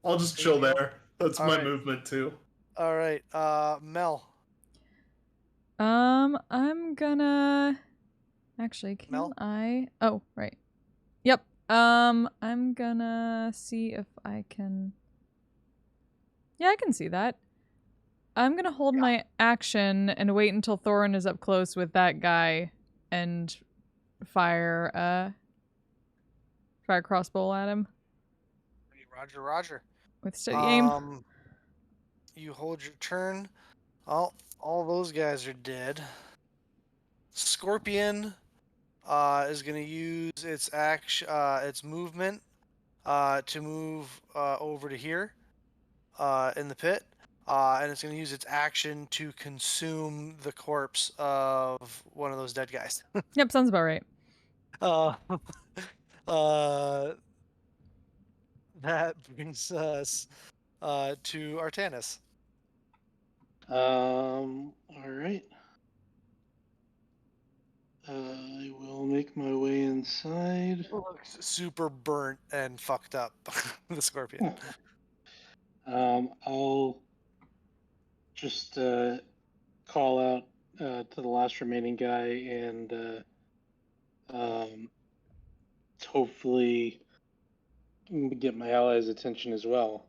Speaker 3: I'll just chill there. That's
Speaker 1: All
Speaker 3: my
Speaker 1: right.
Speaker 3: movement too.
Speaker 1: All right. Mel.
Speaker 2: I'm gonna actually can
Speaker 1: Mel?
Speaker 2: I oh right. Yep. I'm gonna see if I can Yeah, I can see that. I'm gonna hold my action and wait until Thorin is up close with that guy and fire crossbow at him
Speaker 1: Roger, Roger.
Speaker 2: with steady aim.
Speaker 1: You hold your turn. All those guys are dead. Scorpion is going to use its action, its movement, to move over to here in the pit, and it's going to use its action to consume the corpse of one of those dead guys.
Speaker 2: Yep, sounds about right.
Speaker 1: That brings us to Artanis.
Speaker 4: All right. I will make my way inside.
Speaker 1: Looks super burnt and fucked up. The scorpion.
Speaker 4: I'll just call out to the last remaining guy and hopefully get my allies' attention as well.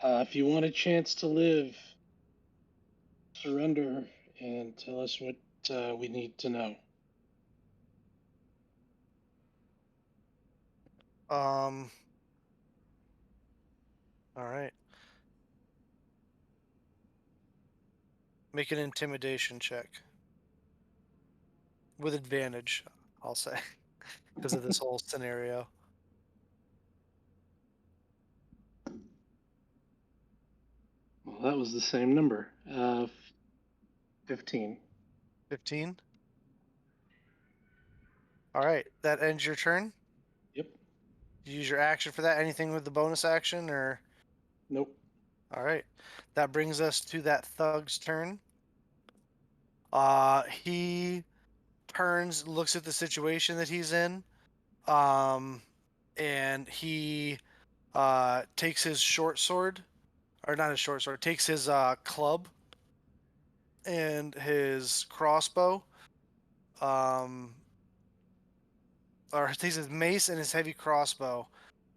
Speaker 4: If you want a chance to live, surrender and tell us what we need to know.
Speaker 1: All right. Make an intimidation check. With advantage, I'll say. Because of this whole scenario.
Speaker 4: Well, that was the same number. 15.
Speaker 1: 15. All right. That ends your turn.
Speaker 4: Yep.
Speaker 1: You use your action for that. Anything with the bonus action or?
Speaker 4: Nope.
Speaker 1: All right. That brings us to that thug's turn. He turns, looks at the situation that he's in, and he takes his short sword, or not his short sword, takes his club and his crossbow, or takes his mace and his heavy crossbow,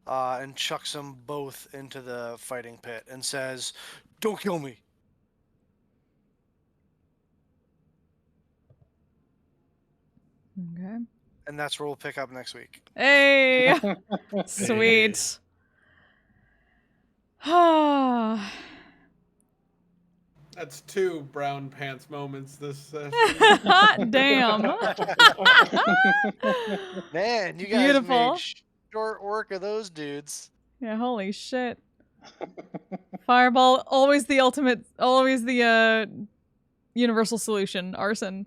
Speaker 1: and chucks them both into the fighting pit and says, "Don't kill me."
Speaker 2: Okay.
Speaker 1: And that's where we'll pick up next week.
Speaker 2: Hey! Sweet. Ah.
Speaker 5: That's 2 brown pants moments this session.
Speaker 2: Hot damn.
Speaker 1: Man, you guys
Speaker 2: Beautiful.
Speaker 1: made short work of those dudes.
Speaker 2: Yeah, holy shit. Fireball, always the ultimate, always the universal solution. Arson.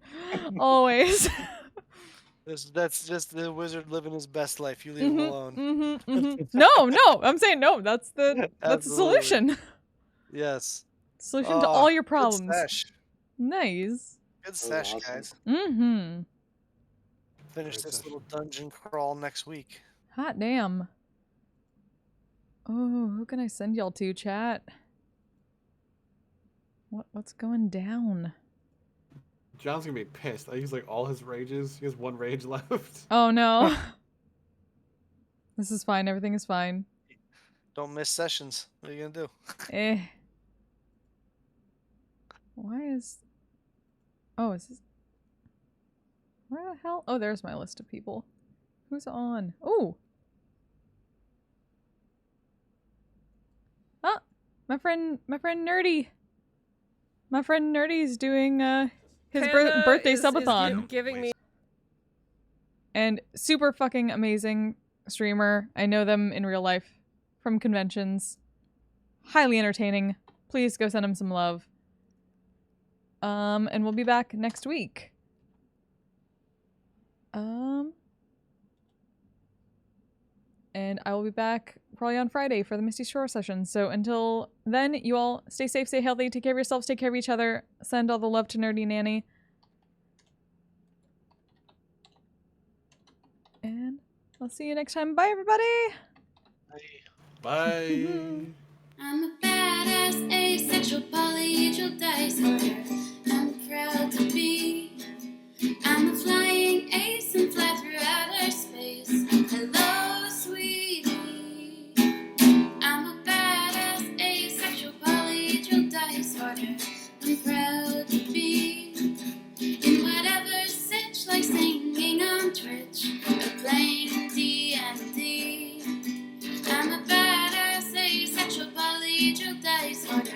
Speaker 2: Always.
Speaker 1: That's just the wizard living his best life. You leave him alone.
Speaker 2: No, I'm saying no. That's the
Speaker 1: Absolutely.
Speaker 2: solution.
Speaker 1: Yes.
Speaker 2: Solution to all your
Speaker 1: Good
Speaker 2: problems.
Speaker 1: sesh.
Speaker 2: Nice.
Speaker 1: Good sesh,
Speaker 4: awesome.
Speaker 1: guys.
Speaker 2: Mm-hmm.
Speaker 1: Finish
Speaker 5: Great
Speaker 1: this
Speaker 5: sesh.
Speaker 1: little dungeon crawl next week.
Speaker 2: Hot damn. Oh, who can I send y'all to, chat? What's going down?
Speaker 5: John's gonna be pissed. I used like all his rages. He has 1 rage left.
Speaker 2: Oh no. This is fine. Everything is fine.
Speaker 1: Don't miss sessions. What are you gonna do?
Speaker 2: Eh. Why is... Oh, is this... Where the hell? Oh, there's my list of people. Who's on? Ooh! Ah! My friend Nerdy! My friend Nerdy's doing, his birthday subathon.
Speaker 7: Giving me
Speaker 2: And super fucking amazing streamer. I know them in real life from conventions. Highly entertaining. Please go send him some love. And we'll be back next week. And I will be back probably on Friday for the Misty Shore session. So until then, you all stay safe, stay healthy, take care of yourselves, take care of each other. Send all the love to Nerdy Nanny. And I'll see you next time. Bye, everybody!
Speaker 5: Bye.
Speaker 8: I'm a badass asexual polyhedral dice holder. I'm proud to be. I'm a flying ace and fly through outer space. Hello, sweetie. I'm a badass asexual polyhedral dice holder. I'm proud to be in whatever sitch, like singing on Twitch or playing D&D. I'm a badass asexual polyhedral dice holder.